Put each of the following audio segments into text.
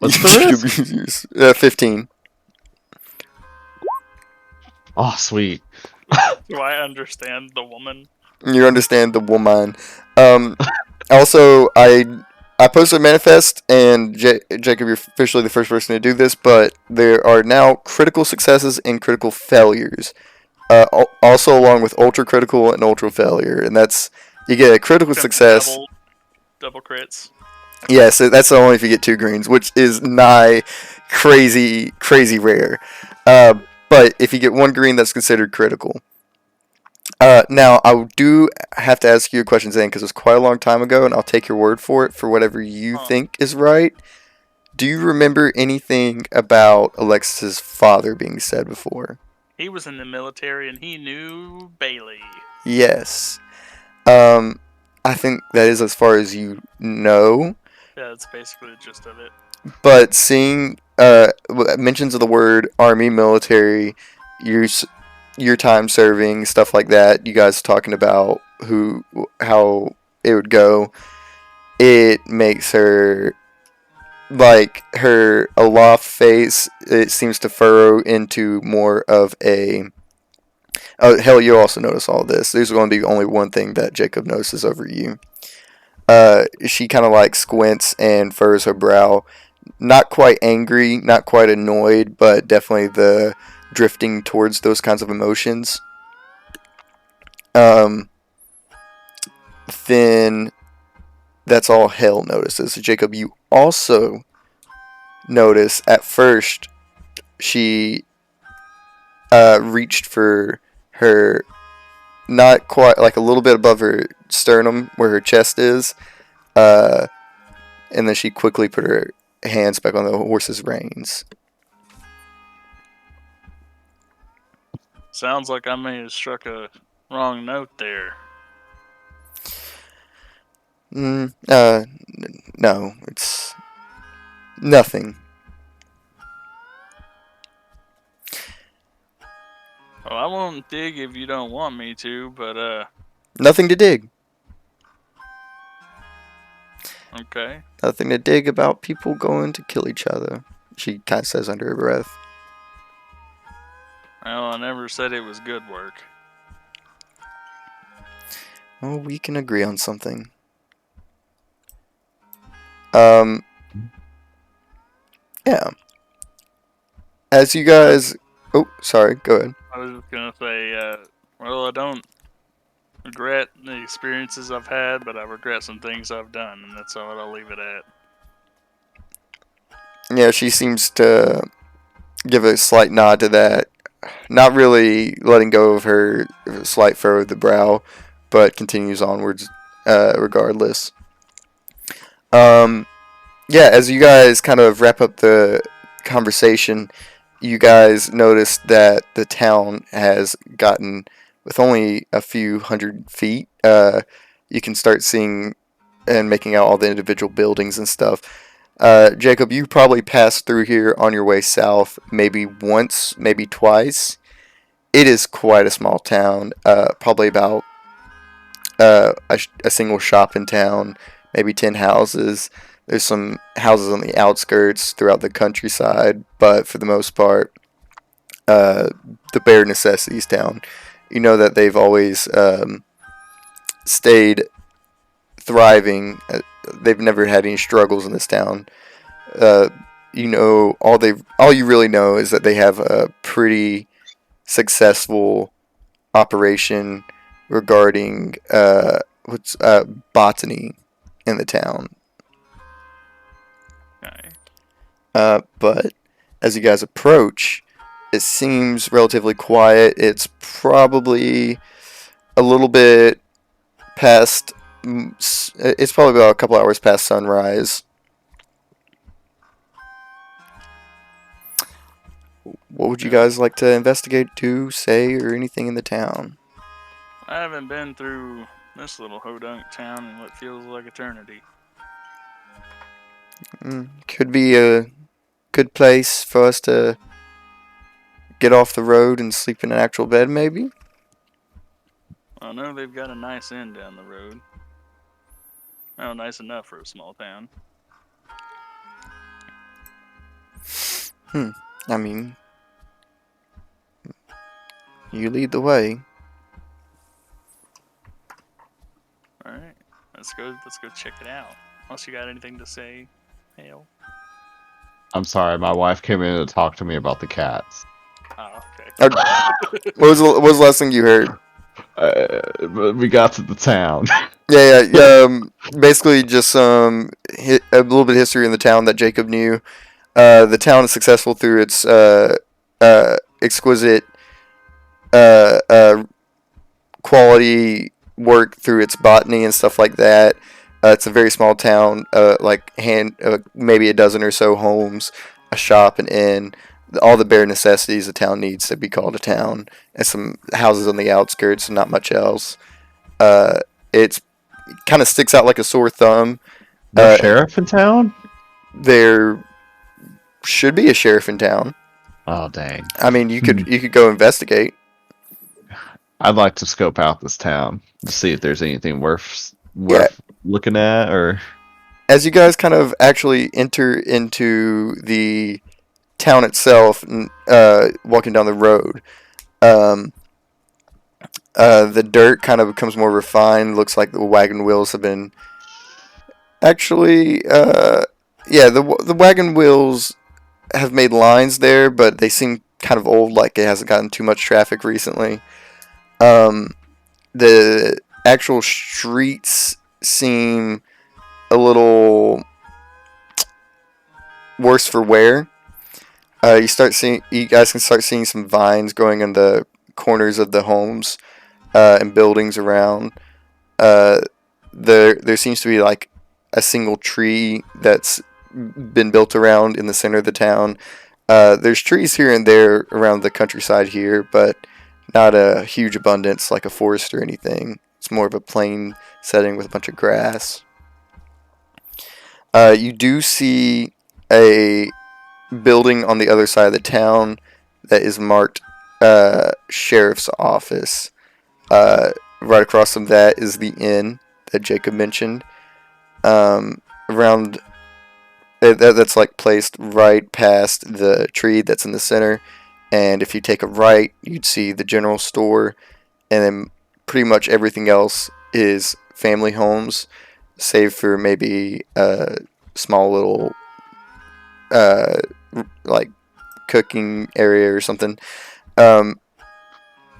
What's the risk? 15. Oh, sweet. Do I understand the woman? You understand the woman. Also, I posted a manifest, and Jacob, you're officially the first person to do this, but there are now critical successes and critical failures. Also, along with ultra critical and ultra failure, and that's you get a critical success. Double crits. Yes, that's only if you get 2 greens, which is nigh crazy rare. But if you get 1 green, that's considered critical. Now, I do have to ask you a question, Zane, because it was quite a long time ago, and I'll take your word for it for whatever you think is right. Do you remember anything about Alexis's father being said before? He was in the military, and he knew Bailey. Yes. I think that is as far as you know. Yeah, that's basically the gist of it. But seeing mentions of the word army, military, your time serving, stuff like that, you guys talking about how it would go, it makes her, like, her aloft face, it seems to furrow into more of a, oh, hell, you also notice all this. There's going to be only one thing that Jacob notices over you. She kind of like squints and furrows her brow. Not quite angry, not quite annoyed, but definitely the drifting towards those kinds of emotions. Then that's all Hell notices. Jacob, you also notice at first she reached for her, not quite, like a little bit above her sternum where her chest is, and then she quickly put her hands back on the horse's reins. Sounds like I may have struck a wrong note there. No, it's nothing. Well, I won't dig if you don't want me to, but Nothing to dig. okay. Nothing to dig about people going to kill each other, she kind of says under her breath. Well, I never said it was good work. Well, we can agree on something. Yeah. As you guys... Oh, sorry, go ahead. I was just gonna say, well, I don't regret the experiences I've had, but I regret some things I've done, and that's all I'll leave it at. Yeah, she seems to give a slight nod to that. Not really letting go of her slight furrow of the brow, but continues onwards regardless. Yeah, as you guys kind of wrap up the conversation, you guys notice that the town has gotten, with only a few 100 feet, you can start seeing and making out all the individual buildings and stuff. Jacob, you probably passed through here on your way south maybe once, maybe twice. It is quite a small town, probably about a single shop in town, maybe 10 houses. There's some houses on the outskirts throughout the countryside, but for the most part, the bare necessities town. You know that they've always stayed thriving. They've never had any struggles in this town. You know, all you really know is that they have a pretty successful operation regarding botany in the town. Okay. But as you guys approach, it seems relatively quiet. It's probably a little bit past. It's probably about a couple hours past sunrise. What would you guys like to investigate, do, say, or anything in the town? I haven't been through this little hodunk town in what feels like eternity. Could be a good place for us to get off the road and sleep in an actual bed, maybe? I know they've got a nice inn down the road. Well, nice enough for a small town. I mean, you lead the way. All right, let's go check it out. Unless you got anything to say, Hale. I'm sorry, my wife came in to talk to me about the cats. Oh, okay. What was the last thing you heard? But we got to the town. Yeah. Basically, just a little bit of history in the town that Jacob knew. The town is successful through its exquisite quality work through its botany and stuff like that. It's a very small town, maybe a dozen or so homes, a shop, an inn, all the bare necessities a town needs to be called a town, and some houses on the outskirts and not much else. It's kind of sticks out like a sore thumb. No sheriff in town? There should be a sheriff in town. Oh dang! I mean, you could go investigate. I'd like to scope out this town to see if there's anything worth Yeah. looking at, or As you guys kind of actually enter into the town itself, walking down the road, the dirt kind of becomes more refined. Looks like the wagon wheels have been actually, the wagon wheels have made lines there, but they seem kind of old, like it hasn't gotten too much traffic recently. The actual streets seem a little worse for wear. You guys can start seeing some vines growing in the corners of the homes and buildings around. There seems to be like a single tree that's been built around in the center of the town. There's trees here and there around the countryside here, but not a huge abundance like a forest or anything. It's more of a plain setting with a bunch of grass. You do see a building on the other side of the town that is marked Sheriff's Office. Right across from that is the inn that Jacob mentioned. Around that's like placed right past the tree that's in the center. And if you take a right, you'd see the general store, and then pretty much everything else is family homes, save for maybe a small little like cooking area or something.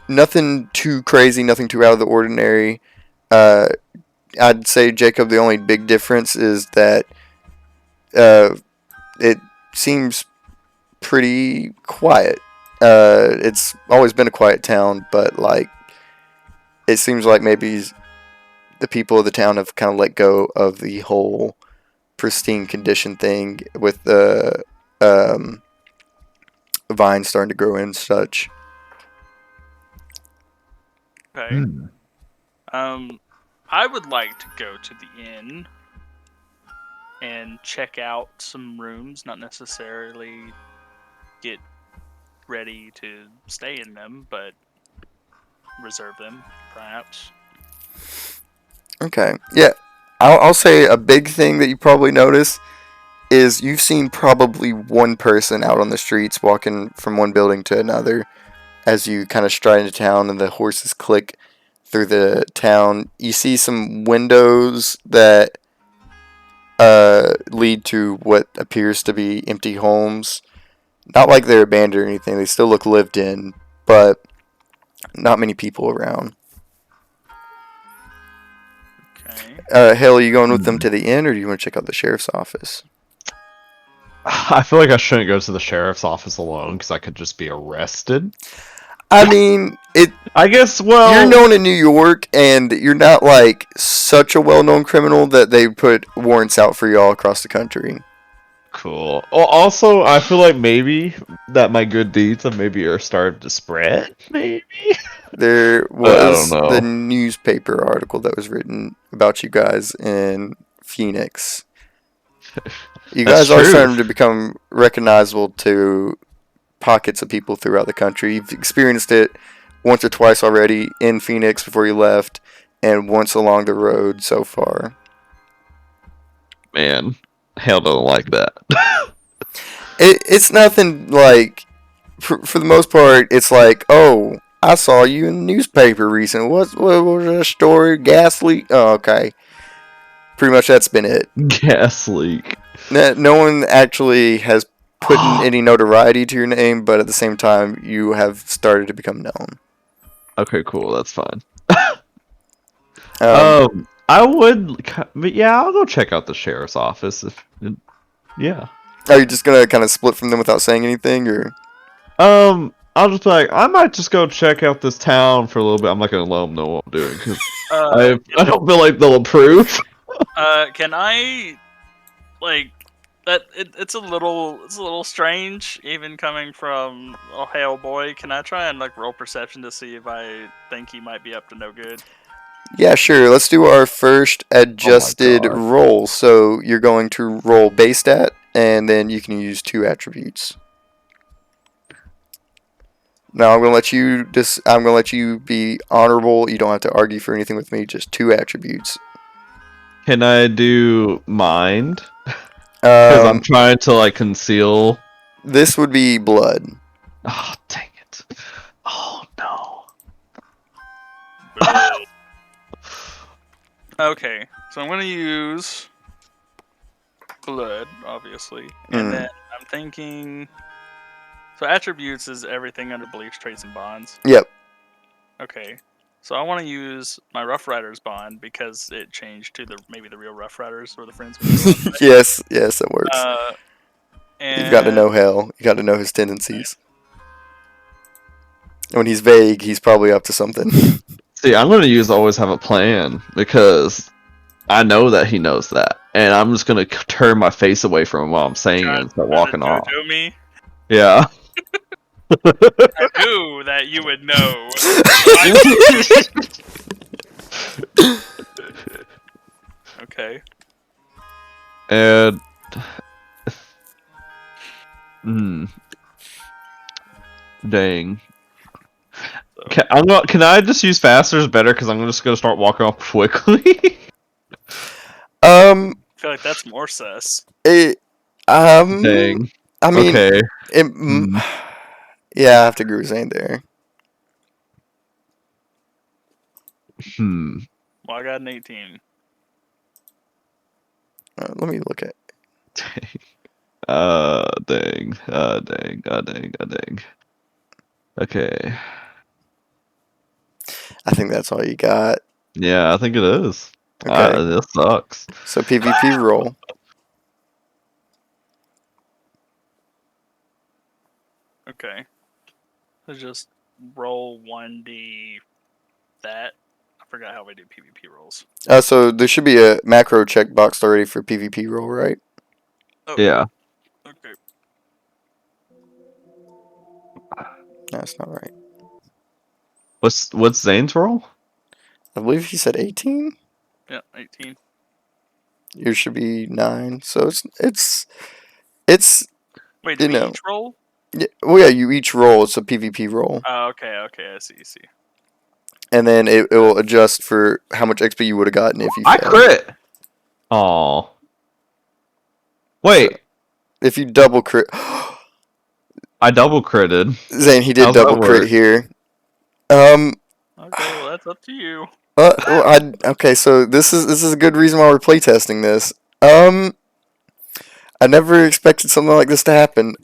Nothing too crazy, nothing too out of the ordinary. I'd say, Jacob, the only big difference is that it seems pretty quiet. It's always been a quiet town, but like it seems like maybe the people of the town have kind of let go of the whole pristine condition thing with the vines starting to grow in and such. Okay. I would like to go to the inn and check out some rooms, not necessarily get ready to stay in them, but reserve them, perhaps. Okay. Yeah. I'll say a big thing that you probably notice is you've seen probably one person out on the streets walking from one building to another as you kind of stride into town and the horses click through the town. You see some windows that lead to what appears to be empty homes. Not like they're abandoned or anything. They still look lived in, but not many people around. Okay. Hale, are you going with them to the inn, or do you want to check out the sheriff's office? I feel like I shouldn't go to the sheriff's office alone because I could just be arrested. I mean, I guess, well, you're known in New York, and you're not like such a well-known criminal that they put warrants out for you all across the country. Cool. Well, also, I feel like maybe that my good deeds have maybe are started to spread. Maybe There But I was don't know. the newspaper article that was written about you guys in Phoenix. You That's guys are true. starting to become recognizable to pockets of people throughout the country. You've experienced it once or twice already in Phoenix before you left, and once along the road so far. Man, hell don't like that. It's nothing like. For the most part, it's like, oh, I saw you in the newspaper recently. What was that story? Gas leak? Oh, okay. Pretty much that's been it. Gas leak. No one actually has put in any notoriety to your name, but at the same time, you have started to become known. Okay, cool. That's fine. I would, but yeah, I'll go check out the sheriff's office. Yeah. Are you just gonna kind of split from them without saying anything, or? I'll just be like, I might just go check out this town for a little bit. I'm not gonna let them know what I'm doing because I don't feel like they'll approve. Can I, like, that? It's a little strange, even coming from Ohio boy. Can I try and like roll perception to see if I think he might be up to no good? Yeah, sure. Let's do our first adjusted God. roll. So you're going to roll base stat, and then you can use 2 attributes. Now I'm gonna let you I'm gonna let you be honorable. You don't have to argue for anything with me. Just 2 attributes. Can I do mind? Because I'm trying to like conceal. This would be blood. Oh, dang it! Oh no. Okay, so I'm gonna use blood, obviously, and then I'm thinking. So attributes is everything under beliefs, traits, and bonds. Yep. Okay, so I want to use my Rough Riders bond because it changed to maybe the real Rough Riders or the friends we were on. yes, that works. And You've got to know Hell. You got to know his tendencies. When he's vague, he's probably up to something. See, I'm gonna use always have a plan because I know that he knows that, and I'm just gonna turn my face away from him while I'm saying it and start walking off. Jojo me? Yeah. I knew that you would know. Okay. And dang. Can I just use faster is better because I'm just gonna start walking off quickly. I feel like that's more sus. Dang. I mean, okay. Yeah, I have to agree with Zane there. Well, I got an 18. Let me look at. Dang. Dang. Okay. I think that's all you got. Yeah, I think it is. Okay. This sucks. So PvP roll. Okay. So just roll 1d that. I forgot how we do PvP rolls. So there should be a macro checkbox already for PvP roll, right? Oh, Yeah. Okay. That's not right. What's Zane's roll? I believe he said 18. Yeah, 18. Yours should be 9. So it's. Wait, you do we know. each roll? Yeah, well, yeah, you each roll. It's a PvP roll. Oh, okay, I see. And then it will adjust for how much XP you would have gotten if you I failed. crit. Oh. Wait. So, if you double crit. I double critted. Zane, he did How's double that crit work? here. Okay, well, that's up to you. Okay, so this is a good reason why we're playtesting this. I never expected something like this to happen.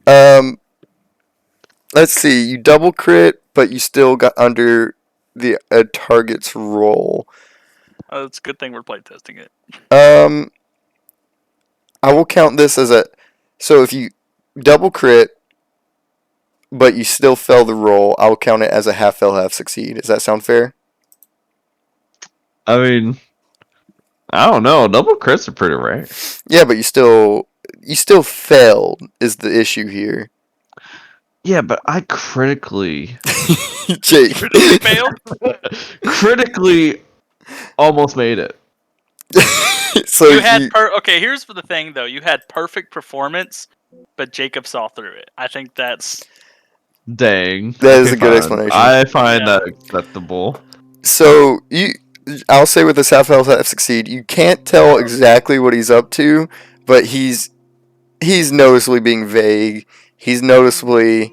Let's see. You double crit, but you still got under the target's roll. It's a good thing we're playtesting it. I will count this as a. So if you double crit, but you still fail the roll, I will count it as a half fail, half succeed. Does that sound fair? I mean, I don't know. Double crits are pretty rare. Yeah, but you still failed is the issue here. Yeah, but I critically Jake. Failed? critically almost made it. So you had okay, here's the thing though. You had perfect performance, but Jacob saw through it. I think that's Dang. That is a good explanation. I find that acceptable. So I'll say with this half fail, half succeed, you can't tell exactly what he's up to, but he's he's noticeably being vague. He's noticeably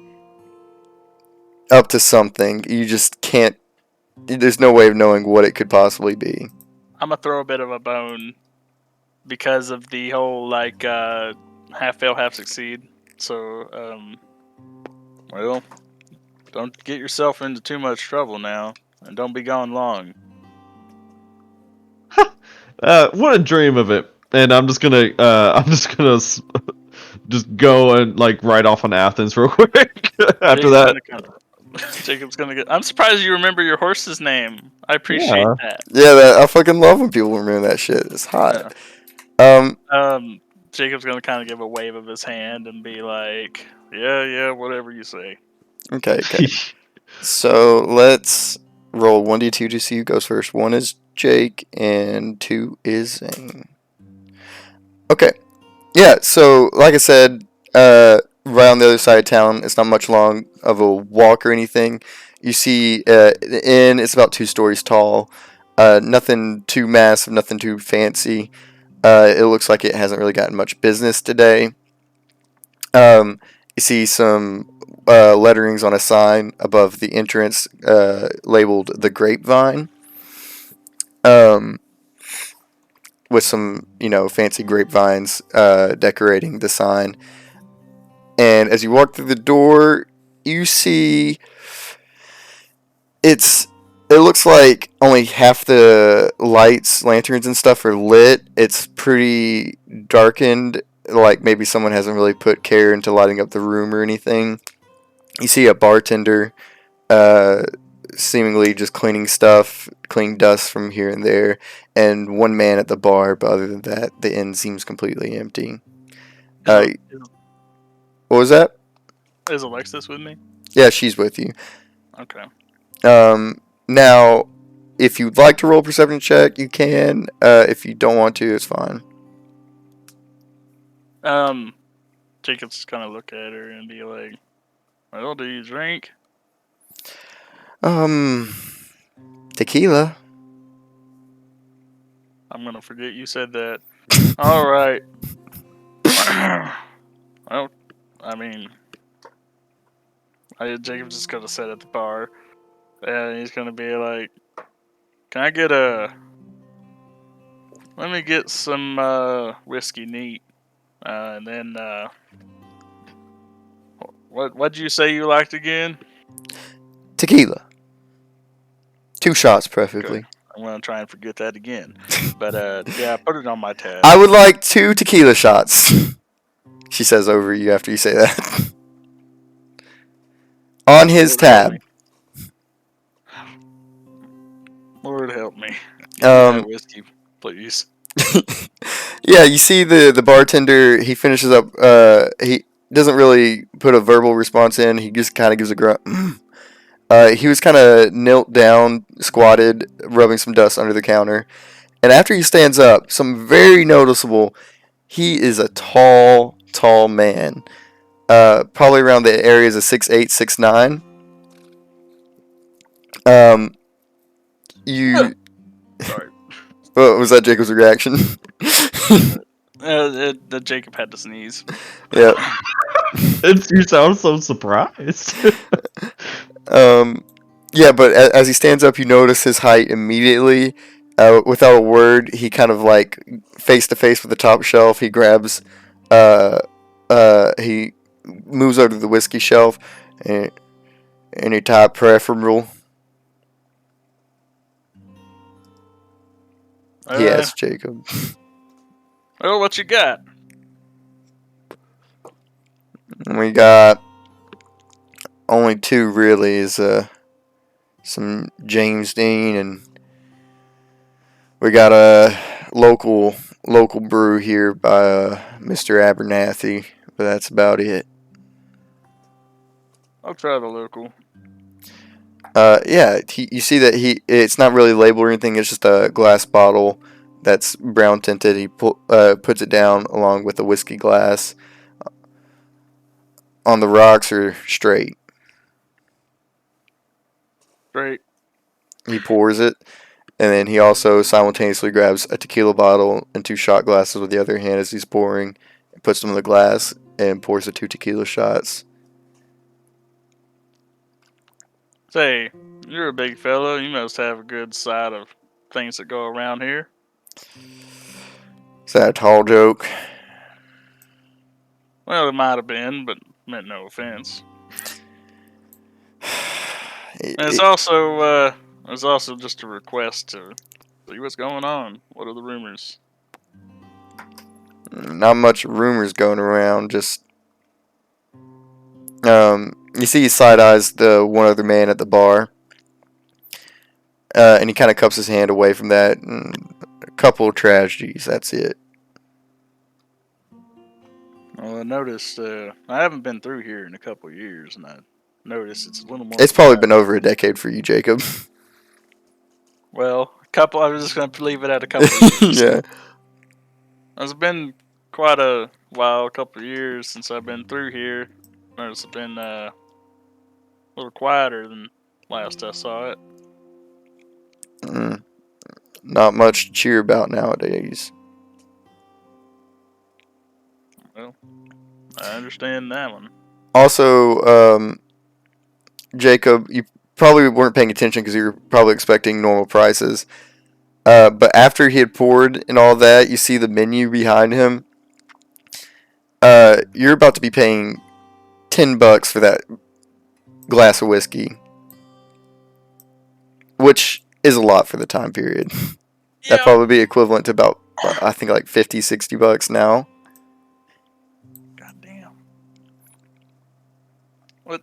up to something. You just can't. There's no way of knowing what it could possibly be. I'm gonna throw a bit of a bone because of the whole like half fail, half succeed. So, well, don't get yourself into too much trouble now, and don't be gone long. What a dream of it. And I'm just gonna just go and like ride off on Athens real quick after that. Jacob's gonna get. I'm surprised you remember your horse's name. I appreciate Yeah. that. Yeah, I fucking love when people remember that shit. It's hot. Jacob's gonna kind of give a wave of his hand and be like, "Yeah, whatever you say." Okay. So let's roll 1d2 to see who goes first. 1 is Jake, and 2 is Zane. Okay. Yeah, so like I said, right on the other side of town, it's not much long of a walk or anything. You see the inn, it's about 2 stories tall. Nothing too massive, nothing too fancy. It looks like it hasn't really gotten much business today. You see some letterings on a sign above the entrance labeled The Grapevine. With some, fancy grapevines decorating the sign. And as you walk through the door, you see it looks like only half the lights, lanterns and stuff are lit. It's pretty darkened, like maybe someone hasn't really put care into lighting up the room or anything. You see a bartender seemingly just cleaning dust from here and there, and one man at the bar, but other than that, the inn seems completely empty. What was that? Is Alexis with me? Yeah, she's with you. Okay. Now, if you'd like to roll a perception check, you can. If you don't want to, it's fine. Jacob's just gonna look at her and be like, "Well, do you drink?" Tequila. I'm gonna forget you said that. All right. Well, I mean, Jacob's just gonna sit at the bar, and he's gonna be like, "Can I get Let me get some whiskey neat, and then what'd you say you liked again?" Tequila. 2 shots, preferably. Okay. I'm gonna try and forget that again, but yeah, put it on my tab. I would like 2 tequila shots. She says over you after you say that. On his tab. Lord help me. That whiskey, please. Yeah, you see the bartender, he finishes up, he doesn't really put a verbal response in, he just kind of gives a grunt. He was kind of knelt down, squatted, rubbing some dust under the counter. And after he stands up, something very noticeable, he is a tall man. Probably around the areas of 6'8", 6'9". Sorry. What was that Jacob's reaction? Jacob had to sneeze. Yep. You sound so surprised. Yeah, but as he stands up, you notice his height immediately. Without a word, he kind of like face to face with the top shelf. He grabs, he moves over to the whiskey shelf. Any type preferable? He asks Jacob. Well, what you got? We got only 2 really. Is some James Dean, and we got a local brew here by Mr. Abernathy, but that's about it. I'll try the local. Yeah, you see that it's not really labeled or anything. It's just a glass bottle that's brown tinted. He puts it down along with a whiskey glass. On the rocks or straight? Straight. He pours it, and then he also simultaneously grabs a tequila bottle and 2 shot glasses with the other hand as he's pouring, puts them in the glass, and pours the 2 tequila shots. Say, you're a big fellow. You must have a good side of things that go around here. Is that a tall joke? Well, it might have been, but meant no offense. And it's also just a request to see what's going on. What are the rumors? Not much rumors going around. Just you see, he side eyes the one other man at the bar, and he kind of cups his hand away from that. A couple of tragedies. That's it. Well, I noticed. I haven't been through here in a couple of years, and I noticed it's a little more. It's probably been over a decade for you, Jacob. Well, a couple. I was just gonna leave it at a couple of years. Yeah. It's been quite a while, a couple of years since I've been through here. It's been a little quieter than last I saw it. Not much to cheer about nowadays. Well, I understand that one. Also, Jacob, you probably weren't paying attention because you were probably expecting normal prices. But after he had poured and all that, you see the menu behind him. You're about to be paying $10 for that glass of whiskey, which is a lot for the time period. That'd probably be equivalent to about, I think, like $50-$60 now. Goddamn. What?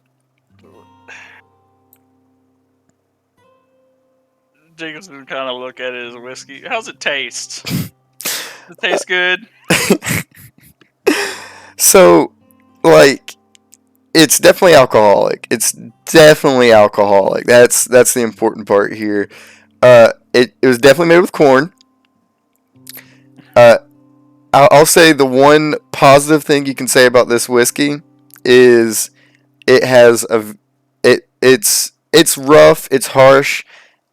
Jacob's gonna kind of look at it as a whiskey. How's it taste? Does it taste good? So, like, it's definitely alcoholic. It's definitely alcoholic. That's the important part here. It was definitely made with corn. I'll say the one positive thing you can say about this whiskey is it has it's rough, it's harsh,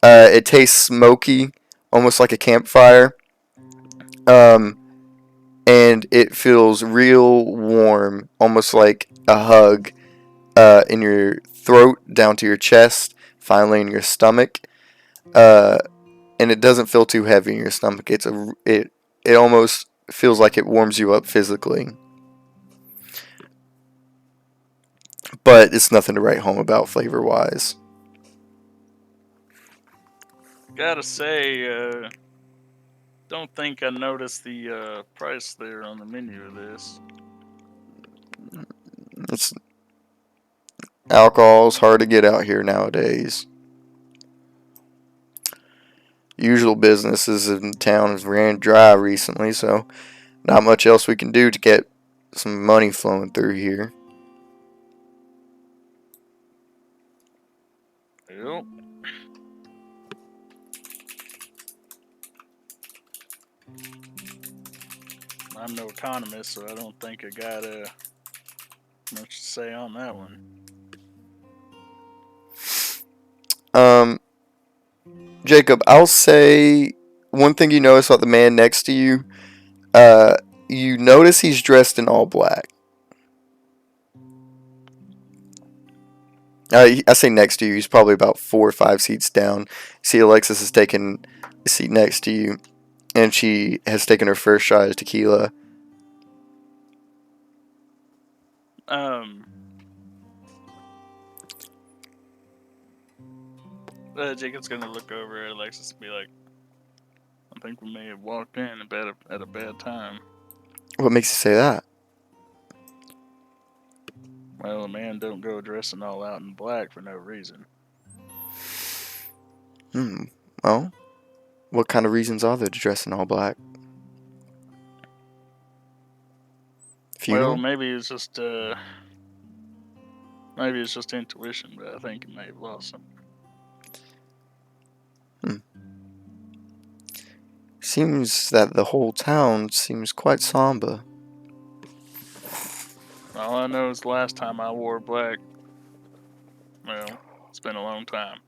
it tastes smoky, almost like a campfire, and it feels real warm, almost like a hug, in your throat down to your chest, finally in your stomach, and it doesn't feel too heavy in your stomach. It almost feels like it warms you up physically. But it's nothing to write home about flavor wise. Gotta say, don't think I noticed the price there on the menu of this. It's alcohol's hard to get out here nowadays. Usual businesses in town have ran dry recently, so not much else we can do to get some money flowing through here. Yep. I'm no economist, so I don't think I got much to say on that one. Jacob, I'll say one thing you notice about the man next to you. You notice he's dressed in all black. I say next to you. He's probably about 4 or 5 seats down. See, Alexis has taken a seat next to you, and she has taken her first shot of tequila. Jacob's gonna look over at Alexis and be like, I think we may have walked in at a bad time. What makes you say that? Well, a man don't go dressing all out in black for no reason. Well, what kind of reasons are there to dress in all black? Funeral? Well, maybe it's just intuition, but I think it may have lost something. Seems that the whole town seems quite somber. All I know is the last time I wore black, well, it's been a long time.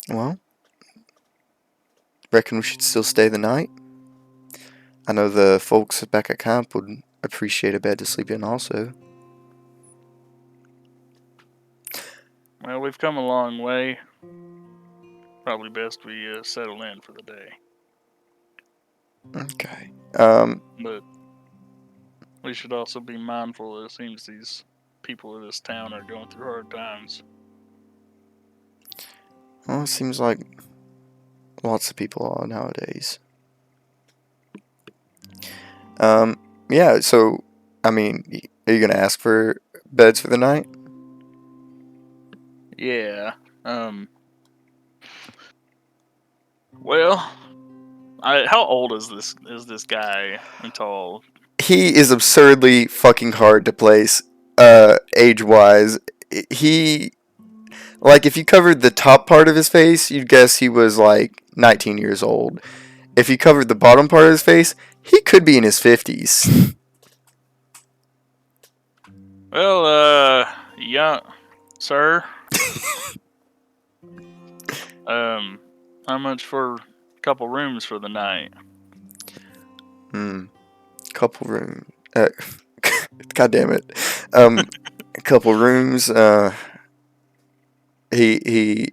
Well, reckon we should still stay the night? I know the folks back at camp would appreciate a bed to sleep in also. Well, we've come a long way. Probably best we settle in for the day. Okay. But we should also be mindful that it seems these people of this town are going through hard times. Well, it seems like lots of people are nowadays. Yeah, so, I mean, are you going to ask for beds for the night? Yeah. Well, how old is this guy? And tall. He is absurdly fucking hard to place, age-wise. He, like, if you covered the top part of his face, you'd guess he was, like, 19 years old. If you covered the bottom part of his face, he could be in his 50s. Well, young sir. How much for a couple rooms for the night? Couple room. God damn it. A couple rooms. He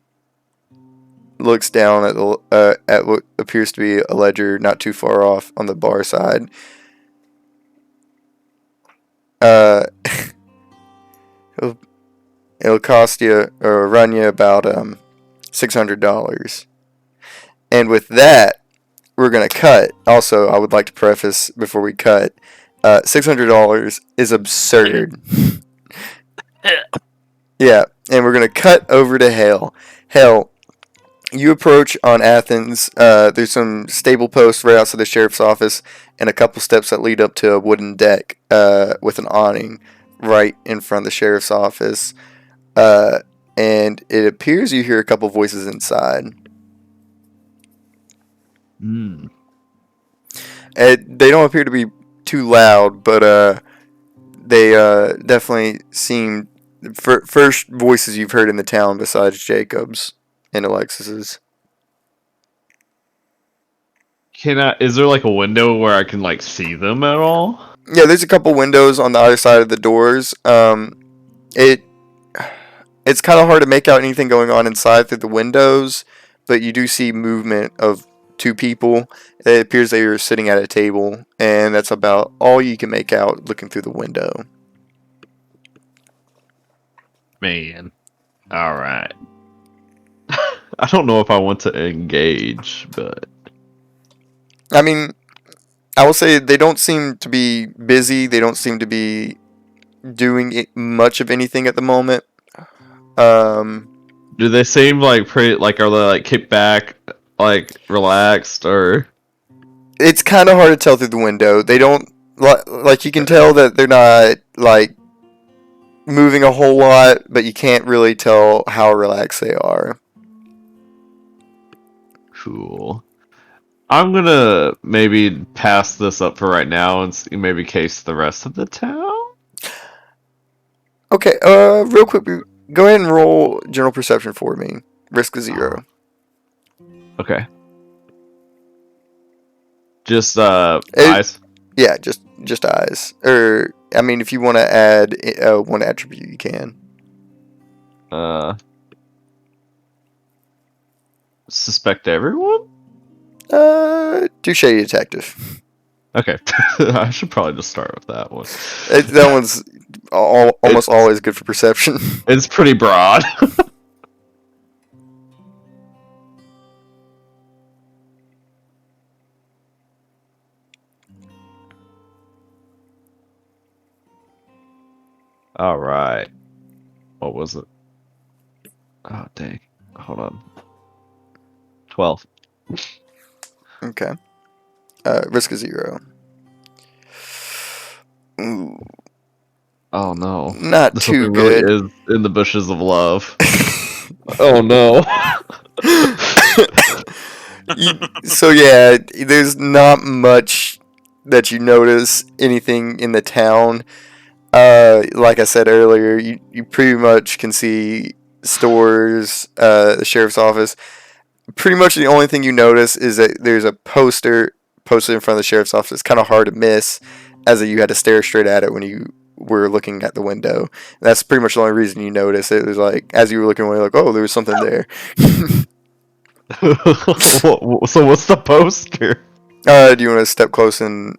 looks down at the at what appears to be a ledger not too far off on the bar side. It'll cost you or run you about $600. And with that, we're gonna cut. Also, I would like to preface before we cut, $600 is absurd. Yeah, and we're gonna cut over to Hale. Hale, you approach on Athens. There's some stable posts right outside the sheriff's office, and a couple steps that lead up to a wooden deck with an awning right in front of the sheriff's office. And it appears you hear a couple voices inside. They don't appear to be too loud, but they definitely seem first voices you've heard in the town besides Jacob's and Alexis's. Is there like a window where I can like see them at all? Yeah, there's a couple windows on the other side of the doors. It's kind of hard to make out anything going on inside through the windows, but you do see movement of two people. It appears they are sitting at a table, and that's about all you can make out looking through the window. Man. Alright. I don't know if I want to engage, but... I mean, I will say they don't seem to be busy. They don't seem to be doing much of anything at the moment. Do they seem like pretty, like, are they like kicked back, like relaxed, or? It's kind of hard to tell through the window. They don't, like, you can tell that they're not, like, moving a whole lot, but you can't really tell how relaxed they are. Cool. I'm gonna maybe pass this up for right now and see, maybe case the rest of the town. Okay, real quick, go ahead and roll general perception for me. Risk of 0. Okay. Just eyes. Yeah, just eyes. Or I mean, if you want to add one attribute, you can. Suspect everyone? Touche detective. Okay. I should probably just start with that one. That one's almost always good for perception. It's pretty broad. All right. What was it? Oh, dang. Hold on. 12. Okay. Risk of 0. Ooh. Oh, no. Not too Something good. really is in the bushes of love. Oh, no. So, yeah, there's not much that you notice anything in the town. Like I said earlier, you pretty much can see stores, the sheriff's office. Pretty much the only thing you notice is that there's a poster posted in front of the sheriff's office. It's kind of hard to miss, as you had to stare straight at it when you were looking at the window. And that's pretty much the only reason you noticed it. It was like, as you were looking away, like, oh, there was something there. So what's the poster? Do you want to step close and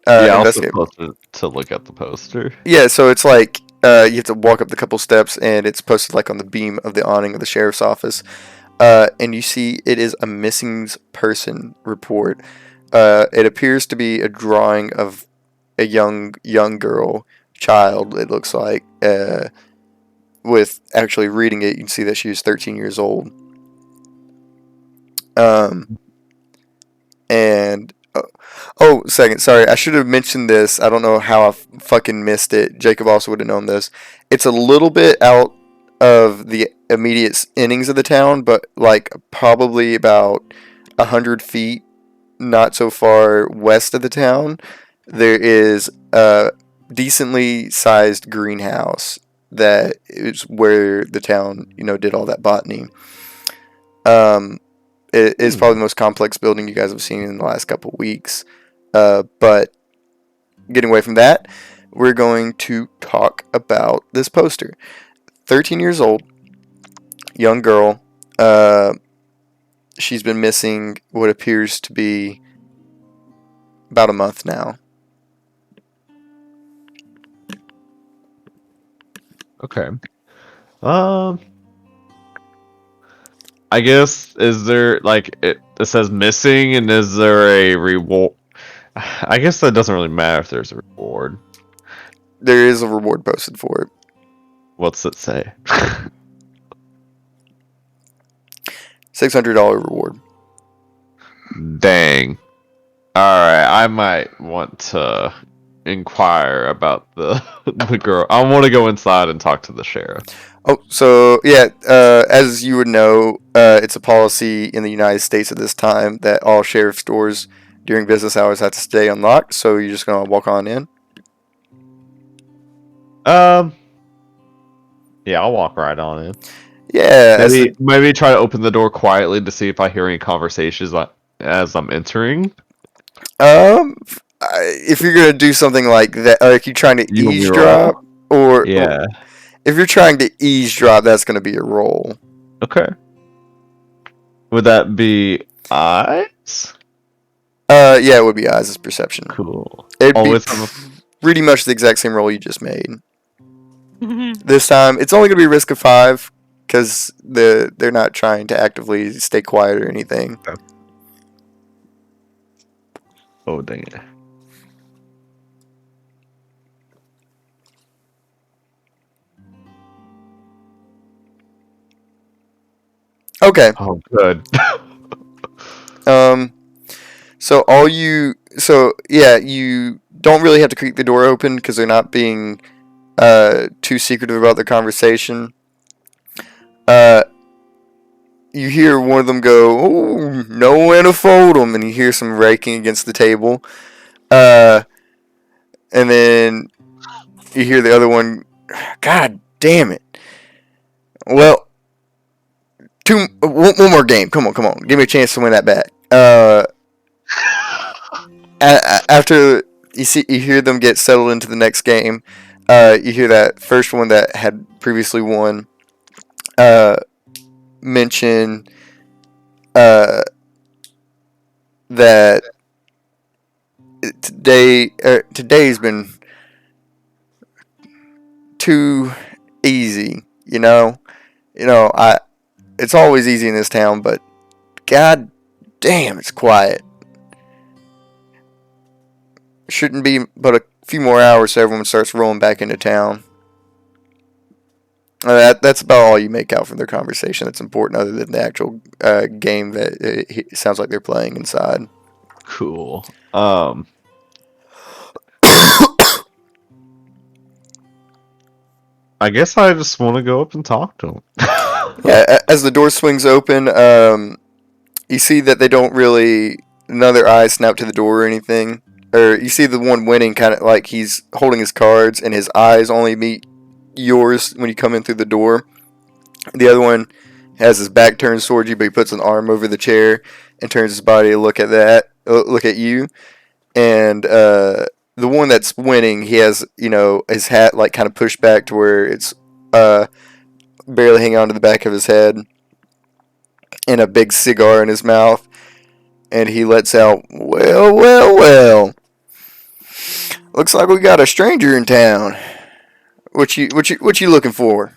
Yeah, I'll investigate? step closer to look at the poster. Yeah, so it's like you have to walk up the couple steps, and it's posted like on the beam of the awning of the sheriff's office. And you see it is a missing person report. It appears to be a drawing of a young girl, child. It looks like. With actually reading it, you can see that she was 13 years old. And second, sorry, I should have mentioned this. I don't know how I fucking missed it. Jacob also would have known this. It's a little bit out of the immediate innings of the town, but like probably about 100 feet, not so far west of the town, there is a decently sized greenhouse that is where the town, did all that botany. It is probably the most complex building you guys have seen in the last couple of weeks. But getting away from that, we're going to talk about this poster. 13 years old, young girl. She's been missing what appears to be about a month now. Okay. I guess, is there, like, it says missing, and is there a reward? I guess that doesn't really matter if there's a reward. There is a reward posted for it. What's it say? $600 reward. Dang. Alright, I might want to inquire about the girl. I want to go inside and talk to the sheriff. Oh, so yeah, as you would know, it's a policy in the United States at this time that all sheriff stores during business hours have to stay unlocked. So you're just gonna walk on in. Yeah, I'll walk right on in. Yeah, Maybe try to open the door quietly to see if I hear any conversations as I'm entering. if you're gonna do something like that, like you're trying to eavesdrop, or yeah, if you're trying to eavesdrop, that's gonna be a roll. Okay. Would that be eyes? Yeah, it would be eyes as perception. Cool. It'd be pretty much the exact same roll you just made. This time, it's only gonna be risk of 5 because they're not trying to actively stay quiet or anything. Okay. Oh, dang it. Okay. Oh, good. You don't really have to creak the door open because they're not being too secretive about their conversation. You hear one of them go, "Oh, no way to fold them," and you hear some raking against the table. And then you hear the other one, "God damn it! Well, one more game. Come on. Give me a chance to win that bet." After you hear them get settled into the next game, you hear that first one that had previously won mention that today's been too easy. It's always easy in this town, but god damn, it's quiet. Shouldn't be but a few more hours so everyone starts rolling back into town. That's about all you make out from their conversation that's important, other than the actual game that it sounds like they're playing inside. Cool. I guess I just want to go up and talk to him. Yeah, as the door swings open, you see that they don't really, none of their eyes snap to the door or anything. Or you see the one winning kind of like he's holding his cards and his eyes only meet yours when you come in through the door. The other one has his back turned towards you, but he puts an arm over the chair and turns his body to look at that. look at you, and the one that's winning, he has his hat like kind of pushed back to where it's barely hanging onto the back of his head, and a big cigar in his mouth, and he lets out, "Well, well, well. Looks like we got a stranger in town. What you looking for?"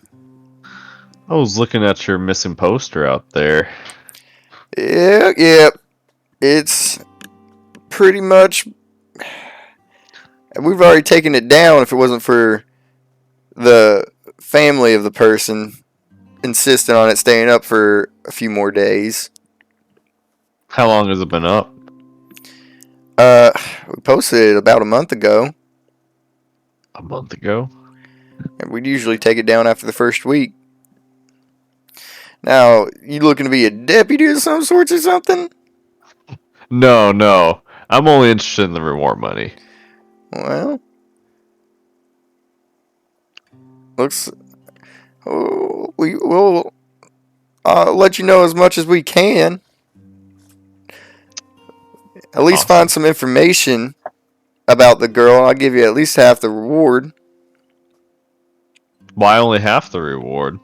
I was looking at your missing poster out there. Yeah. It's pretty much. We've already taken it down if it wasn't for the family of the person insisting on it staying up for a few more days. How long has it been up? We posted it about a month ago. A month ago? And we'd usually take it down after the first week. Now, you looking to be a deputy of some sorts or something? No. I'm only interested in the reward money. Well, looks. We'll let you know as much as we can. At least Awesome. find some information about the girl. I'll give you at least half the reward. Why only half the reward?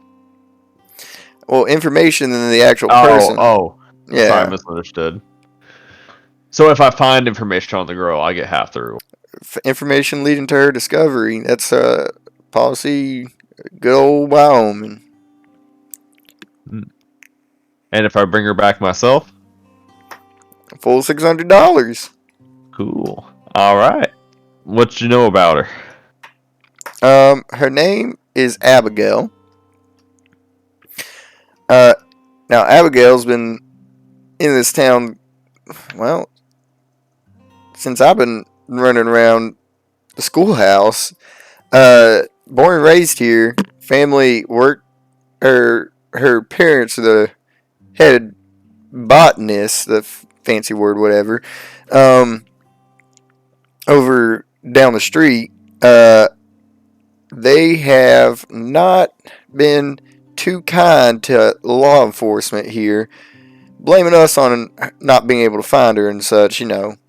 Well, information than the actual person. Oh. Yeah. Sorry, I misunderstood. So if I find information on the girl, I get half the reward. Information leading to her discovery. That's a policy. Good old Wyoming. And if I bring her back myself? Full $600. Cool. Alright. What you know about her? Her name is Abigail. Now Abigail's been in this town, well, since I've been running around the schoolhouse. Born and raised here. Family worked. Her parents are the head botanist, the fancy word, whatever. Over down the street. They have not been too kind to law enforcement here, blaming us on not being able to find her and such, Now,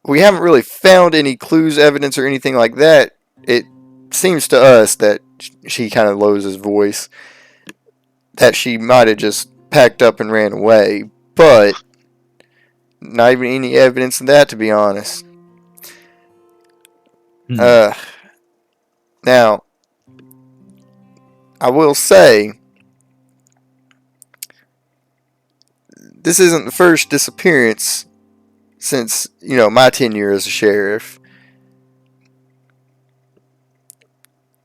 we haven't really found any clues, evidence, or anything like that. It seems to us that she kind of lowers his voice, that she might have just packed up and ran away, but not even any evidence of that, to be honest. Now, I will say, this isn't the first disappearance since, my tenure as a sheriff.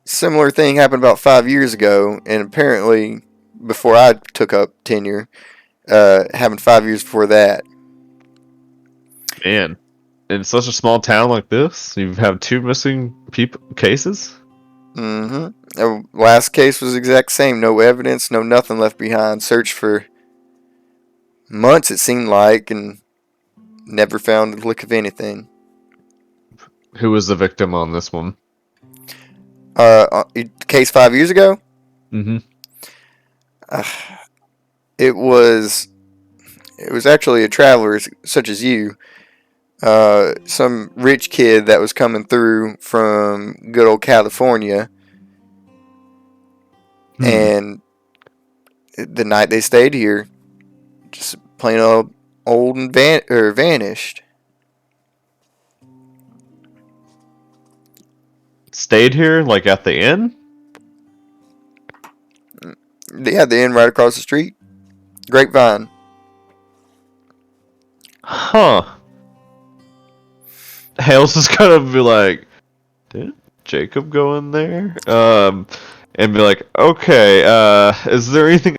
Similar thing happened about 5 years ago, and apparently, before I took up tenure, happened 5 years before that. Man, in such a small town like this, you have 2 missing cases? Mm-hmm. The last case was the exact same. No evidence, no nothing left behind. Searched for months, it seemed like, and never found a lick of anything. Who was the victim on this one? Case 5 years ago? Mm-hmm. It was actually a traveler such as you. Some rich kid that was coming through from good old California. And the night they stayed here, just plain old and vanished. Stayed here, like at the inn? Yeah, the inn right across the street. Grapevine. Huh. Hales is gonna be like, did Jacob go in there? And be like, okay, is there anything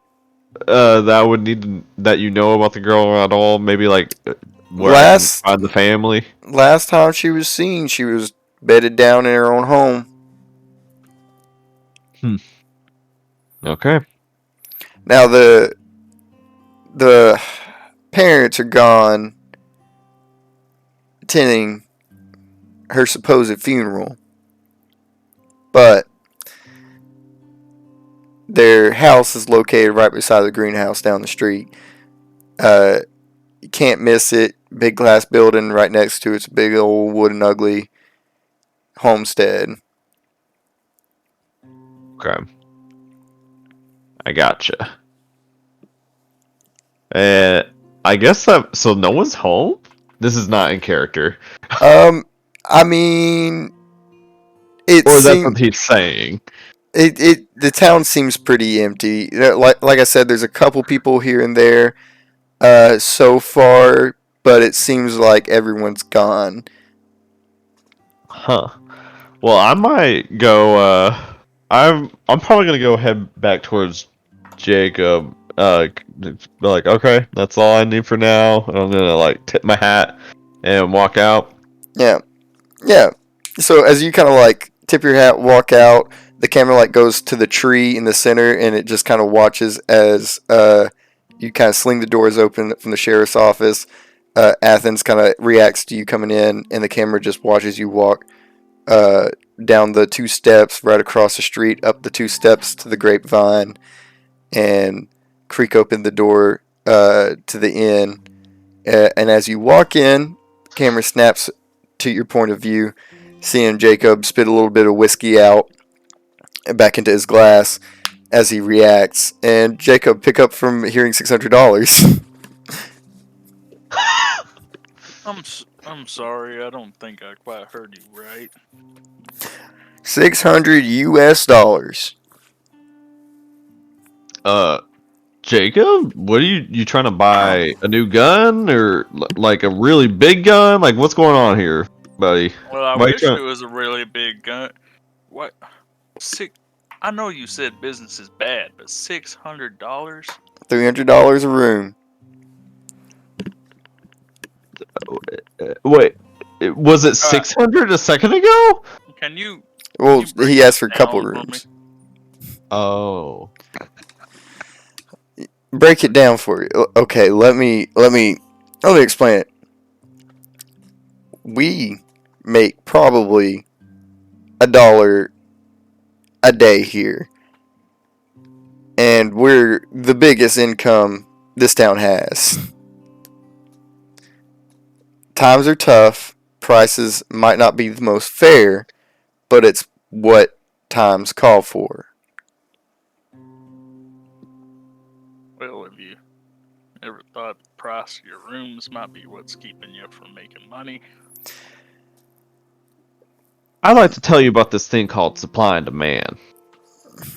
that I would need that you know about the girl at all? Maybe like where I can find the family? Last time she was seen, she was bedded down in her own home. Okay. Now the parents are gone attending her supposed funeral, but their house is located right beside the greenhouse down the street. You can't miss it. Big glass building right next to it's a big old wooden ugly homestead. Okay. I gotcha. I guess that. So no one's home? This is not in character. I mean, it Or that's seems what he's saying. the town seems pretty empty. Like I said, there's a couple people here and there, so far, but it seems like everyone's gone. Huh. Well, I might go. I'm probably gonna go head back towards Jacob. Be like, okay, that's all I need for now. And I'm gonna like tip my hat and walk out. Yeah, yeah. So as you kind of like tip your hat, walk out, the camera like goes to the tree in the center, and it just kind of watches as you kind of sling the doors open from the sheriff's office. Athens kind of reacts to you coming in, and the camera just watches you walk down the 2 steps, right across the street, up the 2 steps to the grapevine, and creak open the door to the inn. And as you walk in, the camera snaps to your point of view, seeing Jacob spit a little bit of whiskey out back into his glass as he reacts. And Jacob, pick up from hearing $600. I'm sorry. I don't think I quite heard you right. 600 US dollars. Jacob, what are you trying to buy a new gun or like a really big gun? Like what's going on here, buddy? Well, I Why you wish trying- it was a really big gun. What? I know you said business is bad, but $600? $300 a room. Wait, was it 600 a second ago? Can you? Well, you break he asked for a it couple down for rooms. Oh. Break it down for you. Okay, let me explain it. We make probably $1 a day here, and we're the biggest income this town has. Times are tough. Prices might not be the most fair, but it's what times call for. Well, have you ever thought the price of your rooms might be what's keeping you from making money? I'd like to tell you about this thing called supply and demand.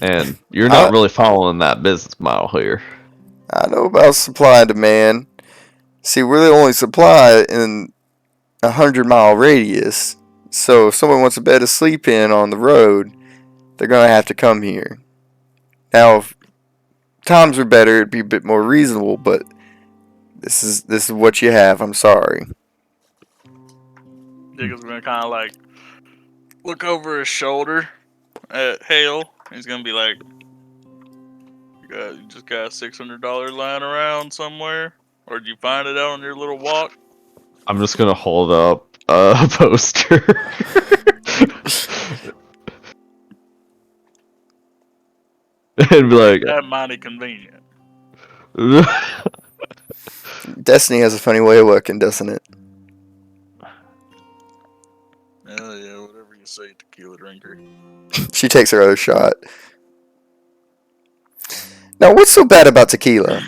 And you're not I- really following that business model here. I know about supply and demand. See, we're the only supply in a 100-mile radius. So if someone wants a bed to sleep in on the road, they're gonna have to come here. Now, if times were better, it'd be a bit more reasonable. But this is what you have. I'm sorry. Jacob's gonna kind of like look over his shoulder at Hale. He's gonna be like, you just got a $600 lying around somewhere? Or did you find it out on your little walk?" I'm just gonna hold up a poster. And be like, That mighty convenient. Destiny has a funny way of working, doesn't it? Yeah, whatever you say, tequila drinker. She takes her other shot. Now, what's so bad about tequila?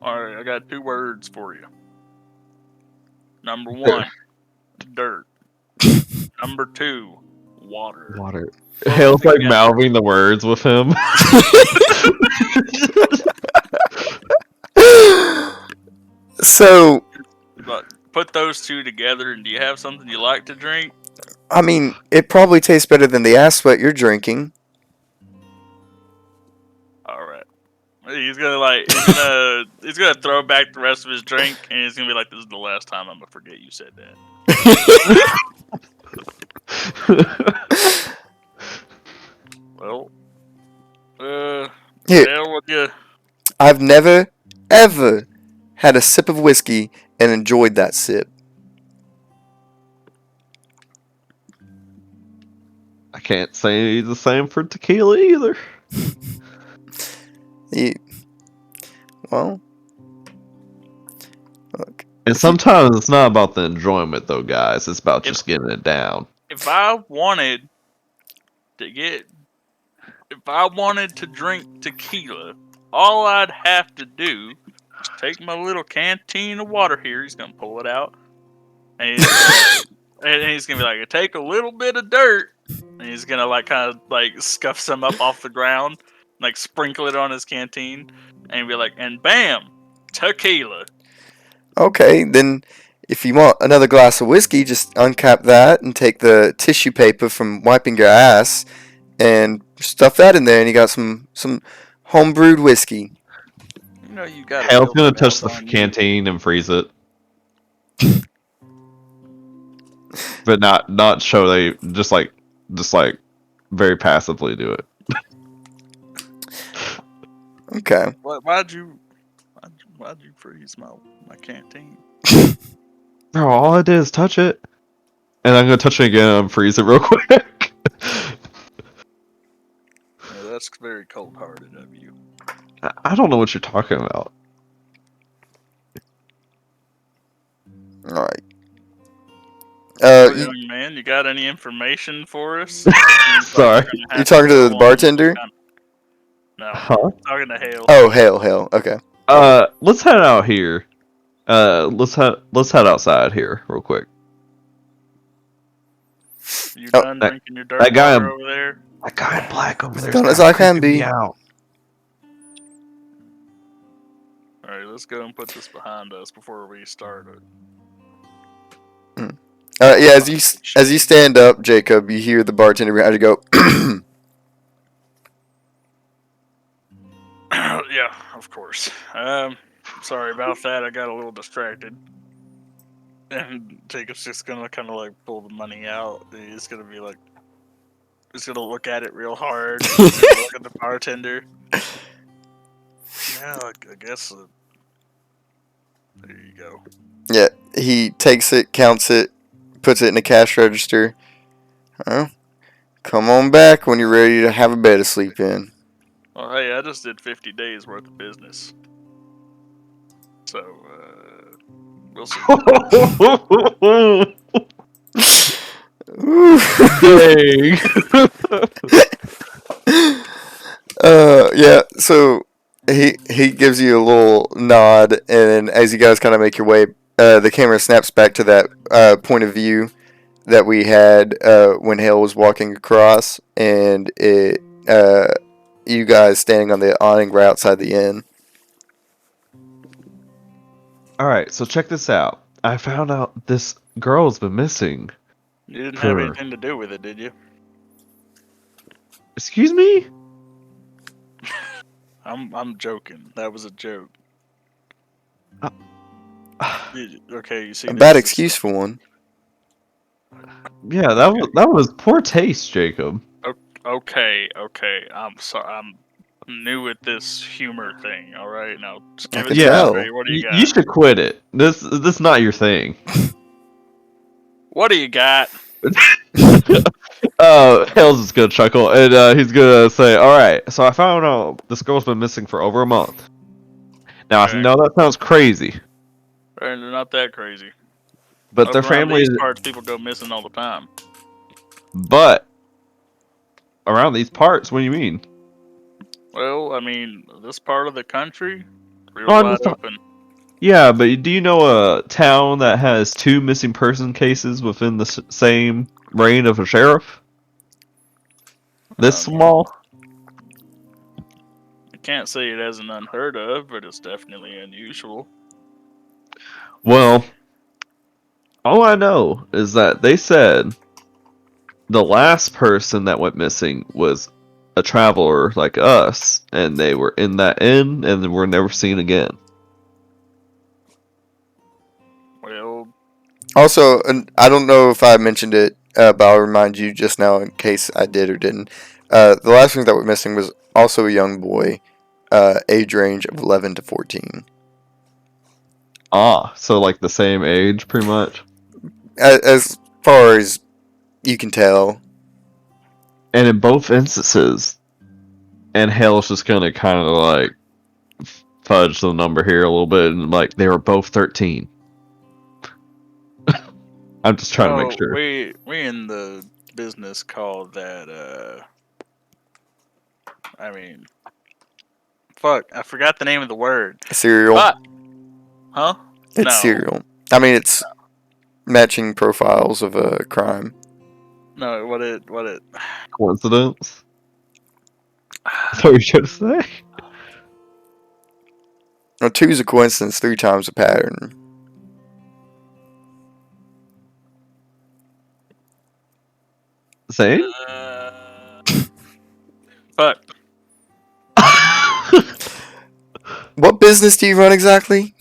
Alright, I got 2 words for you. Number 1, dirt. Number 2, water. Water. Hale's like together. mouthing the words with him. So, But put those 2 together, and do you have something you like to drink? I mean, it probably tastes better than the ass sweat you're drinking. Alright. He's gonna throw back the rest of his drink, and he's gonna be like, "This is the last time I'm gonna forget you said that." Well, Here, Hale, what you? I've never, ever had a sip of whiskey and enjoyed that sip. I can't say the same for tequila either. Well, look. And sometimes it's not about the enjoyment, though, guys. It's about just getting it down. If I wanted to drink tequila, all I'd have to do is take my little canteen of water here. He's gonna pull it out, and he's gonna be like, take a little bit of dirt, and he's gonna like kind of like scuff some up off the ground, like sprinkle it on his canteen, and be like, and bam, tequila. Okay, then if you want another glass of whiskey, just uncap that and take the tissue paper from wiping your ass and stuff that in there, and you got some homebrewed whiskey. You know you got. Hale's gonna touch the canteen and freeze it, but not show they just like very passively do it. Okay. Why'd you freeze my canteen? Bro, all I did is touch it, and I'm gonna touch it again and freeze it real quick. Yeah, that's very cold-hearted of you. I don't know what you're talking about. All right. Young man, you got any information for us? Sorry. You talking to the bartender? No, Huh? I'm talking to Hale. Oh, Hale. Okay. Let's head out here. Let's head outside here real quick. You Oh, done drinking your dirt that guy water over there? That guy in black over there. Done as I can be. Out. All right, let's go and put this behind us before we start it. Yeah, as you stand up, Jacob, you hear the bartender behind you go. Yeah, of course. Sorry about that. I got a little distracted. And Jacob's just gonna kind of like pull the money out. He's gonna be like, he's gonna look at it real hard. He's gonna look at the bartender. Yeah, I guess. There you go. Yeah, he takes it, counts it, puts it in a cash register. Come on back when you're ready to have a bed to sleep in. Well, hey, I just did 50 days worth of business. So, we'll see. Yeah, so he gives you a little nod, and then as you guys kind of make your way, the camera snaps back to that point of view that we had when Hale was walking across, and you guys standing on the awning right outside the inn. Alright, so check this out. I found out this girl's been missing. You didn't have anything to do with it, did you? Excuse me? I'm joking. That was a joke. Okay, you see. A bad excuse for one. Yeah, that was poor taste, Jacob. Okay. I'm sorry. I'm new at this humor thing. All right, now just give it Yeah. to me. What do you got? You should quit it. This is not your thing. What do you got? Hale's just gonna chuckle, and he's gonna say, "Alright, so I found out this girl's been missing for over a month. Now, Okay. I know that sounds crazy, They're not that crazy. but their Around family... these parts, people go missing all the time. But, around these parts, what do you mean? Well, I mean, this part of the country, real Oh, I'm wide just open. Yeah, but do you know a town that has 2 missing person cases within the same reign of a sheriff? This small? I can't say it hasn't unheard of, but it's definitely unusual. Well, all I know is that they said the last person that went missing was a traveler like us, and they were in that inn and were never seen again. Well, Also, and I don't know if I mentioned it, but I'll remind you just now in case I did or didn't. The last thing that went missing was also a young boy, age range of 11 to 14. Ah, so like the same age, pretty much. As far as you can tell. And in both instances, and Hale's just gonna kind of like fudge the number here a little bit, and like they were both 13. I'm just trying to make sure. We in the business call that I mean, fuck, I forgot the name of the word. Serial. Huh? It's No. serial. I mean, it's matching profiles of a crime. No, what it Coincidence? That's what you're trying to say? Well, 2 is a coincidence, 3 times a pattern. Same? fuck. What business do you run exactly?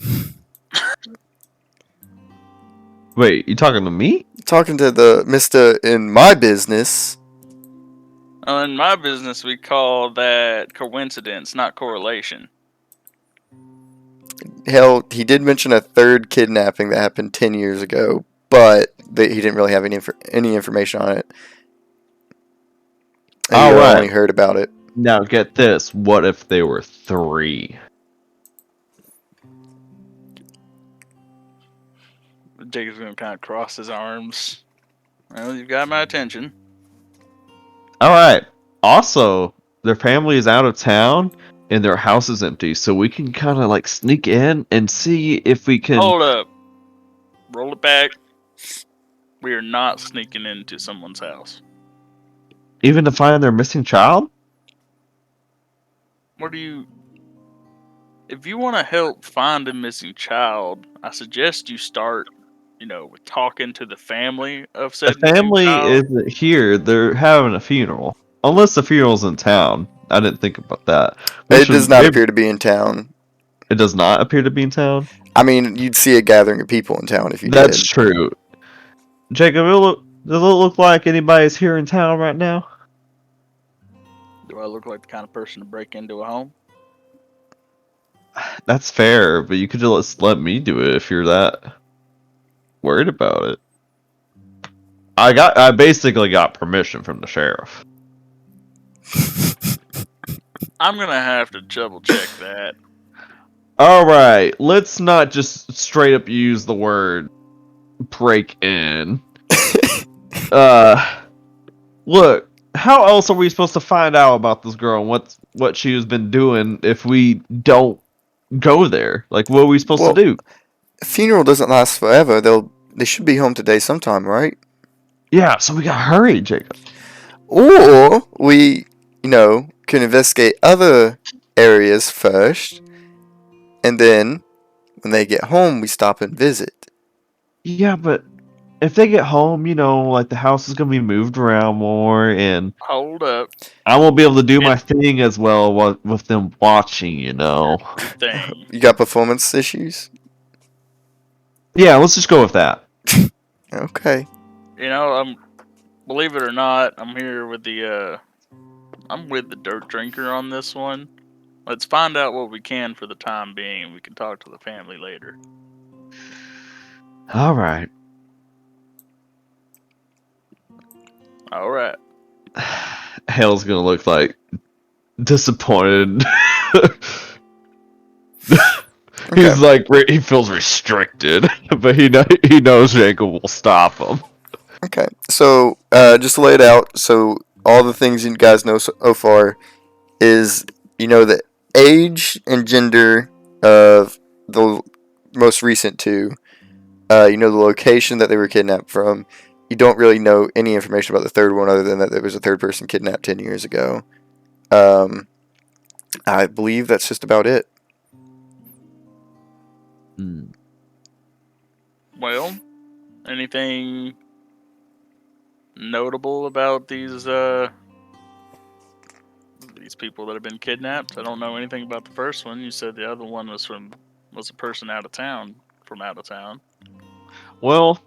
Wait, you talking to me? Talking to the Mr. in my business. In my business, we call that coincidence, not correlation. Hell, he did mention a 3rd kidnapping that happened 10 years ago, but he didn't really have any information on it. And All you right. only heard about it. Now get this. What if they were 3? Jacob's gonna kind of cross his arms. Well, you've got my attention. All right. Also, their family is out of town and their house is empty, so we can kind of like sneak in and see if we can. Hold up. Roll it back. We are not sneaking into someone's house. Even to find their missing child? What do you... If you want to help find a missing child, I suggest you start, with talking to the family of said The missing family child. isn't here. They're having a funeral. Unless the funeral's in town. I didn't think about that. It does not appear to be in town. It does not appear to be in town? I mean, you'd see a gathering of people in town if you did. That's true. Jacob, does it look like anybody's here in town right now? Do I look like the kind of person to break into a home? That's fair, but you could just let me do it if you're that worried about it. I basically got permission from the sheriff. I'm gonna have to double check that. Alright, let's not just straight up use the word break in. Look, how else are we supposed to find out about this girl and what she has been doing if we don't go there? Like, what are we supposed to do? A funeral doesn't last forever. They should be home today sometime, right? Yeah, so we gotta hurry, Jacob. Or we, can investigate other areas first, and then when they get home, we stop and visit. Yeah, but if they get home, like the house is gonna be moved around more, and Hold up. I won't be able to do my thing as well with them watching, Thing. You got performance issues? Yeah, let's just go with that. Okay. Believe it or not, I'm here with I'm with the dirt drinker on this one. Let's find out what we can for the time being, and we can talk to the family later. All right. All right. Hale's gonna look like disappointed. He's like he feels restricted, but he knows Jacob will stop him. Okay. So just to lay it out. So all the things you guys know so far is the age and gender of the most recent 2. The location that they were kidnapped from. You don't really know any information about the 3rd one other than that there was a 3rd person kidnapped 10 years ago. I believe that's just about it. Well, anything notable about these people that have been kidnapped? I don't know anything about the first one. You said the other one was a person out of town. Well,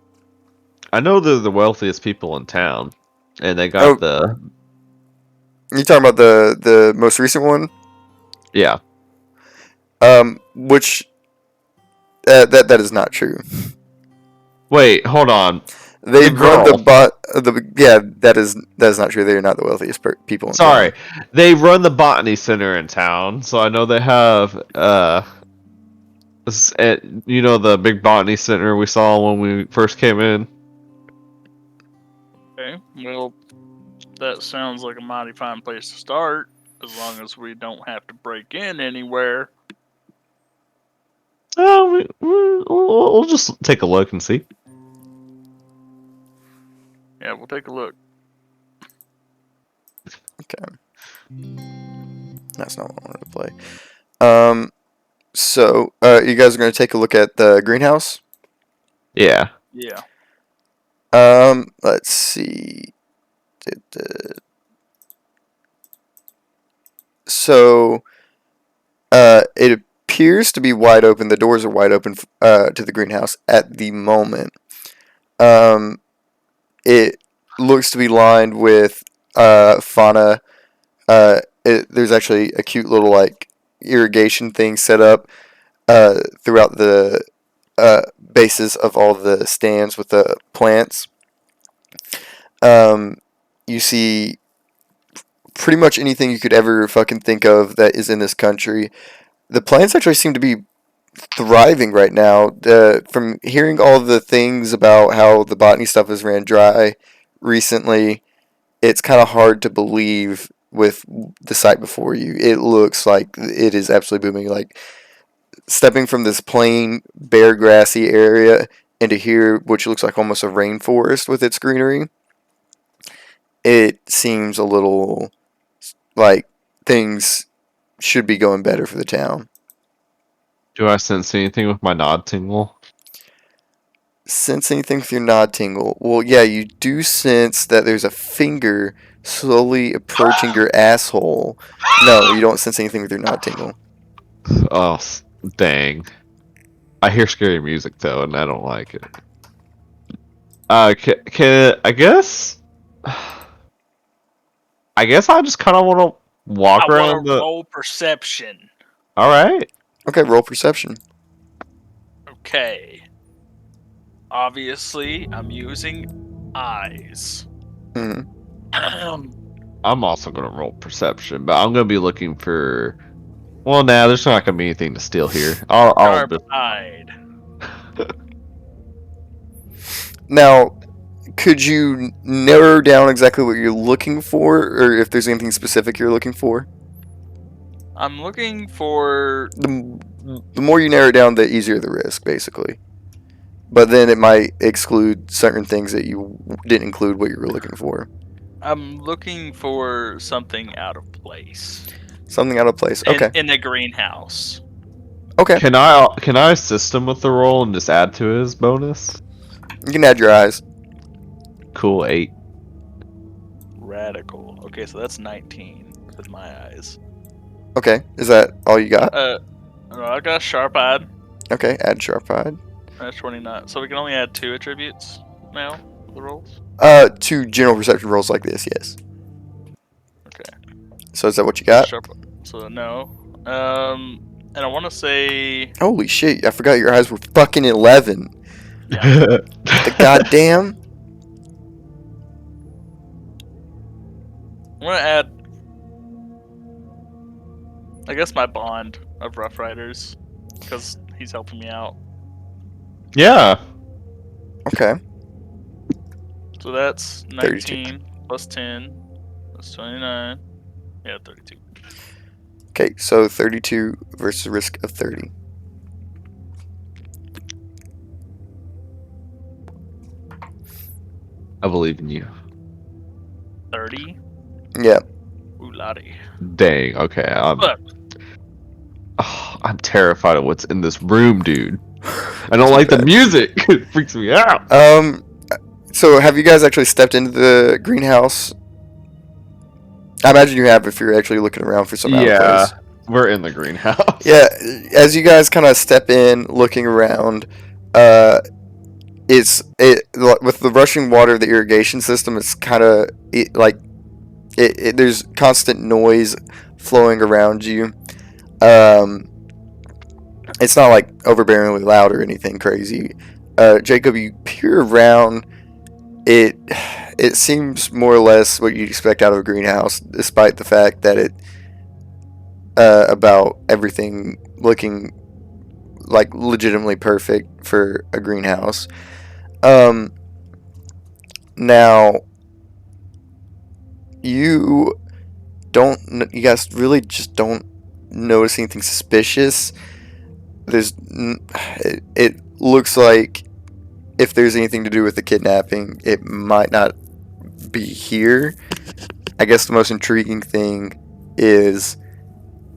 I know they're the wealthiest people in town, and they got the. You talking about the most recent one? Yeah. Which that is not true. Wait, hold on. They The run girl. that is not true. They are not the wealthiest people in Sorry, town. they run the botany center in town, so I know they have the big botany center we saw when we first came in. Okay. Well, that sounds like a mighty fine place to start, as long as we don't have to break in anywhere. Oh, we'll just take a look and see. Yeah, we'll take a look. Okay, that's not what I wanted to play. So you guys are going to take a look at the greenhouse. Yeah. Yeah. Let's see. So, it appears to be wide open. The doors are wide open to the greenhouse at the moment. It looks to be lined with fauna. There's actually a cute little like irrigation thing set up throughout the bases of all the stands with the plants. You see pretty much anything you could ever fucking think of that is in this country. The plants actually seem to be thriving right now. From hearing all the things about how the botany stuff has ran dry recently, it's kind of hard to believe with the site before you. It looks like it is absolutely booming. Like stepping from this plain, bare, grassy area into here, which looks like almost a rainforest with its greenery, it seems a little like things should be going better for the town. Do I sense anything with my nod tingle? Sense anything with your nod tingle? Well, yeah, you do sense that there's a finger slowly approaching your asshole. No, you don't sense anything with your nod tingle. Oh, dang. I hear scary music though, and I don't like it. Can I guess? I guess I just kind of want to walk I around want to the. roll perception. All right. Okay, roll perception. Okay. Obviously, I'm using eyes. Hmm. I'm also gonna roll perception, but I'm gonna be looking for. Well, nah, there's not gonna be anything to steal here. I'll just. Carbide. Now, could you narrow down exactly what you're looking for, or if there's anything specific you're looking for? I'm looking for. The more you narrow down, the easier the risk, basically. But then it might exclude certain things that you didn't include what you were looking for. I'm looking for something out of place. Something out of place. Okay. In the greenhouse. Okay. Can I assist him with the roll and just add to his bonus? You can add your eyes. Cool, 8. Radical. Okay, so that's 19 with my eyes. Okay. Is that all you got? I got sharp-eyed. Okay. Add sharp-eyed. That's 29. So we can only add 2 attributes now for the rolls? To general perception rolls like this, yes. Okay. So is that what you got? So no. And I want to say... Holy shit, I forgot your eyes were fucking 11. Yeah. The goddamn... I'm going to add... I guess my bond of Rough Riders. Because he's helping me out. Yeah. Okay. So that's 19 32. plus 10. That's 29. Yeah, 32. Okay, so 32 versus risk of 30. I believe in you. 30? Yeah. Ooh, lottie. Dang. Okay. Look. I'm terrified of what's in this room, dude. I don't like the music. It freaks me out. So have you guys actually stepped into the greenhouse? I imagine you have if you're actually looking around for some out of place. We're in the greenhouse. Yeah, as you guys kind of step in, looking around, with the rushing water of the irrigation system. It's kind of there's constant noise flowing around you. It's not like overbearingly loud or anything crazy. Jacob, you peer around it seems more or less what you'd expect out of a greenhouse, despite the fact that it about everything looking like legitimately perfect for a greenhouse. Now you you guys really just don't notice anything suspicious. It looks like if there's anything to do with the kidnapping, it might not be here. I guess the most intriguing thing is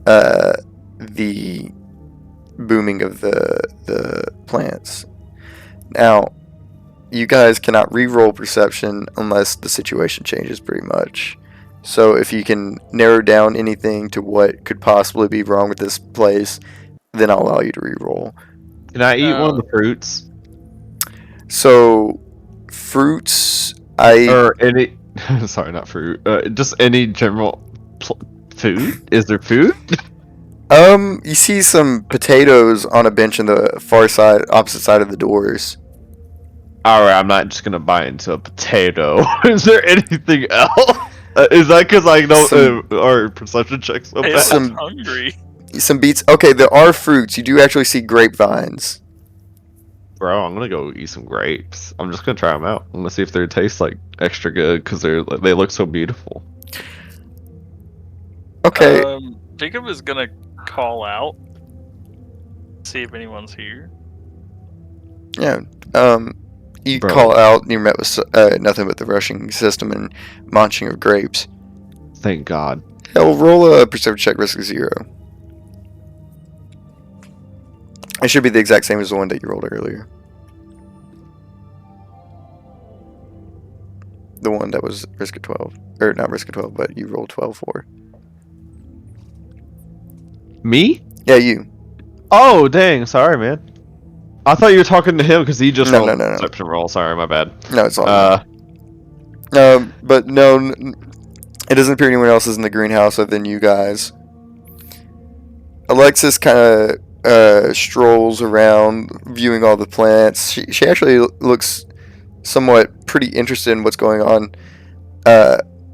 the booming of the plants. Now, you guys cannot re-roll perception unless the situation changes pretty much. So if you can narrow down anything to what could possibly be wrong with this place, then I'll allow you to re-roll. Can I eat one of the fruits? So, fruits, Or any... Sorry, not fruit. Just any general food? Is there food? you see some potatoes on a bench in the far side, opposite side of the doors. Alright, I'm not just gonna bite into a potato. Is there anything else? Is that because I know our perception checks so Hey, bad? I'm hungry. Some beets. Okay, there are fruits. You do actually see grapevines. Bro, I'm gonna go eat some grapes. I'm just gonna try them out. I'm gonna see if they taste like extra good because they look so beautiful. Okay. Jacob is gonna call out, see if anyone's here. Yeah. You Bro. call out, and you're met with nothing but the rushing system and munching of grapes. Thank God. Yeah, we'll roll a perception check, risk of 0. It should be the exact same as the one that you rolled earlier. The one that was risk of 12. Or not risk of 12, but you rolled 12 for. Me? Yeah, you. Oh, dang. Sorry, man. I thought you were talking to him because he just rolled a No. perception roll. Sorry, my bad. No, it's all but no, it doesn't appear anyone else is in the greenhouse other than you guys. Alexis kind of strolls around, viewing all the plants. She actually looks somewhat pretty interested in what's going on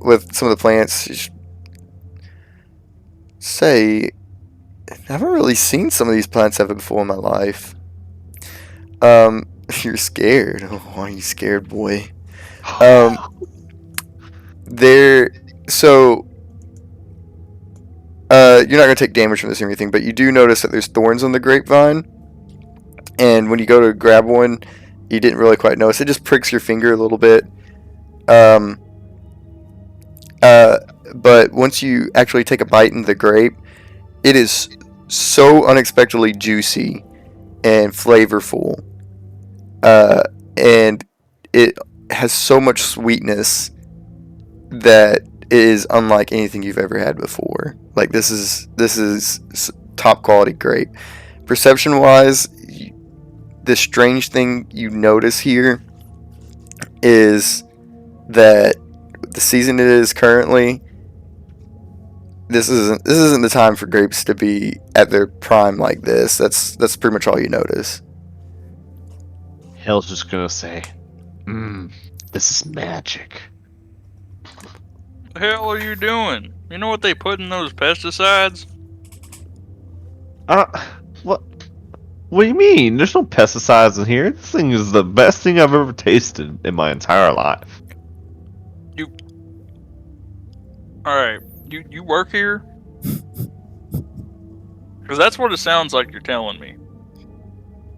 with some of the plants. I haven't really seen some of these plants ever before in my life. You're scared. Oh, why are you scared, boy? You're not gonna take damage from this or anything, but you do notice that there's thorns on the grapevine, and when you go to grab one, you didn't really quite notice. It just pricks your finger a little bit. But once you actually take a bite in the grape, it is so unexpectedly juicy and flavorful, and it has so much sweetness that it is unlike anything you've ever had before. Like this is top quality grape. Perception wise, the strange thing you notice here is that the season it is currently, this isn't the time for grapes to be at their prime like this. That's pretty much all you notice. Hell's just gonna say, this is magic. What the hell are you doing? You know what they put in those pesticides? What? What do you mean? There's no pesticides in here. This thing is the best thing I've ever tasted in my entire life. Alright, you work here? Because that's what it sounds like you're telling me.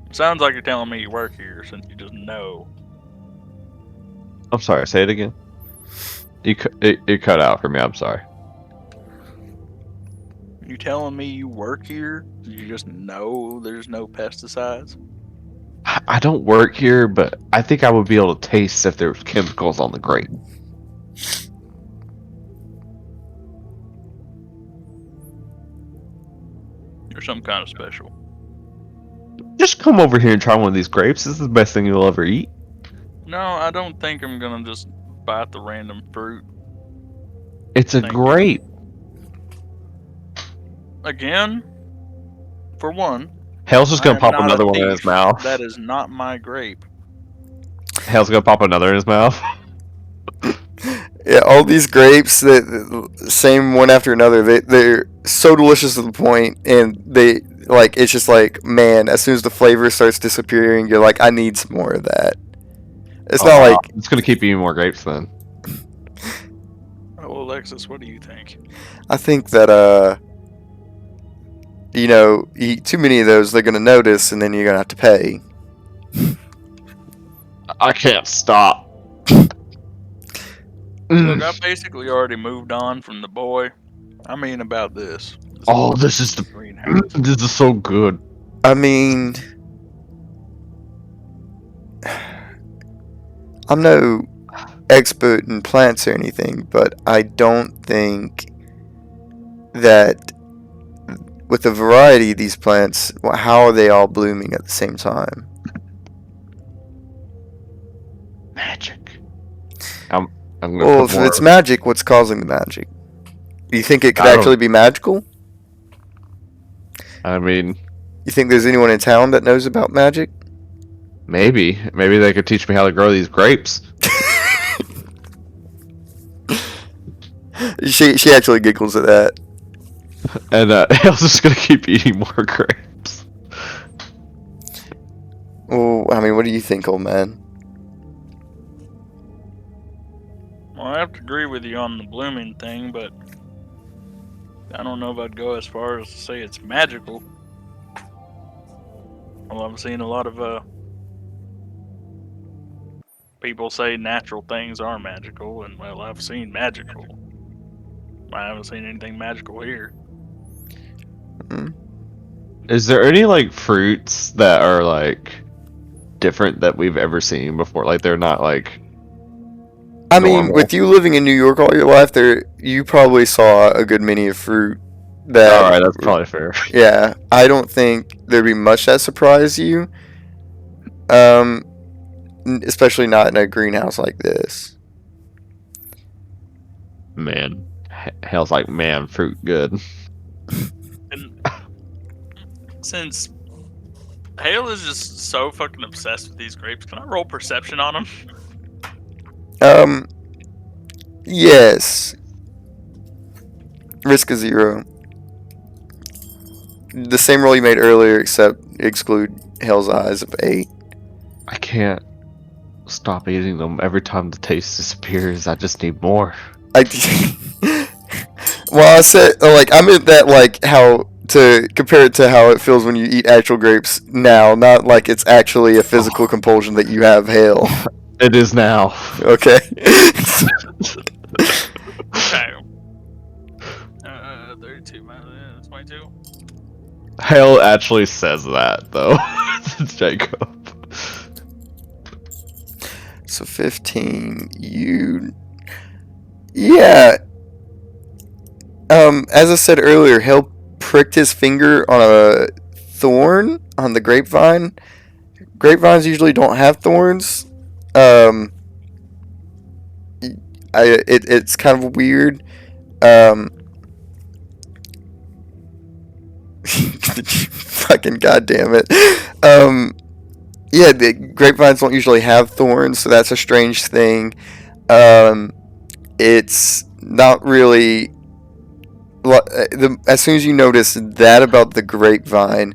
It sounds like you're telling me you work here since you just know. I'm sorry, say it again. It cut out for me, I'm sorry. You telling me you work here? You just know there's no pesticides? I don't work here, but I think I would be able to taste if there's chemicals on the grape. You're some kind of special. Just come over here and try one of these grapes. This is the best thing you'll ever eat. No, I don't think I'm gonna just bite the random fruit. It's a Thank you. grape. Again, for one, Hell's just I gonna am pop not another a one in his thief. mouth. That is not my grape. Hale's gonna pop another in his mouth. Yeah, all these grapes that same one after another. They're so delicious to the point, and they like it's just like man. As soon as the flavor starts disappearing, you're like, I need some more of that. It's Oh, not wow. like It's gonna keep eating more grapes then. Oh, well, Alexis, what do you think? I think that you eat too many of those, they're gonna notice, and then you're gonna have to pay. I can't stop. Look, I basically already moved on from the boy. I mean, about this. Oh, this is the greenhouse. this is so good. I mean, I'm no expert in plants or anything, but I don't think that with the variety of these plants, how are they all blooming at the same time? Magic. I'm gonna Well, put if more. it's magic, what's causing the magic? Do you think it could I don't- actually be magical? I mean, You think there's anyone in town that knows about magic? maybe they could teach me how to grow these grapes. She actually giggles at that. And Hale's just gonna keep eating more grapes. Well, I mean, what do you think, old man? Well, I have to agree with you on the blooming thing, but I don't know if I'd go as far as to say it's magical. Well, I've seen a lot of people say natural things are magical, and well, I've seen magical. I haven't seen anything magical here. Is there any like fruits that are like different that we've ever seen before? Like they're not like. I mean, normal? with you living in New York all your life, you probably saw a good many of fruit that. All right, that's probably fair. Yeah, I don't think there'd be much that surprised you. Especially not in a greenhouse like this. Man, Hale's like, man, fruit good. And since Hale is just so fucking obsessed with these grapes, can I roll perception on them? Yes. Risk of 0. The same roll you made earlier, except exclude Hell's Eyes of 8. I can't stop eating them. Every time the taste disappears, I just need more. Well, I said, like, I meant that, like, how to compare it to how it feels when you eat actual grapes now, not like it's actually a physical compulsion that you have, Hale. It is now. Okay. Okay. 32 minus 22. Hale actually says that though. Jacob. So 15, yeah. As I said earlier, Hale pricked his finger on a thorn on the grapevine. Grapevines usually don't have thorns. It's kind of weird. Fucking goddamn it. Yeah, the grapevines don't usually have thorns, so that's a strange thing. It's not really. As soon as you notice that about the grapevine,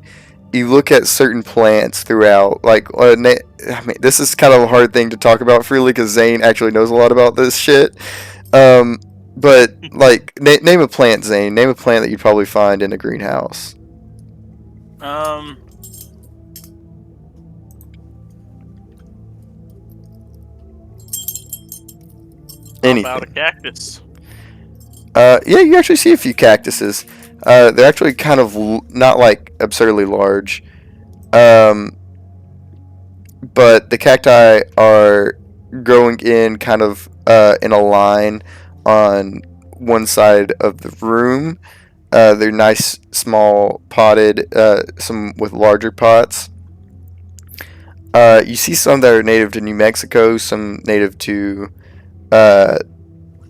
you look at certain plants throughout. Like, I mean, this is kind of a hard thing to talk about freely because Zane actually knows a lot about this shit. But like, name a plant, Zane. Name a plant that you probably find in a greenhouse. Anything. About a cactus. Yeah, you actually see a few cactuses. They're actually kind of not like absurdly large. But the cacti are growing in kind of in a line on one side of the room. They're nice, small, potted, some with larger pots. You see some that are native to New Mexico, some native to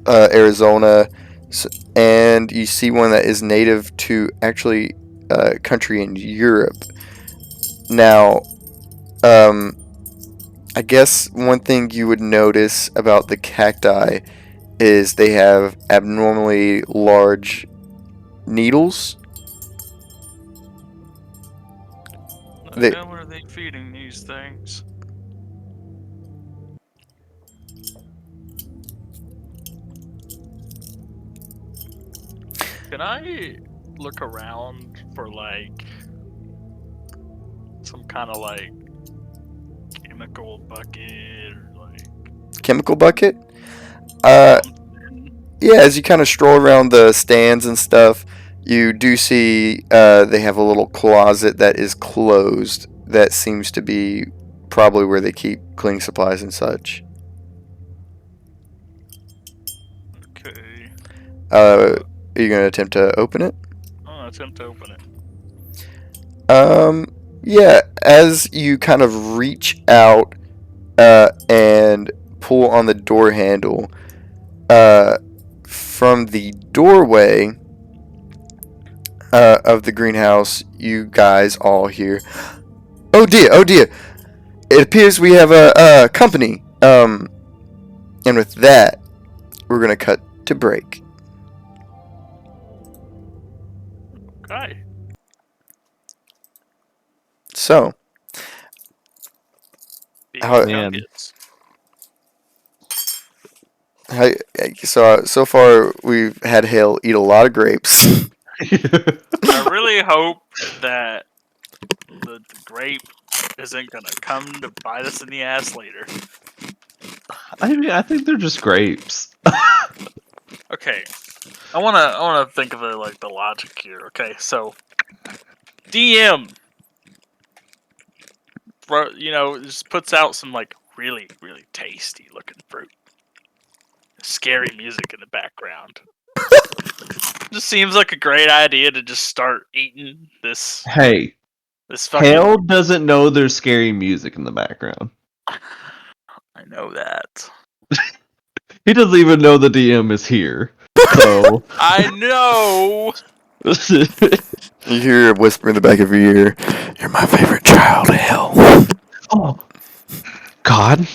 Arizona, and you see one that is native to actually a country in Europe. Now, I I guess one thing you would notice about the cacti is they have abnormally large needles. The They, hell are they feeding these things? Can I look around for like some kind of like chemical bucket or like chemical bucket? Uh, something? yeah, as you kind of stroll around the stands and stuff, you do see they have a little closet that is closed. That seems to be probably where they keep cleaning supplies and such. Okay. Are you going to attempt to open it? I'll attempt to open it. Yeah, as you kind of reach out and pull on the door handle, from the doorway of the greenhouse, you guys all hear, "Oh dear, oh dear! It appears we have a company." And with that, we're gonna cut to break. Okay. So, Being how, Man. nuggets. how so far we've had Hale eat a lot of grapes. I really hope that the grape isn't gonna come to bite us in the ass later. I mean, I think they're just grapes. Okay. I wanna think of it like the logic here. Okay, so DM, just puts out some like really really tasty looking fruit. Scary music in the background. Just seems like a great idea to just start eating this Hey, fucking. Hale doesn't know there's scary music in the background. I know that. He doesn't even know the DM is here. So I know. You hear a whisper in the back of your ear, "You're my favorite child, Hale." Oh, God,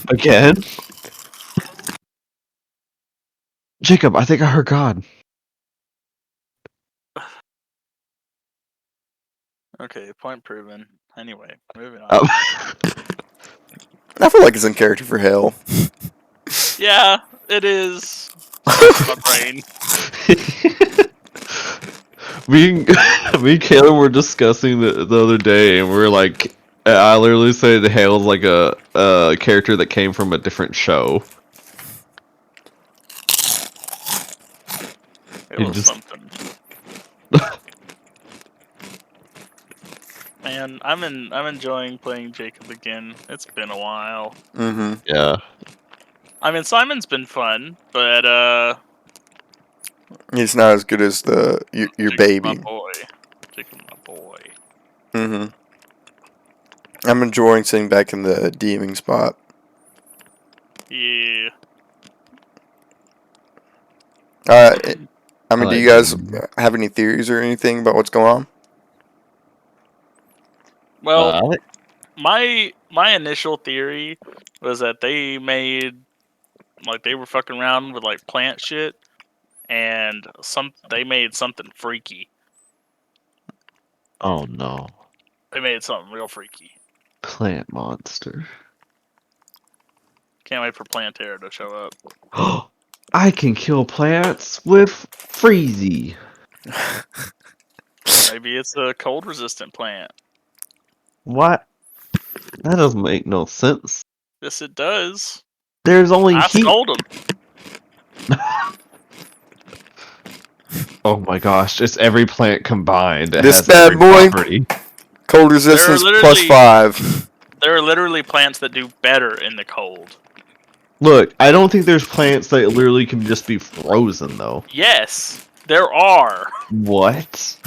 again? Jacob, I think I heard God. Okay, point proven. Anyway, moving on. I feel like it's in character for Hale. Yeah, it is. Just my brain. me and Caleb were discussing the other day, and we are like, I literally said Hale's like a character that came from a different show. It He was just something. Man, I'm enjoying playing Jacob again. It's been a while. Mm-hmm. yeah. I mean, Simon's been fun, but He's not as good as your Jacob's my baby. boy. Jacob's my boy. Mm-hmm. I'm enjoying sitting back in the DMing spot. Yeah. I mean, do like you guys him. have any theories or anything about what's going on? Well, I think- my initial theory was that they were fucking around with like plant shit, and they made something freaky. oh no, They made something real freaky. plant monster. Can't wait for Plantera to show up. I can kill plants with Freezy. Maybe it's a cold resistant plant. What? That doesn't make no sense. Yes, it does. There's only I heat. scold them. Oh my gosh, it's every plant combined. It This has bad every boy? property. Cold resistance plus literally- 5. There are literally plants that do better in the cold. Look, I don't think there's plants that literally can just be frozen though. Yes, there are. What?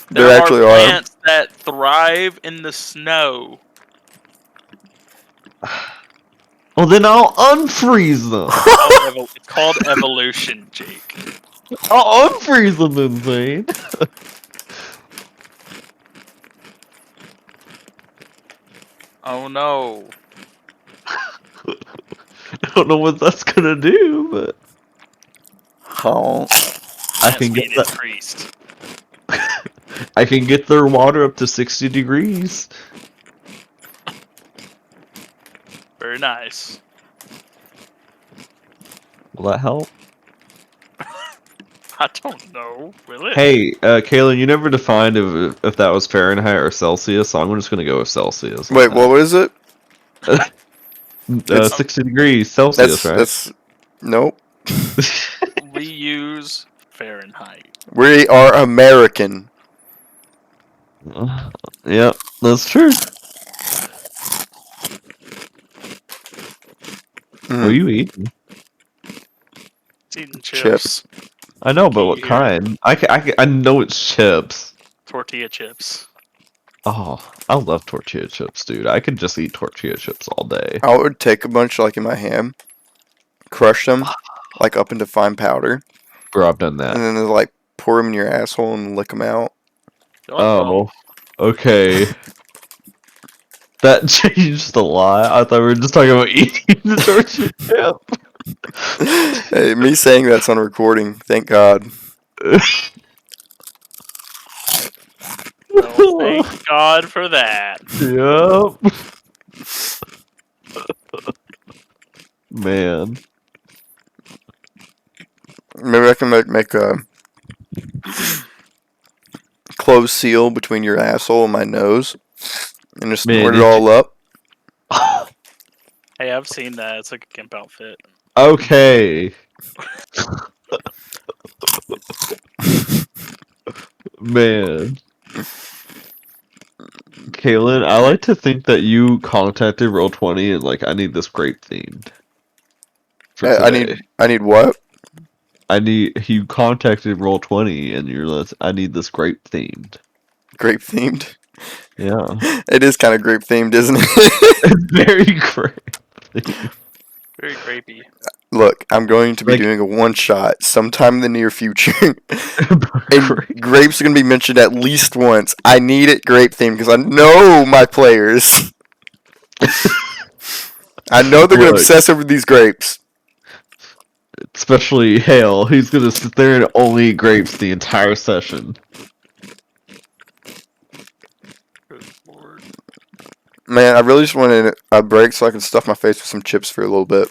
There actually are. Plants that thrive in the snow. Well, then I'll unfreeze them. It's called evolution, Jake. I'll unfreeze them then, Zane. Oh no. I don't know what that's gonna do, but Oh. I Plant can get speed that. increased. I can get their water up to 60 degrees. Very nice. Will that help? I don't know. Will it? Hey, Kaylin, you never defined if that was Fahrenheit or Celsius, so I'm just gonna go with Celsius. Wait, what was it? 60 degrees Celsius, right? That's nope. We use Fahrenheit. We are American. Yep, that's true. What are Mm, you eating? It's eating chips. chips. I know, but Can you what hear it? kind? I know it's chips. Tortilla chips. Oh, I love tortilla chips, dude. I could just eat tortilla chips all day. I would take a bunch like in my hand, crush them like up into fine powder, Bro, I've done that. and then like pour them in your asshole and lick them out. You want Oh, okay. That changed a lot. I thought we were just talking about eating the tortilla chip. Hey, me saying that's on recording. Thank God. Well, thank God for that. Yep. Man. Maybe I can make a closed seal between your asshole and my nose, and just Man, snort it did all up. Hey, I've seen that. It's like a gimp outfit. Okay. Man. Kaylin, I like to think that you contacted Roll20 and like, I need this grape themed for I today. need what? You contacted Roll20 and you're like, I need this grape themed. Grape themed. Yeah. It is kind of grape themed, isn't it? It's very grape. Very grapey. Look, I'm going to be Like- doing a one shot sometime in the near future. And Grape. grapes are going to be mentioned at least once. I need it grape themed because I know my players. I know they're going to Look. obsess over these grapes. Especially Hale, he's gonna sit there and only eat grapes the entire session. Good lord. Man, I really just wanted a break so I can stuff my face with some chips for a little bit.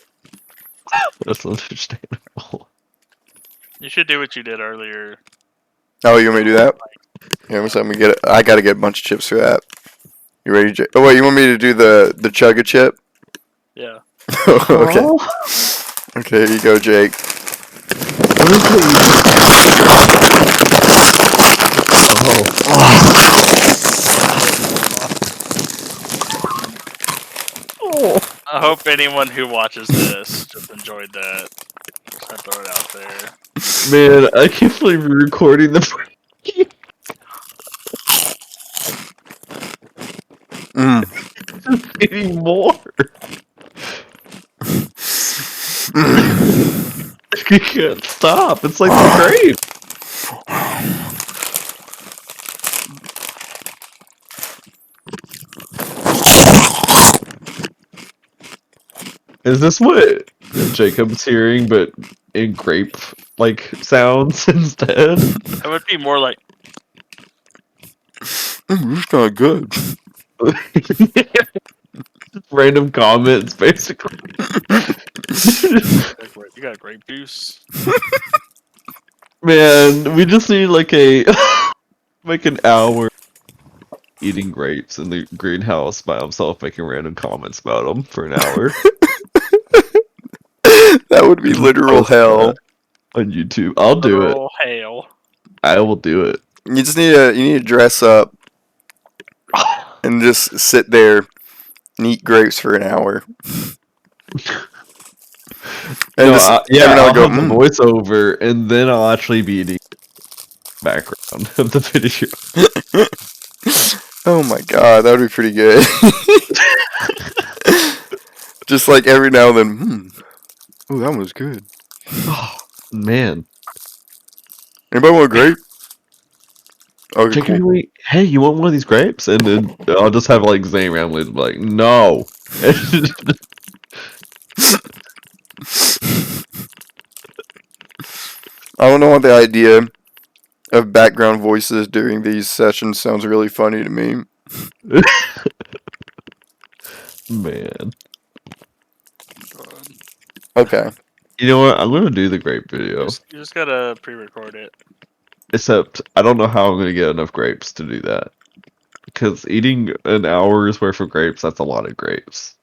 That's understandable. You should do what you did earlier. Oh, you want me to do that? Yeah, let me get it. I gotta get a bunch of chips for that. You ready, Jake? Oh, wait, you want me to do the chug a chip? Yeah. Okay. Oh, Okay, here you go, Jake. what is it? Oh. I hope anyone who watches this just enjoyed that. Just gonna throw it out there. Man, I can't believe you're recording the Mm. eating more. You can't stop. It's like the grape. Is this what Jacob's hearing, but in grape like sounds instead? It would be more like It's not good. Random comments, basically. you got grape juice. Man, we just need like a like an hour eating grapes in the greenhouse by himself, making random comments about them for an hour. That would be literal hell. On YouTube. I'll do it. Literal hail. I will do it. You just need to dress up and just sit there and eat grapes for an hour. And No, just yeah, every now I'll and go, have the voiceover, and then I'll actually be eating background of the video. oh my god, that would be pretty good. Just like every now and then, oh, that was good. Oh, man. Anybody want a grape? Okay, Jacob, cool. hey, you want one of these grapes? And then I'll just have like Zane randomly be like, no. I don't know what the idea of background voices during these sessions sounds really funny to me. Man. Okay. You know what? I'm gonna do the grape video. You just gotta pre-record it. Except I don't know how I'm gonna get enough grapes to do that. Because eating an hour's worth of grapes, that's a lot of grapes.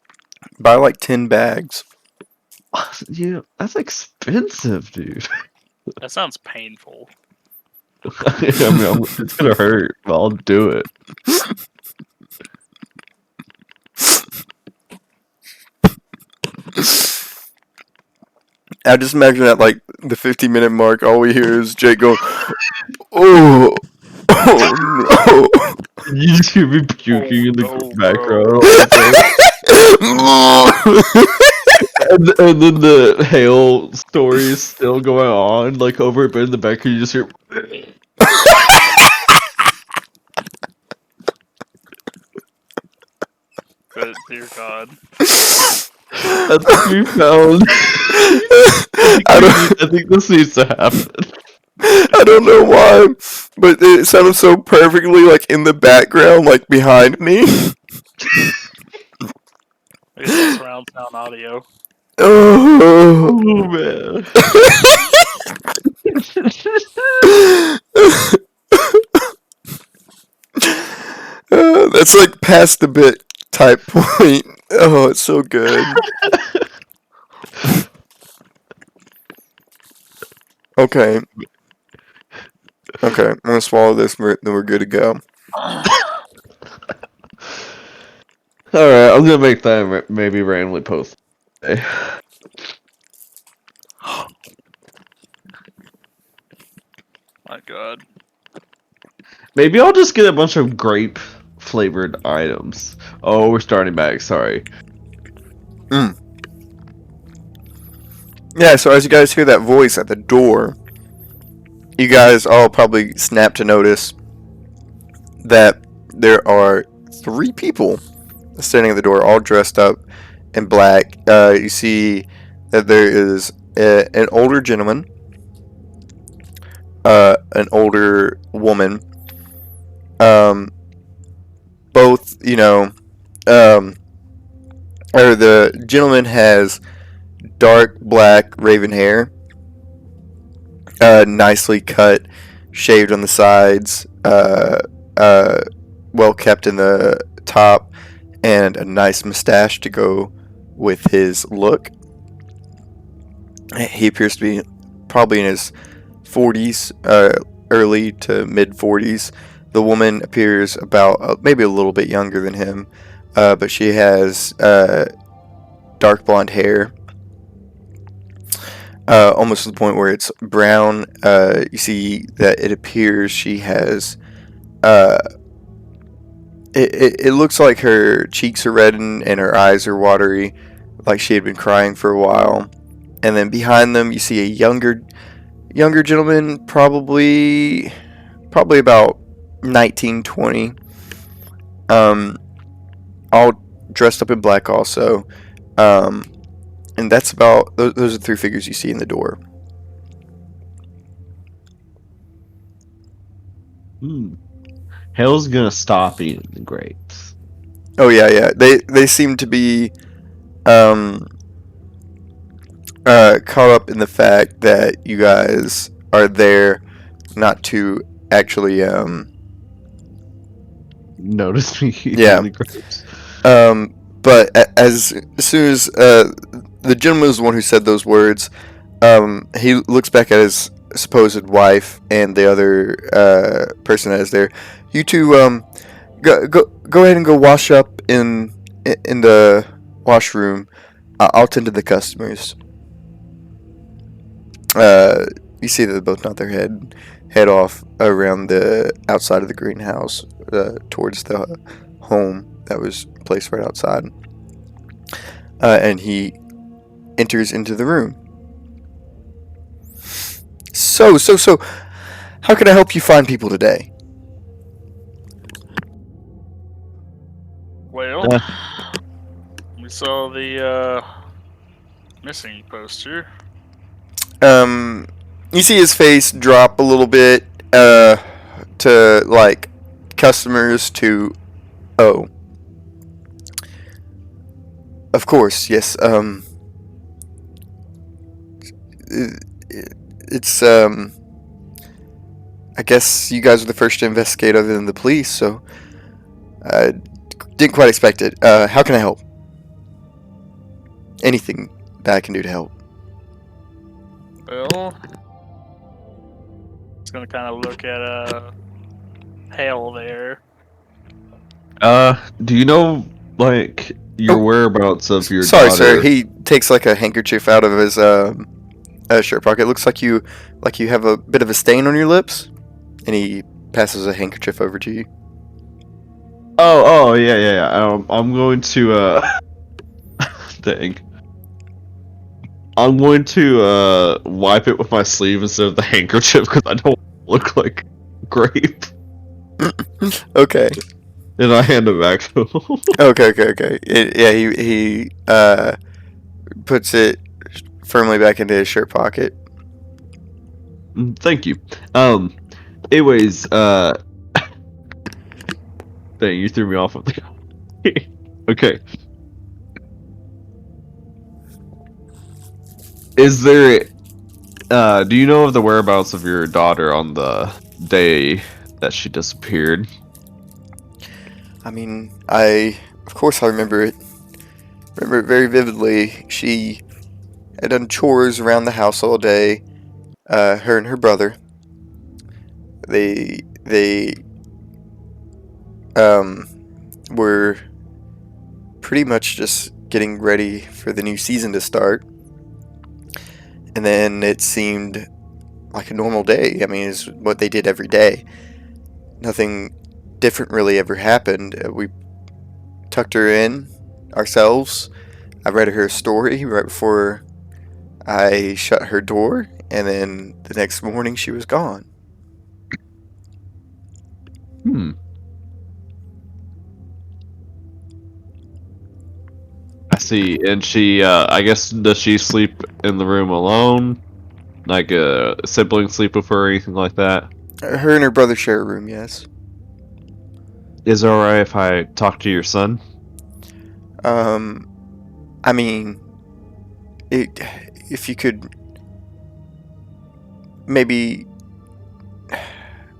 Buy like 10 bags. Yeah, that's expensive, dude. That sounds painful. I mean, it's gonna hurt, but I'll do it. I just imagine at like the 50-minute mark, all we hear is Jake go, oh, oh no. You just hear me puking in the no, background. Oh, And then the hail story is still going on, like over it, but in the background you just hear. Good, dear God. That's what we found. I think this needs to happen. I don't know why, but it sounded so perfectly like in the background, like behind me. I guess that's surround sound audio. Oh, Oh man. That's like past the bit type point. Oh, it's so good. Okay. Okay, I'm gonna swallow this, then we're good to go. Alright, I'm gonna make that maybe randomly post. Today. My God. Maybe I'll just get a bunch of grape flavored items. Oh, we're starting back, sorry. Yeah, so as you guys hear that voice at the door, you guys all probably snap to notice that there are 3 people standing at the door, all dressed up in black. You see that there is an older gentleman, an older woman. Both, or the gentleman has dark black raven hair, nicely cut, shaved on the sides, well kept in the top, and a nice mustache to go with his look. He appears to be probably in his 40s, early to mid 40s. The woman appears about maybe a little bit younger than him, but she has dark blonde hair, almost to the point where it's brown. You see that it appears she has. It looks like her cheeks are reddened and her eyes are watery, like she had been crying for a while. And then behind them, you see a younger gentleman, probably about 19, 20. All dressed up in black also. And that's about those are 3 figures you see in the door. Hale's gonna stop eating the grapes. Oh yeah. They seem to be caught up in the fact that you guys are there not to actually Notice me eating Yeah. the grapes. But as soon as the gentleman was the one who said those words, he looks back at his supposed wife and the other person that is there. You two, go ahead and go wash up in the washroom. I'll tend to the customers. You see that they both nod their head off around the outside of the greenhouse, towards the home that was placed right outside. And he enters into the room. So, how can I help you find people today? Well, Uh. we saw the missing poster. You see his face drop a little bit, to like customers to, oh, of course, yes. It, it's I guess you guys are the first to investigate other than the police, so I didn't quite expect it. How can I help? Anything that I can do to help? Well, it's gonna kind of look at Hale there. Do you know like your Oh, whereabouts of your sorry, sir. daughter? He takes like a handkerchief out of his shirt pocket. Looks like you have a bit of a stain on your lips, and he passes a handkerchief over to you. Oh, yeah. I'm going to dang. I'm going to wipe it with my sleeve instead of the handkerchief because I don't look like grape. Okay. And I hand it back to him. Okay. Yeah, he puts it firmly back into his shirt pocket. Thank you. Anyways, dang, you threw me off of the. Okay. Is there do you know of the whereabouts of your daughter on the day that she disappeared? I mean, of course I remember it. Remember it very vividly. She had done chores around the house all day. Her and her brother. They were pretty much just getting ready for the new season to start. And then it seemed like a normal day. I mean, it's what they did every day. Nothing different really ever happened. We tucked her in ourselves. I read her a story right before I shut her door, and then the next morning she was gone. Hmm. I see. And she, I guess, does she sleep in the room alone? Like a sibling sleep with her or anything like that? Her and her brother share a room, yes. Is it alright if I talk to your son? Um, I mean, if you could maybe,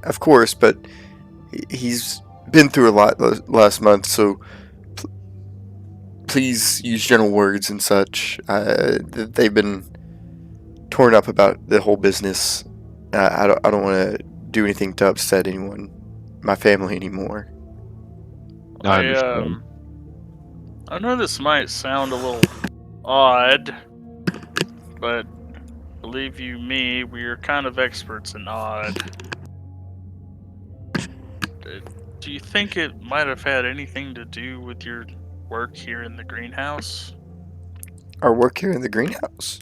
of course, but he's been through a lot last month, so please use gentle words and such. They've been torn up about the whole business. I don't want to do anything to upset anyone, my family anymore. I understand. I know this might sound a little odd, but believe you me, we're kind of experts in odd. Do you think it might have had anything to do with your work here in the greenhouse? Our work here in the greenhouse.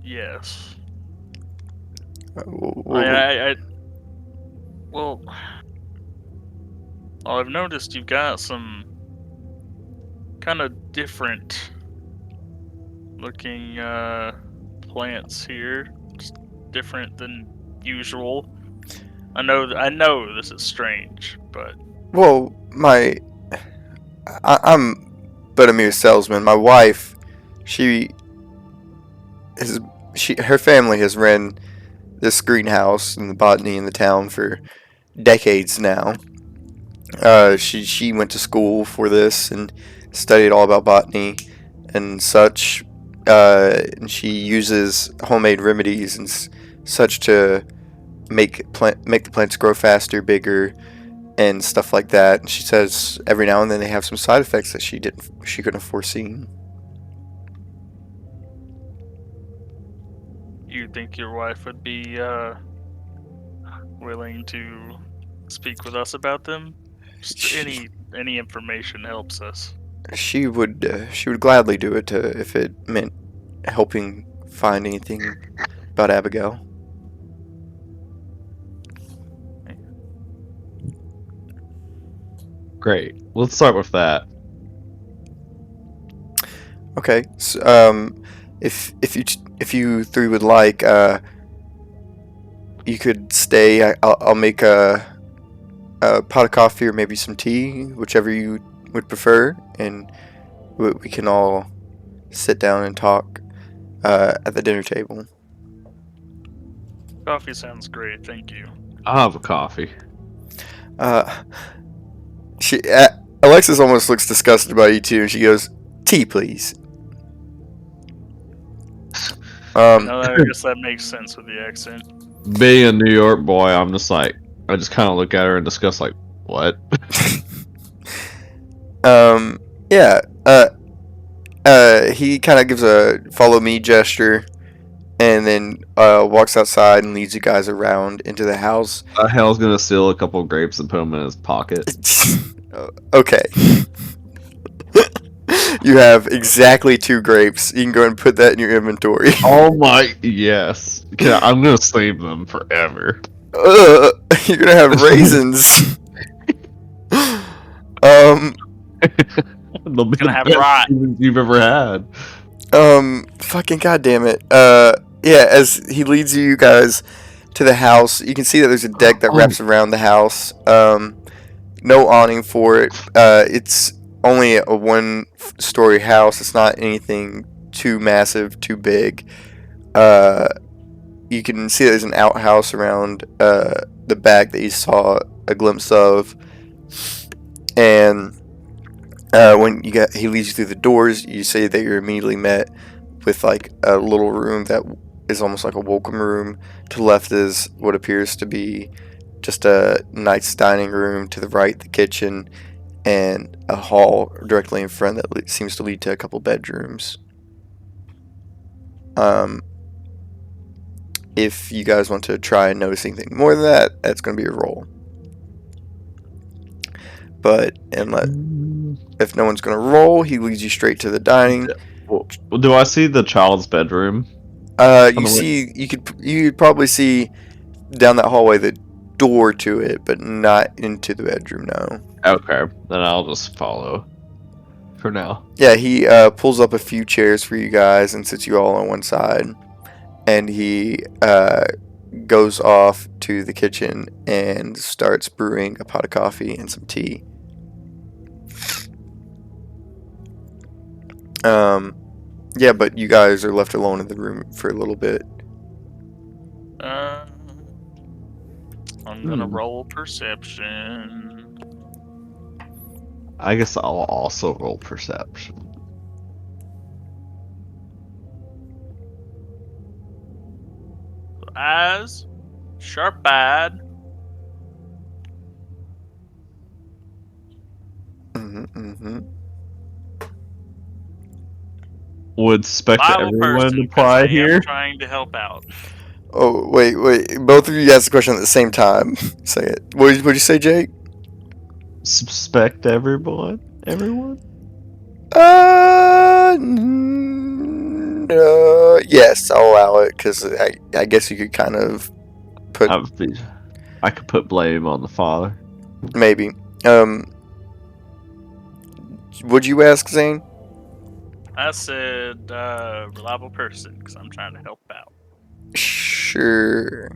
Yes. Well, Well, I've noticed you've got some kind of different looking plants here. Just different than usual. I know this is strange, but well, I'm but a mere salesman. My wife, she is her family has ran this greenhouse and the botany in the town for decades now. She went to school for this and studied all about botany and such. And she uses homemade remedies and such to make the plants grow faster, bigger, and stuff like that. And she says every now and then they have some side effects that she couldn't have foreseen. you think your wife would be willing to speak with us about them? Just any information helps us. She would gladly do it if it meant helping find anything about Abigail. Great. Let's start with that. Okay. So, if you three would like, you could stay. I'll make a pot of coffee or maybe some tea, whichever you would prefer, and we can all sit down and talk at the dinner table. Coffee sounds great, thank you. I'll have a coffee. Uh, she Alexis almost looks disgusted by you too, and she goes, "Tea, please." No, I guess that makes sense with the accent. Being a New York boy, I'm just like, I just kind of look at her and discuss, like, what? Yeah. He kind of gives a follow me gesture, and then walks outside and leads you guys around into the house. Hell's gonna steal a couple grapes and put them in his pocket. Okay. You have exactly 2 grapes. You can go and put that in your inventory. Oh my, yes. I'm gonna save them forever. You're gonna have raisins. They'll be Gonna the have best rot. seasons you've ever had. Fucking goddamn it. Yeah, as he leads you guys to the house, you can see that there's a deck that wraps around the house. No awning for it. It's only a 1-story house. It's not anything too massive, too big. You can see there's an outhouse around the back that you saw a glimpse of. And when he leads you through the doors, you say that you're immediately met with like a little room that is almost like a welcome room. To the left is what appears to be just a nice dining room. To the right, the kitchen, and a hall directly in front that seems to lead to a couple bedrooms. If you guys want to try and notice anything more than that, that's going to be a roll. But if no one's going to roll, he leads you straight to the dining. Well, do I see the child's bedroom? You could probably see down that hallway the door to it, but not into the bedroom. No. Okay, then I'll just follow. For now. Yeah, he pulls up a few chairs for you guys and sits you all on one side, and he goes off to the kitchen and starts brewing a pot of coffee and some tea. Yeah, but you guys are left alone in the room for a little bit. I'm gonna roll perception. I guess I'll also roll perception. Eyes, sharp-eyed. Would expect Bible everyone person, to 'cause apply I here. am trying to help out. Oh, wait. Both of you asked the question at the same time. Say it. What'd you say, Jake? Suspect everyone? Everyone? Yes, I'll allow it, because I guess you could kind of put... I could put blame on the father. Maybe. Would you ask, Zane? I said reliable person because I'm trying to help out. Sure.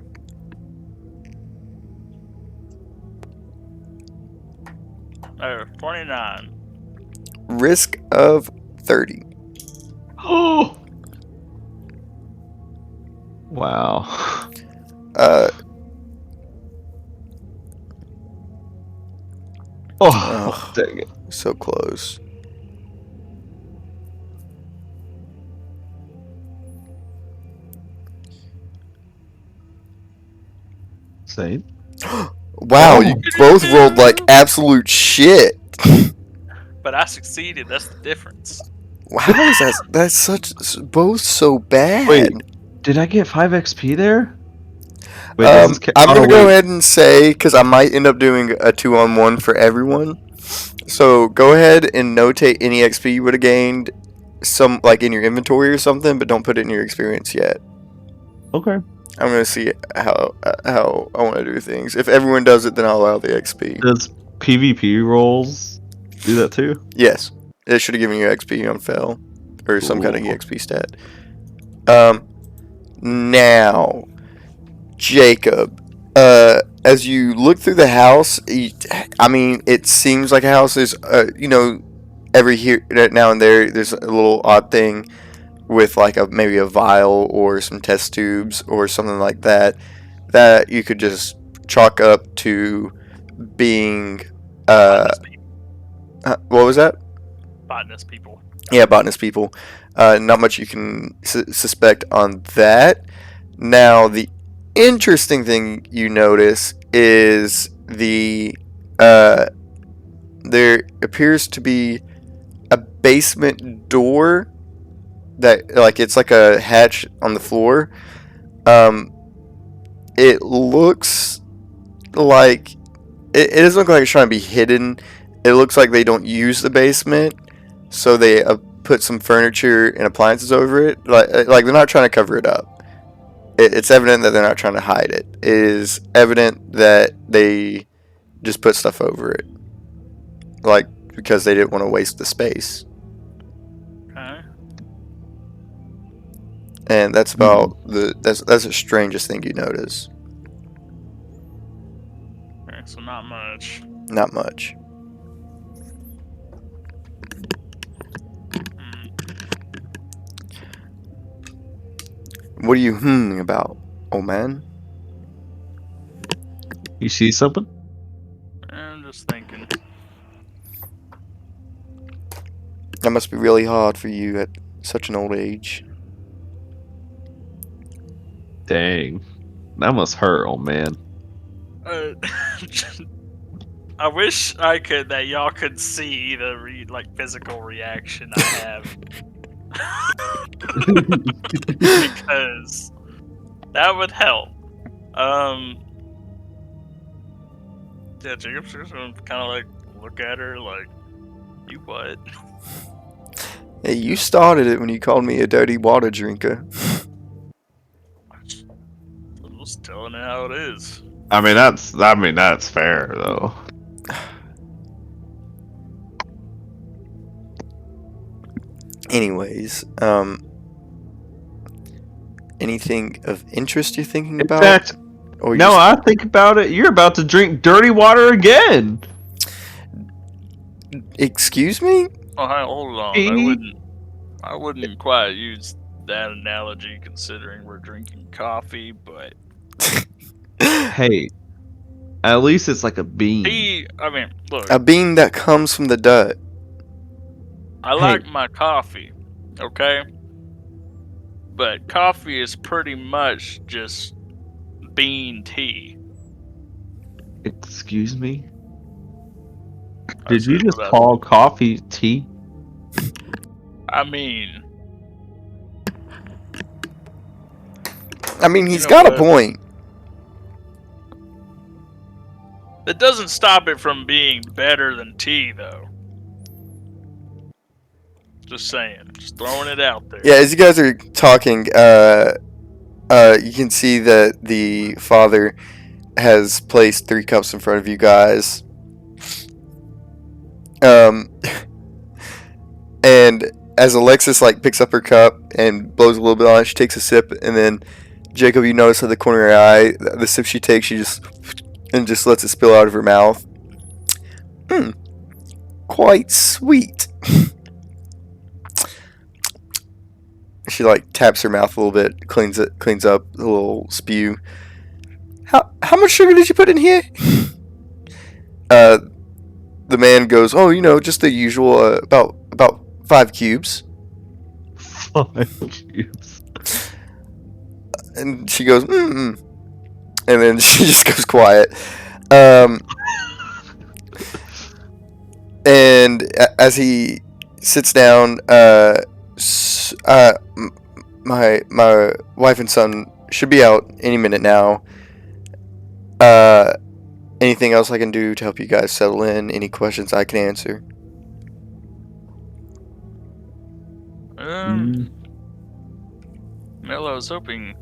Oh, 29. Risk of 30. Oh! Wow. Oh, dang it. So close. Same. Wow, you both rolled like absolute shit. But I succeeded. That's the difference. How is that? That's both so bad. Wait, did I get 5 XP there? Wait, I'm gonna go ahead and say, because I might end up doing a 2-on-1 for everyone. So go ahead and notate any XP you would have gained, some like in your inventory or something, but don't put it in your experience yet. Okay. I'm gonna see how I want to do things. If everyone does it, then I'll allow the XP. PvP rolls do that too? Yes, it should have given you XP on fail, or some kind of Cool. EXP stat. Now, Jacob, as you look through the house, I mean, it seems like a house is, every here now and there's a little odd thing with like maybe a vial or some test tubes or something like that that you could just chalk up to being, Botanist people. what was that? Botanist people. Yeah, botanist people. Not much you can suspect on that. Now, the interesting thing you notice is there appears to be a basement door that, like, it's like a hatch on the floor. It looks like it doesn't look like it's trying to be hidden. It looks like they don't use the basement, so they put some furniture and appliances over it. Like they're not trying to cover it up. It's evident that they're not trying to hide it. It is evident that they just put stuff over it, like because they didn't want to waste the space. Okay. And that's about that's the strangest thing you notice. Okay, so not much. Not much. Hmm. What are you about, old man? You see something? I'm just thinking. That must be really hard for you at such an old age. Dang. That must hurt, old man. I wish that y'all could see the physical reaction I have. Because that would help. Yeah, Jacob's just gonna kind of like look at her like, you what? Hey, you started it when you called me a dirty water drinker. I'm just telling it how it is. I mean that's fair though. Anyways, anything of interest you're thinking In about? fact, Or no, I think about it. You're about to drink dirty water again. Excuse me? Oh, hold on. I wouldn't quite use that analogy considering we're drinking coffee, but Hey, at least it's like a bean. I mean, look, A bean that comes from the dirt. I like my coffee, okay? But coffee is pretty much just bean tea. Excuse me? I Did you said just without- call coffee tea? I mean, He's know got a what? point. It doesn't stop it from being better than tea, though. Just saying. Just throwing it out there. Yeah, as you guys are talking, you can see that the father has placed 3 cups in front of you guys. And as Alexis picks up her cup and blows a little bit on it, she takes a sip, and then Jacob, you notice at the corner of her eye, the sip she takes, she just lets it spill out of her mouth. Quite sweet. She taps her mouth a little bit, cleans up a little spew. How much sugar did you put in here? The man goes, oh, just the usual, about 5 cubes. 5 cubes. And she goes, and then she just goes quiet. And as he sits down, my wife and son should be out any minute now. Anything else I can do to help you guys settle in? Any questions I can answer? Mel, I was hoping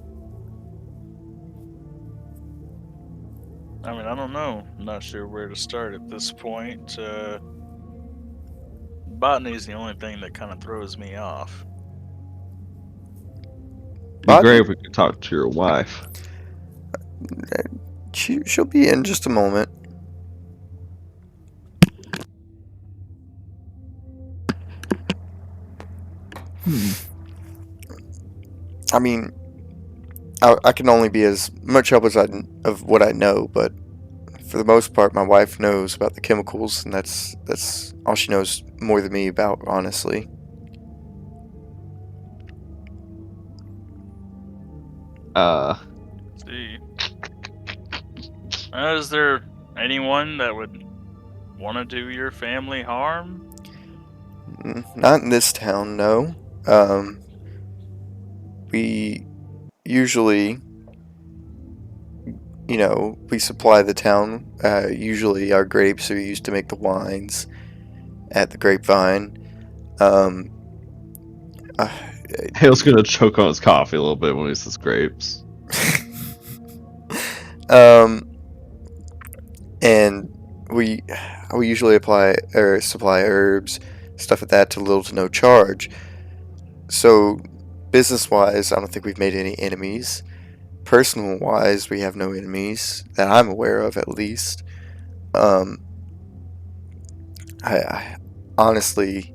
I mean, I don't know. I'm not sure where to start at this point. Botany is the only thing that kind of throws me off. Be great Botany, if we could talk to your wife. she'll be in just a moment. I mean, I can only be as much help as of what I know, but for the most part, my wife knows about the chemicals, and that's all she knows more than me about, honestly. Let's see. Is there anyone that would want to do your family harm? Not in this town, no. We usually, we supply the town. Usually, our grapes are used to make the wines at the grapevine. Um, uh, Hale's gonna choke on his coffee a little bit when he says grapes. um, and we we usually apply or supply herbs, stuff like that, to little to no charge. So, business wise, I don't think we've made any enemies. Personal wise, we have no enemies that I'm aware of, at least. Um, I honestly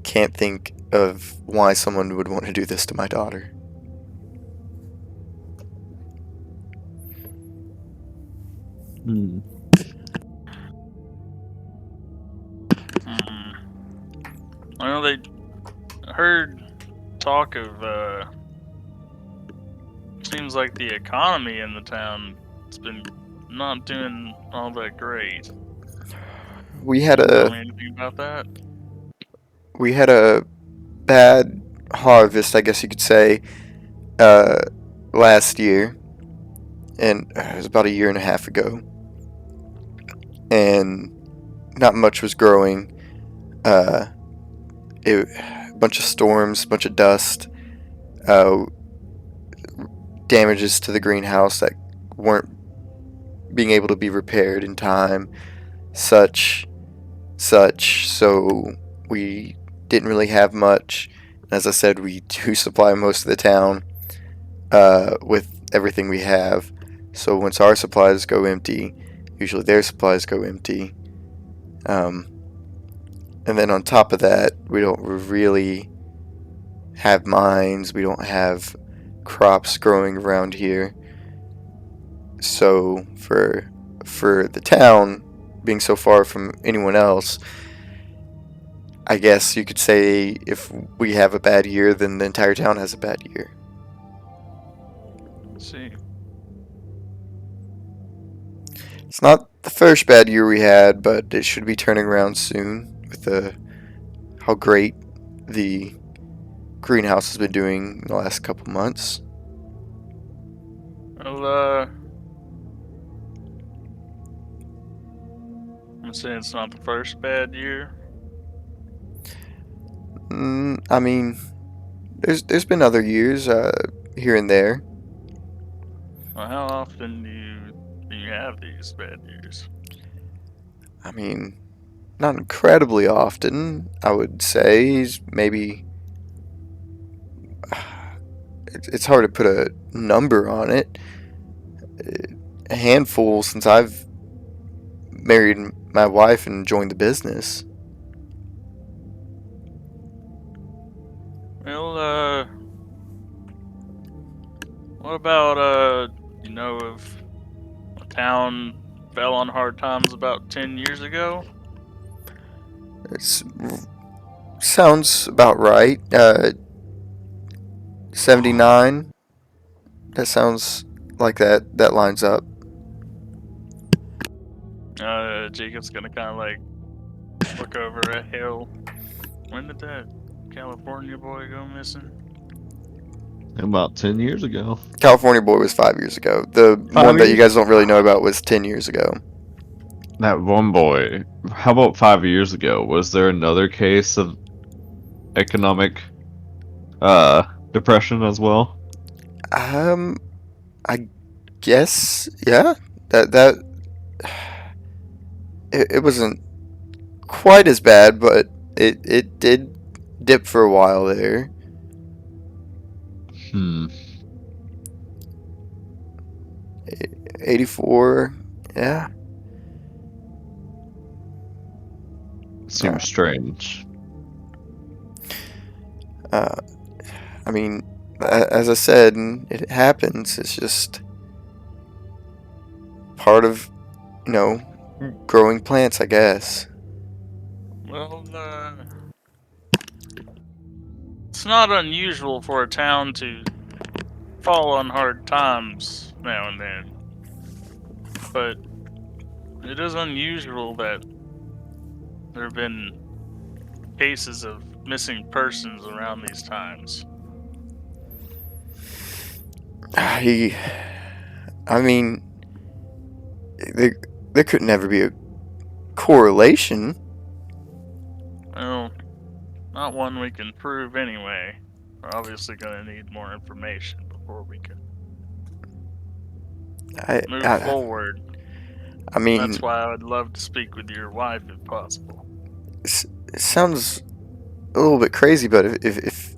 can't think of why someone would want to do this to my daughter. Hmm. Hmm. Well, they heard talk of, seems like the economy in the town has been not doing all that great. We had Tell a me anything about that? we had a bad harvest, I guess you could say, uh, last year, and it was about a year and a half ago, and not much was growing. Uh, a bunch of storms, a bunch of dust, uh, damages to the greenhouse that weren't being able to be repaired in time, such. So we didn't really have much. As I said, we do supply most of the town with everything we have. So once our supplies go empty, usually their supplies go empty. Um, and then on top of that, we don't really have mines. We don't have crops growing around here. So for the town being so far from anyone else, I guess you could say if we have a bad year, then the entire town has a bad year. Let's see. It's not the first bad year we had, but it should be turning around soon with how great the greenhouse has been doing in the last couple months. Well, I'm saying it's not the first bad year. I mean, there's been other years here and there. Well, how often do you have these bad years? I mean, not incredibly often, I would say. Maybe it's hard to put a number on it. A handful since I've married my wife and joined the business. Well, what about, if a town fell on hard times about 10 years ago? It sounds about right. 79. That sounds like that lines up. Jacob's gonna kind of like look over at Hale. When did that California boy go missing? About 10 years ago. California Boy was 5 years ago. The 5 one that you years? guys don't really know about was 10 years ago. That one boy. How about 5 years ago? Was there another case of economic depression as well? I guess, yeah, that it wasn't quite as bad, but it did dip for a while there. Hmm. 84, yeah. Seems strange. I mean, as I said, it happens. It's just part of, growing plants, I guess. Well, it's not unusual for a town to fall on hard times now and then, but it is unusual that there have been cases of missing persons around these times. I mean, there could never be a correlation. Well, not one we can prove anyway. We're obviously going to need more information before we can move forward. I mean, That's why I would love to speak with your wife if possible. it sounds a little bit crazy, but if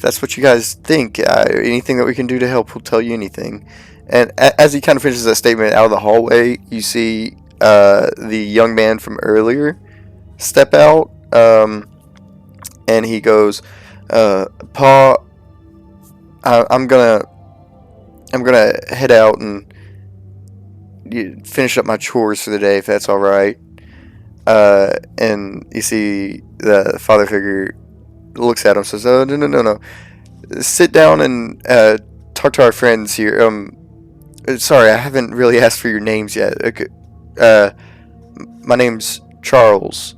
that's what you guys think, anything that we can do to help, we'll tell you anything. And as he kind of finishes that statement, out of the hallway, you see the young man from earlier step out, and he goes, "Pa, I'm gonna head out and finish up my chores for the day, if that's all right." And you see the father figure looks at him, says, "Oh, no. Sit down and talk to our friends here. Sorry, I haven't really asked for your names yet. Okay. My name's Charles.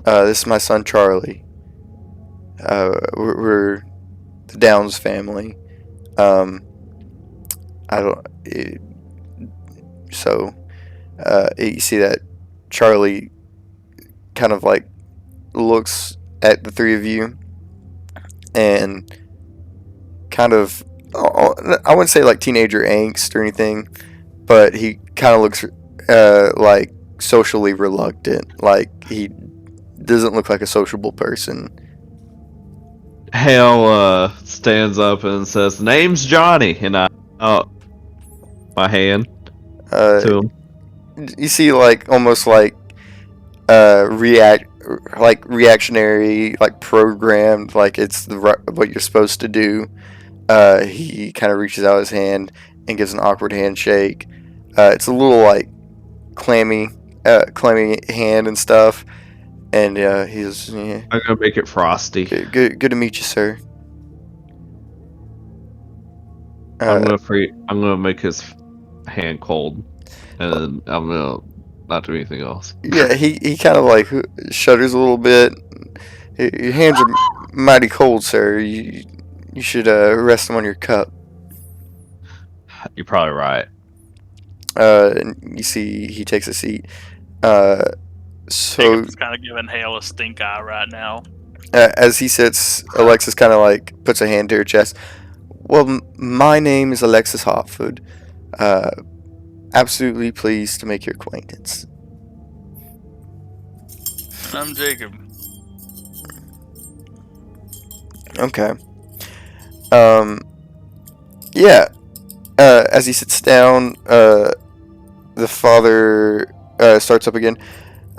This is my son Charlie. We're the Downs family. I don't. You see that Charlie kind of like looks at the three of you and kind of, I wouldn't say like teenager angst or anything, but he kind of looks like socially reluctant. Like he doesn't look like a sociable person. Hale stands up and says, "Name's Johnny," and I my hand to him. You see like almost like reactionary, like programmed, like it's what you're supposed to do. He kind of reaches out his hand and gives an awkward handshake. It's a little like clammy hand and stuff. And he's, yeah, I'm gonna make it frosty. good to meet you, sir. I'm gonna make his hand cold, and I'm gonna not do anything else. Yeah, he kind of like shudders a little bit. Your hands are mighty cold, sir. You should rest them on your cup. You're probably right. And you see he takes a seat. So Jacob's kind of giving Hale a stink eye right now. as he sits, Alexis kind of like puts a hand to her chest. Well, my name is Alexis Hotfoot. Absolutely pleased to make your acquaintance. And I'm Jacob. Okay. Yeah. As he sits down, the father starts up again.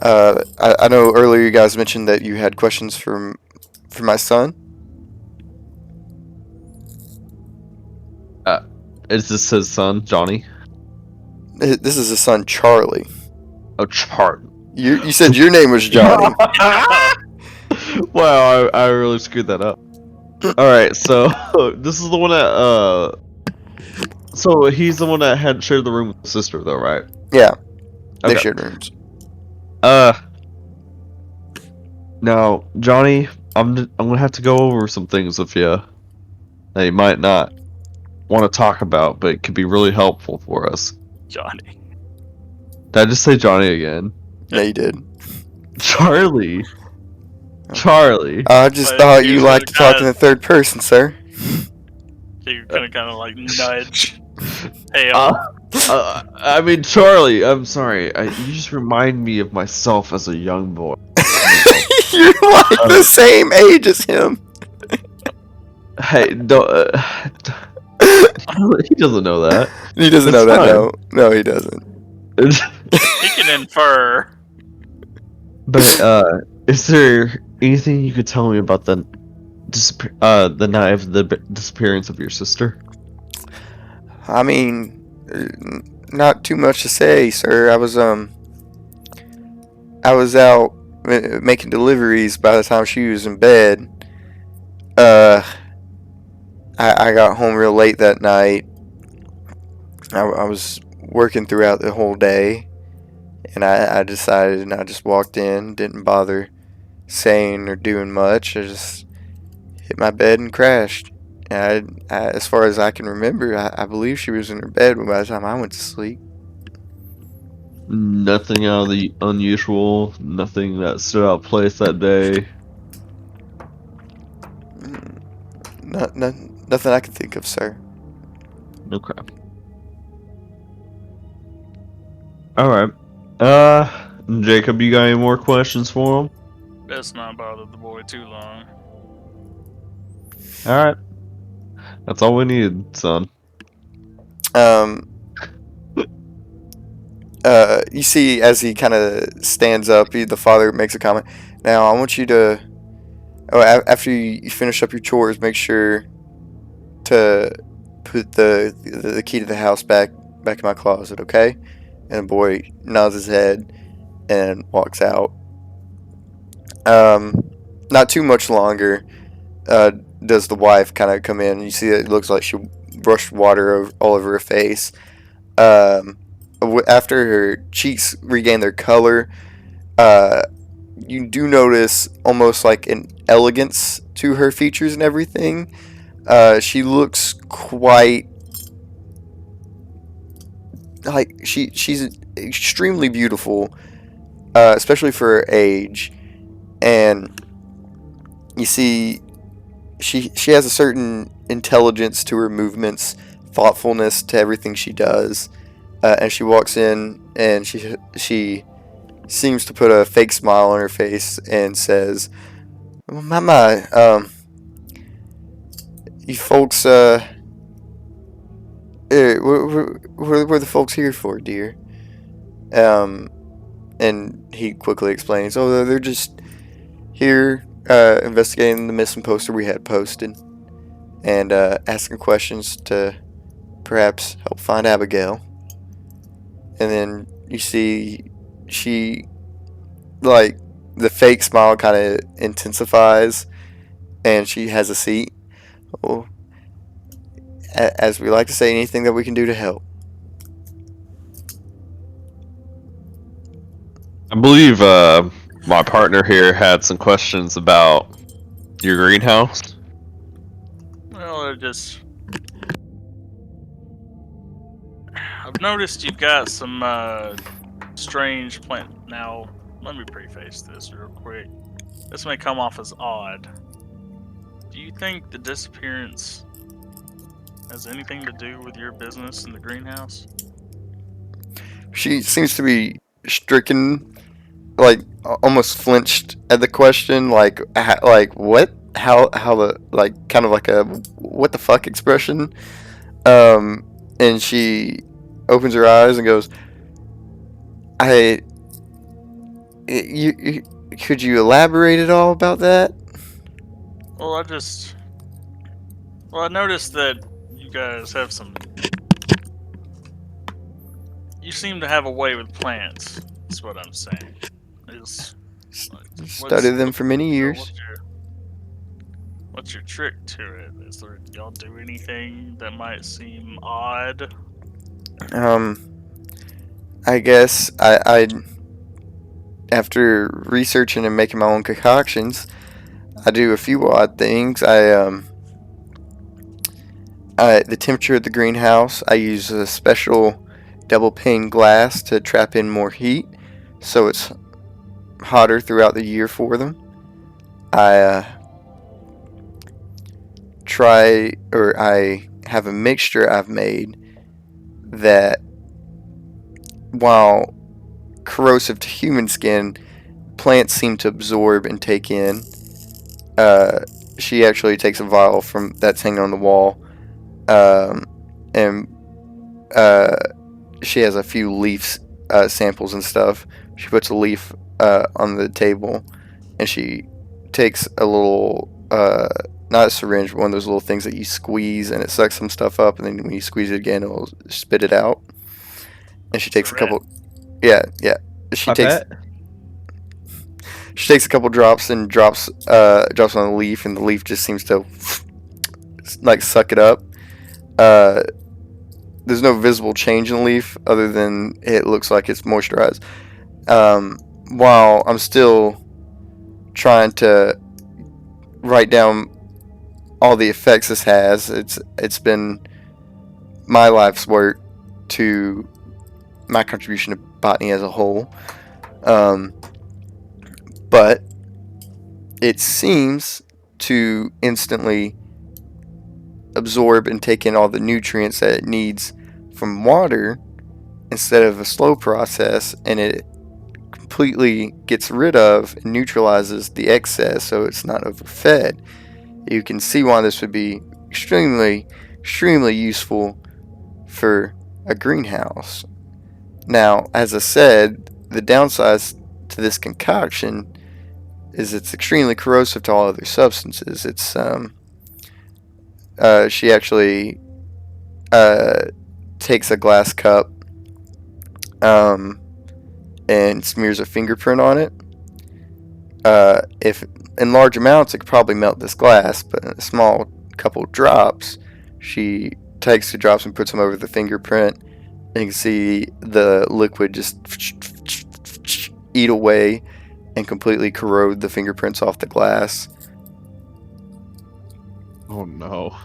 I know earlier you guys mentioned that you had questions for my son. Is this his son, Johnny? This is his son, Charlie. Oh, Charlie. You said your name was Johnny. Wow, I really screwed that up. Alright, so this is the one that so he's the one that had shared the room with his sister though, right? Yeah. They Okay. shared rooms. Now, Johnny, I'm gonna have to go over some things with you that you might not want to talk about, but it could be really helpful for us. Johnny. Did I just say Johnny again? Yeah, you did. Charlie. I just But thought you usually liked to talk in guys- the third person, sir. So you're gonna kind of like nudge Hale I mean, Charlie, I'm sorry. You just remind me of myself as a young boy. You're like the same age as him. Hey, don't. He doesn't know that. He doesn't That's know that. fine. No, he doesn't. He can infer. But is there anything you could tell me about the night of the disappearance of your sister? I mean, not too much to say, sir. I was out making deliveries by the time she was in bed. Uh, I got home real late that night. I was working throughout the whole day, and I decided, and I just walked in, didn't bother saying or doing much. I just hit my bed and crashed. And as far as I can remember, I believe she was in her bed by the time I went to sleep. Nothing out of the unusual. Nothing that stood out of place that day. Nothing I can think of, sir. Okay. All right. Jacob, you got any more questions for him? Let's not bother the boy too long. All right. That's all we needed, son. Um, you see, as he kind of stands up, the father makes a comment. Now, I want you to, after you finish up your chores, make sure to put the key to the house back in my closet, okay? And the boy nods his head and walks out. Not too much longer. Does the wife kind of come in? You see that it looks like she brushed water all over her face. After her cheeks regain their color, you do notice almost like an elegance to her features and everything. She looks quite like she's extremely beautiful, especially for her age. And you see, she has a certain intelligence to her movements, thoughtfulness to everything she does. And she walks in and she seems to put a fake smile on her face and says, "Mama, you folks, what are the folks here for, dear?" And he quickly explains, "Oh, they're just here investigating the missing poster we had posted and asking questions to perhaps help find Abigail." And then you see she, like, the fake smile kind of intensifies and she has a seat. Oh, as we like to say, anything that we can do to help. I believe my partner here had some questions about your greenhouse. Well, I've noticed you've got some strange plant. Now, let me preface this real quick. This may come off as odd. Do you think the disappearance has anything to do with your business in the greenhouse? She seems to be stricken, like almost flinched at the question, like what? How the, like, kind of like a what the fuck expression. And she opens her eyes and goes, "I, you could you elaborate at all about that?" Well, I noticed that you guys have some. You seem to have a way with plants. That's what I'm saying. Studied them for many years. What's your trick to it? Y'all do anything that might seem odd? I guess I after researching and making my own concoctions, I do a few odd things. The temperature of the greenhouse, I use a special double pane glass to trap in more heat, so it's hotter throughout the year for them. I I have a mixture I've made that while corrosive to human skin, plants seem to absorb and take in. She actually takes a vial from that's hanging on the wall, and she has a few leaf samples and stuff. She puts a leaf on the table, and she takes a little, not a syringe, but one of those little things that you squeeze, and it sucks some stuff up, and then when you squeeze it again, it'll spit it out. And she takes a couple. Yeah, yeah. She I takes bet. she takes a couple drops and drops on the leaf, and the leaf just seems to like suck it up. There's no visible change in the leaf other than it looks like it's moisturized. While I'm still trying to write down all the effects this has, it's been my life's work to my contribution to botany as a whole. But it seems to instantly absorb and take in all the nutrients that it needs from water instead of a slow process, and it completely gets rid of and neutralizes the excess so it's not overfed. You can see why this would be extremely useful for a greenhouse. Now, as I said, the downside to this concoction is it's extremely corrosive to all other substances. It's she actually takes a glass cup and smears a fingerprint on it. If in large amounts, it could probably melt this glass, but in a small couple drops, she takes the drops and puts them over the fingerprint, and you can see the liquid just eat away and completely corrode the fingerprints off the glass. Oh no.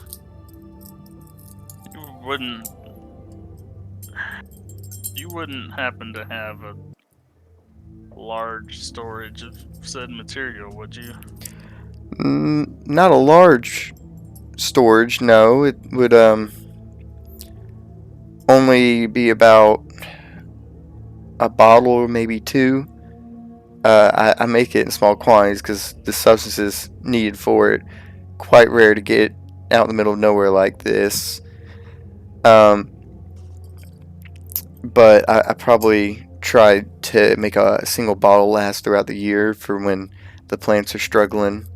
You wouldn't happen to have a large storage of said material, would you? Not a large storage, no. It would only be about a bottle or maybe two. I make it in small quantities because the substance is needed for it. Quite rare to get out in the middle of nowhere like this. But I probably tried to make a single bottle last throughout the year for when the plants are struggling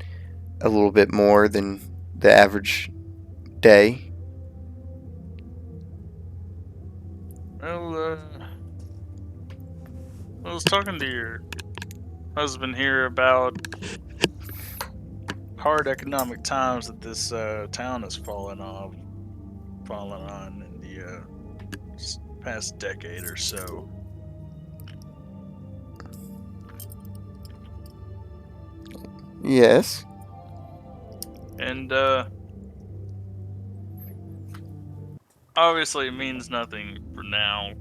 a little bit more than the average day. Well, I was talking to your husband here about hard economic times that this town has fallen on in the past decade or so. Yes. And obviously it means nothing for now,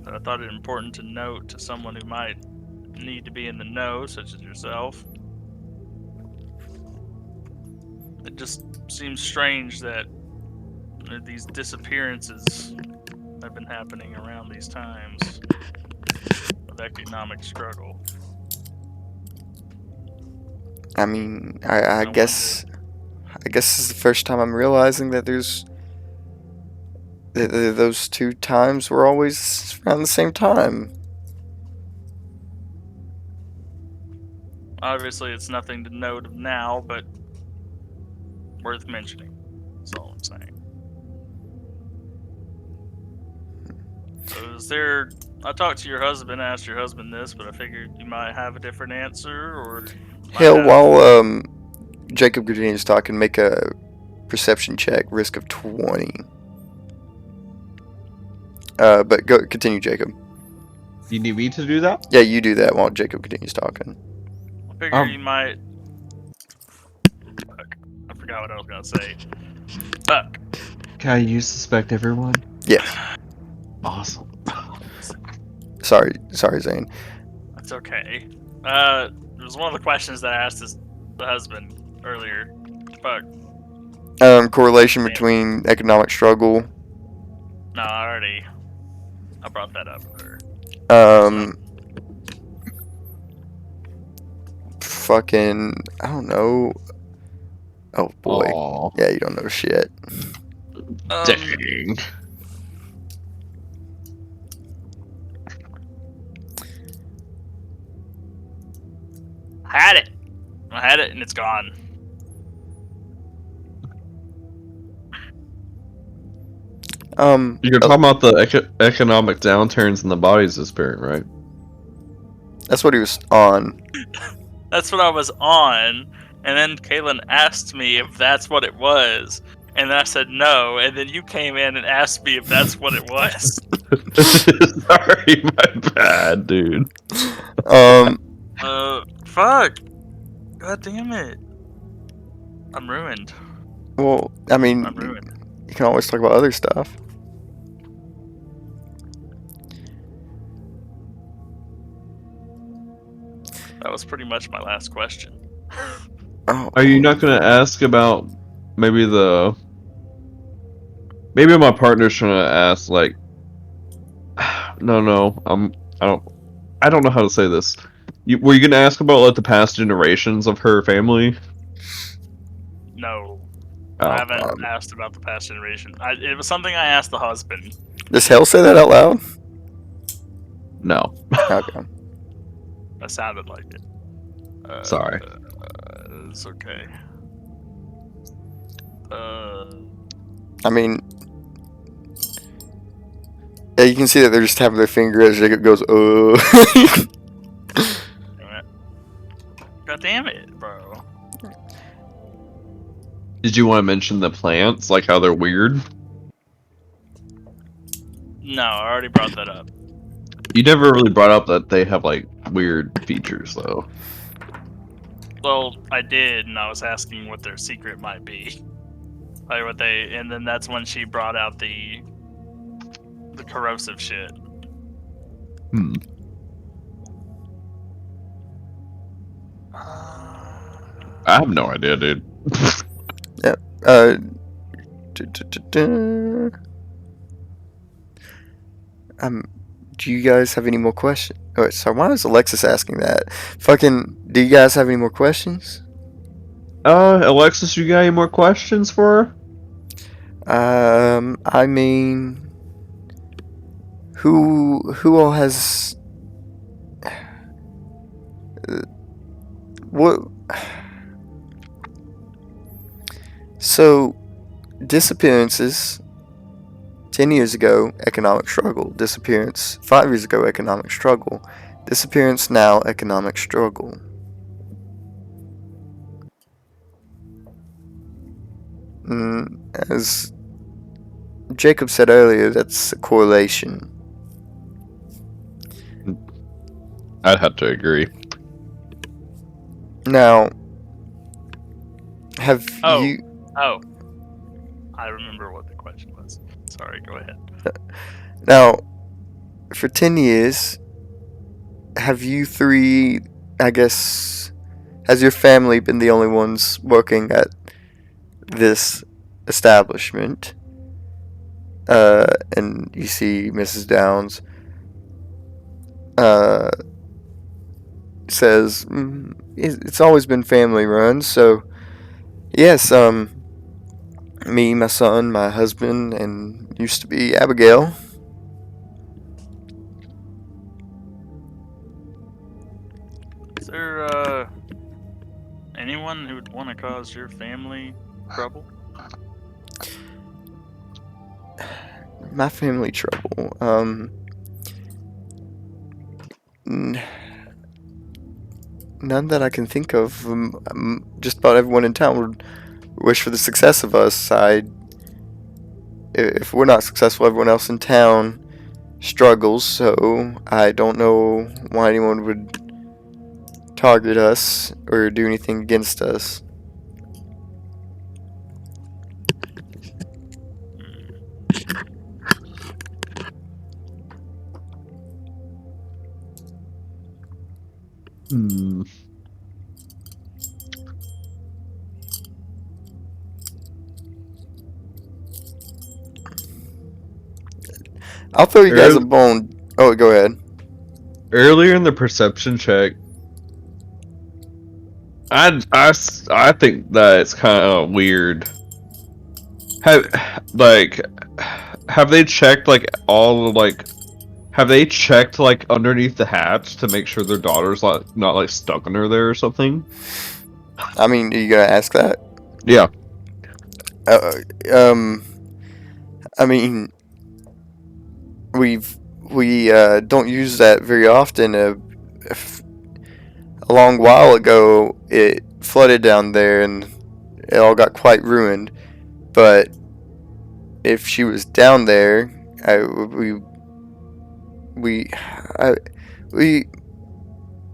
but I thought it important to note to someone who might need to be in the know, such as yourself. It just seems strange that these disappearances have been happening around these times of economic struggle. I mean, I guess this is the first time I'm realizing that there's those two times were always around the same time. Obviously, it's nothing to note of now, but worth mentioning. That's all I'm saying. So is there... I talked to your husband, asked your husband this, but I figured you might have a different answer, or... Hell, while Jacob continues talking, make a perception check, risk of 20. But continue, Jacob. You need me to do that? Yeah, you do that while Jacob continues talking. I figure you might... Fuck. I forgot what I was gonna say. Fuck. Can you suspect everyone? Yes. Awesome. Sorry, Zane. That's okay. It was one of the questions that I asked the husband earlier. Fuck. Correlation between economic struggle. No, I already I brought that up with her. Fucking, I don't know. Oh boy. Aw. Yeah, you don't know shit. Dang. I had it. I had it, and it's gone. You're talking about the economic downturns and the bodies disappearing, right? That's what he was on. That's what I was on, and then Kaylin asked me if that's what it was, and I said no, and then you came in and asked me if that's what it was. Sorry, my bad, dude. Fuck. God damn it. I'm ruined. Well, I mean, I'm ruined. you can always talk about other stuff. That was pretty much my last question. Oh, Are you not gonna ask about maybe the? Maybe my partner's trying to ask, like, no, I don't know how to say this. Were you gonna ask about like the past generations of her family? No. Oh, I haven't asked about the past generation. It was something I asked the husband. does Hell say that out loud? no. Okay. That sounded like it. Sorry. It's okay. I mean, yeah, you can see that they're just tapping their finger as Jacob goes, God damn it, bro. Did you want to mention the plants, like how they're weird? No, I already brought that up. You never really brought up that they have like weird features, though. Well, I did, and I was asking what their secret might be. Like what they, and then that's when she brought out the corrosive shit. Hmm. I have no idea, dude. uh, do you guys have any more questions? Oh, sorry, why is Alexis asking that? Fucking, do you guys have any more questions? Alexis, you got any more questions for her? I mean, who all has what? So, disappearances. 10 years ago, economic struggle. Disappearance 5 years ago, economic struggle. Disappearance now, economic struggle. As Jacob said earlier, that's a correlation. I'd have to agree. Now, have you... Oh. I remember what the question was. Sorry, go ahead. Now, for 10 years, have you three, I guess, has your family been the only ones working at this establishment? And you see Mrs. Downs says, it's always been family run, so yes, me, my son, my husband, and used to be Abigail. Is there anyone who would want to cause your family trouble? My family trouble. None that I can think of. Just about everyone in town would wish for the success of us. If we're not successful, everyone else in town struggles. So I don't know why anyone would target us or do anything against us. Hmm. I'll throw you guys a Earl- bone. Oh, go ahead. Earlier in the perception check, I think that it's kind of weird. Have like have they checked like all like have they checked like underneath the hatch to make sure their daughter's like not like stuck under there or something? I mean, are you gonna ask that? Yeah. Uh, um, I mean, we don't use that very often. A long while ago, it flooded down there, and it all got quite ruined. But if she was down there, we, I, we,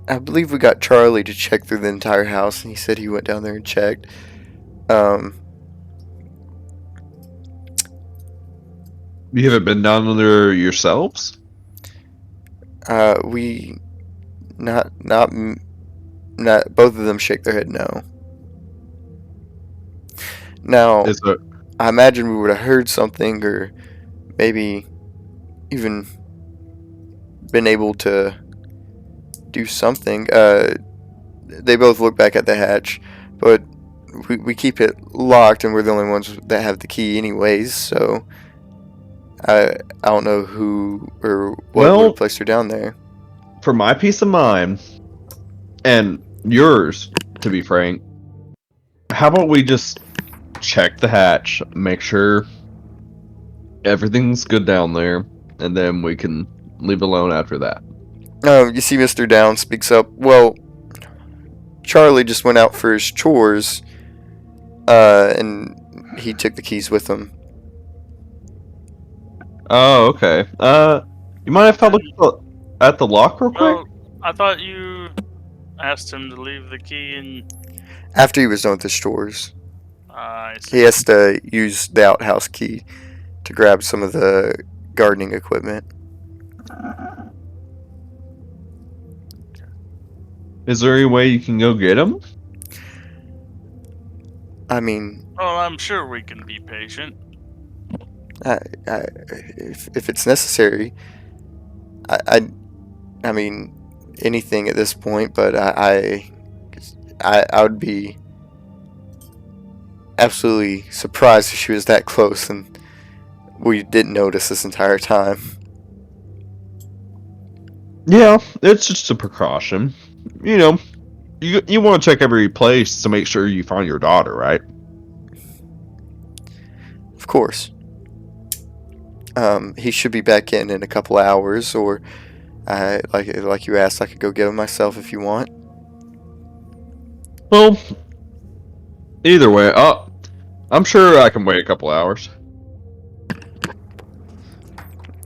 I believe we got Charlie to check through the entire house, and he said he went down there and checked. Um, You haven't been down under yourselves? we not both of them shake their head no. Now, Is it I imagine we would have heard something, or maybe even been able to do something. They both look back at the hatch, but we keep it locked, and we're the only ones that have the key, anyways. So I don't know who or what would well, have placed her down there. for my peace of mind and yours, to be frank, how about we just check the hatch, make sure everything's good down there, and then we can leave alone after that. You see, Mr. Down speaks up. Well, Charlie just went out for his chores, and he took the keys with him. Oh, okay. You mind if I look at the lock real quick? Well, I thought you asked him to leave the key in. After he was done with his chores, I he see. has to use the outhouse key to grab some of the gardening equipment. Is there any way you can go get him? I mean, Well, I'm sure we can be patient. if it's necessary, I mean, anything at this point. But I would be absolutely surprised if she was that close and we didn't notice this entire time. Yeah, it's just a precaution. You know, you want to check every place to make sure you find your daughter, right? Of course. He should be back in a couple hours, or like you asked, I could go get him myself if you want. Well, either way, I'm sure I can wait a couple hours.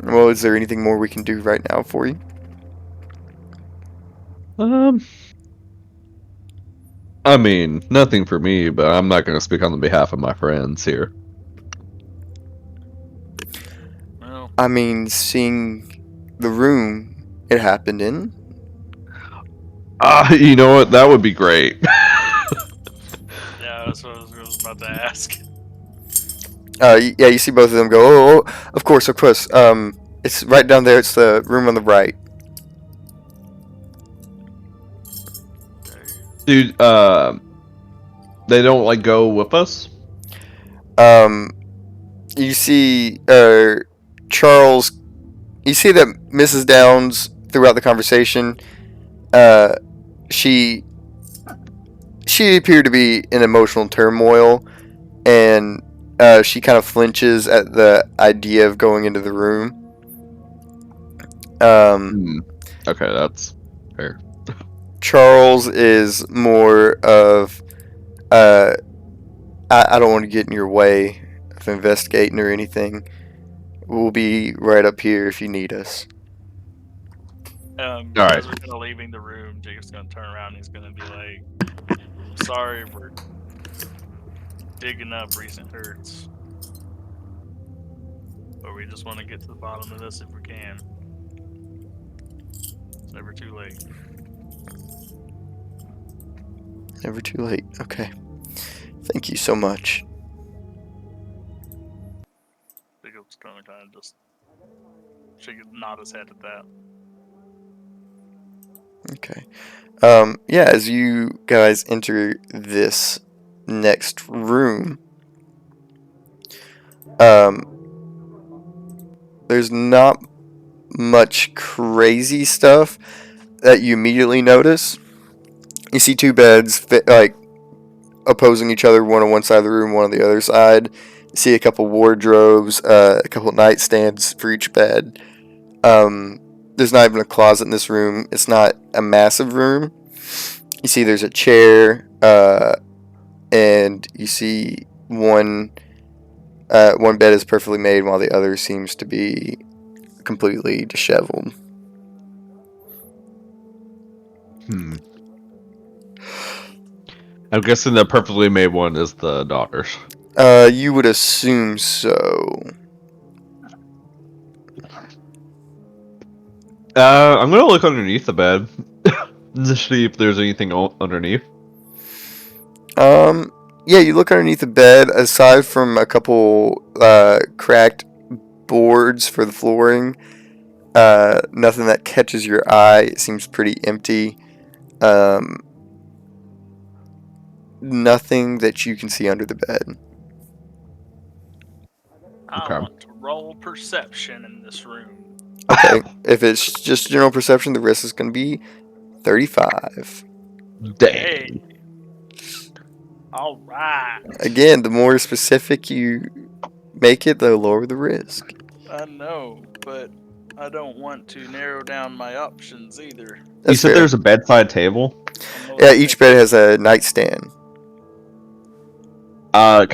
Well, is there anything more we can do right now for you? I mean, nothing for me, but I'm not going to speak on the behalf of my friends here. Well, I mean, seeing the room it happened in. You know what? That would be great. yeah, that's what I was about to ask. Yeah, you see both of them go. Oh, of course, of course. It's right down there. It's the room on the right. Dude, they don't like go with us? You see, Charles. You see that Mrs. Downs throughout the conversation. She appeared to be in emotional turmoil, and she kind of flinches at the idea of going into the room. Okay, that's fair. Charles is more of, I don't want to get in your way of investigating or anything. We'll be right up here if you need us. Alright. As we're kind of leaving the room, Jacob's gonna turn around and he's gonna be like, "Sorry, we're digging up recent hurts, but we just want to get to the bottom of this if we can. It's never too late." Never too late. Okay. Thank you so much. Jacob's gonna kind of just She could nod his head at that. Okay. Yeah, as you guys enter this next room, there's not much crazy stuff that you immediately notice. You see two beds like opposing each other, one on one side of the room, one on the other side. You see a couple wardrobes, a couple nightstands for each bed. There's not even a closet in this room. It's not a massive room. You see there's a chair, and you see one bed is perfectly made while the other seems to be completely disheveled. I'm guessing the perfectly made one is the daughter's. You would assume so. I'm gonna look underneath the bed to see if there's anything underneath. Yeah, you look underneath the bed. Aside from a couple cracked boards for the flooring, nothing that catches your eye. It seems pretty empty. Nothing that you can see under the bed. I Okay. want to roll perception in this room. Okay, if it's just general perception, the risk is going to be 35. Dang. Hey. All right. Again, the more specific you make it, the lower the risk. I know, but I don't want to narrow down my options either. That's You said fair. there's a bedside table? Yeah, each bed has a nightstand. I'm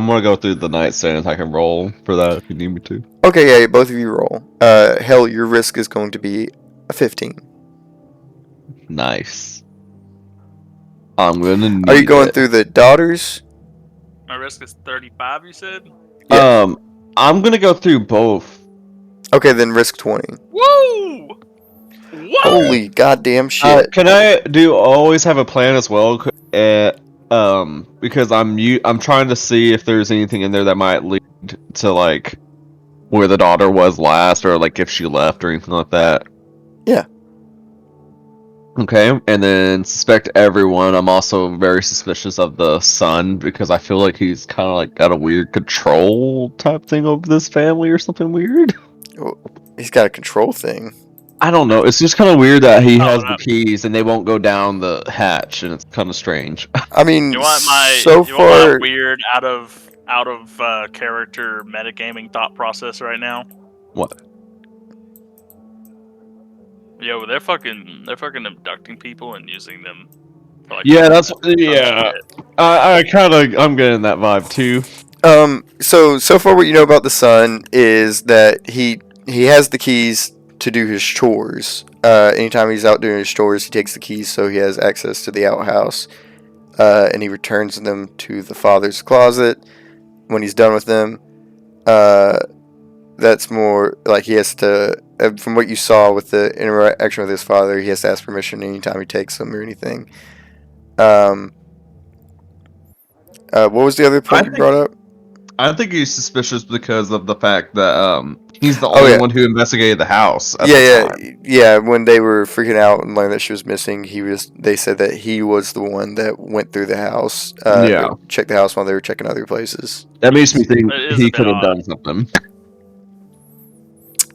gonna go through the nightstand. I can roll for that if you need me to. Okay, yeah, both of you roll. Hell, your risk is going to be a 15. Nice. I'm gonna need Are you going it. through the daughters? My risk is 35, you said? Yeah. I'm gonna go through both. Okay, then risk 20. Whoa! What? Holy goddamn shit. Can I always have a plan as well? Because I'm trying to see if there's anything in there that might lead to like where the daughter was last, or like if she left or anything like that. Yeah. Okay, and then suspect everyone. I'm also very suspicious of the son because I feel like he's kind of like got a weird control type thing over this family or something weird. He's got a control thing. I don't know. It's just kind of weird that he Oh, has no. the keys and they won't go down the hatch, and it's kind of strange. I mean, You want my so you want far, my weird out of character metagaming thought process right now? What? Yo, they're fucking abducting people and using them. For like Yeah, tons of yeah. shit. I'm getting that vibe too. so far what you know about the son is that he has the keys to do his chores. Anytime he's out doing his chores, he takes the keys so he has access to the outhouse, and he returns them to the father's closet when he's done with them. That's more like he has to, from what you saw with the interaction with his father, he has to ask permission anytime he takes them or anything. What was the other point you brought up? I think he's suspicious because of the fact that he's the Oh, only yeah. one who investigated the house at the time. Yeah. When they were freaking out and learned that she was missing, they said that he was the one that went through the house. Yeah. Checked the house while they were checking other places. That makes me think It is a he bit could have odd. done something.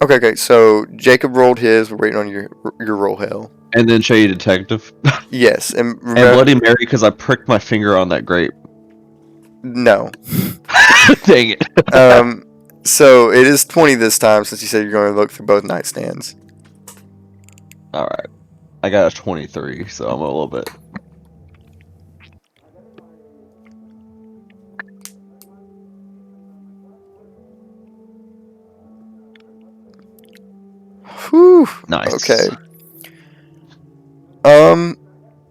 Okay. So Jacob rolled his. We're waiting on your roll, Hell. And then Shady Detective. Yes, and And remember, Bloody Mary because I pricked my finger on that grape. no. Dang it. So it is 20 this time since you said you're going to look through both nightstands. Alright. I got a 23, so I'm a little bit. Whew. Nice. Okay.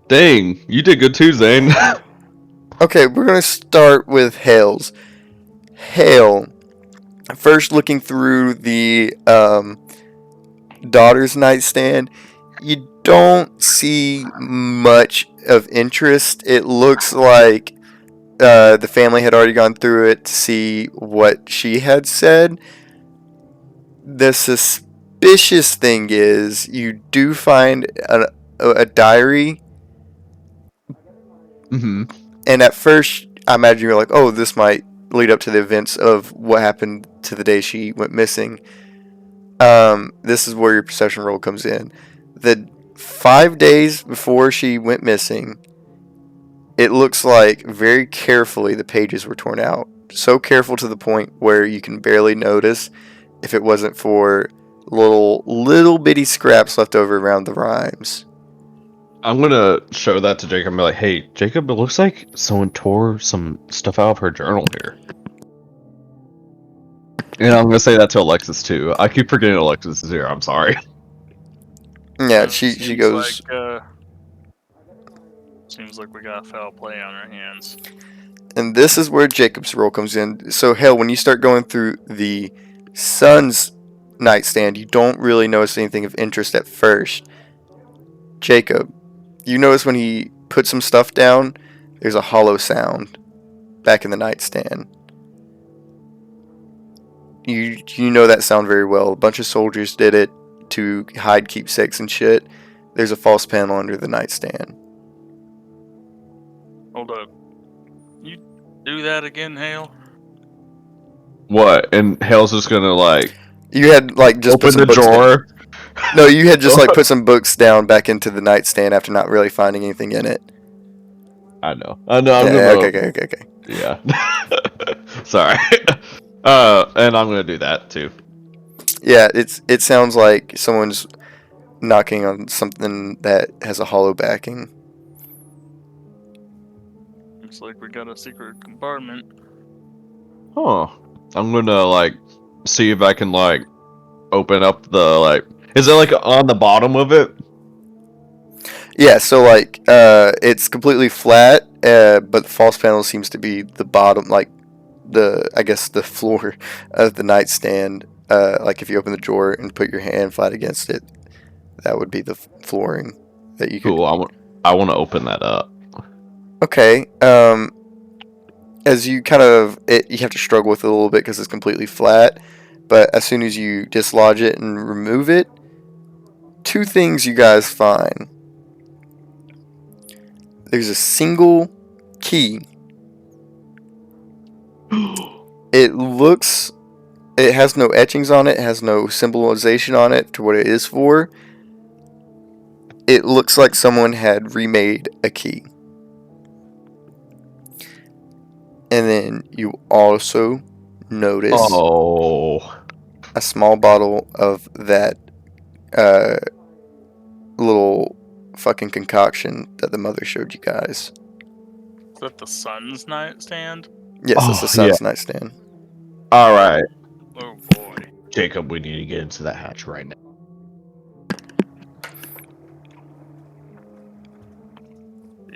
Dang, you did good too, Zane. Okay, we're gonna start with Hale's. Hale, first looking through the daughter's nightstand, you don't see much of interest. It looks like the family had already gone through it to see what she had said. The suspicious thing is you do find a diary, Mm-hmm. and at first I imagine you're like, oh, this might lead up to the events of what happened to the day she went missing. This is where your perception roll comes in. The 5 days before she went missing, it looks like very carefully the pages were torn out. So careful to the point where you can barely notice if it wasn't for little bitty scraps left over around the rhymes. I'm gonna show that to Jacob and be like, hey, Jacob, it looks like someone tore some stuff out of her journal here. And I'm gonna say that to Alexis too. I keep forgetting Alexis is here, I'm sorry. Yeah, It she seems goes. Seems like we got foul play on our hands. And this is where Jacob's role comes in. So, hell, when you start going through the son's nightstand, you don't really notice anything of interest at first. Jacob, you notice when he puts some stuff down, there's a hollow sound back in the nightstand. You know that sound very well. A bunch of soldiers did it to hide keepsakes and shit. There's a false panel under the nightstand. Hold up. You do that again, Hale? What? And Hale's just gonna like You had like just put open some the books down. drawer. No, you had just like put some books down back into the nightstand after not really finding anything in it. I know. I'm gonna. Okay. Yeah. Sorry. And I'm gonna do that too. Yeah, it sounds like someone's knocking on something that has a hollow backing. Looks like we got a secret compartment. Huh. I'm gonna like see if I can like open up the like. Is it like on the bottom of it? Yeah, so like it's completely flat, but the false panel seems to be the bottom, like I guess the floor of the nightstand. Like if you open the drawer and put your hand flat against it, that would be the flooring that you could. Cool. I want to open that up. Okay. As you you have to struggle with it a little bit because it's completely flat. But as soon as you dislodge it and remove it, two things you guys find. There's a single key. It has no etchings on it, has no symbolization on it to what it is for. It looks like someone had remade a key. And then you also notice a small bottle of that little fucking concoction that the mother showed you guys. Is that the sun's nightstand? Yes, it's the son's nightstand. All right, Oh boy. Jacob, we need to get into that hatch right now.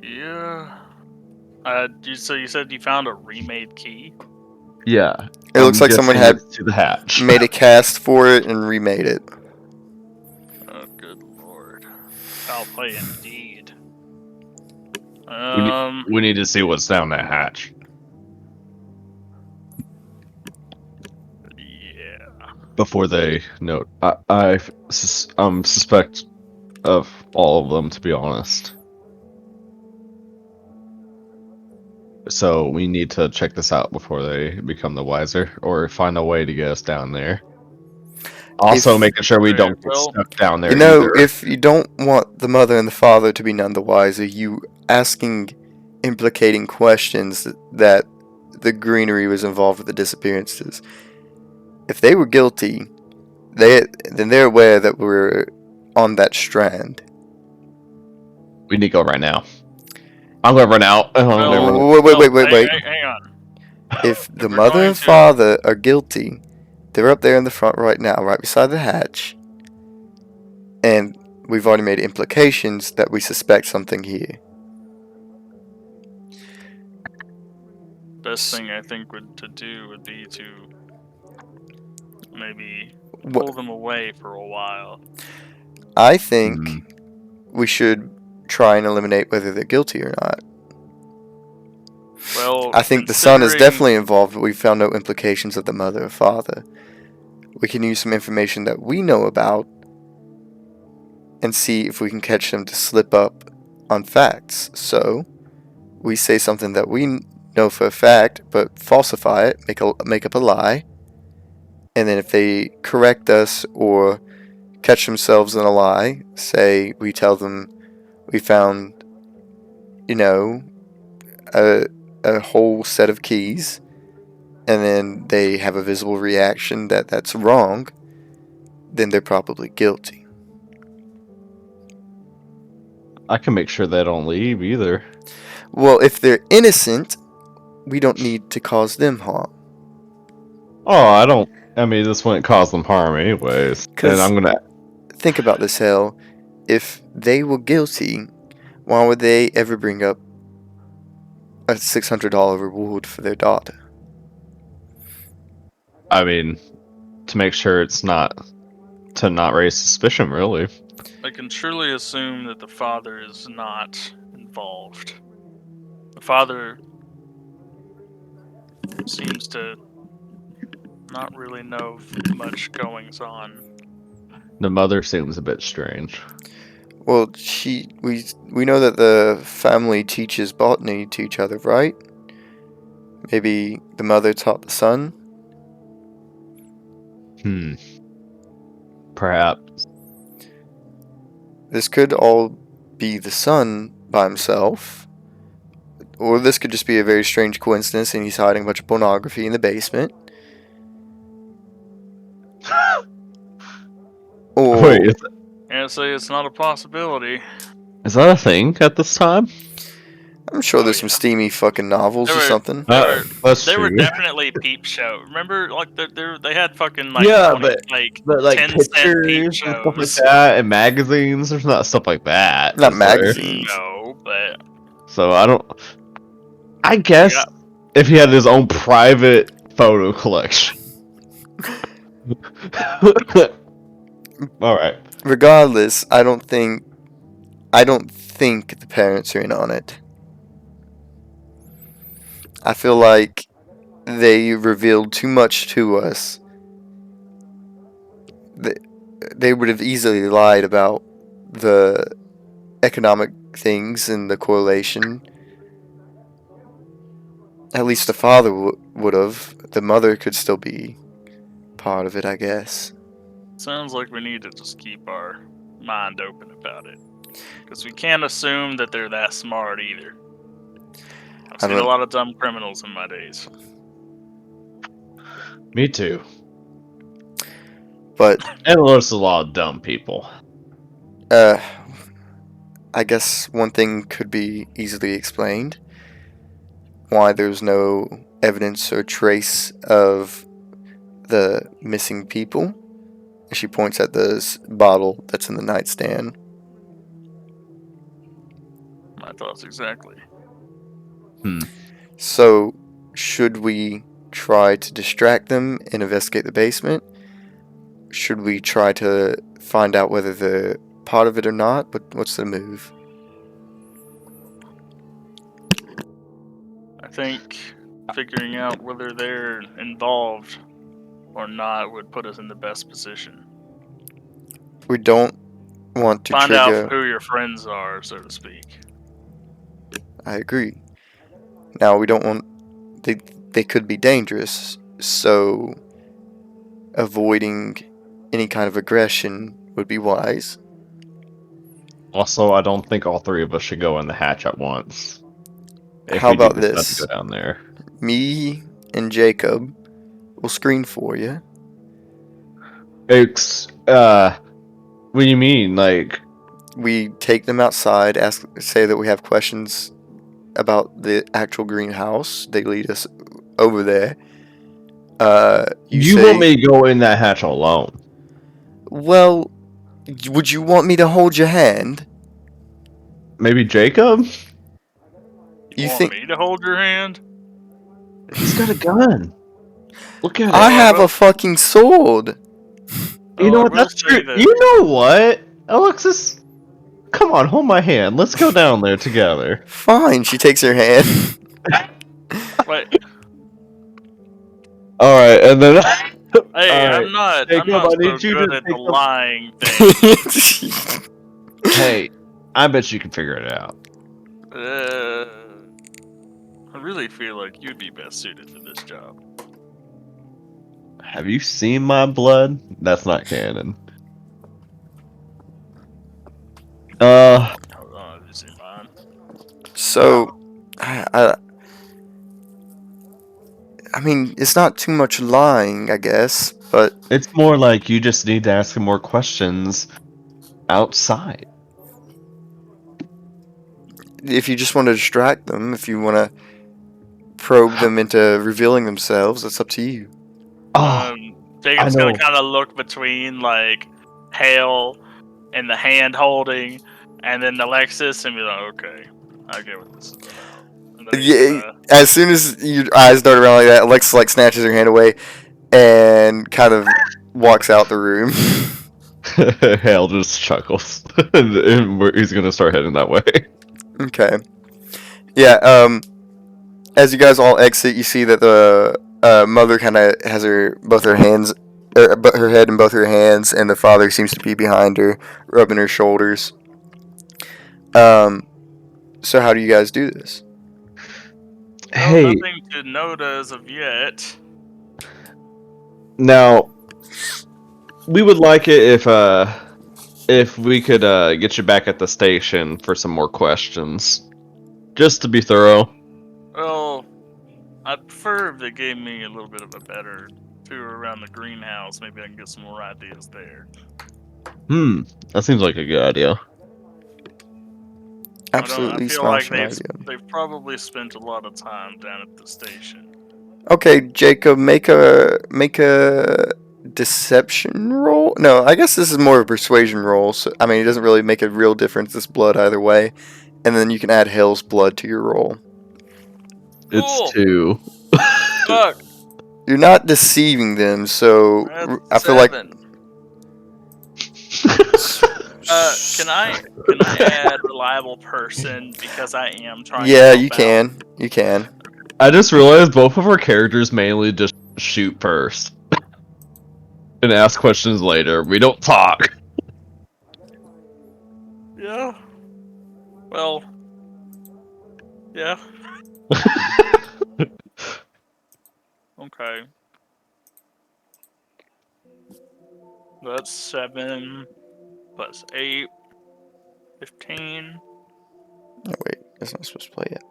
Yeah. So you said you found a remade key? Yeah. It looks like someone had to the hatch. made a cast for it and remade it. Oh, good lord. Foul play indeed. We need to see what's down that hatch. Yeah. Before they note, I suspect of all of them, to be honest. So we need to check this out before they become the wiser, or find a way to get us down there. Also, making sure we don't get stuck down there. Either. If you don't want the mother and the father to be none the wiser, you asking implicating questions that the Greenery was involved with the disappearances. If they were guilty, then they're aware that we're on that strand. We need to go right now. I'm gonna run out. Wait. Hang on. If the mother and father are guilty, they're up there in the front right now, right beside the hatch. And we've already made implications that we suspect something here. Best thing I think to do would be to maybe pull them away for a while. I think we should try and eliminate whether they're guilty or not. Well, I think the son is definitely involved, but we found no implications of the mother or father. we can use some information that we know about and see if we can catch them to slip up on facts. So, we say something that we know for a fact, but falsify it, make up a lie, and then if they correct us or catch themselves in a lie, say we tell them we found, a whole set of keys, and then they have a visible reaction that that's wrong, then they're probably guilty. I can make sure they don't leave either. Well, if they're innocent, we don't need to cause them harm. Oh, I mean, this wouldn't cause them harm anyways. And 'Cause- I'm gonna. Think about this, Hell. If they were guilty, why would they ever bring up a $600 reward for their daughter? I mean, to make sure to not raise suspicion, really. I can surely assume that the father is not involved. The father seems to not really know much goings on. The mother seems a bit strange. Well, we know that the family teaches botany to each other, right? Maybe the mother taught the son? Perhaps. This could all be the son by himself. Or this could just be a very strange coincidence and he's hiding a bunch of pornography in the basement. Or Wait, And say it's not a possibility. is that a thing at this time? I'm sure Oh, there's some yeah. steamy fucking novels There or were- something. That's They were true. definitely peep show. Remember, like they had fucking like Yeah, 20, But like 10-cent pictures peep and stuff like shows. that, and magazines. There's not stuff like that. Not is there? magazines. No, but So I guess Yeah. if he had his own private photo collection. All right. Regardless, I don't think the parents are in on it. I feel like they revealed too much to us. They would have easily lied about the economic things and the correlation. At least the father would have. The mother could still be part of it, I guess. sounds like we need to just keep our mind open about it. Because we can't assume that they're that smart either. I've seen a lot of dumb criminals in my days. Me too. But And there's a lot of dumb people. I guess one thing could be easily explained. Why there's no evidence or trace of the missing people. She points at this bottle that's in the nightstand. My thoughts exactly. So, should we try to distract them and investigate the basement? Should we try to find out whether they're part of it or not? But what's the move? I think figuring out whether they're involved or not would put us in the best position. We don't want to Find trigger... out who your friends are, so to speak. I agree. Now, we don't want... They could be dangerous, so avoiding any kind of aggression would be wise. Also, I don't think all three of us should go in the hatch at once. If How we do about decide this? to go down there. Me and Jacob will screen for you. What do you mean? Like, We take them outside, say that we have questions about the actual greenhouse. They lead us over there. you say, want me to go in that hatch alone? Well, would you want me to hold your hand? Maybe Jacob? You Want think me to hold your hand? He's got a gun. Look at it. I have a fucking sword? You know I what? will That's say true. that- You know what, Alexis? Come on, hold my hand. Let's go down there together. Fine. She takes her hand. Wait, All right, and then Hey, Alright, I'm not Jacob, I so need you good to at the take some. lying thing. Hey, I bet you can figure it out. I really feel like you'd be best suited for this job. Have you seen my blood? That's not canon. Hold on, this is mine. So, I mean, it's not too much lying, I guess, but It's more like you just need to ask him more questions outside. if you just want to distract them, if you want to probe them into revealing themselves, that's up to you. Oh, Jacob's I gonna know. kind of look between like Hale and the hand holding, and then Alexis, and be like, "Okay, I get what this is about." And then he's Yeah, gonna, as soon as your eyes dart around like that, Alexis like snatches her hand away and kind of walks out the room. Hale just chuckles, and he's gonna start heading that way. Okay. Yeah. As you guys all exit, you see that the mother kind of has her hands, her head in both her hands, and the father seems to be behind her, rubbing her shoulders. So how do you guys do this? well, Hey, nothing to note as of yet. now we would like it if we could get you back at the station for some more questions, just to be thorough. Well, I'd prefer if they gave me a little bit of a better tour around the greenhouse. Maybe I can get some more ideas there. That seems like a good idea. I Absolutely feel like smashing idea. they've probably spent a lot of time down at the station. Okay, Jacob, make a deception roll. No, I guess this is more of a persuasion roll. So I mean, it doesn't really make a real difference. This blood either way, and then you can add Hell's blood to your roll. It's Cool. 2. Fuck. You're not deceiving them, so That's I feel like 7. Can I add reliable person because I am trying to yeah, help you out? can. You can. I just realized both of our characters mainly just shoot first and ask questions later. We don't talk. Yeah. Well. Yeah. Okay. That's 7 plus 8. 15. Oh, wait, that's not supposed to play yet.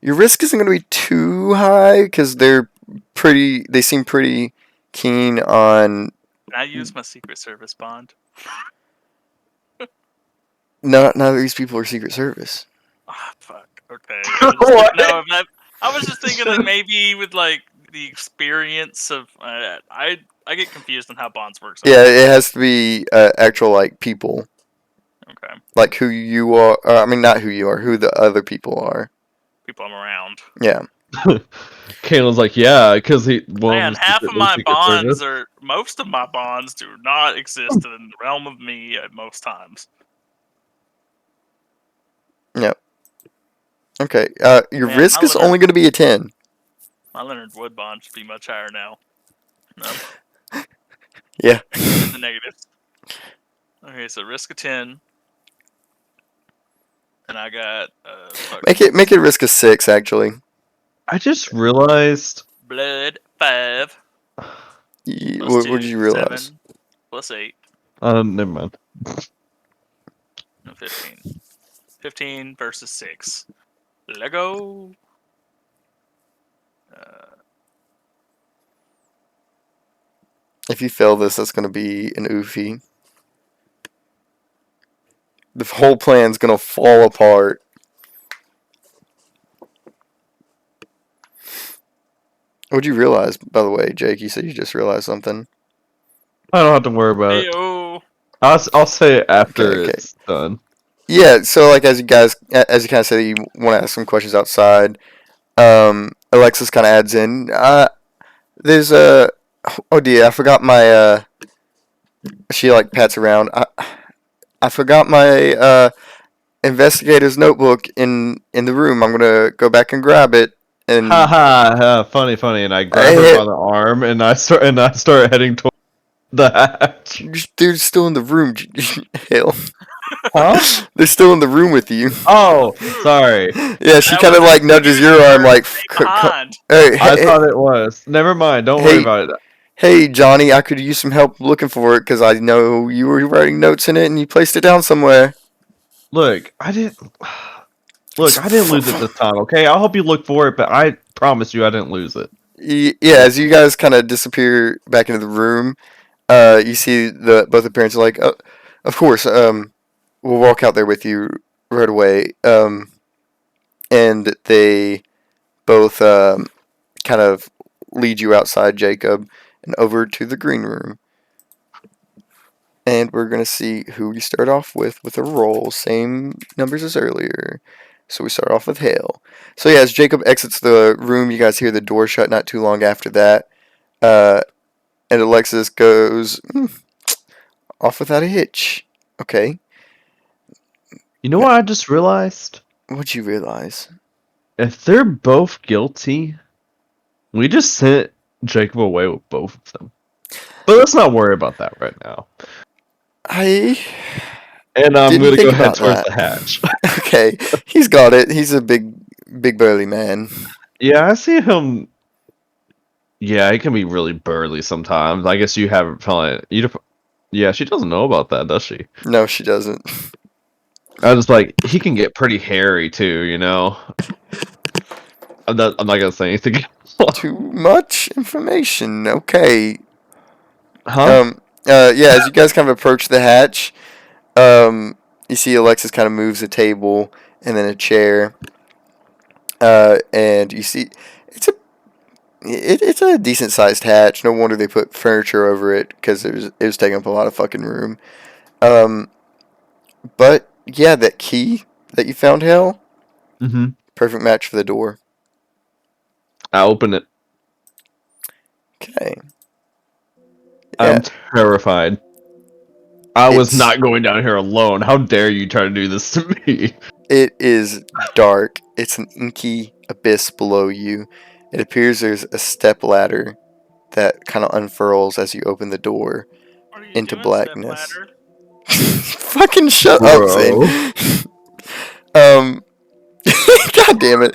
Your risk isn't going to be too high because they're pretty. They seem pretty keen on. Can I use my Secret Service bond? None of these people are Secret Service. Ah, fuck. Okay. I was just thinking that maybe with like the experience of I get confused on how bonds work. Yeah, Sometimes. it has to be actual like people, Okay. like who you are. I mean, not who you are. Who the other people are. People I'm around. Yeah. Kaylin's like, yeah, because one of Man, them's half of secretly my Secret bonds Service. are most of my bonds do not exist in the realm of me at most times. Yep. Okay. Your Man, risk is only going to be a 10. my Leonard Wood bond should be much higher now. No. Yeah. In the negatives. Okay, so risk of 10. And I got Make it risk of 6 actually. I just realized. blood 5 plus What 2, did you realize? 7 plus 8. Never mind. No, 15. 15 versus 6. Lego. If you fail this, that's going to be an oofy. The whole plan's going to fall apart. What'd you realize, by the way, Jake? You said you just realized something. I don't have to worry about it. Heyo. I'll say it after Okay. it's done. Yeah, so like as you kind of said, you want to ask some questions outside. Alexis kind of adds in. There's a. Oh dear, I forgot my. She like pats around. I forgot my investigator's notebook in the room. I'm gonna go back and grab it. And ha, funny, and I grab her hey, by the arm, and I start heading toward the hatch. they're still in the room. Hell, Huh? they're still in the room with you. Oh, sorry. Yeah, she That kind was of like the nudges excuse your for arm, her to like, stay behind. hey, I hey, thought it was. Never mind. Don't worry hey, about it. hey, Johnny, I could use some help looking for it because I know you were writing notes in it and you placed it down somewhere. Look, I didn't. Look, I didn't lose it this time. Okay, I'll help you look for it, but I promise you, I didn't lose it. Yeah, as you guys kind of disappear back into the room, you see the both the parents are like, oh, of course, we'll walk out there with you right away. And they both kind of lead you outside, Jacob, and over to the green room. And we're gonna see who we start off with a roll, same numbers as earlier. So we start off with Hale. So yeah, as Jacob exits the room, you guys hear the door shut. Not too long after that, uh, and Alexis goes off without a hitch. Okay, You know what I just realized? what'd you realize? If they're both guilty, we just sent Jacob away with both of them. But let's not worry about that right now. I And I'm didn't gonna go think head about towards that. the hatch. Okay, he's got it. He's a big burly man. Yeah, I see him. Yeah, he can be really burly sometimes. I guess you haven't probably. Yeah, she doesn't know about that, does she? No, she doesn't. I was like, he can get pretty hairy too, you know. I'm not gonna say anything. Too much information. Okay. Huh? Yeah, as you guys kind of approach the hatch, you see Alexis kind of moves a table and then a chair. And you see it's a decent sized hatch. No wonder they put furniture over it because it was taking up a lot of fucking room. Um, but yeah, that key that you found, Hell, Mm-hmm. perfect match for the door. I open it. Okay. Yeah, I'm terrified. I was it's not going down here alone. How dare you try to do this to me? it is dark. It's an inky abyss below you. It appears there's a step ladder that kind of unfurls as you open the door What are you into doing, step blackness. ladder? Fucking shut up, Zane. Bro. Um, God damn it.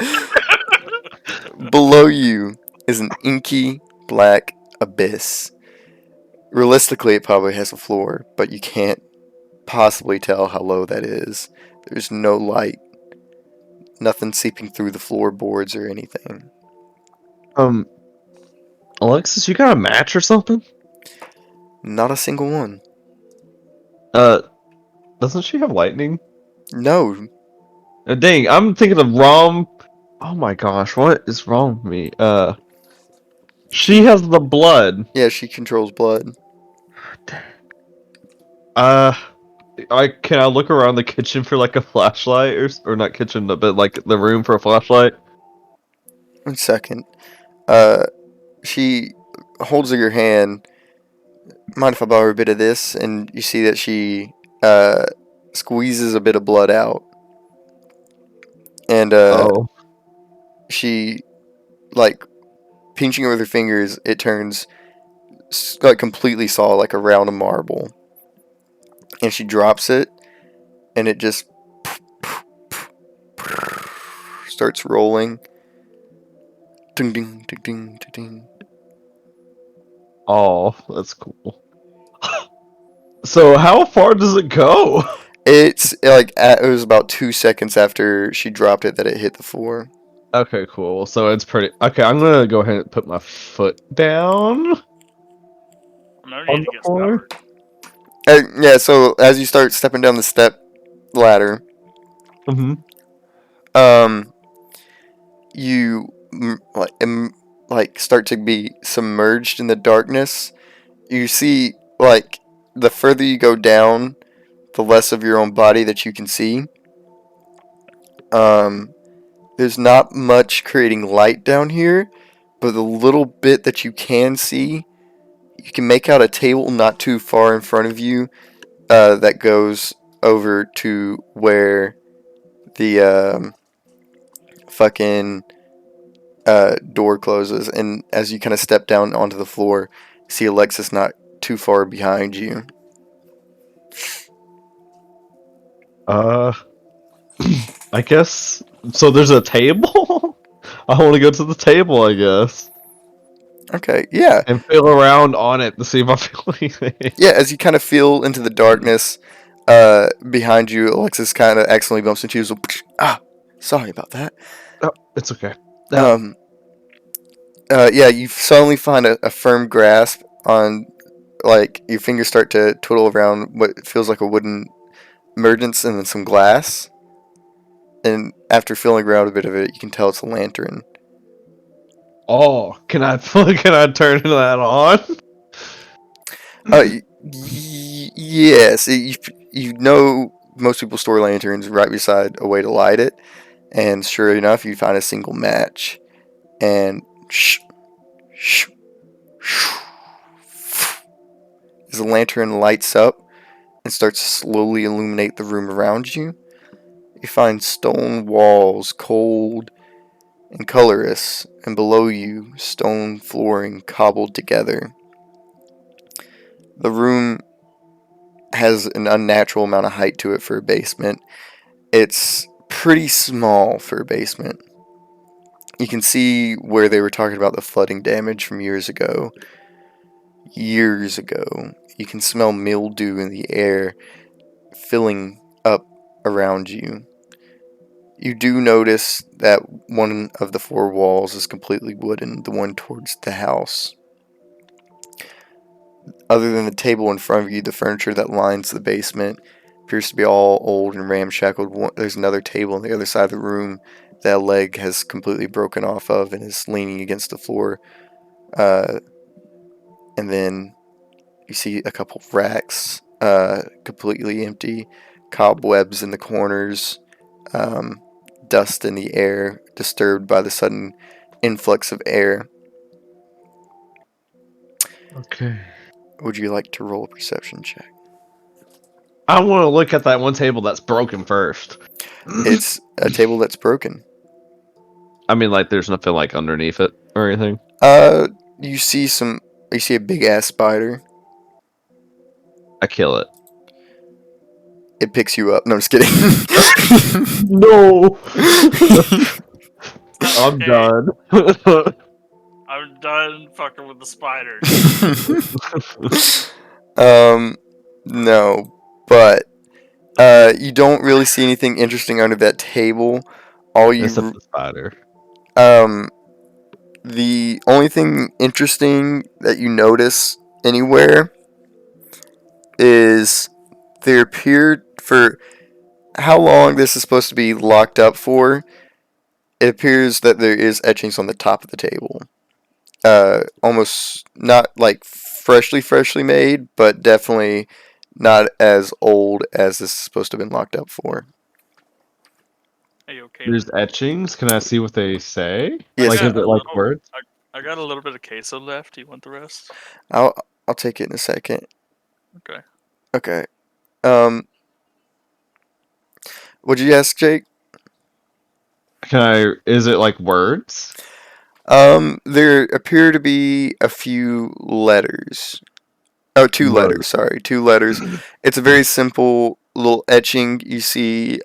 Below you is an inky black abyss. Realistically, it probably has a floor, but you can't possibly tell how low that is. There's no light, nothing seeping through the floorboards or anything. Alexis, you got a match or something? Not a single one. Uh, doesn't she have lightning? No. Dang, I'm thinking of wrong. Oh my gosh, what is wrong with me? She has the blood. Yeah, she controls blood. Uh, I look around the kitchen for like a flashlight or not kitchen, but like the room for a flashlight. 1 second. She holds your hand. Mind if I borrow a bit of this? And you see that she squeezes a bit of blood out. And Oh, she, like, pinching it with her fingers, it turns like completely solid, like a round of marble. And she drops it, and it just starts rolling. Ding ding ding ding ding ding. oh, that's cool. So how far does it go? It's like it was about 2 seconds after she dropped it that it hit the floor. Okay, cool. So it's pretty. Okay, I'm gonna go ahead and put my foot down I'm gonna on need to the get floor. covered. Yeah, so as you start stepping down the step ladder, Mm-hmm. um, you like start to be submerged in the darkness. You see, like, the further you go down, the less of your own body that you can see. Um, there's not much creating light down here, but the little bit that you can see, you can make out a table not too far in front of you that goes over to where the fucking door closes, and as you kind of step down onto the floor, you see Alexis not too far behind you. I guess. So there's a table? I want to go to the table, I guess. Okay, yeah. And feel around on it to see if I feel anything. Yeah, as you kind of feel into the darkness behind you, Alexis kind of accidentally bumps into you. So, sorry about that. Oh, it's okay. No. Yeah, you suddenly find a firm grasp on, like, your fingers start to twiddle around what feels like a wooden emergence and then some glass. And after feeling around a bit of it, you can tell it's a lantern. Oh, can I turn that on? Yes, you know most people store lanterns right beside a way to light it, and sure enough, you find a single match, and as the lantern lights up and starts to slowly illuminate the room around you, you find stone walls, cold and colorless, and below you, stone flooring cobbled together. The room has an unnatural amount of height to it for a basement. It's pretty small for a basement. You can see where they were talking about the flooding damage from years ago. Years ago. You can smell mildew in the air filling up around you. You do notice that one of the four walls is completely wooden, the one towards the house. Other than the table in front of you, the furniture that lines the basement appears to be all old and ramshackled. There's another table on the other side of the room that a leg has completely broken off of and is leaning against the floor. And then you see a couple racks, completely empty, cobwebs in the corners, dust in the air, disturbed by the sudden influx of air. Okay. Would you like to roll a perception check? I want to look at that one table that's broken first. It's a table that's broken. I mean, like, there's nothing like underneath it or anything. You see a big ass spider. I kill it. It picks you up. No, I'm just kidding. No. I'm Okay, done. I'm done fucking with the spiders. No, but you don't really see anything interesting under that table. Except the spider. The only thing interesting that you notice anywhere is there appeared, for how long this is supposed to be locked up for, it appears that there is etchings on the top of the table. Almost not like freshly made, but definitely not as old as this is supposed to have been locked up for. Are you okay? There's etchings. Can I see what they say? Yes, Like, I is got it a like little- words? I got a little bit of queso left. Do you want the rest? I'll take it in a second. Okay. Okay. What'd you ask, Jake? Can I? Is it like words? There appear to be a few letters. Oh, two Mother. letters. Sorry, two letters. It's a very simple little etching. You see,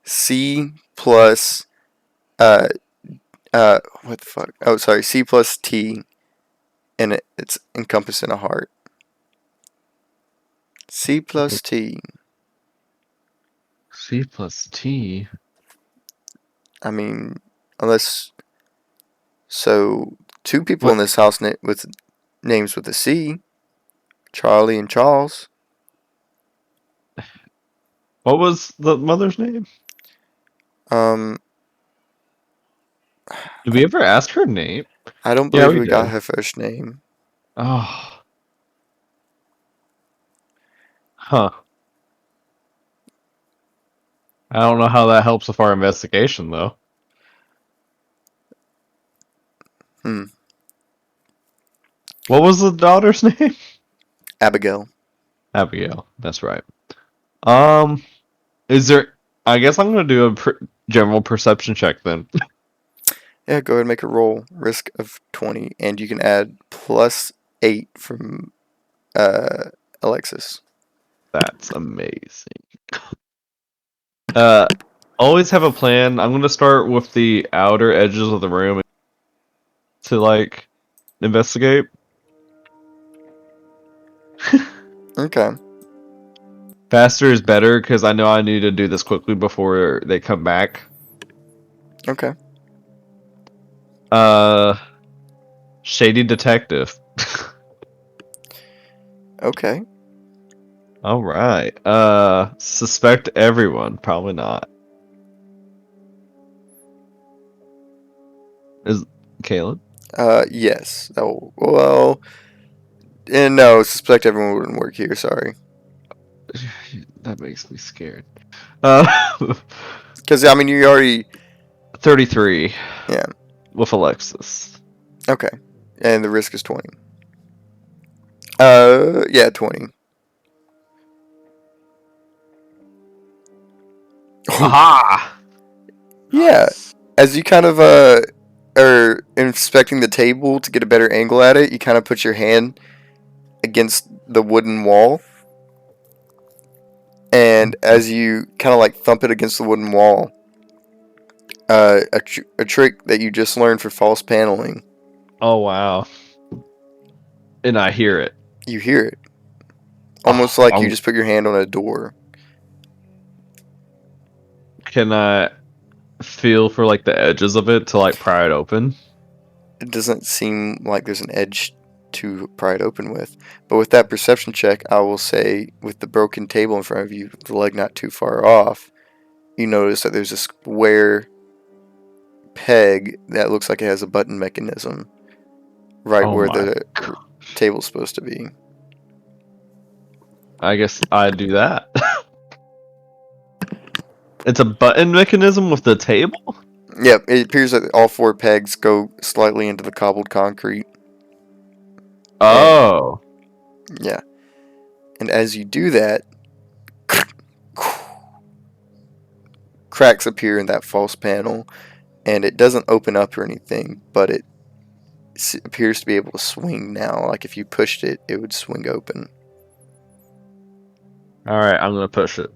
C plus, what the fuck? Oh, sorry, C plus T, and it's encompassed in a heart. C plus T. C plus T. I mean, unless so, two people What? in this house with names with a C, Charlie and Charles. What was the mother's name? Um, Did we ever ask her name? I don't Yeah, believe we we got did. her first name. Oh. Huh. I don't know how that helps with our investigation, though. Hmm. What was the daughter's name? Abigail. Abigail. That's right. Is there? I guess I'm gonna do a general perception check then. Yeah, go ahead and make a roll. Risk of 20, and you can add +8 from Alexis. That's amazing. Uh, always have a plan. I'm gonna start with the outer edges of the room to like investigate. Okay. Faster is better because I know I need to do this quickly before they come back. Okay. Uh, Shady detective. Okay. All right. Suspect everyone. Probably not. Is Caleb? Yes. Oh, well, and no, suspect everyone wouldn't work here. Sorry. That makes me scared. Uh, Because, I mean, you already. 33 Yeah. with Alexis. Okay. And the risk is 20. Yeah, 20. Aha! Yeah. Nice. As you kind of, are inspecting the table to get a better angle at it, you kind of put your hand against the wooden wall. And as you kind of like thump it against the wooden wall, a trick that you just learned for false paneling, Oh wow! And I hear it. you hear it. Almost Oh, like you just put your hand on a door. can I feel for like the edges of it to like pry it open? It doesn't seem like there's an edge to pry it open with. But with that perception check, I will say, with the broken table in front of you, the leg not too far off, you notice that there's a square peg that looks like it has a button mechanism right Oh where my! the table's supposed to be. I guess I do that. It's a button mechanism with the table? Yep, it appears that all four pegs go slightly into the cobbled concrete. And Oh. yeah, and as you do that, cracks appear in that false panel, and it doesn't open up or anything, but it appears to be able to swing now. Like if you pushed it, it would swing open. Alright, I'm gonna push it.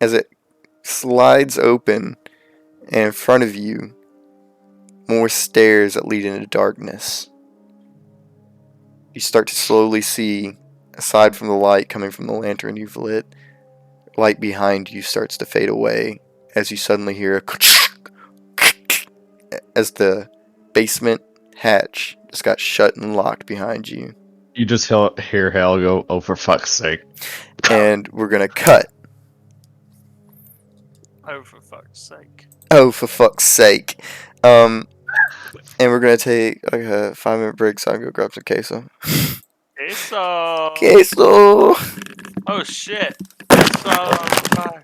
As it slides open, and in front of you, more stairs that lead into darkness. You start to slowly see, aside from the light coming from the lantern you've lit, light behind you starts to fade away as you suddenly hear a as the basement hatch just got shut and locked behind you. You just hear Hal go, oh, for fuck's sake. And we're gonna cut. Oh, for fuck's sake. Oh, for fuck's sake. And we're gonna take like a 5-minute break so I can go grab some queso. Queso. Queso! Oh shit. Queso. Bye.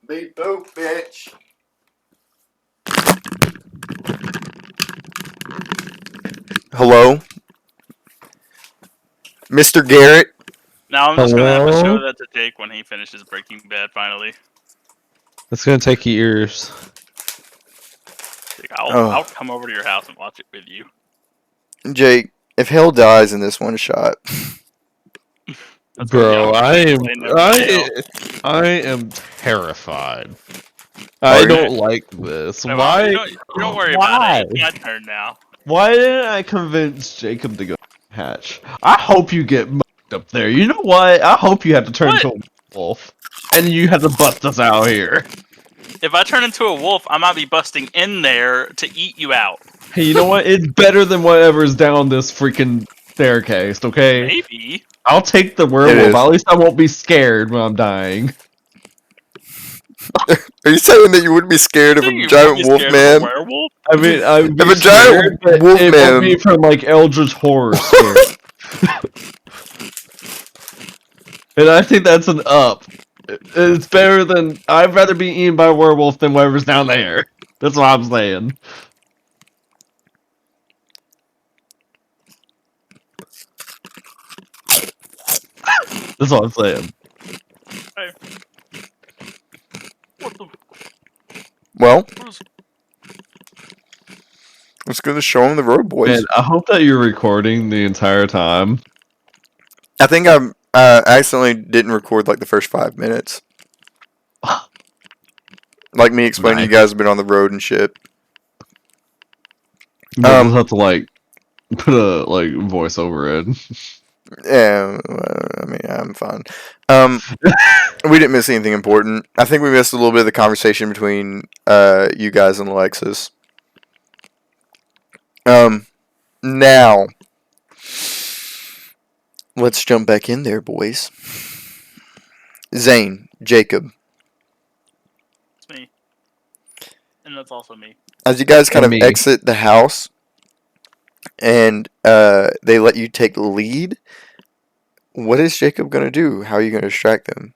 Beat poop, bitch. Hello? Mr. Garrett? Now I'm just gonna have to show that to Jake when he finishes Breaking Bad finally. It's gonna take years. Like, Oh. I'll come over to your house and watch it with you. Jake, if Hale dies in this one shot. That's gonna be Bro, awkward. I am terrified. Are I you? don't like this. No, Why? you don't worry about Why? it. It's my turn now. Why didn't I convince Jacob to go hatch? I hope you get mucked up there. You know what? I hope you have to turn What? into a wolf, and you have to bust us out here. If I turn into a wolf, I might be busting in there to eat you out. Hey, you know what? It's better than whatever's down this freaking staircase. Okay, Maybe. I'll take the It werewolf. is. At least I won't be scared when I'm dying. Are you saying that you wouldn't be scared of a You won't giant be wolf scared of a man? werewolf? I mean, I would be If a scared, giant but wolf it won't be man. from like Eldritch horror scare. And I think that's an up. It's better than I'd rather be eaten by a werewolf than whatever's down there. That's what I'm saying. That's what I'm saying. Hey. What the? Well, What is, let's go to the show on the road, boys. Man, I hope that you're recording the entire time. I think I accidentally didn't record like the first 5 minutes. Like me explaining you guys have been on the road and shit. We'll just have to like put a like voice over it. Yeah, I mean, I'm fine. We didn't miss anything important. I think we missed a little bit of the conversation between you guys and Alexis. Now, Let's jump back in there, boys. Zane, Jacob. It's me. And that's also me. As you guys kind And of me. exit the house and they let you take lead, what is Jacob going to do? How are you going to distract them?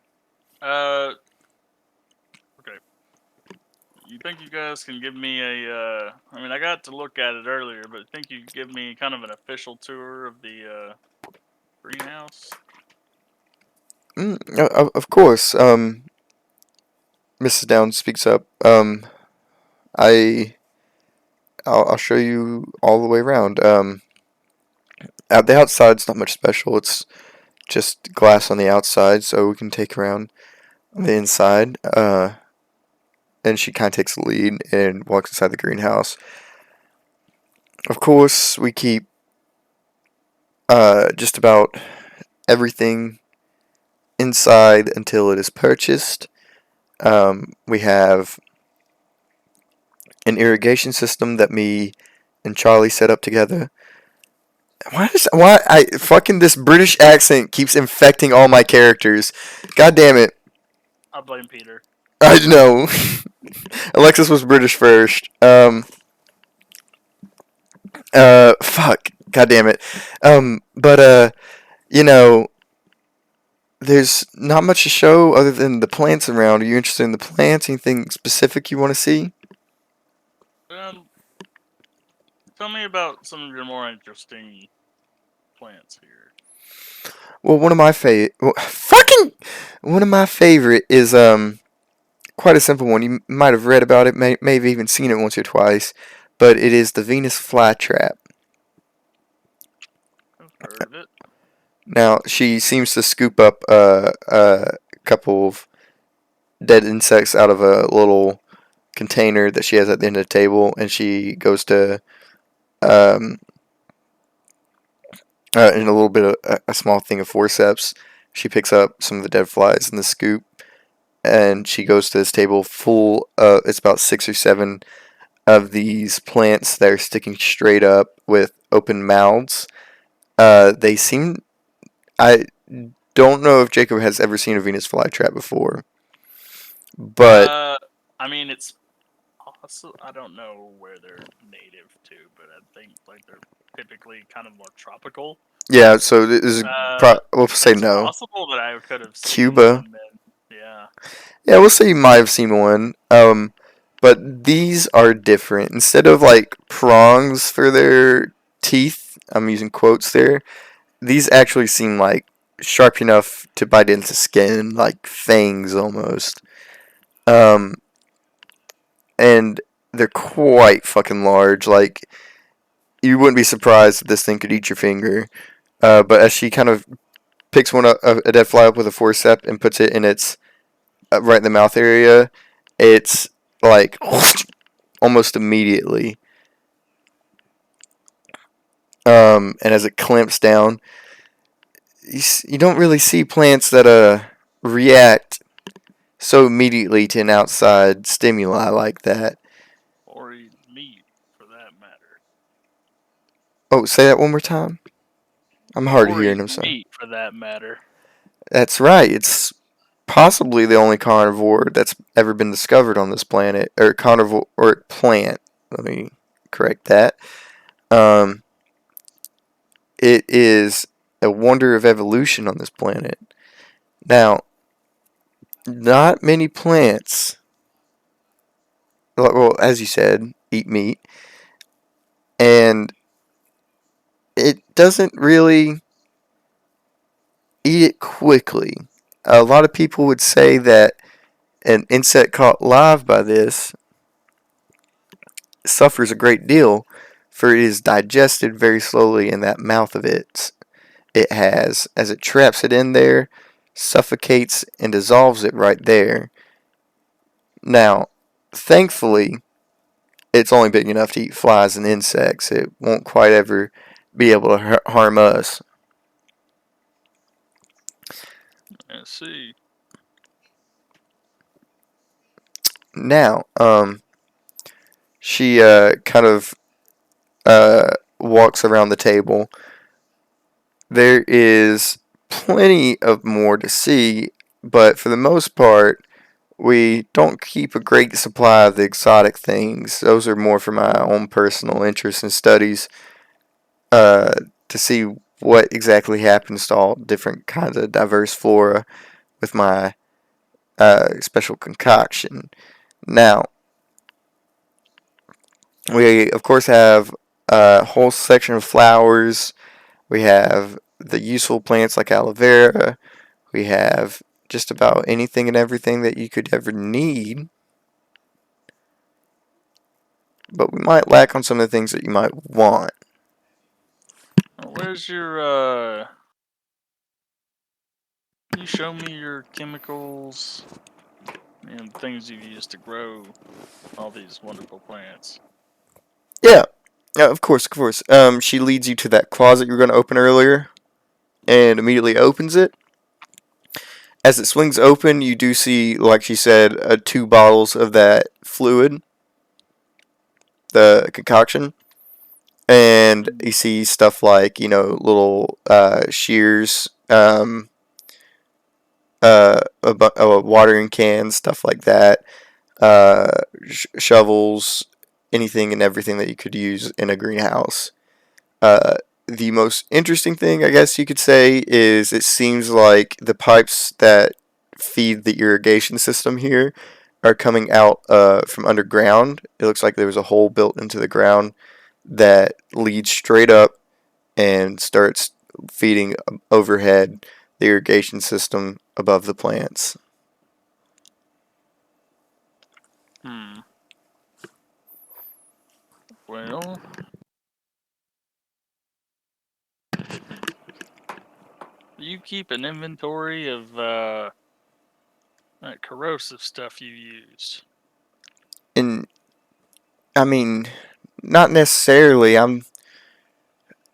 Okay. You think you guys can give me I mean, I got to look at it earlier, but think you could give me kind of an official tour of the, greenhouse? Of course. Mrs. Downs speaks up. I I'll show you all the way around. At the outside's not much special. It's just glass on the outside, so we can take around on the inside. And she kind of takes the lead and walks inside the greenhouse. Of course, we keep just about everything inside until it is purchased. We have an irrigation system that me and Charlie set up together. Why I fucking this British accent keeps infecting all my characters? God damn it! I blame Peter. I know. Alexis was British first. Fuck. God damn it. But you know, there's not much to show other than the plants around. Are you interested in the plants? Anything specific you want to see? Tell me about some of your more interesting plants here. Well, one of my favorite is quite a simple one. You might have read about it, may have even seen it once or twice, but it is the Venus flytrap. I've heard of it. Now she seems to scoop up a couple of dead insects out of a little container that she has at the end of the table, and she goes to um, in a little bit of a small thing of forceps. She picks up some of the dead flies in the scoop, and she goes to this table full. It's about 6 or 7 of these plants that are sticking straight up with open mouths. They seem. I don't know if Jacob has ever seen a Venus flytrap before, but I mean, it's also, I don't know where they're native to, but I think like they're typically kind of more tropical. yeah. So this is we'll say It's no. possible that I could have seen Cuba. one then. Yeah. Yeah, we'll say you might have seen one. But these are different. Instead of like prongs for their teeth, I'm using quotes there. These actually seem like sharp enough to bite into skin, like fangs almost. Um, and they're quite fucking large. Like you wouldn't be surprised if this thing could eat your finger. But as she kind of picks one up, a dead fly up with a forceps and puts it in its right in the mouth area, it's like almost immediately. And as it clamps down, you don't really see plants that react so immediately to an outside stimuli like that. Or eat meat, for that matter. Oh, say that one more time. I'm hard of Or hearing. eat I'm sorry. meat, for that matter. That's right. It's possibly the only carnivore that's ever been discovered on this planet, or carnivore or plant. Let me correct that. Um, it is a wonder of evolution on this planet. Now, not many plants, well, as you said, eat meat, and it doesn't really eat it quickly. A lot of people would say that an insect caught live by this suffers a great deal, for it is digested very slowly in that mouth of it has, as it traps it in there, suffocates and dissolves it right there. Now, thankfully, it's only big enough to eat flies and insects. It won't quite ever be able to harm us. Let's see. Now, she kind of walks around the table. there is plenty of more to see, but for the most part, we don't keep a great supply of the exotic things. Those are more for my own personal interests and studies, uh, to see what exactly happens to all different kinds of diverse flora with my special concoction. Now, we of course have a whole section of flowers. We have the useful plants like aloe vera. We have just about anything and everything that you could ever need. But we might lack on some of the things that you might want. Where's your Can you show me your chemicals and things you use to grow all these wonderful plants? Yeah, yeah, of course, of course. She leads you to that closet you were going to open earlier, and immediately opens it. As it swings open, you do see, like she said, 2 bottles of that fluid, the concoction, and you see stuff like little shears, watering cans, stuff like that, uh, shovels, anything and everything that you could use in a greenhouse. Uh, the most interesting thing, I guess you could say, is it seems like the pipes that feed the irrigation system here are coming out from underground. It looks like there was a hole built into the ground that leads straight up and starts feeding overhead the irrigation system above the plants. Hmm. Well, do you keep an inventory of that corrosive stuff you used? And I mean, not necessarily.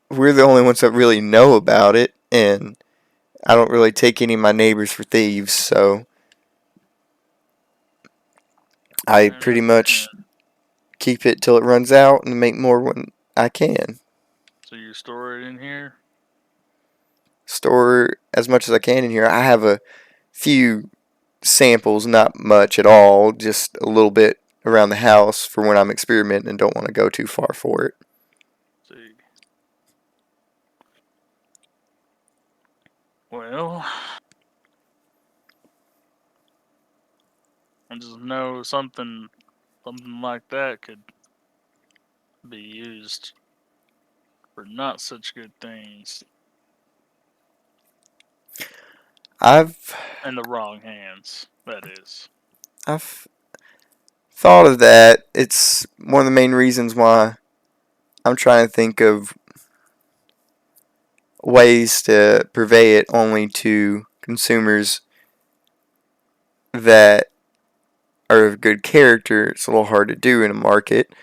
We're the only ones that really know about it, and I don't really take any of my neighbors for thieves, so I I pretty understand. much keep it till it runs out and make more when I can. So you store it in here? Store as much as I can in here. I have a few samples, not much at all, just a little bit around the house for when I'm experimenting and don't want to go too far for it. See. Well, I just know something like that could be used for not such good things I've in the wrong hands, that is. I've thought of that. It's one of the main reasons why I'm trying to think of ways to purvey it only to consumers that are of good character. It's a little hard to do in a market,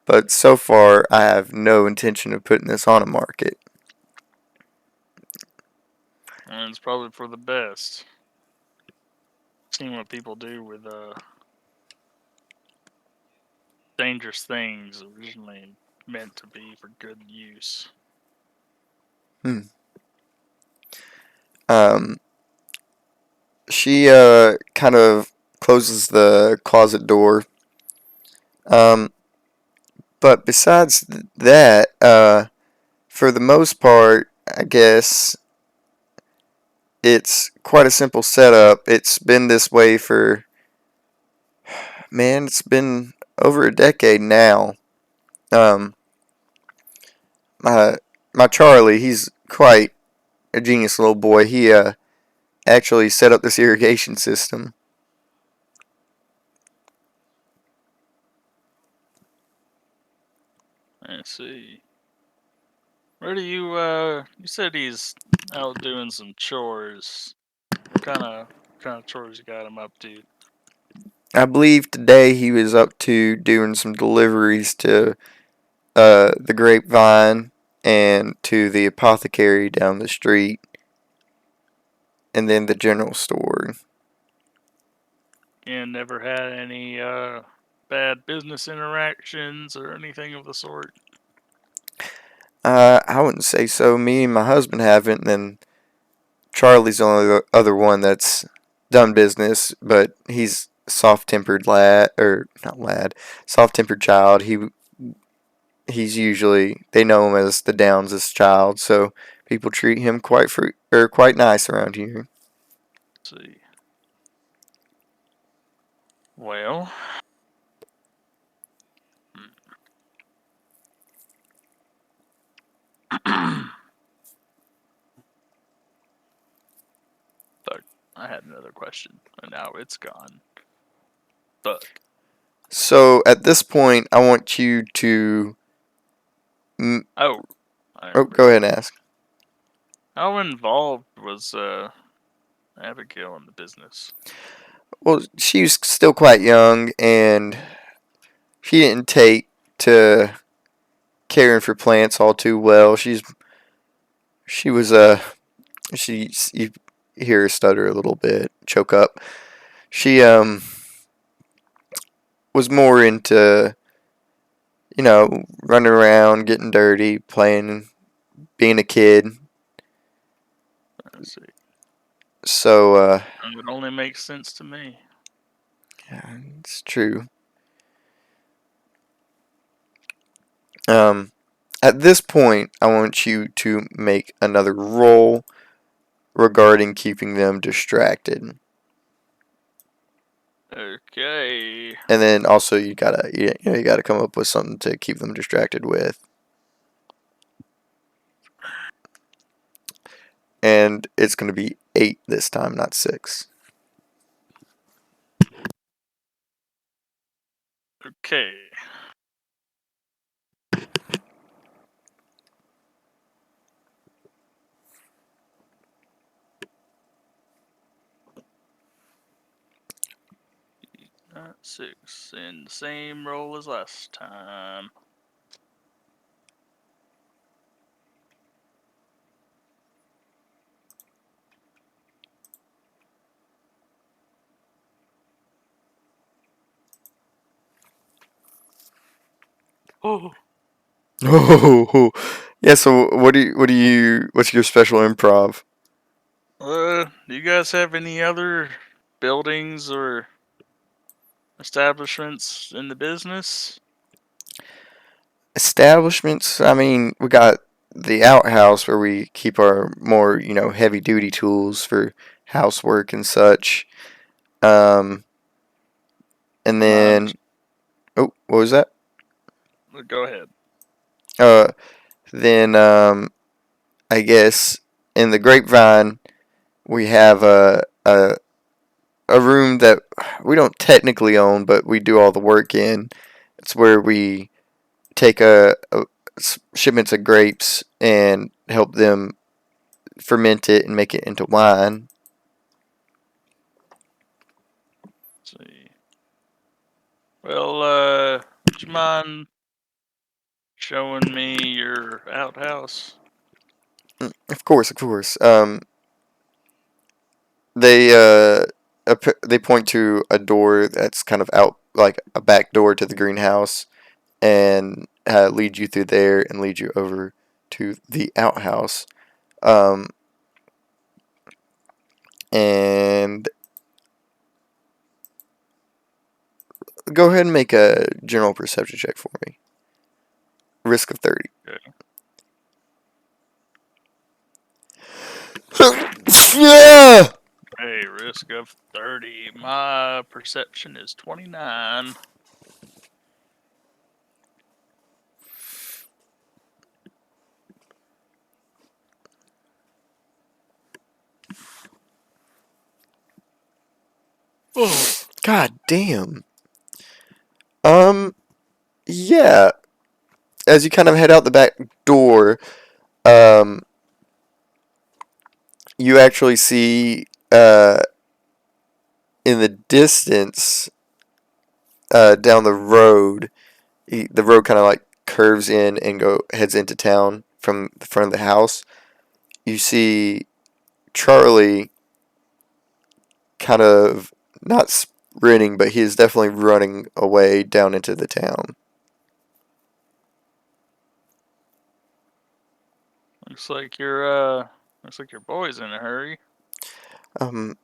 but so far I have no intention of putting this on a market. And it's probably for the best. Seeing what people do with dangerous things originally meant to be for good use. Hmm. Um, she kind of closes the closet door. Um, but besides that, for the most part, I guess it's quite a simple setup. It's been this way for, man, it's been over a decade now. Um, my my Charlie, he's quite a genius little boy. He actually set up this irrigation system. I see. Where do you said he's out doing some chores. What kind of chores you got him up to? I believe today he was up to doing some deliveries to the Grapevine and to the apothecary down the street, and then the general store. And never had any bad business interactions or anything of the sort? I wouldn't say so. Me and my husband haven't, and then Charlie's the only other one that's done business, but he's soft-tempered lad, or not lad, soft-tempered child. He's usually, they know him as the Downs' child, so people treat him quite nice around here. Let's see. Well, fuck. I had another question, and now it's gone. Fuck. So at this point, I want you to. Oh, I Oh, remember. go ahead and ask. How involved was Abigail in the business? Well, she was still quite young, and she didn't take to caring for plants all too well. She was you hear her stutter a little bit, choke up. She was more into running around, getting dirty, playing, being a kid. Let's see. So It only makes sense to me. yeah, it's true. Um, at this point, I want you to make another roll regarding keeping them distracted. Okay. And then also you gotta come up with something to keep them distracted with. And it's gonna be 8 this time, not 6. Okay. Not 6. And the same roll as last time. Oh. Oh, yeah. So what's your special improv? Do you guys have any other buildings or establishments in the business? Establishments. I mean, we got the outhouse where we keep our more heavy duty tools for housework and such. Um, and Mind? then what was that? Go ahead. Uh, then I guess in the grapevine we have a room that we don't technically own, but we do all the work in. It's where we take shipments of grapes and help them ferment it and make it into wine. Let's see. Well, would you mind showing me your outhouse? Of course, of course. They they point to a door that's kind of out, like a back door to the greenhouse, and lead you through there and lead you over to the outhouse. Um, and go ahead and make a general perception check for me. Risk of 30. Okay. Yeah! Hey, risk of 30. My perception is 29. Oh. God damn. Yeah. As you kind of head out the back door, um, you actually see, in the distance, down the road, the road kind of like curves in and heads into town from the front of the house. You see Charlie kind of not sprinting, but he is definitely running away down into the town. Looks like your boy's in a hurry. Um,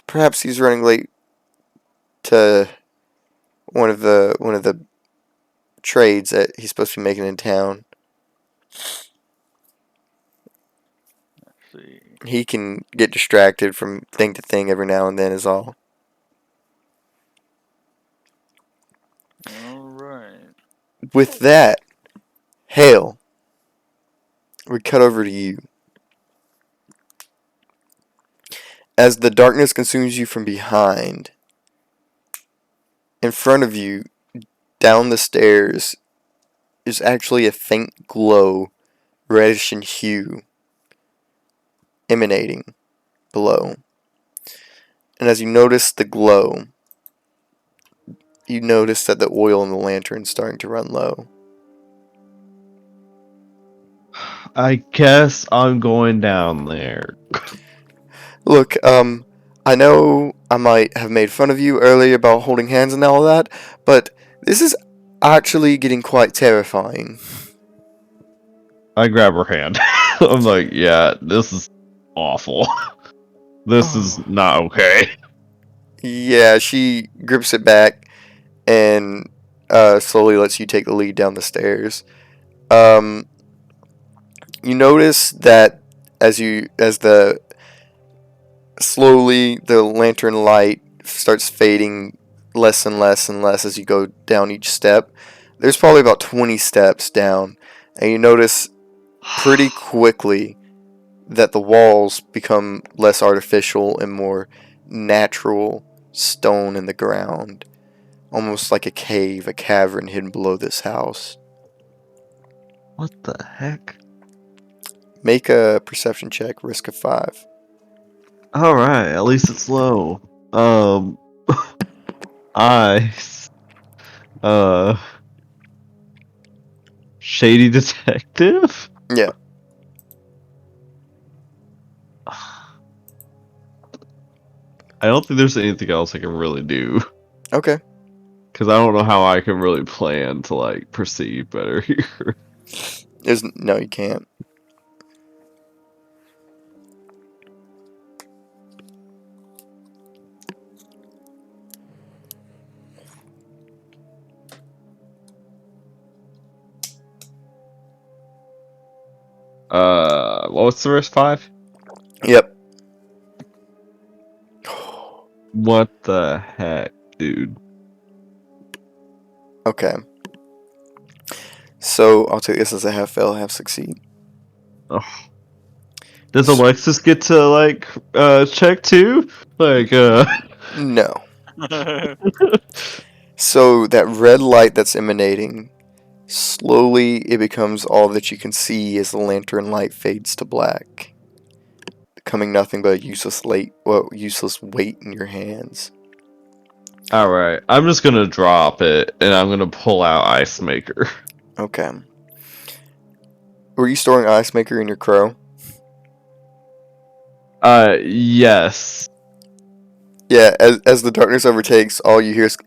perhaps he's running late to one of the trades that he's supposed to be making in town. Let's see. He can get distracted from thing to thing every now and then is all. All right. With that, Hale, we cut over to you. As the darkness consumes you from behind, in front of you, down the stairs, is actually a faint glow, reddish in hue, emanating below. And as you notice the glow, you notice that the oil in the lantern is starting to run low. I guess I'm going down there. Look, I know I might have made fun of you earlier about holding hands and all that, but this is actually getting quite terrifying. I grab her hand. I'm like, yeah, this is awful. This is Oh. not okay. Yeah, she grips it back and slowly lets you take the lead down the stairs. Um, you notice that as the slowly the lantern light starts fading less and less and less as you go down each step. There's probably about 20 steps down, and you notice pretty quickly that the walls become less artificial and more natural stone in the ground, almost like a cave, a cavern hidden below this house. What the heck? Make a perception check, risk of 5. Alright, at least it's low. Um, eyes. Shady detective? Yeah. I don't think there's anything else I can really do. Okay. Because I don't know how I can really plan to, like, perceive better here. No, you can't. What was the risk? 5? Yep. What the heck, dude? Okay. So I'll take this as a half fail, half succeed. Oh. Does Alexis get to, like, check too? Like, No. So that red light that's emanating, slowly it becomes all that you can see as the lantern light fades to black, becoming nothing but a useless weight in your hands. Alright, I'm just gonna drop it, and I'm gonna pull out Ice Maker. Okay. Were you storing Ice Maker in your crow? Yes. Yeah, as the darkness overtakes, all you hear is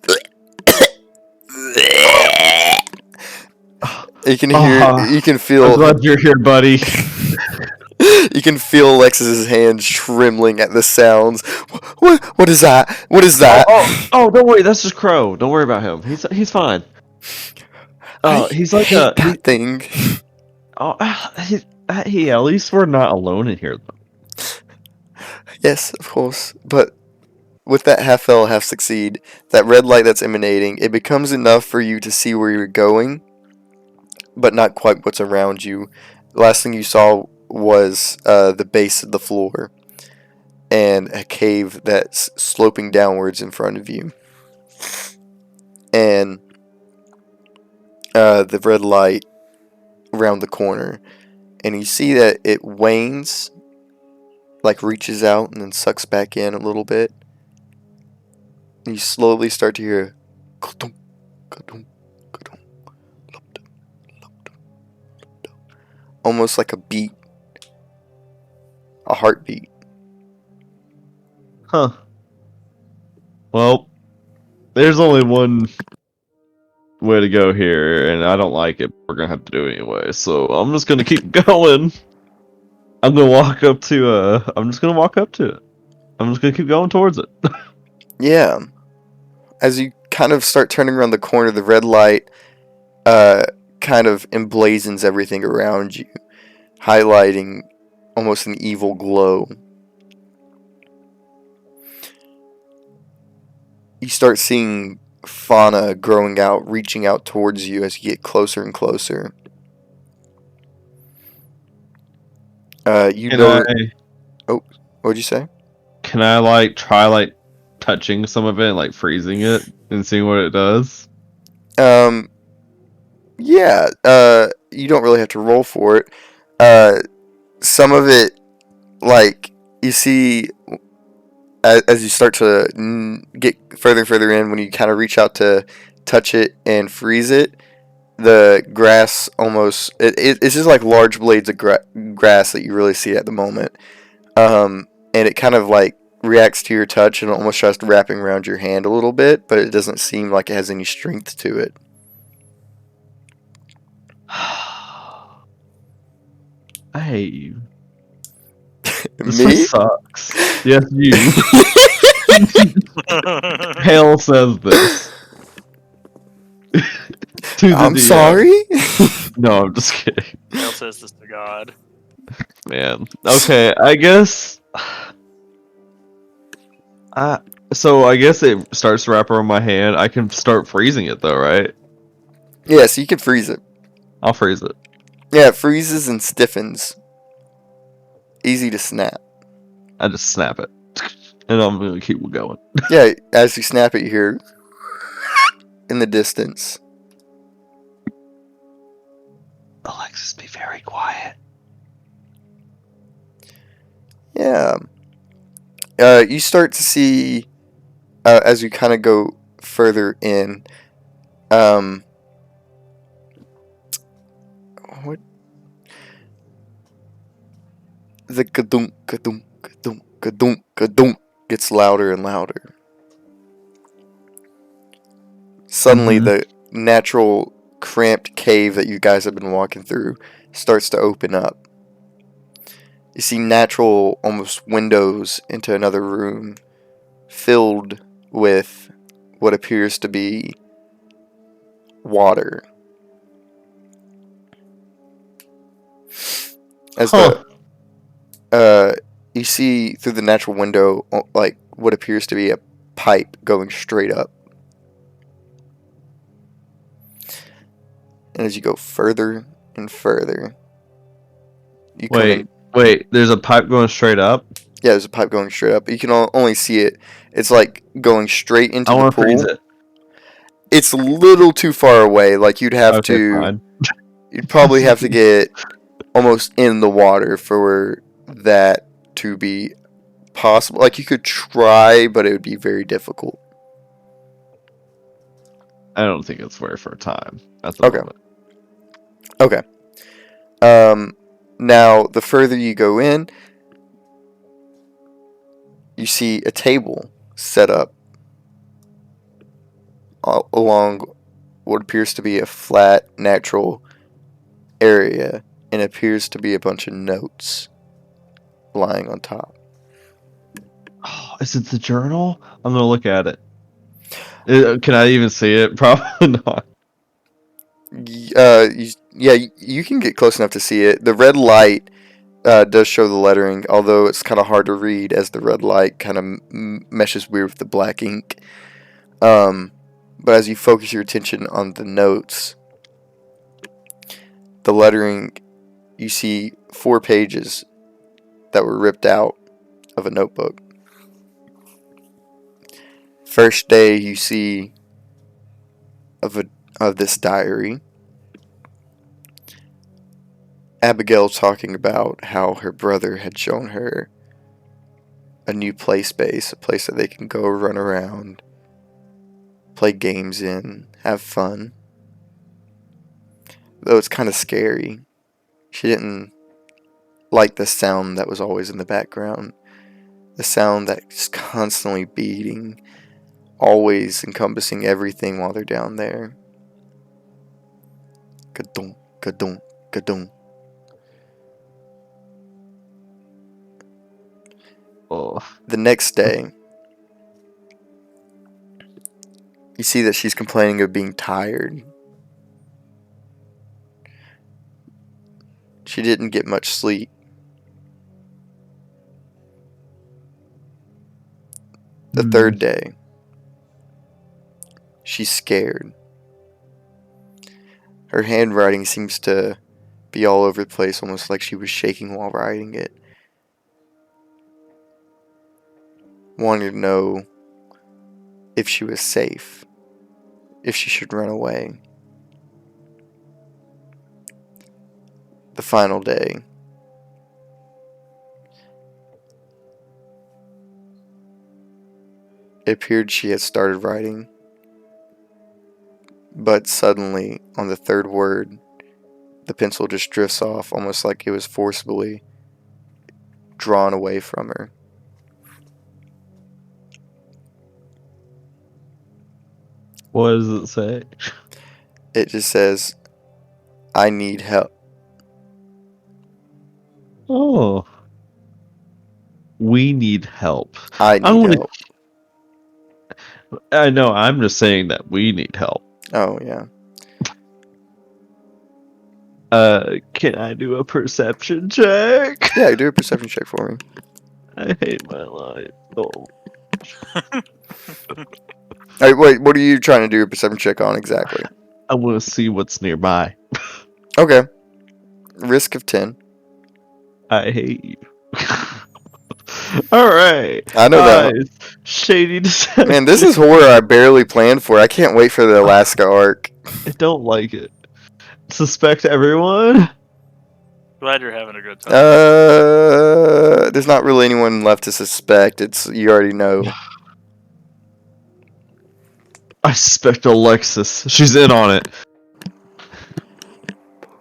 you can hear you can I'm feel glad you're here, buddy. you can feel Alexis's hands trembling at the sounds. What is that? What is that? Oh, don't worry, that's just Crow. Don't worry about him. He's fine. I He's like hate that thing. he at least we're not alone in here though. Yes, of course. But with that half fail, half succeed, that red light that's emanating, it becomes enough for you to see where you're going, but not quite what's around you. The last thing you saw was the base of the floor and a cave that's sloping downwards in front of you. And the red light around the corner. And you see that it wanes, like reaches out and then sucks back in a little bit. And you slowly start to hear ka-dum, ka-dum, ka-dum, lop-dum, lop-dum, lop-dum. Almost like a beat, a heartbeat. Huh. Well, there's only one way to go here, and I don't like it. We're gonna have to do it anyway, so I'm just gonna keep going. I'm gonna walk up to. I'm just gonna walk up to it. I'm just gonna keep going towards it. Yeah. As you kind of start turning around the corner, the red light kind of emblazons everything around you, highlighting almost an evil glow. You start seeing fauna growing out, reaching out towards you as you get closer and closer. You Can know. I? Oh, what'd you say? Can I like try like touching some of it, like freezing it, and seeing what it does? Yeah. You don't really have to roll for it. Some of it, like you see, as you start to get further and further in, when you kind of reach out to touch it and freeze it, the grass almost it's just like large blades of grass that you really see at the moment, and it kind of like reacts to your touch and almost tries to wrapping around your hand a little bit, but it doesn't seem like it has any strength to it. I hate you. This Me? just sucks. Yes, you. Hale says this. To the I'm DM. sorry. No, I'm just kidding. Hale says this to God. Man. Okay, I guess. So I guess it starts to wrap around my hand. I can start freezing it though, right? Yeah, so you can freeze it. I'll freeze it. Yeah, it freezes and stiffens. Easy to snap. I just snap it, and I'm gonna keep going. Yeah, as you snap it, you hear in the distance. Alexis, be very quiet. Yeah. You start to see, as you kind of go further in, what? The gadunk, gadunk, gadunk, gadunk, gadunk gets louder and louder. Suddenly, the natural cramped cave that you guys have been walking through starts to open up. You see natural, almost windows into another room filled with what appears to be water. As you see through the natural window, like what appears to be a pipe going straight up. And as you go further and further, you come in. Wait. There's a pipe going straight up. Yeah, there's a pipe going straight up. You can only see it. It's like going straight into the pool. Freeze it. It's a little too far away. Like you'd have to. Fine. You'd probably have to get almost in the water for that to be possible. Like you could try, but it would be very difficult. I don't think it's worth our time at the moment. Okay. Now the further you go in, you see a table set up along what appears to be a flat, natural area, and appears to be a bunch of notes lying on top. Oh, is it the journal? I'm gonna look at it. Can I even see it? Probably not. You can get close enough to see it. The red light does show the lettering, although it's kind of hard to read as the red light kind of meshes weird with the black ink. But as you focus your attention on the notes, the lettering, you see 4 pages that were ripped out of a notebook. First day you see of this diary, Abigail talking about how her brother had shown her a new play space, a place that they can go run around, play games in, have fun. Though it's kind of scary. She didn't like the sound that was always in the background. The sound that's constantly beating, always encompassing everything while they're down there. Ka-dunk, ka-dunk, ka-dunk. Oh. The next day, you see that she's complaining of being tired. She didn't get much sleep. The third day, she's scared. Her handwriting seems to be all over the place, almost like she was shaking while writing it. Wanting to know if she was safe, if she should run away. The final day. It appeared she had started writing, but suddenly, on the third word, the pencil just drifts off, almost like it was forcibly drawn away from her. What does it say? It just says, I need help. Oh. We need help. I need help. I know, I'm just saying that we need help. Oh, yeah. Can I do a perception check? Yeah, do a perception check for me. I hate my life. Oh. Alright, wait, what are you trying to do a perception check on exactly? I want to see what's nearby. Okay. Risk of 10. I hate you. Alright. I know that. Shady deception. Man, this is horror I barely planned for. I can't wait for the Alaska arc. I don't like it. Suspect everyone? Glad you're having a good time. There's not really anyone left to suspect. You already know. I suspect Alexis. She's in on it.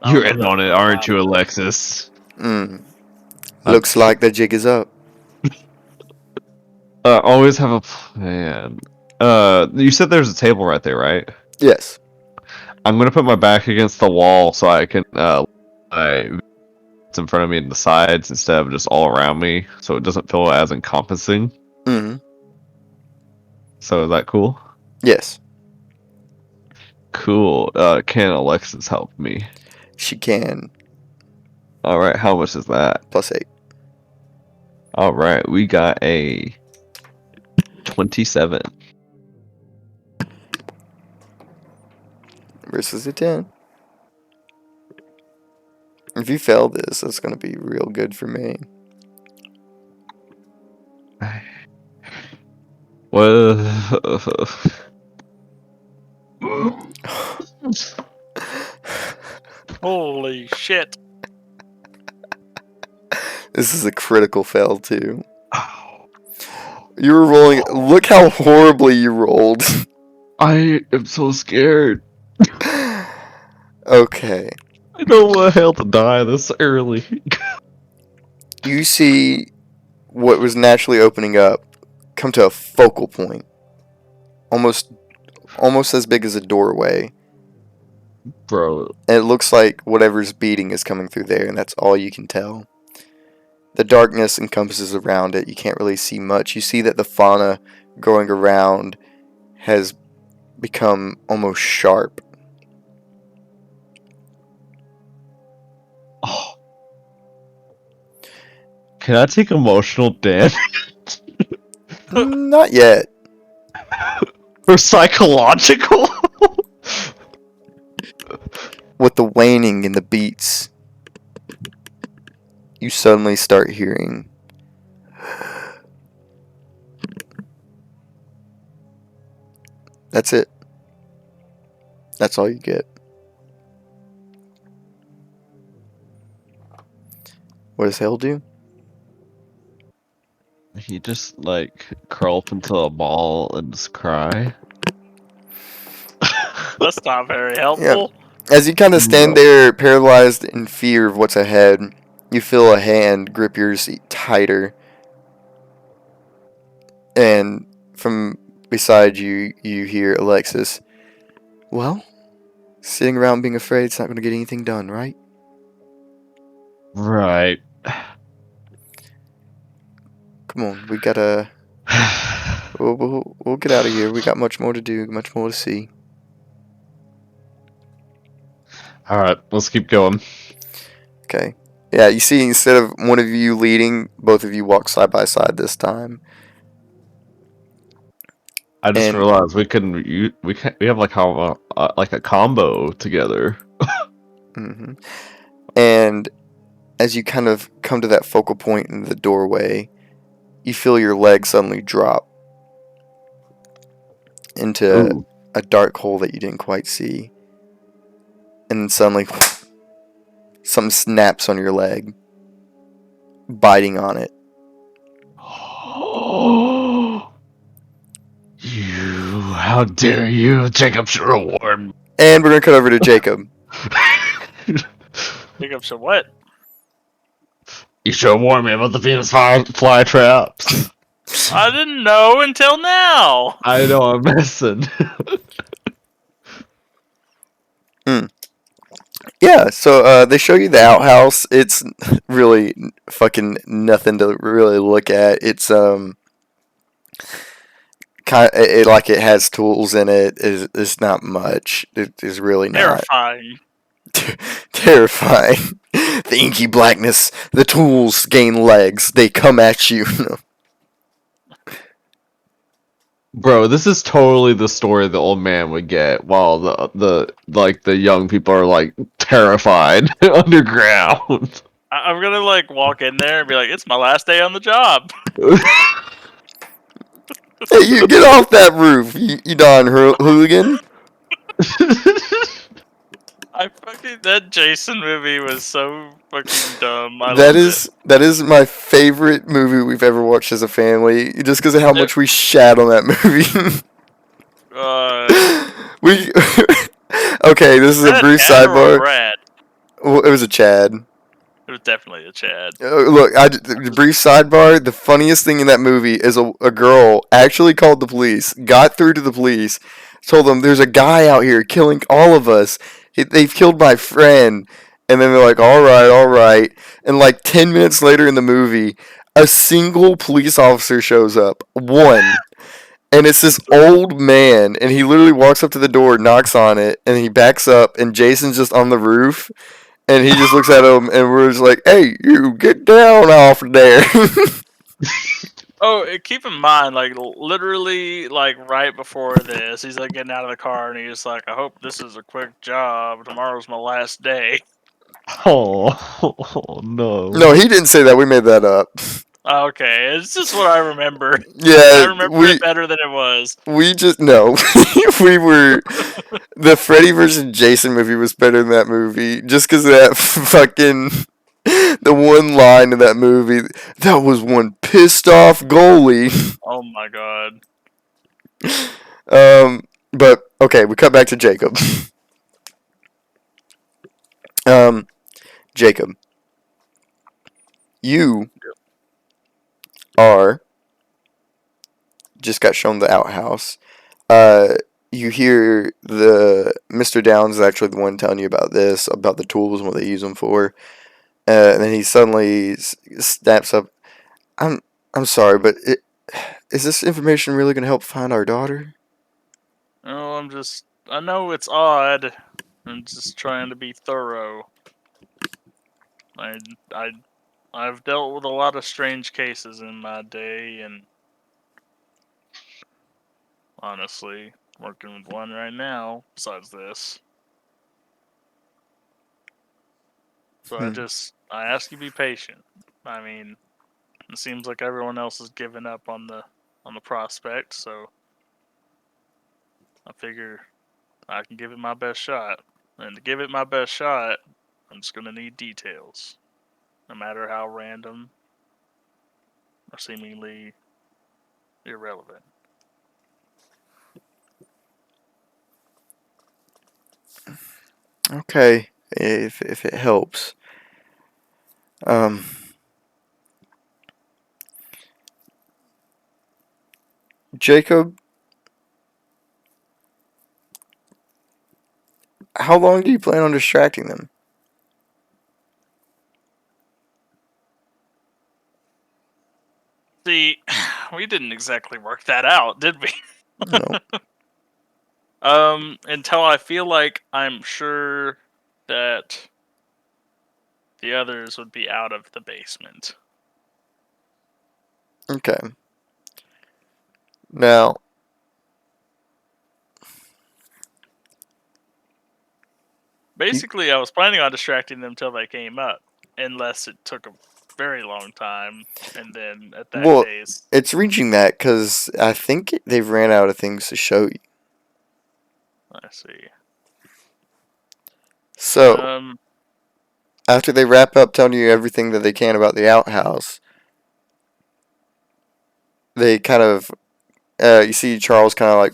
I don't You're know in that on it, for a aren't you, while. Alexis? Looks like the jig is up. Always have a plan. You said there's a table right there, right? Yes. I'm gonna put my back against the wall so I can it's in front of me and the sides instead of just all around me, so it doesn't feel as encompassing. Mm-hmm. So is that cool? Yes. Cool. Can Alexis help me? She can. All right. How much is that? +8. All right. We got a 27. Versus a 10. If you fail this, that's going to be real good for me. Well, Holy shit. This is a critical fail, too. You were rolling. Look how horribly you rolled. I am so scared. Okay. I don't want Hale to die this early. You see what was naturally opening up come to a focal point. Almost as big as a doorway. Bro. And it looks like whatever's beating is coming through there, and that's all you can tell. The darkness encompasses around it. You can't really see much. You see that the fauna growing around has become almost sharp. Oh. Can I take emotional damage? Not yet. Or psychological? With the waning in the beats, you suddenly start hearing that's it. That's all you get. What does Hale do? He just like curl up into a ball and just cry. That's not very helpful. As you kind of stand No. there paralyzed in fear of what's ahead, you feel a hand grip yours tighter. And from beside you, you hear Alexis. Well, Sitting around being afraid it's not going to get anything done, right? Right. Come on, we gotta. We'll get out of here. We got much more to do, much more to see. All right, let's keep going. Okay. Yeah, you see, instead of one of you leading, both of you walk side by side this time. I just And realized we have like a combo together. mhm. And as you kind of come to that focal point in the doorway, you feel your leg suddenly drop into Ooh. a dark hole that you didn't quite see. And then suddenly, something snaps on your leg, biting on it. You, how dare you? Jacob should reward me. And we're going to cut over to Jacob. Pick up some what? You should warn me about the Venus fly traps. I didn't know until now. I know I'm messing. Yeah, so they show you the outhouse. It's really fucking nothing to really look at. It's kind of, like it has tools in it. It's not much. It is really not. Terrifying. Terrifying. The inky blackness. The tools gain legs. They come at you. Bro, this is totally the story the old man would get while the young people are like terrified underground. I'm gonna like walk in there and be like, "It's my last day on the job." Hey, you get off that roof, you darn hooligan. That Jason movie was so fucking dumb. I That loved that is my favorite movie we've ever watched as a family, just because of how much we shat on that movie. it. we okay. This is a That brief Chad or a sidebar. Brad? Well, it was a Chad. It was definitely a Chad. Look, the brief sidebar. The funniest thing in that movie is a girl actually called the police, got through to the police, told them there's a guy out here killing all of us. They've killed my friend, and then they're like, all right, all right. And like 10 minutes later in the movie, a single police officer shows up, one, and it's this old man, and he literally walks up to the door, knocks on it, and he backs up, and Jason's just on the roof. And he just looks at him, and we're just like, "Hey, you get down off there." Oh, keep in mind, like literally, like right before this, he's like getting out of the car, and he's like, "I hope this is a quick job. Tomorrow's my last day." Oh, no. No, he didn't say that. We made that up. Okay, it's just what I remember. I Yeah, remember it better than it was. we just no. We were the Freddy versus Jason movie was better than that movie just because of that fucking the one line in that movie. That was one pissed off goalie. Oh my god. But okay, we cut back to Jacob. Jacob, you are just got shown the outhouse. You hear the Mr. Downs is actually the one telling you about this, about the tools and what they use them for. And then he suddenly snaps up. I'm sorry, but is this information really going to help find our daughter? Oh, I know it's odd. I'm just trying to be thorough. I, I, I've dealt with a lot of strange cases in my day, and honestly, working with one right now, besides this. So I ask you to be patient. I mean, it seems like everyone else has given up on the prospect, so I figure I can give it my best shot. And to give it my best shot, I'm just gonna need details, no matter how random or seemingly irrelevant. Okay, if it helps. Jacob, How long do you plan on distracting them? See, we didn't exactly work that out, did we? No. Until I feel like I'm sure that the others would be out of the basement. Okay. Now, Basically, I was planning on distracting them till they came up, unless it took a very long time, and then at that well, case, it's reaching that because I think they've ran out of things to show you. let's see. So, Um, after they wrap up telling you everything that they can about the outhouse, they kind of, you see Charles kind of like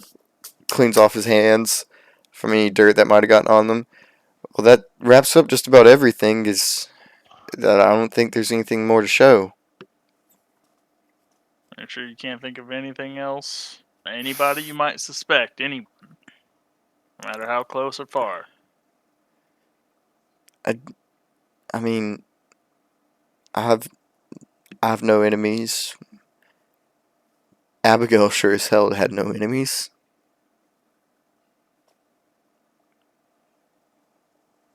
cleans off his hands from any dirt that might have gotten on them. Well, that wraps up just about everything. Is that I don't think there's anything more to show. I'm sure you can't think of anything else. Anybody you might suspect, no matter how close or far. I mean, I have I have no enemies. Abigail sure as hell had no enemies.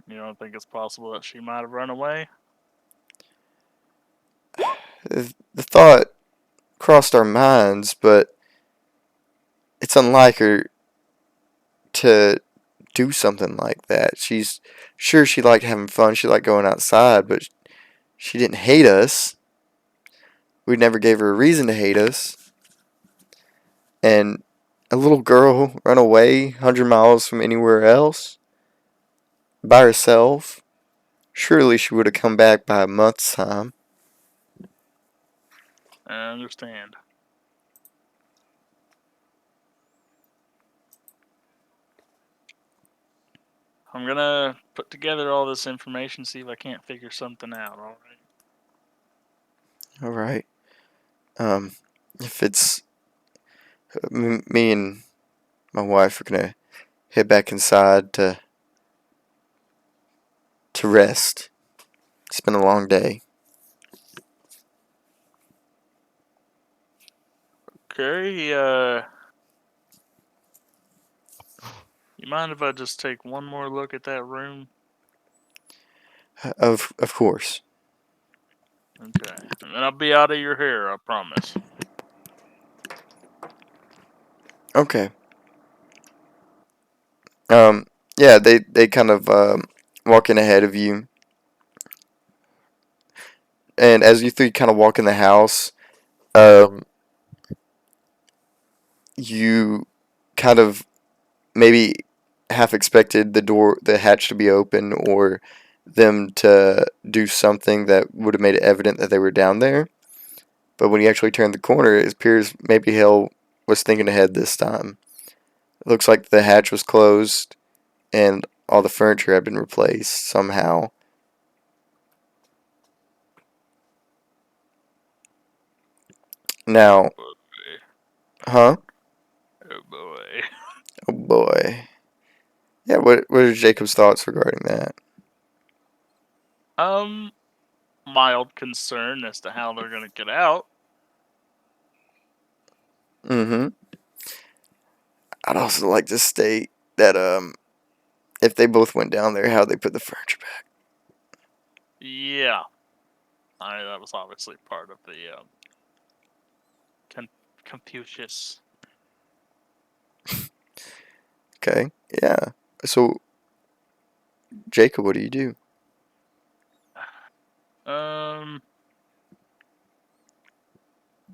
You don't think it's possible that she might have run away? The thought crossed our minds, but it's unlike her to do something like that. She's sure she liked having fun. She liked going outside, but she didn't hate us. We never gave her a reason to hate us. And a little girl run away 100 miles from anywhere else by herself. Surely she would have come back by a month's time. I understand. I'm gonna put together all this information, see if I can't figure something out, alright? All right. Um, if it's me and my wife are gonna head back inside to rest. It's been a long day. Okay, you mind if I just take one more look at that room? Of course. Okay. And then I'll be out of your hair, I promise. Okay. Yeah, they kind of walk in ahead of you, and as you three kind of walk in the house, um, you kind of maybe half expected the hatch to be open, or them to do something that would have made it evident that they were down there. But when you actually turned the corner, it appears maybe Hale was thinking ahead this time. It looks like the hatch was closed and all the furniture had been replaced somehow. Oh Now, boy. huh? Oh boy. Oh boy. Yeah, what are Jacob's thoughts regarding that? Um, mild concern as to how they're gonna get out. Mm-hmm. I'd also like to state that if they both went down there, how they put the furniture back. Yeah. That was obviously part of the, Con- Confucius. Okay. Yeah. So, Jacob, what do you do? Um,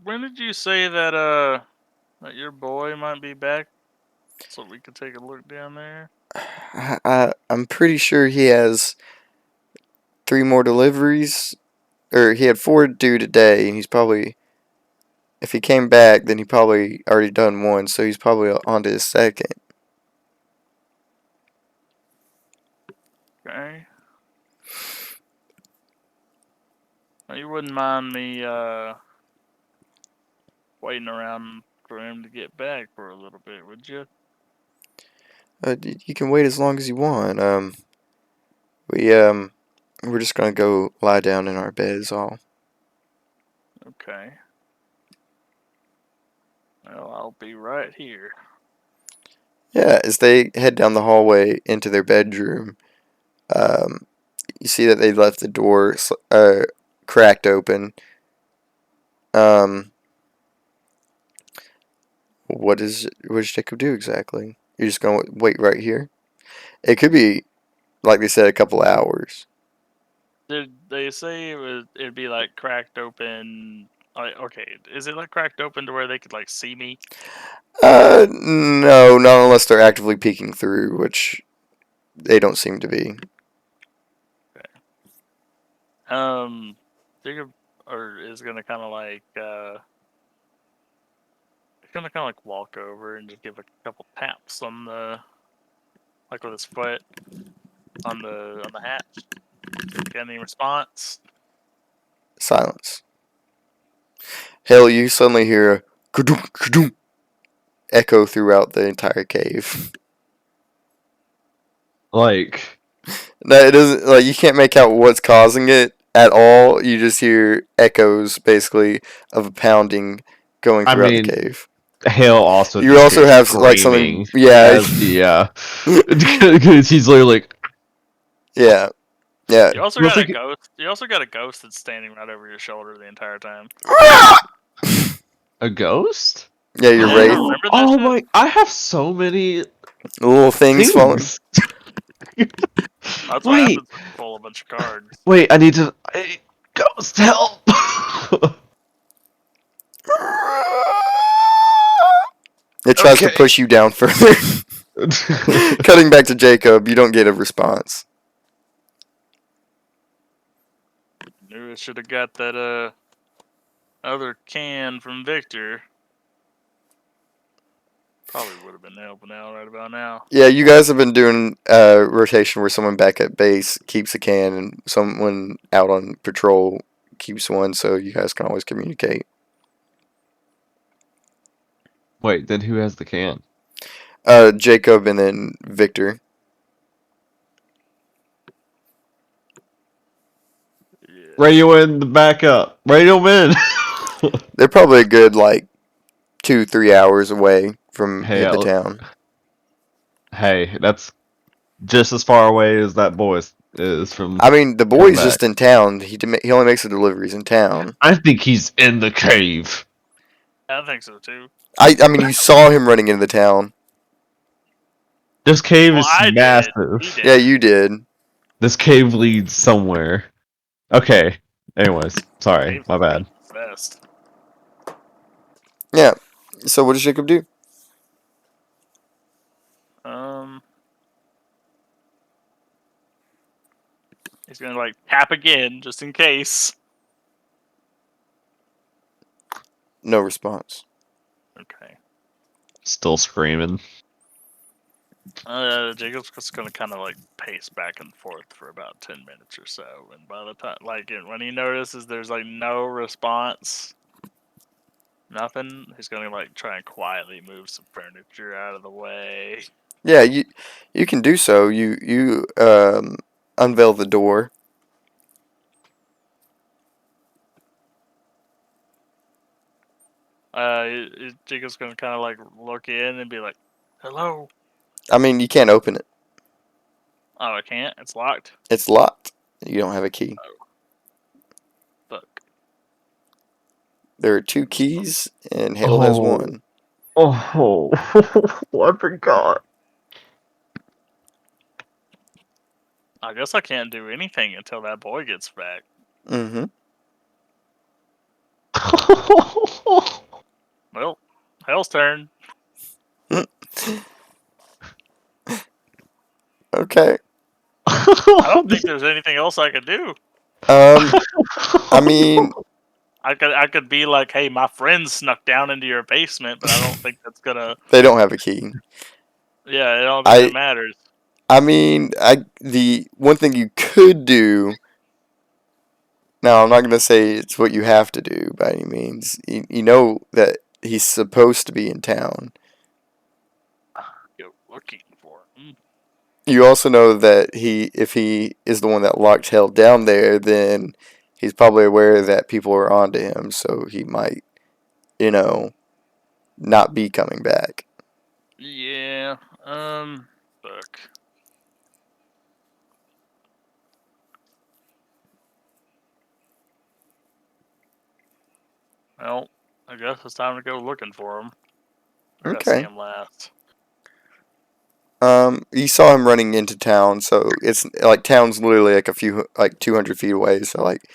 when did you say that, that your boy might be back? So we could take a look down there? I'm pretty sure he has 3 more deliveries, or he had 4 due today, and he's probably, if he came back, then he probably already done one, so he's probably on to his second. Okay. Now, you wouldn't mind me, waiting around for him to get back for a little bit, would you? You can wait as long as you want. We we're just gonna go lie down in our beds all. Okay. Well, I'll be right here. Yeah, as they head down the hallway into their bedroom, um, you see that they left the door cracked open. Um, what does Jacob do exactly? You're just gonna wait right here? It could be, like they said, a couple hours. Did they say it'd be like cracked open? Like, okay, is it like cracked open to where they could like see me? No, not unless they're actively peeking through, which they don't seem to be. Jacob or is gonna kind of like gonna kind of like walk over and just give a couple taps on the like with his foot on the hatch. Get any response? Silence. Hell, you suddenly hear a ka-doom, ka-doom echo throughout the entire cave. Like, No, it doesn't. Like you can't make out what's causing it at all. You just hear echoes, basically, of a pounding going I throughout the mean, cave. Hale also You just also hears have like something. screaming Yeah, as because he's literally like, yeah, yeah. You also I was got a like, ghost. You also got a ghost that's standing right over your shoulder the entire time. a ghost? Yeah, you're Yeah, you right. don't remember that Oh shit? my! I have so many Little things falling. things. That's what Wait, happens when you pull a bunch of cards. wait! I need to. Ghost help! It tries to Okay. push you down further. Cutting back to Jacob, you don't get a response. Knew I should have got that other can from Victor. Probably would have been helping out right about now. Yeah, you guys have been doing rotation where someone back at base keeps a can and someone out on patrol keeps one, so you guys can always communicate. Wait, then who has the can? Jacob and then Victor. Yeah. Radio in the backup. Radio in. They're probably a good like 2-3 hours away from Hey, the town. hey, that's just as far away as that boy is from I mean, the coming boy's back. just in town. He only makes the deliveries in town. I think he's in the cave. I think so too. I mean, you saw him running into the town. This cave Well, is I did. He massive. did. Yeah, you did. This cave leads somewhere. Okay. Anyways, sorry, Dave's my bad. best. Yeah. So what does Jacob do? He's gonna like tap again just in case. No response. Okay. Still screaming. Jacob's just gonna kind of like pace back and forth for about 10 minutes or so, and by the time, when he notices there's like no response, nothing, he's gonna like try and quietly move some furniture out of the way. Yeah, you can do so. You unveil the door. Jacob's gonna kind of like look in and be like, "Hello." I mean, you can't open it. Oh, I can't. It's locked. It's locked. You don't have a key. Fuck. There are 2 keys, and Hale has one. Oh, I forgot. I guess I can't do anything until that boy gets back. Mm-hmm. Well, Hell's turn. Okay. I don't think there's anything else I could do. I mean, I could be like, hey, my friend snuck down into your basement, but I don't think that's gonna. they don't have a key. Yeah, I don't think that matters. I mean, the one thing you could do. Now, I'm not gonna say it's what you have to do by any means. You know that he's supposed to be in town. Go looking for You also know that if he is the one that locked Hell down there, then he's probably aware that people are onto him, so he might, not be coming back. Yeah. Look. Well, I guess it's time to go looking for him. I gotta see Okay. him last. You saw him running into town, so it's like town's literally like 200 feet away. So like,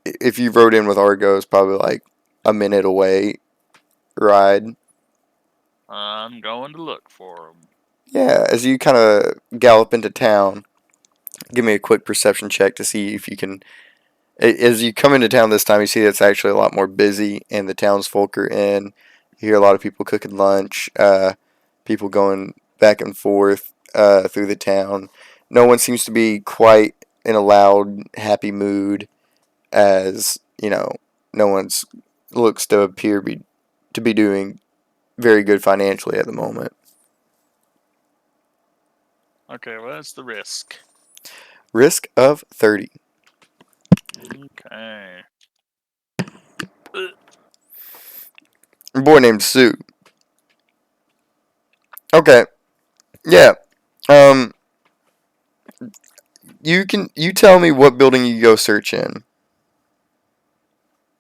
if you rode in with Argo, it's probably like a minute away ride. I'm going to look for him. Yeah, as you kind of gallop into town, give me a quick perception check to see if you can. As you come into town this time, you see it's actually a lot more busy, and the townsfolk are in. You hear a lot of people cooking lunch, people going back and forth through the town. No one seems to be quite in a loud, happy mood, as no one's looks to appear to be doing very good financially at the moment. Okay, well, that's the risk. Risk of 30. Okay. A boy named Sue. Okay, yeah. Um, you tell me what building you go search in.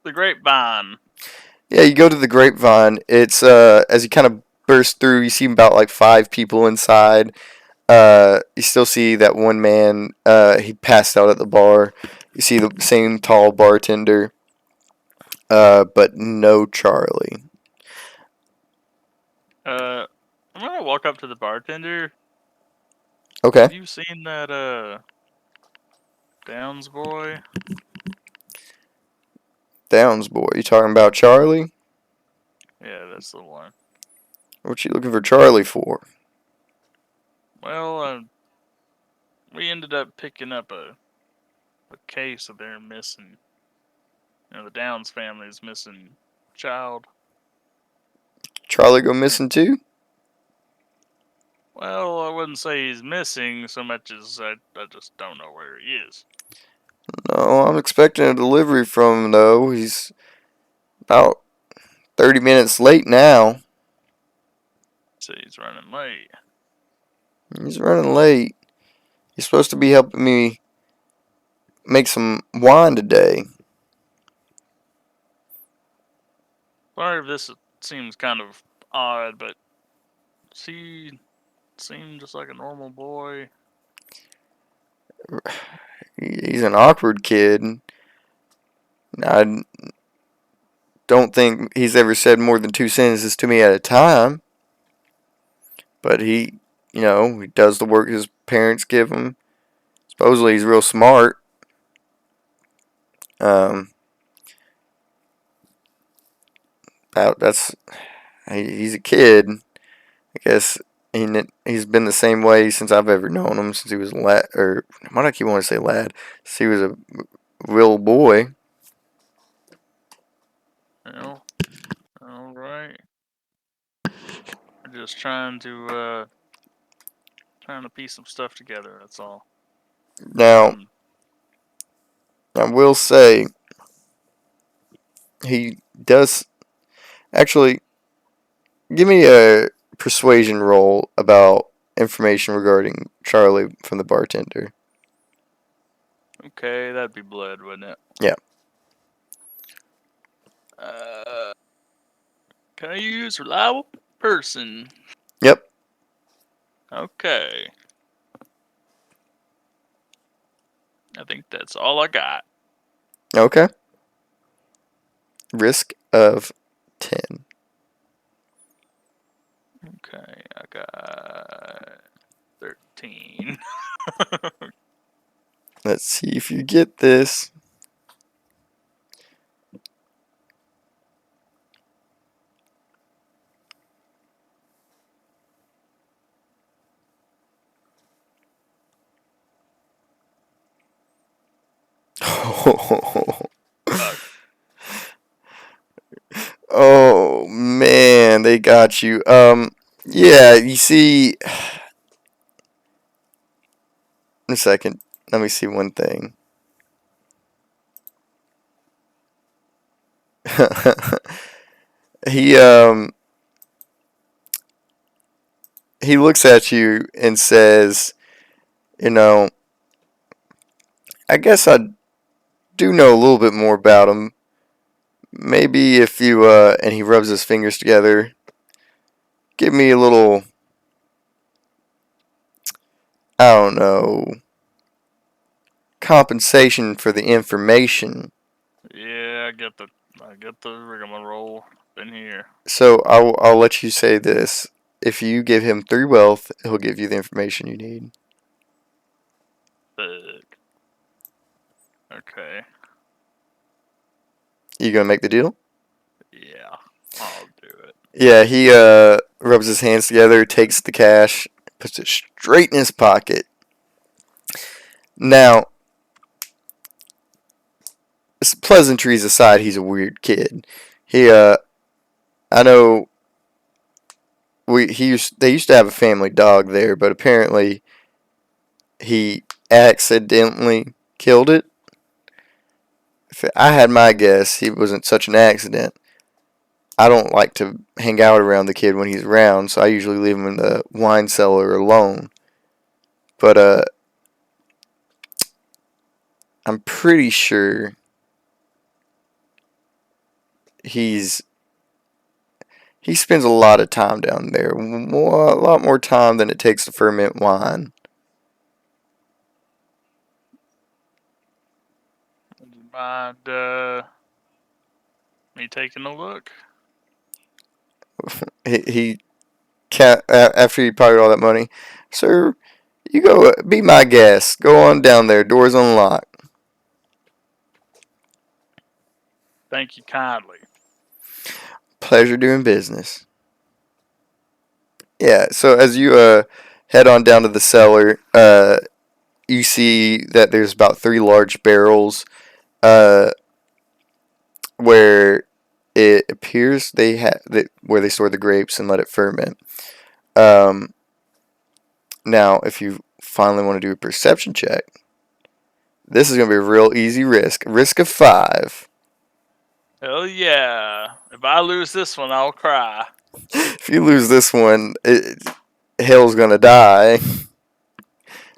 The grapevine. Yeah, you go to the Grapevine. It's as you kind of burst through, you see about like 5 people inside. You still see that one man. He passed out at the bar. You see the same tall bartender. But no Charlie. I'm gonna walk up to the bartender. Okay. Have you seen that Downs boy? Downs boy. You talking about Charlie? Yeah, that's the one. What you looking for Charlie for? Well, we ended up picking up a case of their missing. The Downs family's missing child. Charlie go missing too? Well, I wouldn't say he's missing so much as I just don't know where he is. No, I'm expecting a delivery from him though. He's about 30 minutes late now. So he's running late. He's running late. He's supposed to be helping me make some wine today. Sorry if this seems kind of odd, but does he seem just like a normal boy? He's an awkward kid. I don't think he's ever said more than 2 sentences to me at a time. But he does the work his parents give him. Supposedly he's real smart. Um, that's he's a kid. I guess he's been the same way since I've ever known him. Since he was lad, or why do I keep wanting to say lad? Since he was a real boy. Well, all right. I'm just trying to piece some stuff together. That's all. Now, I will say he does actually give me a persuasion roll about information regarding Charlie from the bartender. Okay, that'd be blood, wouldn't it? Yeah. Can I use reliable person? Yep. Okay. I think that's all I got. Okay. Risk of 10. Okay, I got 13. Let's see if you get this. Oh man, they got you. Yeah, you see. In a second, let me see one thing. he he looks at you and says, "You know, I guess I do know a little bit more about him. Maybe if you and he rubs his fingers together, give me a little, I don't know, compensation for the information. Yeah, I get the rigmarole in here. So I'll let you say this. If you give him 3 wealth, he'll give you the information you need. Fuck. Okay. You gonna make the deal?" Yeah, I'll do it. Yeah, he rubs his hands together, takes the cash, puts it straight in his pocket. Now, pleasantries aside, he's a weird kid. He I know they used to have a family dog there, but apparently he accidentally killed it. If I had my guess, he wasn't such an accident. I don't like to hang out around the kid when he's around, so I usually leave him in the wine cellar alone. But I'm pretty sure he's he spends a lot of time down there, a lot more time than it takes to ferment wine. Would you mind me taking a look? He can't, after he pocketed all that money, "Sir, you go be my guest. Go on down there. Doors unlocked." Thank you kindly. Pleasure doing business. Yeah. So as you head on down to the cellar, you see that there's about 3 large barrels, uh, where it appears they have where they store the grapes and let it ferment. Um, Now, if you finally want to do a perception check, this is going to be a real easy risk. Risk of 5. Hell yeah! If I lose this one, I'll cry. If you lose this one, hell's going to die.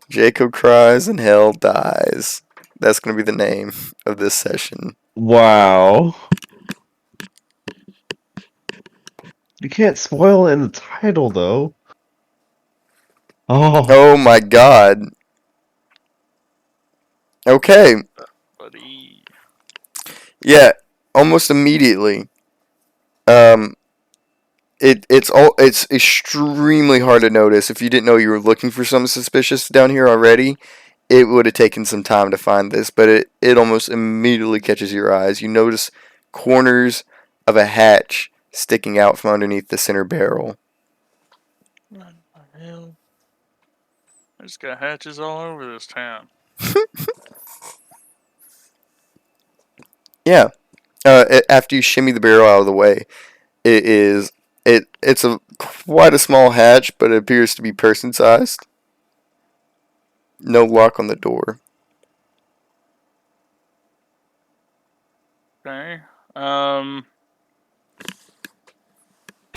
Jacob cries and hell dies. That's going to be the name of this session. Wow. You can't spoil it in the title, though. Oh. Oh my god. Okay. Buddy. Yeah, almost immediately. Um, it's extremely hard to notice. If you didn't know you were looking for something suspicious down here already, it would have taken some time to find this, but it almost immediately catches your eyes. You notice corners of a hatch sticking out from underneath the center barrel. What the hell? I just got hatches all over this town. Yeah. After you shimmy the barrel out of the way, it's a quite a small hatch, but it appears to be person sized. No lock on the door. Okay. Can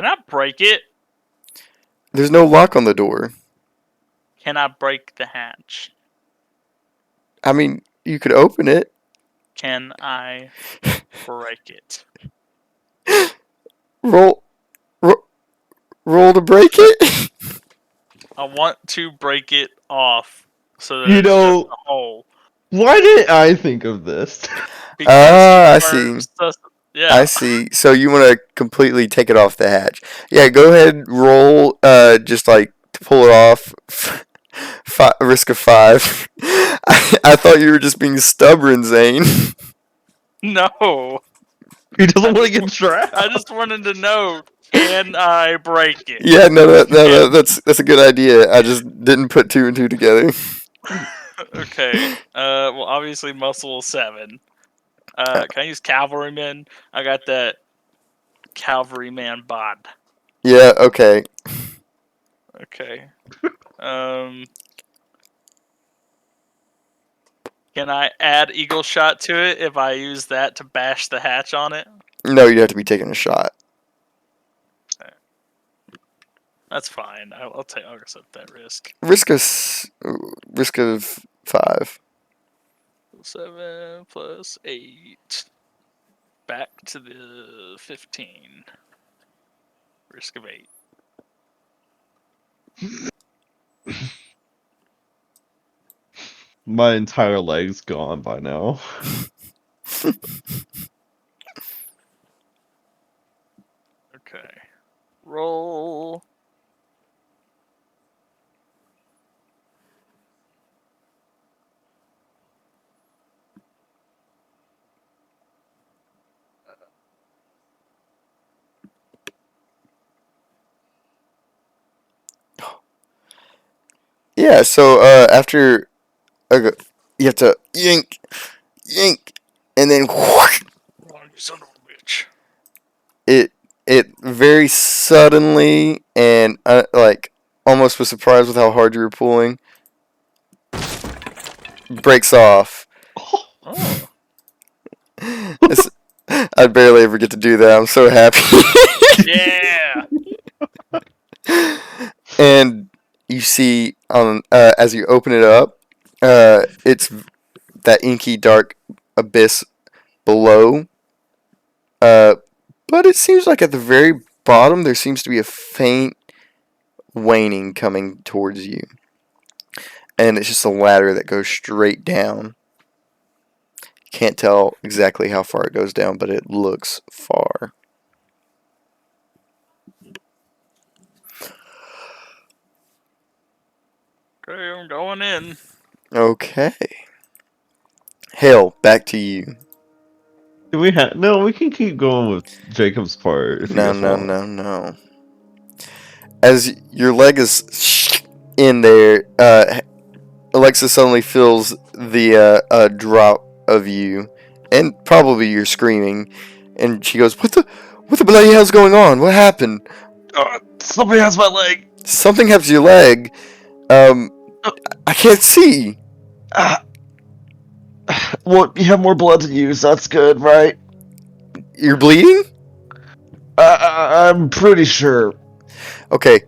I break it? There's no lock on the door. Can I break the hatch? I mean, you could open it. Can I break it? Roll, ro- roll to break it. I want to break it off so that You it's just know, a hole. why didn't I think of this? Because I you see. weren't sus- Yeah. I see. So you want to completely take it off the hatch? Yeah, go ahead. Roll. Just like to pull it off. Risk of 5. I thought you were just being stubborn, Zane. No. He doesn't want to get trapped. I just wanted to know, can I break it? Yeah, no, that's a good idea. I just didn't put 2 and 2 together. Okay. Well, obviously muscle 7. Can I use cavalryman? I got that cavalryman bod. Yeah, okay. Okay. Can I add Eagle Shot to it if I use that to bash the hatch on it? No, you'd have to be taking a shot. That's fine. I'll accept that risk. Risk of 5. 7 plus 8. Back to the 15. Risk of 8. My entire leg's gone by now. Okay. Roll. Yeah, so after you have to yank, and then whoosh, Oh, you son of a bitch. it very suddenly and like almost was surprised with how hard you were pulling, breaks off. Oh. I barely ever get to do that. I'm so happy. Yeah. And you see on as you open it up, it's that inky dark abyss below. But it seems like at the very bottom there seems to be a faint waning coming towards you, and it's just a ladder that goes straight down. Can't tell exactly how far it goes down, but it looks far. Okay, I'm going in. Okay. Hale, back to you. Do we have no? We can keep going with Jacob's part if you No, guys no, want. no, no. As your leg is in there, Alexa suddenly feels the drop of you, and probably you're screaming, and she goes, what the bloody hell's going on? What happened? Somebody has my leg. Something happened to your leg. I can't see. Well, you have more blood to use. That's good, right? You're bleeding? I'm pretty sure. Okay.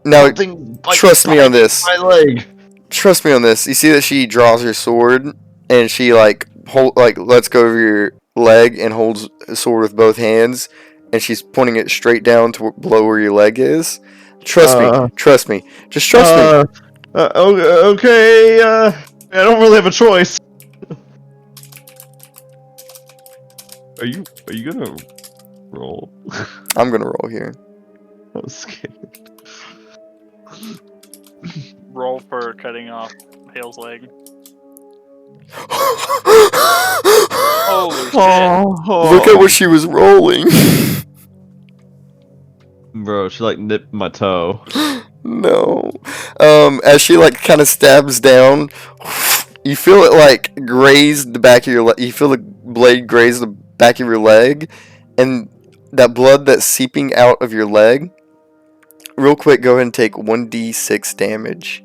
Now, Something trust me on this. my leg. Trust me on this. You see that she draws her sword, and she lets go of your leg and holds the sword with both hands, and she's pointing it straight down to below where your leg is. Trust me. Just trust me. Okay. I don't really have a choice. Are you gonna roll? I'm gonna roll here. I was scared. Roll for cutting off Hale's leg. Holy shit. Look at what she was rolling. Bro, she like nipped my toe. No. As she kind of stabs down, you feel it graze the back of your leg. You feel the blade graze the back of your leg, and that blood that's seeping out of your leg. Real quick, go ahead and take 1d6 damage.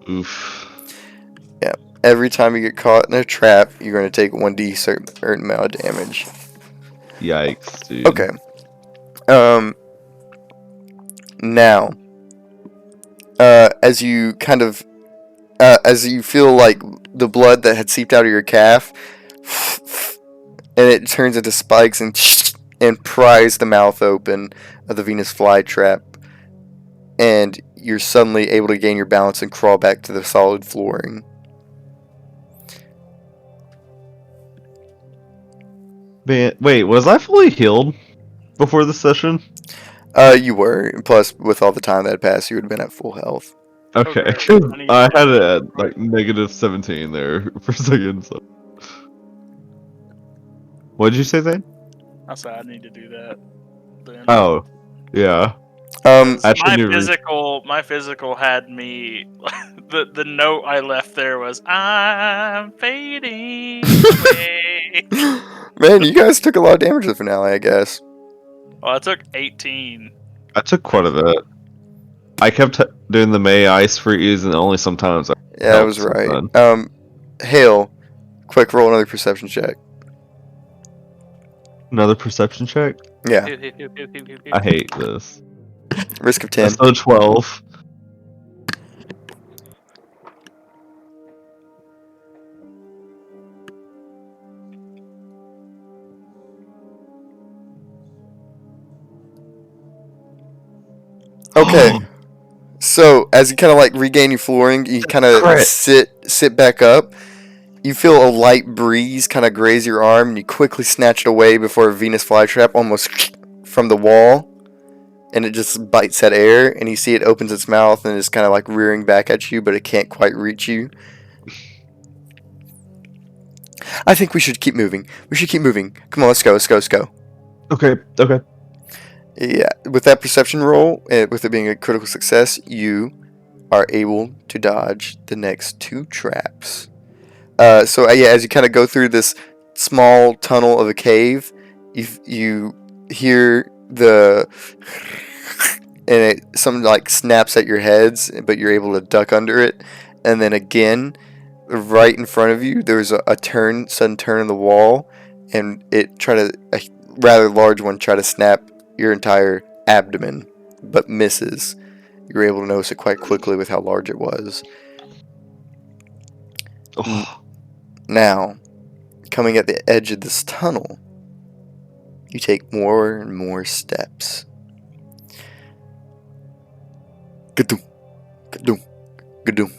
Oof. Yeah. Every time you get caught in a trap, you're going to take 1d certain amount of damage. Yikes, dude. Okay. Now, as you as you feel like the blood that had seeped out of your calf, and it turns into spikes and pries the mouth open of the Venus flytrap, and you're suddenly able to gain your balance and crawl back to the solid flooring. Man, wait, was I fully healed before this session? You were. Plus, with all the time that had passed, you would have been at full health. Okay, Okay, 'cause I need I to had do it that at real quick. like negative 17 there for a second. So. What did you say, Zane? I said I need to do that. Then. Oh, yeah. Um, Actually, My physical had me. The note I left there was I'm fading away. man, you guys took a lot of damage to the finale, I guess. Well, I took 18. I took quite a bit. I kept doing the may ice freeze, and only sometimes. Yeah, I was right. Hale, quick roll another perception check. Another perception check. Yeah, I hate this. risk of 10. That's still 12. Okay. So as you kind of like regain your flooring, you kind of Crit. sit back up. You feel a light breeze kind of graze your arm, and you quickly snatch it away before a Venus flytrap almost from the wall, and it just bites at air. And you see it opens its mouth and is kind of like rearing back at you, but it can't quite reach you. I think we should keep moving. We should keep moving. Come on, let's go. Let's go. Let's go. Okay. Okay. Yeah, with that perception roll, with it being a critical success, you are able to dodge the next 2 traps. So yeah, as you kind of go through this small tunnel of a cave, you hear the and something like snaps at your heads, but you're able to duck under it, and then again, right in front of you, there's a sudden turn in the wall, and a rather large one try to snap your entire abdomen, but misses. You're able to notice it quite quickly with how large it was. Oh, Now, coming at the edge of this tunnel, you take more and more steps. Gadoom, gadoom, gadoom.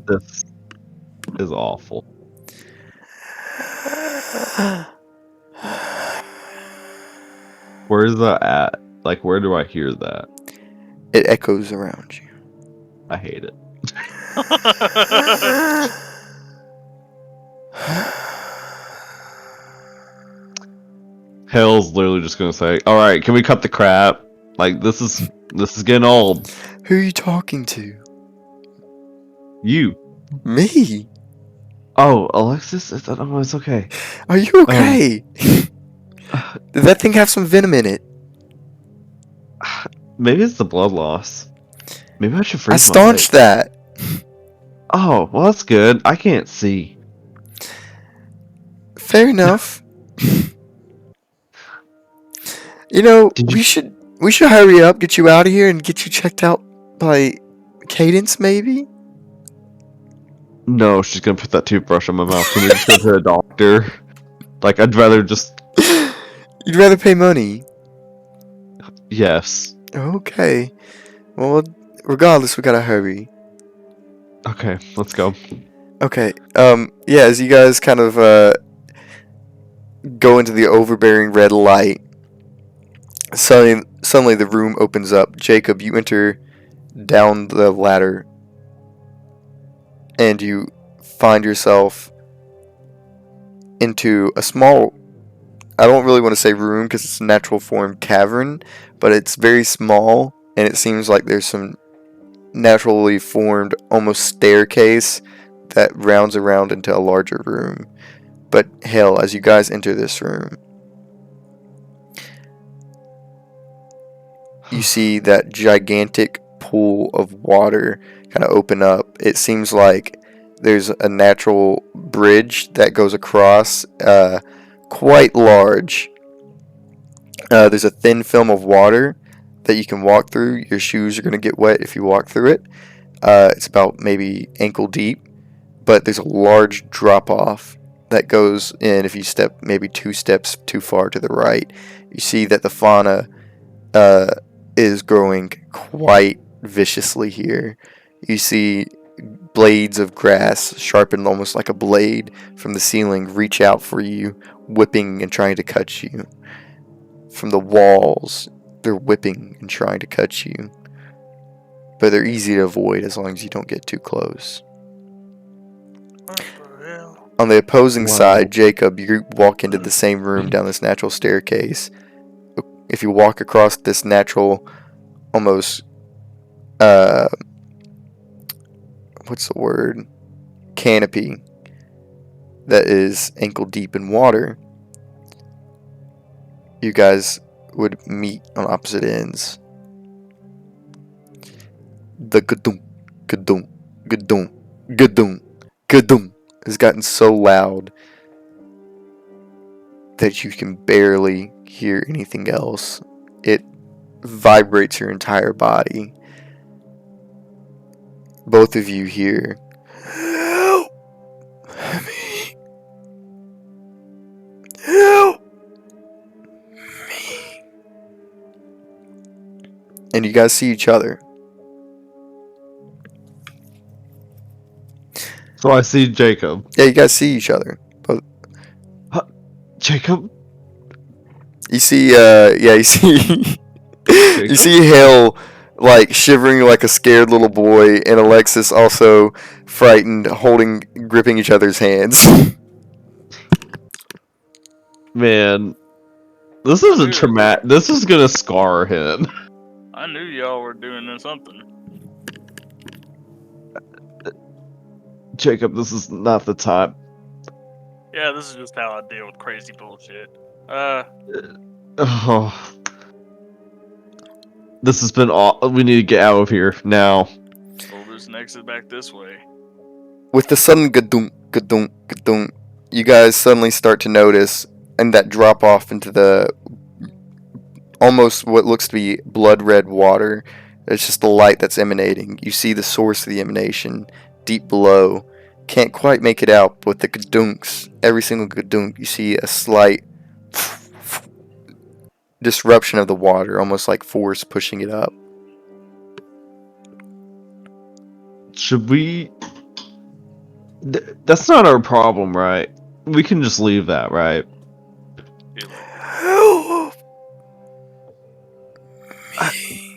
this is awful. Where is that at? Like, where do I hear that? It echoes around you. I hate it. Hell's literally just gonna say, "All right, can we cut the crap? Like, this is getting old." Who are you talking to? You. Me? Oh, Alexis? Oh, it's okay. Are you okay? Did that thing have some venom in it? Maybe it's the blood loss. Maybe I should freeze I staunched my that. Oh, well, that's good. I can't see. Fair enough. You know, Did we should hurry up, get you out of here, and get you checked out by Cadence, maybe? No, she's gonna put that toothbrush in my mouth. Can we just go to a doctor? Like, I'd rather just... You'd rather pay money? Yes. Okay. Well, regardless, we gotta hurry. Okay, let's go. Okay. Yeah, as you guys kind of go into the overbearing red light, suddenly the room opens up. Jacob, you enter down the ladder, and you find yourself into a small, I don't really want to say room because it's a natural form cavern, but it's very small, and it seems like there's some naturally formed almost staircase that rounds around into a larger room. But hell, as you guys enter this room, you see that gigantic pool of water kind of open up. It seems like there's a natural bridge that goes across, quite large. There's a thin film of water that you can walk through. Your shoes are going to get wet if you walk through it. It's about maybe ankle deep, but there's a large drop off that goes in if you step maybe 2 steps too far to the right. You see that the fauna is growing quite viciously here. You see blades of grass sharpened almost like a blade from the ceiling reach out for you, whipping and trying to cut you. From the walls, they're whipping and trying to cut you. But they're easy to avoid as long as you don't get too close. On the opposing side, Jacob, you walk into the same room down this natural staircase. If you walk across this natural, almost, what's the word? Canopy that is ankle deep in water, you guys would meet on opposite ends. The gadum, gadum, gadum, gadum, gadum has gotten so loud that you can barely hear anything else. It vibrates your entire body. Both of you hear, "Help me! Help me!" And you guys see each other. So I see Jacob. Yeah, you guys see each other. Jacob? You see, you see, you see Hale, like, shivering like a scared little boy, and Alexis also frightened, gripping each other's hands. Man, this is a traumatic. This is gonna scar him. I knew y'all were doing something. Jacob, this is not the time. Yeah, this is just how I deal with crazy bullshit. Oh. This has been all. We need to get out of here now. Well, there's an exit back this way. With the sudden gadunk, gadunk, gadunk, you guys suddenly start to notice, and that drop off into the almost what looks to be blood red water. It's just the light that's emanating. You see the source of the emanation deep below. Can't quite make it out, but the gadunks, every single gadunk, you see a slight disruption of the water, almost like force pushing it up. Should we? That's not our problem, right? We can just leave that, right? Help me.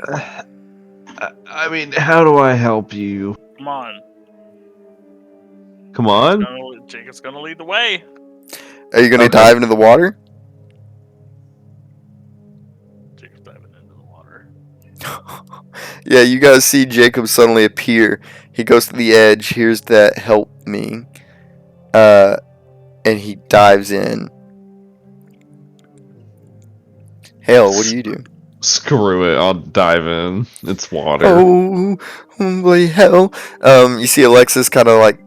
I mean, how do I help you? Come on. Come on. Jacob's gonna lead the way. Are you going to dive into the water? Jacob's diving into the water. Yeah, you guys see Jacob suddenly appear. He goes to the edge, hears that "help me," and he dives in. Hale, what do you do? Screw it, I'll dive in. It's water. Oh, holy hell. You see Alexis kind of like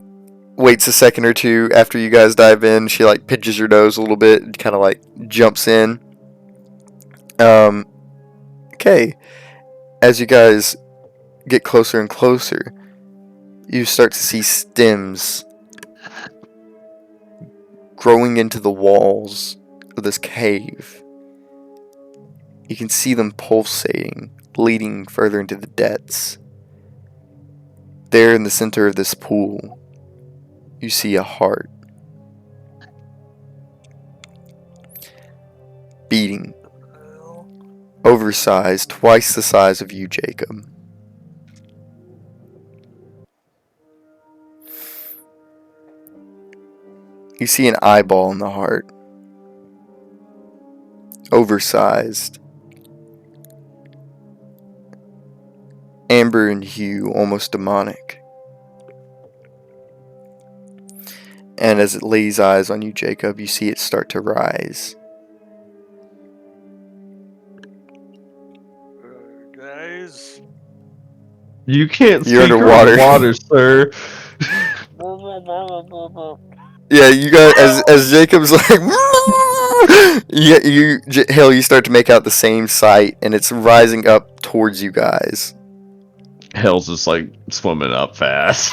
waits a second or two after you guys dive in. She like pinches her nose a little bit and kind of like jumps in. Okay. As you guys get closer and closer, you start to see stems growing into the walls of this cave. You can see them pulsating, leading further into the depths. There in the center of this pool, you see a heart beating, oversized, twice the size of you, Jacob. You see an eyeball in the heart, oversized, amber in hue, almost demonic. And as it lays eyes on you, Jacob, you see it start to rise. Guys. You can't You're speak underwater. water, sir. Yeah, you guys, as Jacob's like, Hale, you start to make out the same sight, and it's rising up towards you guys. Hell's just like swimming up fast.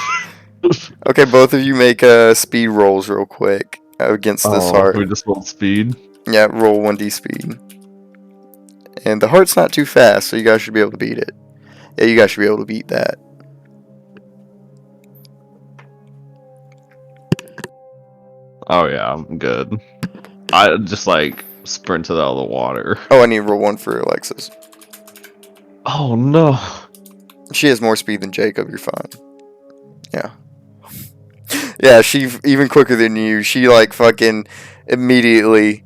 Okay, both of you make speed rolls real quick against this heart. We just rolled speed. Yeah, roll 1d speed. And the heart's not too fast, so you guys should be able to beat it. Yeah, you guys should be able to beat that. Oh yeah, I'm good. I just like sprinted out of the water. Oh, I need to roll 1 for Alexis. Oh no. She has more speed than Jacob, you're fine. Yeah. Yeah, she's even quicker than you. She like fucking immediately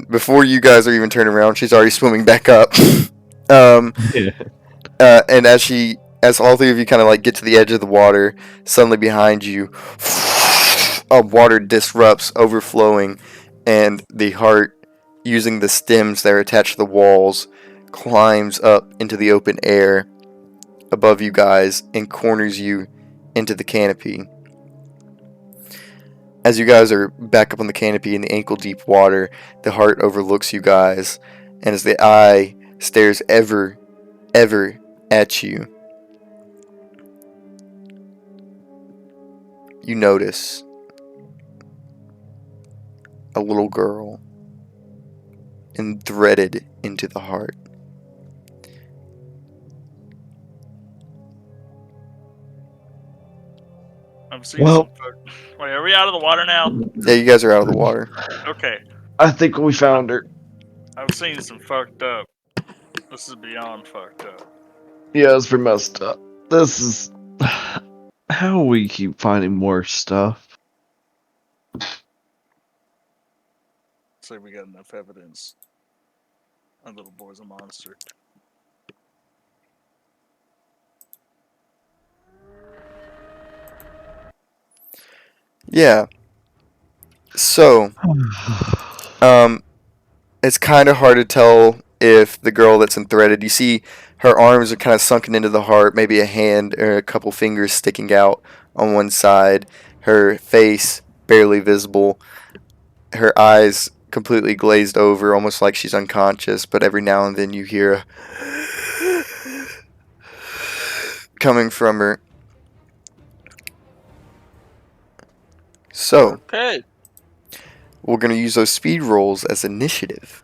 before you guys are even turning around, she's already swimming back up. Yeah. And as all three of you kind of like get to the edge of the water, suddenly behind you, water disrupts, overflowing, and the heart using the stems that are attached to the walls, climbs up into the open air above you guys and corners you into the canopy. As you guys are back up on the canopy in the ankle-deep water, the heart overlooks you guys, and as the eye stares ever at you, you notice a little girl threaded into the heart. I'm seeing Well- some folk. Wait, are we out of the water now? Yeah, you guys are out of the water. Okay. I think we found her. I've seen some fucked up. This is beyond fucked up. Yeah, it's pretty messed up. This is how we keep finding more stuff. Say we got enough evidence. That little boy's a monster. Yeah. So, it's kind of hard to tell if the girl that's threaded. You see, her arms are kind of sunken into the heart. Maybe a hand or a couple fingers sticking out on one side. Her face barely visible. Her eyes completely glazed over, almost like she's unconscious. But every now and then you hear a coming from her. So, Okay. we're gonna use those speed rolls as initiative.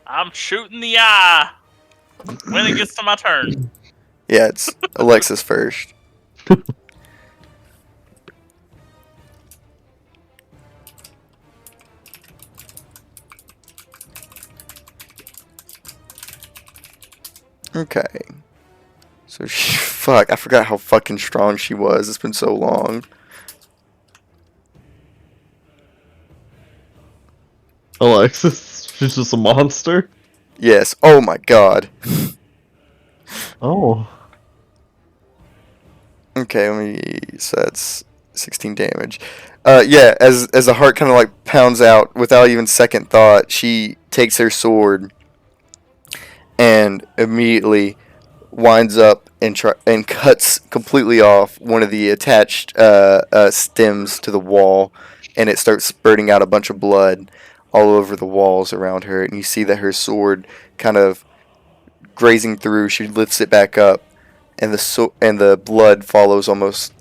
I'm shooting the eye when it gets to my turn. Yeah, it's Alexis first. Okay. So fuck, I forgot how fucking strong she was. It's been so long. Alexis, she's just a monster. Yes. Oh my god. Oh. Okay, let me. So that's 16 damage. Yeah. As the heart kind of like pounds out without even second thought, she takes her sword and immediately winds up and cuts completely off one of the attached stems to the wall, and it starts spurting out a bunch of blood all over the walls around her. And you see that her sword kind of grazing through. She lifts it back up, and the blood follows almost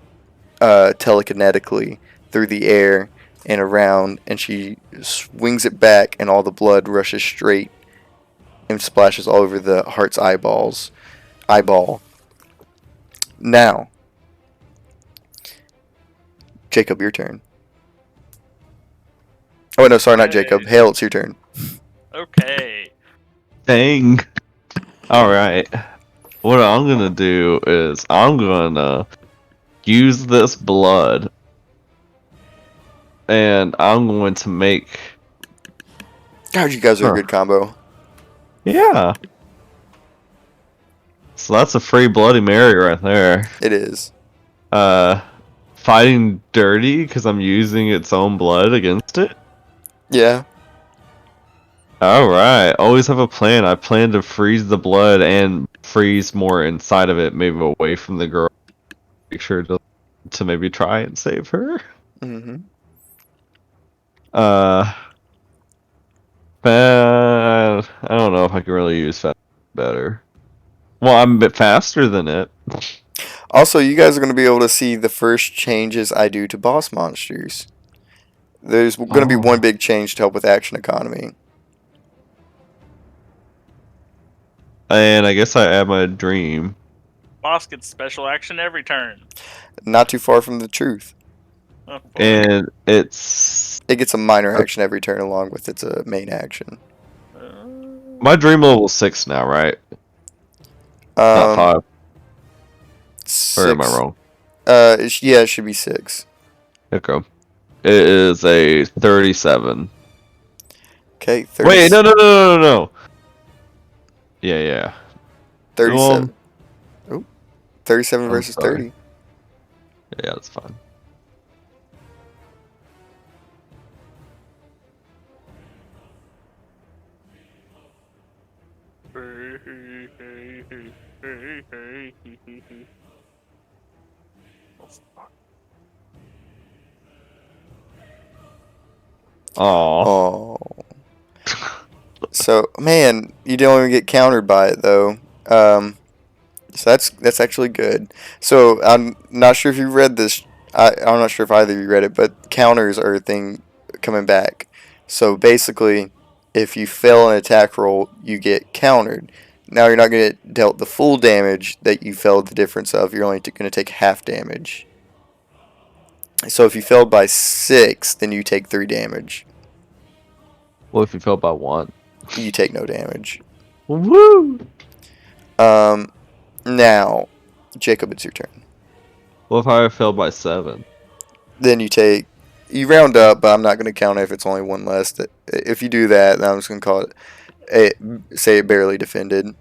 telekinetically through the air and around, and she swings it back, and all the blood rushes straight and splashes all over the heart's eyeball. Now, Jacob, your turn. Oh no, sorry, not Jacob. Okay. Hale, it's your turn. Okay. Dang. Alright. What I'm gonna do is I'm gonna use this blood and I'm going to make. God, you guys are a good combo. Yeah. So that's a free Bloody Mary right there. It is. Fighting dirty because I'm using its own blood against it. Yeah. Alright, always have a plan. I plan to freeze the blood and freeze more inside of it, maybe away from the girl. Make sure to maybe try and save her. Mm-hmm. I don't know if I can really use fast better. Well, I'm a bit faster than it. Also, you guys are going to be able to see the first changes I do to boss monsters. There's going to be one big change to help with action economy. And I guess I add my dream. Boss gets special action every turn. Not too far from the truth. Oh, boy. And it's... It gets a minor action every turn along with its main action. My dream level 6 now, right? Not 5. Or am I wrong? Yeah, it should be 6. Okay. It is a 37. Okay, 30, Wait, no. Yeah. 37. Oh, 37 I'm versus sorry. 30. Yeah, that's fine. Oh, fuck. Aw. Oh. So, man, you don't even get countered by it though. So that's actually good. So I'm not sure if you read this. I'm not sure if either of you read it, but counters are a thing coming back. So basically, if you fail an attack roll, you get countered. Now you're not going to get dealt the full damage that you failed the difference of. You're only going to take half damage. So if you failed by 6, then you take 3 damage. What if you failed by 1? You take no damage. Woo! Now, Jacob, it's your turn. What if I failed by 7? Then you round up, but I'm not going to count it if it's only one less. If you do that, then I'm just going to call say it barely defended.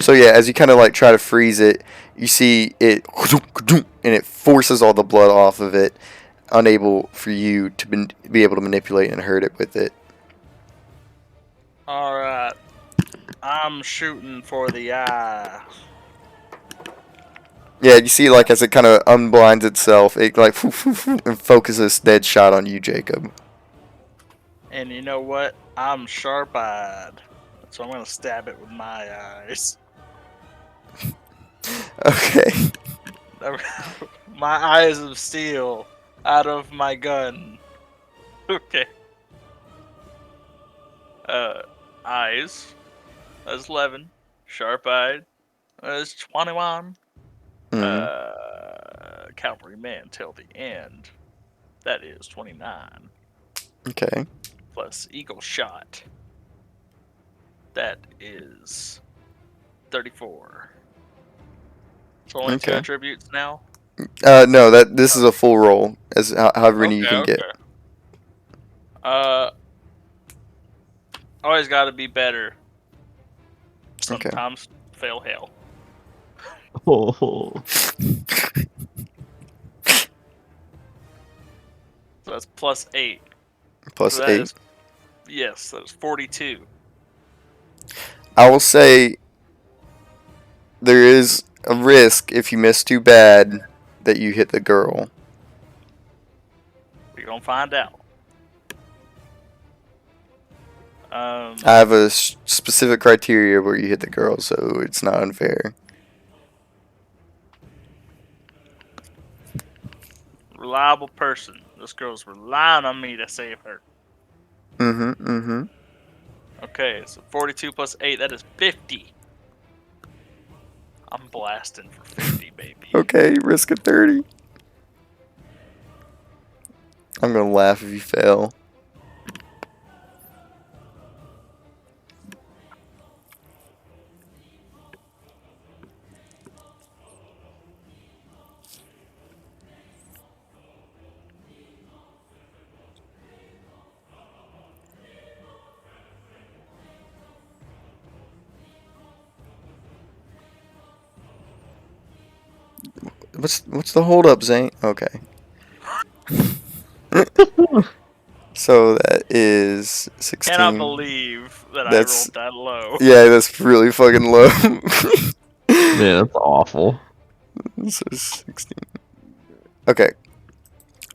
So yeah, as you kind of like try to freeze it, you see it, and it forces all the blood off of it, unable for you to be able to manipulate and hurt it with it. Alright. I'm shooting for the eye. Yeah, you see like as it kind of unblinds itself, it like and focuses dead shot on you, Jacob. And you know what? I'm sharp-eyed. So I'm gonna stab it with my eyes. Okay. My eyes of steel out of my gun. Okay. Eyes. That's 11. Sharp-eyed. That's 21. Mm-hmm. Cavalry man till the end. That is 29. Okay. Plus eagle shot. That is 34. So only 2 Okay. attributes now? No, this is a full roll, as however many you can get. Always gotta be better. Okay. Sometimes fail hell. Oh. So that's plus 8. Plus So that 8. is, yes, that is 42. I will say there is a risk if you miss too bad that you hit the girl. We're gonna find out. I have a specific criteria where you hit the girl, so it's not unfair. Reliable person. This girl's relying on me to save her. Mm-hmm. Okay, so 42 plus 8, that is 50. I'm blasting for 50, baby. Okay, risk of 30. I'm gonna laugh if you fail. What's the hold up, Zane? Okay. So that is 16. Cannot believe that That's- I rolled that low. Yeah, that's really fucking low. Man, that's awful. So 16. Okay.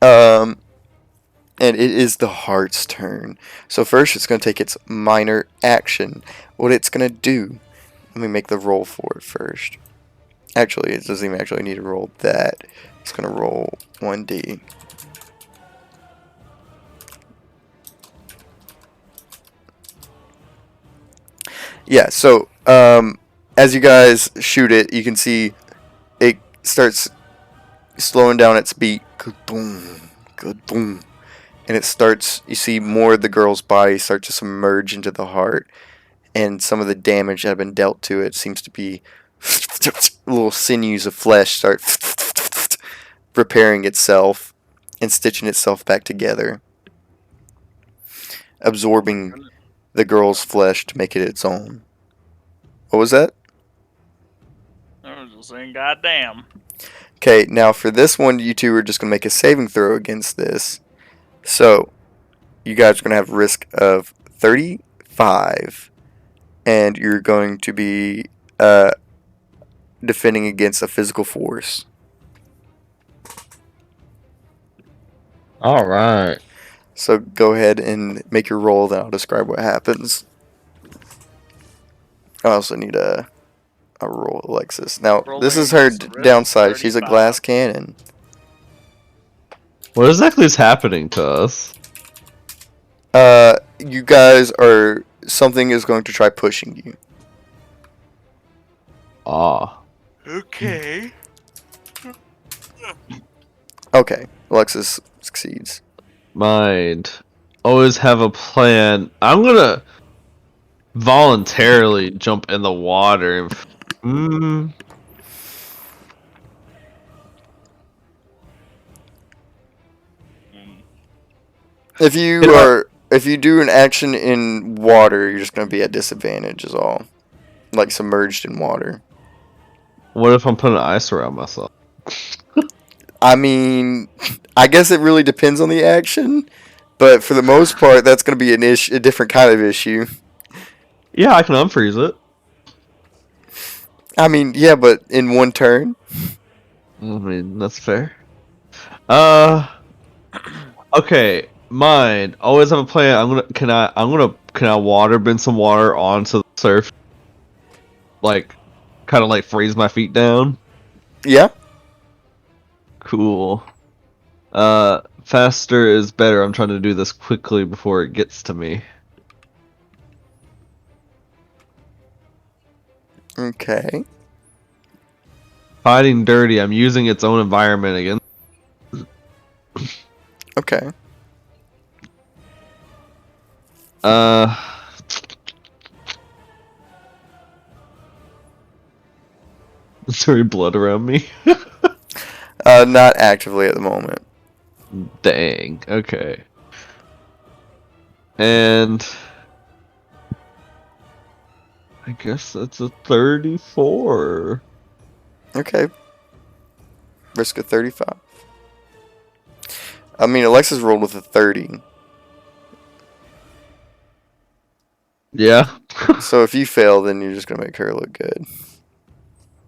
And it is the heart's turn. So first it's going to take its minor action. What it's going to do, let me make the roll for it first. Actually, it doesn't even actually need to roll that. It's going to roll 1d. Yeah, so as you guys shoot it, you can see it starts slowing down its beat. Good-boom, good-boom. And it starts, you see more of the girl's body start to submerge into the heart. And some of the damage that had been dealt to it seems to be little sinews of flesh start repairing itself and stitching itself back together, absorbing the girl's flesh to make it its own. What was that? I was just saying, goddamn. Okay, now for this one, you two are just going to make a saving throw against this. So, you guys are going to have risk of 35. and you're going to be defending against a physical force. All right. So go ahead and make your roll, then I'll describe what happens. I also need a roll, Alexis. Now, this is her Rolling risk downside. She's a 35. glass cannon. What exactly is happening to us? You guys are... Something is going to try pushing you. Ah. Okay. Okay, Alexis succeeds. Mind. Always have a plan. I'm gonna voluntarily jump in the water. Mm. If you do an action in water, you're just going to be at disadvantage is all. Like submerged in water. What if I'm putting ice around myself? I mean, I guess it really depends on the action, but for the most part, that's going to be a different kind of issue. Yeah, I can unfreeze it. I mean, yeah, but in one turn. I mean, that's fair. Okay. Mind. Always have a plan. Can I water bend some water onto the surf? Like, kind of like freeze my feet down. Yeah. Cool. Faster is better. I'm trying to do this quickly before it gets to me. Okay. Fighting dirty. I'm using its own environment again. Okay. Is there any blood around me? Not actively at the moment. Dang. Okay. And I guess that's a 34. Okay. Risk of 35. I mean, Alexis rolled with a 30. Yeah. So if you fail, then you're just going to make her look good.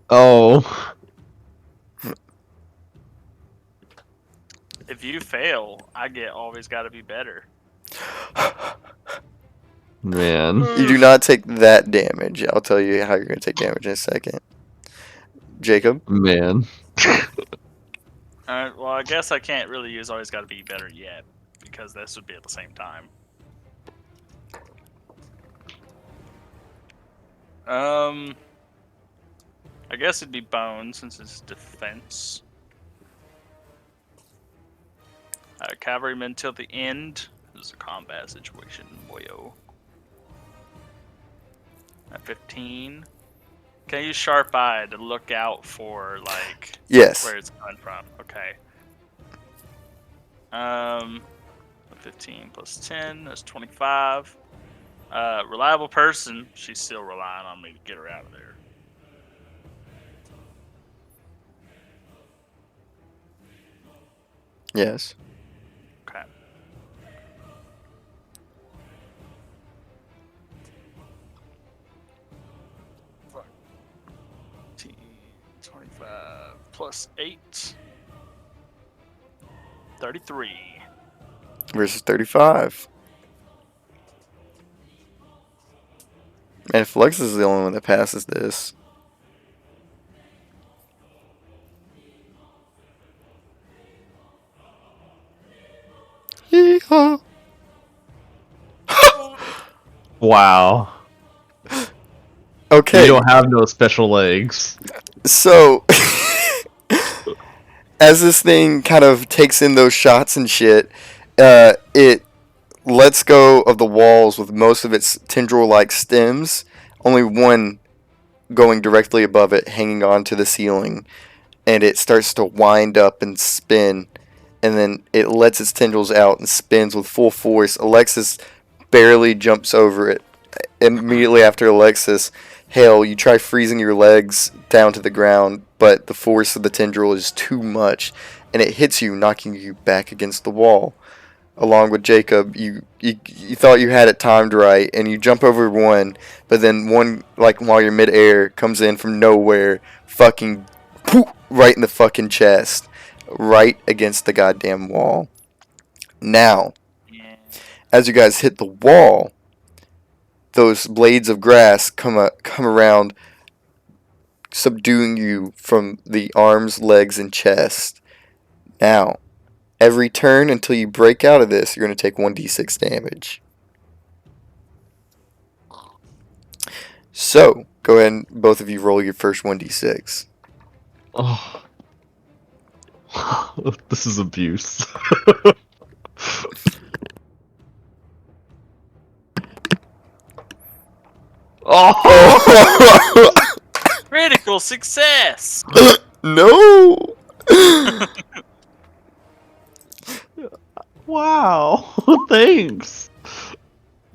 Oh. If you fail, I get always got to be better. Man. You do not take that damage. I'll tell you how you're going to take damage in a second. Jacob? Man. Alright, well, I guess I can't really use always got to be better yet, because this would be at the same time. I guess it'd be bone since it's defense. Cavalrymen till the end. This is a combat situation, boyo. At 15. Can I use sharp eye to look out for like Yes. where it's coming from? Okay. 15 plus 10, that's 25. Reliable person, she's still relying on me to get her out of there. Yes. Okay. Fuck. 25 plus 8. 33. Versus 35. And if Alexis is the only one that passes this. Yeehaw. Wow. Okay. You don't have no special legs. So, as this thing kind of takes in those shots and shit, it lets go of the walls with most of its tendril-like stems, only one going directly above it, hanging on to the ceiling, and it starts to wind up and spin, and then it lets its tendrils out and spins with full force. Alexis barely jumps over it. Immediately after Alexis, Hale, you try freezing your legs down to the ground, but the force of the tendril is too much, and it hits you, knocking you back against the wall. along with Jacob. You thought you had it timed right, and you jump over one, but then one, like, while you're midair, comes in from nowhere, fucking poof, right in the fucking chest, right against the goddamn wall. Now, Yeah. as you guys hit the wall, those blades of grass come around, subduing you from the arms, legs, and chest. Now, every turn until you break out of this, you're going to take 1d6 damage. So, go ahead and both of you roll your first 1d6. Oh. This is abuse. Oh! Critical success! No! Wow. Thanks.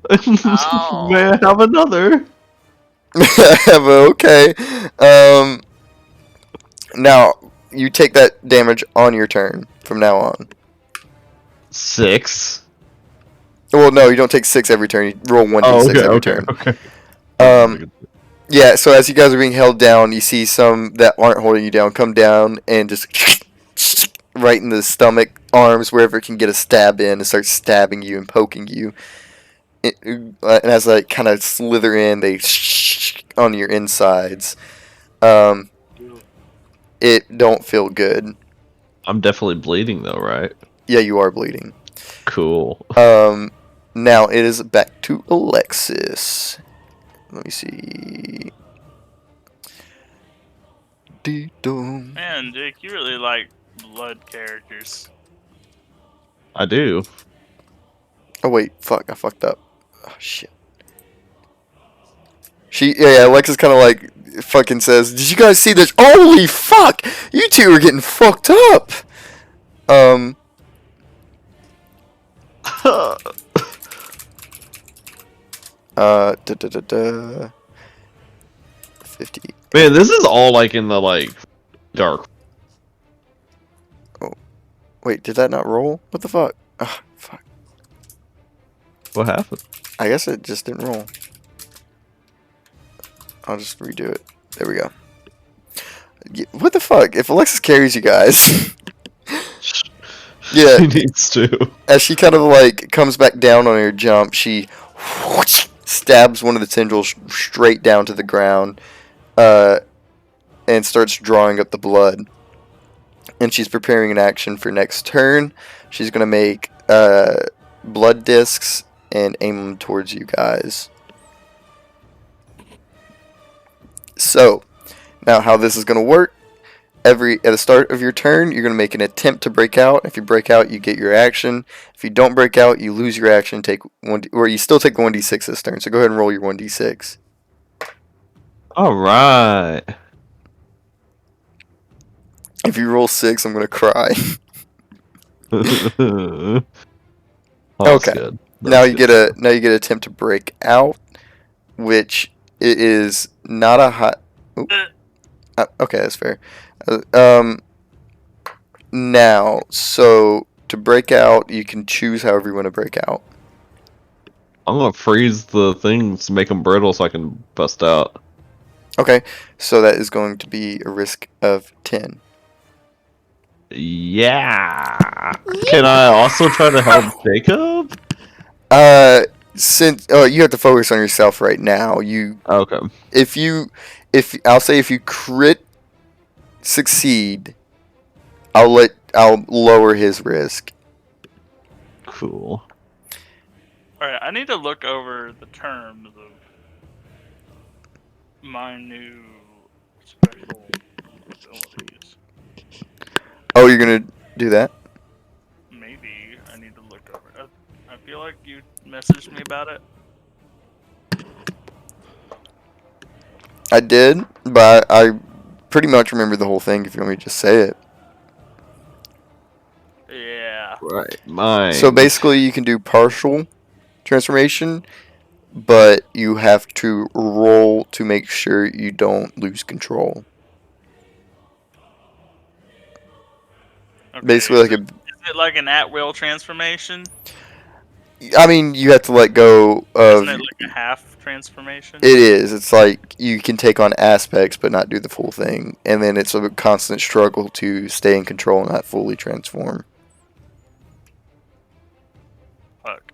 Ow. May I have another? Okay. Now, you take that damage on your turn from now on. 6. Well, no, you don't take 6 every turn. You roll 1d6 Oh, okay, every okay, turn. okay. Yeah, so as you guys are being held down, you see some that aren't holding you down come down and just right in the stomach, arms, wherever it can get a stab in, and start stabbing you and poking you. And as they kind of slither in, they on your insides. It don't feel good. I'm definitely bleeding though, right? Yeah, you are bleeding. Cool. Now it is back to Alexis. Let me see. Dee-dum. Man, Jake, you really like blood characters. I do. Oh wait, fuck, I fucked up. Oh shit. Alexis kind of like fucking says, "Did you guys see this? Holy fuck! You two are getting fucked up." Da da da da. 50. Man, this is all like in the like dark. Oh, wait, did that not roll? What the fuck? Ah, fuck. What happened? I guess it just didn't roll. I'll just redo it. There we go. What the fuck? If Alexis carries you guys. Yeah. She needs to. As she kind of like comes back down on her jump, she stabs one of the tendrils straight down to the ground, and starts drawing up the blood. And she's preparing an action for next turn. She's gonna make blood discs and aim them towards you guys. So, now how this is gonna work? At the start of your turn, you're gonna make an attempt to break out. If you break out, you get your action. If you don't break out, you lose your action. Or you still take 1d6 this turn. So go ahead and roll your 1d6. All right. If you roll 6, I'm gonna cry. Oh, Okay. Good. Now you get an attempt to break out, which it is not a high. Okay, that's fair. Now, so to break out, you can choose however you want to break out. I'm gonna freeze the things, make them brittle, so I can bust out. Okay, so that is going to be a risk of 10. Yeah. Can I also try to help Jacob? Since you have to focus on yourself right now. Okay. If I'll say if you crit succeed, I'll lower his risk. Cool. Alright, I need to look over the terms of my new special abilities. Oh, you're gonna do that? Maybe I need to look over it. I feel like you messaged me about it. I did, but I pretty much remember the whole thing. If you want me to just say it. Yeah. Right. Mine. So basically, you can do partial transformation, but you have to roll to make sure you don't lose control. Okay. Basically, like is it like an at-will transformation? I mean, you have to let go of. Isn't it like a half transformation? It is. It's like you can take on aspects but not do the full thing, and then it's a constant struggle to stay in control and not fully transform. Fuck.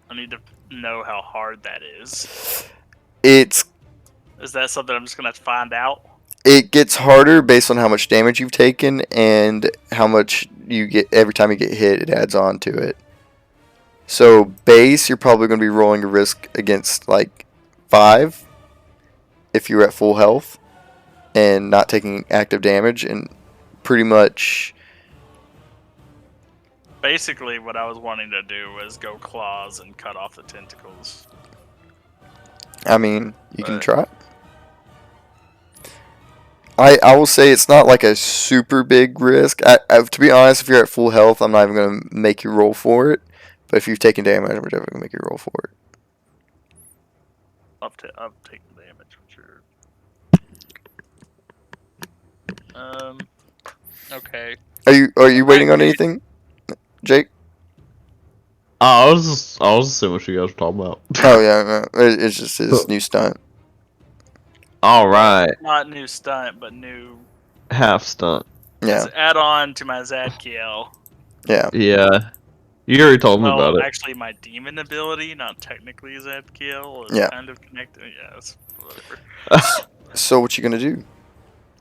I need to know how hard that is. It's Is that something I'm just gonna have to find out? it gets harder based on how much damage you've taken and how much you get every time you get hit. It adds on to it. So base, you're probably going to be rolling a risk against like 5 if you're at full health and not taking active damage, and pretty much. Basically, what I was wanting to do was go claws and cut off the tentacles. I mean, you can But- try. I will say it's not like a super big risk. To be honest, if you're at full health, I'm not even going to make you roll for it. But if you've taken damage, I'm definitely going to make you roll for it. I'll take the damage for sure. Okay. Are you waiting on Okay. anything, Jake? I was just seeing what you guys were talking about. Oh yeah, no, it's just his new stunt. All right, Not new stunt, but new. half stunt. Yeah, It's add on to my Zadkiel. yeah. Yeah, you already told me Well, about it. actually, my demon ability, not technically Zadkiel, is Yeah. kind of connected. Yeah, it's whatever. So what you gonna do?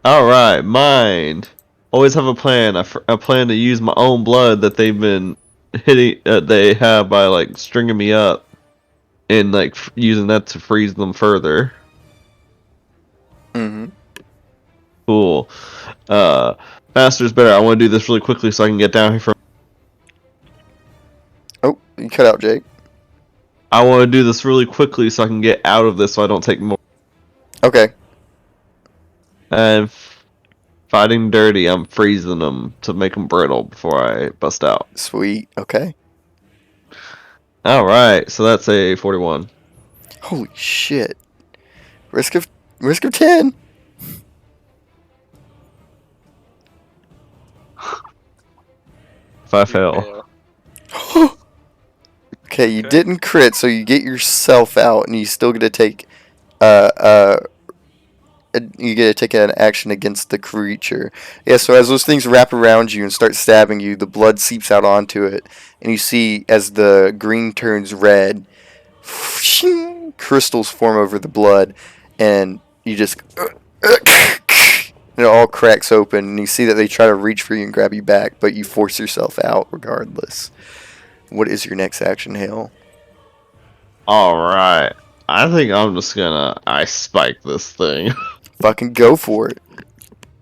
All right, mind. Always have a plan. I plan to use my own blood that they've been hitting. They have by like stringing me up, and like using that to freeze them further. Mm-hmm. Cool. Faster is better. I want to do this really quickly so I can get down here from. Oh, you cut out Jake. I want to do this really quickly so I can get out of this so I don't take more. Okay. And fighting dirty, I'm freezing them to make them brittle before I bust out. Sweet. Okay. All right, so that's a 41. Holy shit. Risk of 10. If I fail. Okay, you Okay. didn't crit, so you get yourself out, and you still get to take you get to take an action against the creature. Yeah, so as those things wrap around you and start stabbing you, the blood seeps out onto it, and you see as the green turns red, crystals form over the blood, and you just and it all cracks open, and you see that they try to reach for you and grab you back, but you force yourself out regardless. What is your next action, Hale? All right. I think I'm just gonna ice spike this thing. Fucking go for it.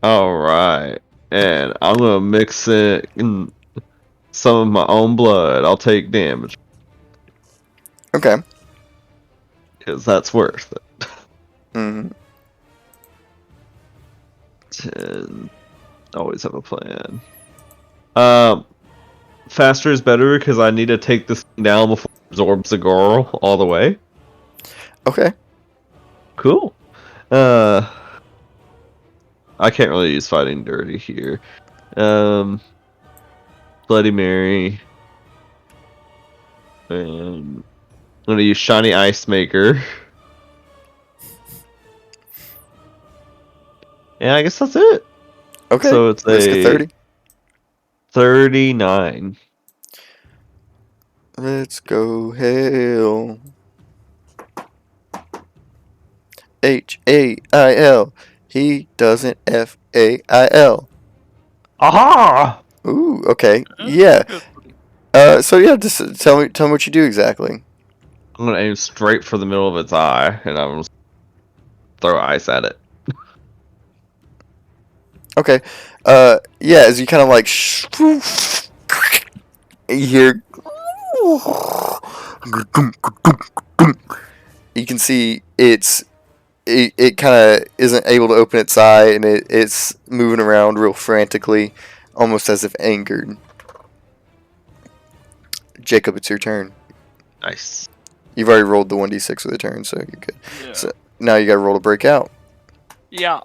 All right, and I'm gonna mix it in some of my own blood. I'll take damage Okay. because that's worth it. Mm-hmm. 10. Always have a plan. Faster is better because I need to take this thing down before it absorbs the girl all the way. Okay. Cool. I can't really use fighting dirty here. Bloody Mary. And I'm gonna use shiny ice maker. Yeah, I guess that's it. Okay. So it's Risk of a 30. 39. Let's go, Hale. Hail. He doesn't FAIL. Aha! Ooh, okay. Huh? Yeah. Good. So yeah, just tell me what you do exactly. I'm gonna aim straight for the middle of its eye, and I'm gonna throw ice at it. Okay. Yeah, as you kind of like you hear you can see it kind of isn't able to open its eye, and it's moving around real frantically, almost as if angered. Jacob, it's your turn. Nice. You've already rolled the 1d6 with a turn, so you're good. Yeah. So now you gotta roll to break out. Yeah.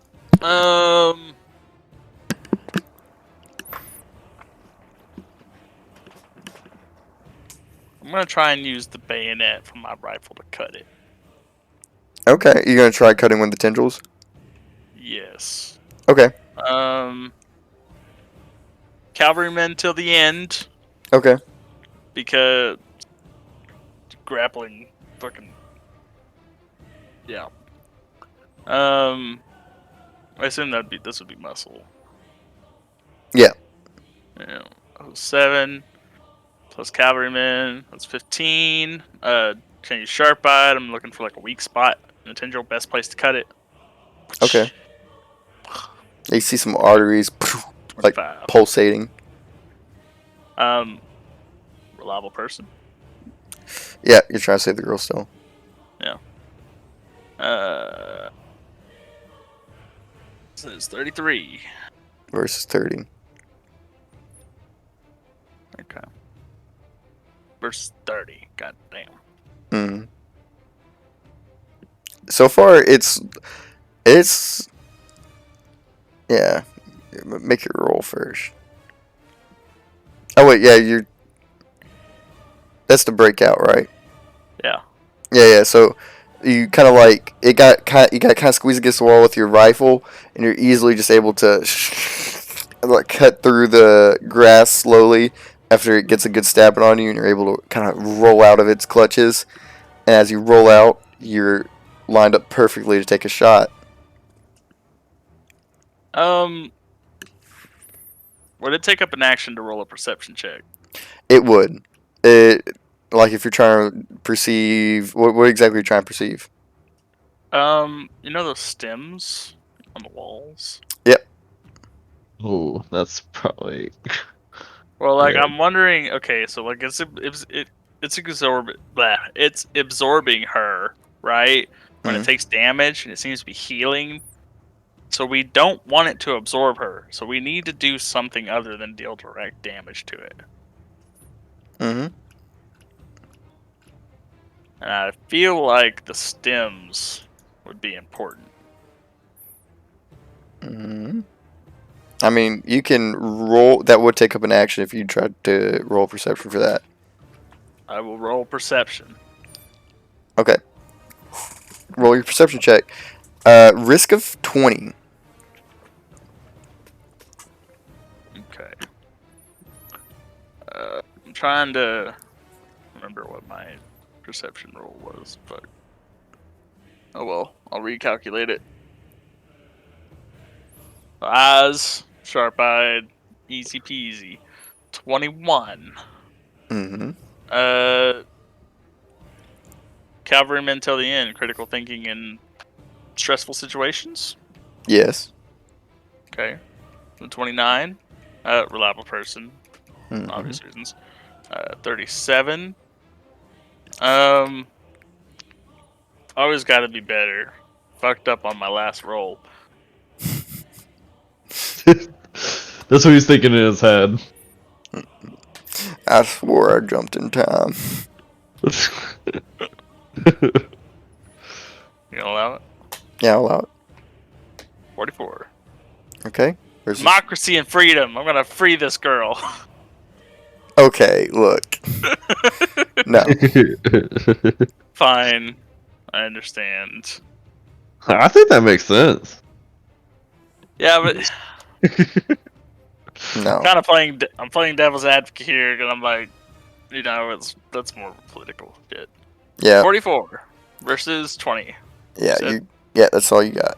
I'm gonna try and use the bayonet from my rifle to cut it. Okay, you're gonna try cutting one of the tendrils? Yes. Okay. Cavalrymen till the end Okay. because grappling, fucking yeah. I assume this would be muscle. Yeah. Yeah. 7 plus cavalrymen. That's 15. Can you sharp eye? I'm looking for like a weak spot in the tendril. Best place to cut it. Okay. You see some arteries like 25. pulsating. Reliable person. Yeah, you're trying to save the girl still. Yeah. So it's 33. Versus 30. Okay. Versus 30. God damn. Mm. So far, it's yeah. Make your roll first. Oh wait, yeah, that's the breakout, right? Yeah. Yeah. So you kind of like you got kind of squeeze against the wall with your rifle, and you're easily just able to like cut through the grass slowly after it gets a good stabbing on you, and you're able to kind of roll out of its clutches. And as you roll out, you're lined up perfectly to take a shot. Would it take up an action to roll a perception check? It would. It like if you're trying to perceive what exactly are you trying to perceive? You know those stems on the walls? Yep. Oh, that's probably. Well, like Yeah. I'm wondering. Okay, so like it's absorbing her, right? When it Mhm. takes damage and it seems to be healing. So we don't want it to absorb her. So we need to do something other than deal direct damage to it. Mhm. And I feel like the stems would be important. Mhm. I mean, you can roll. That would take up an action if you tried to roll perception for that. I will roll perception. Okay. Roll your perception check. Risk of 20. Okay. I'm trying to remember what my perception roll was, but oh well, I'll recalculate it. Eyes, sharp-eyed, easy peasy. 21. Mm-hmm. Cavalrymen till the end. Critical thinking in stressful situations. Yes. Okay. 29. Reliable person. Mm-hmm. Obvious reasons. 37. Always got to be better. Fucked up on my last roll. That's what he's thinking in his head. I swore I jumped in time. You gonna allow it? Yeah, I'll allow it. 44. Okay. Versus... Democracy and freedom. I'm gonna free this girl. Okay, look. No. Fine. I understand. I think that makes sense. Yeah, but No. kind of playing. I'm playing devil's advocate here, and I'm like, that's more political shit. Yeah. 44 versus 20. Yeah. Said- Yeah. That's all you got.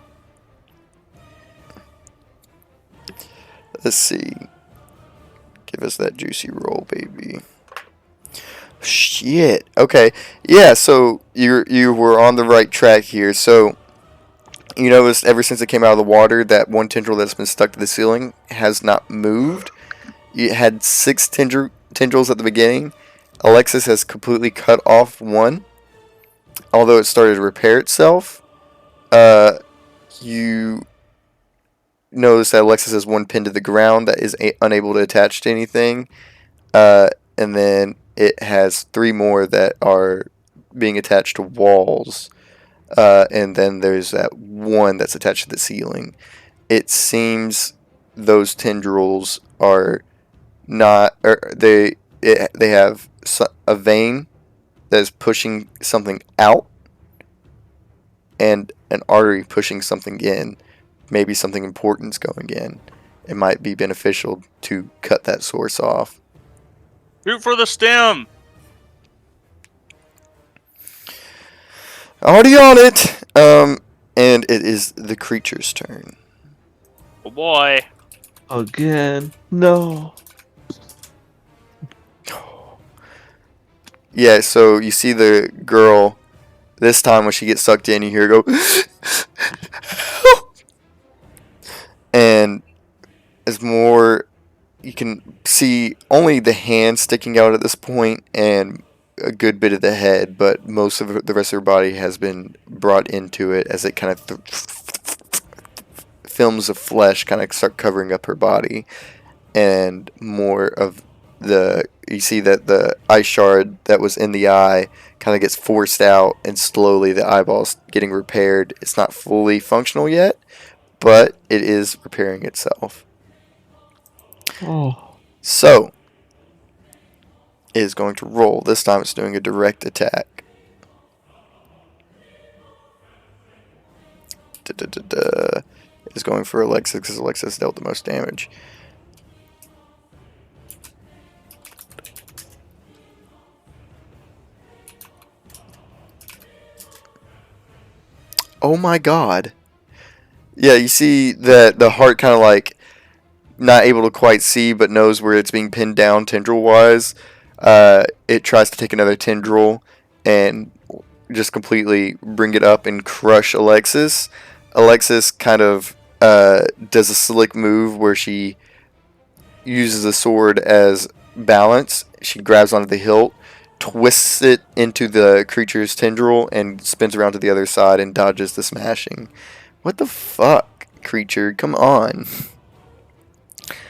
Let's see. Give us that juicy roll, baby. Shit. Okay. Yeah. So you were on the right track here. So you noticed ever since it came out of the water, that one tendril that's been stuck to the ceiling has not moved. You had 6 tendrils at the beginning. Alexis has completely cut off one, although it started to repair itself. You notice that Alexis has one pinned to the ground that is unable to attach to anything. And then it has 3 more that are being attached to walls. And then there's that one that's attached to the ceiling. It seems those tendrils are not, or they have a vein that is pushing something out and an artery pushing something in. Maybe something important's going in. It might be beneficial to cut that source off. Shoot for the stem. Already on it. And it is the creature's turn. Oh boy. Again. No. Yeah, so you see the girl. This time when she gets sucked in, you hear her go. And as more, you can see only the hand sticking out at this point and a good bit of the head, but most of the rest of her body has been brought into it as it kind of films of flesh kind of start covering up her body, and more of you see that the ice shard that was in the eye kind of gets forced out, and slowly the eyeball's getting repaired. It's not fully functional yet, but it is repairing itself. Oh. So, it is going to roll. This time it's doing a direct attack. It's going for Alexis because Alexis dealt the most damage. Oh my god. Yeah, you see that the heart kind of like not able to quite see but knows where it's being pinned down tendril wise. It tries to take another tendril and just completely bring it up and crush Alexis. Alexis kind of does a slick move where she uses the sword as balance. She grabs onto the hilt, twists it into the creature's tendril, and spins around to the other side and dodges the smashing. What the fuck, creature? Come on.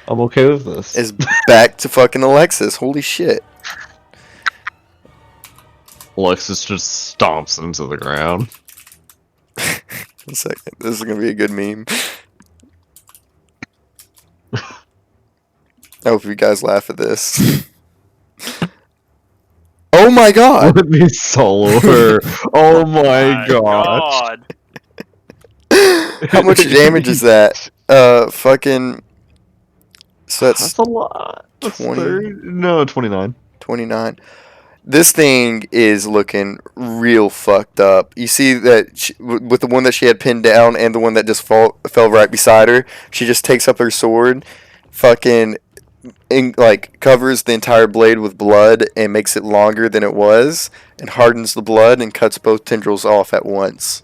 I'm okay with this. Is back to fucking Alexis. Holy shit. Alexis just stomps into the ground. One second. This is going to be a good meme. I hope you guys laugh at this. Oh my god! Let me solo her. Oh my gosh. How much damage is that? Fucking... So That's a lot. That's 20. 30? No, 29. 29. This thing is looking real fucked up. You see that with the one that she had pinned down and the one that just fell right beside her, she just takes up her sword, fucking covers the entire blade with blood and makes it longer than it was, and hardens the blood and cuts both tendrils off at once.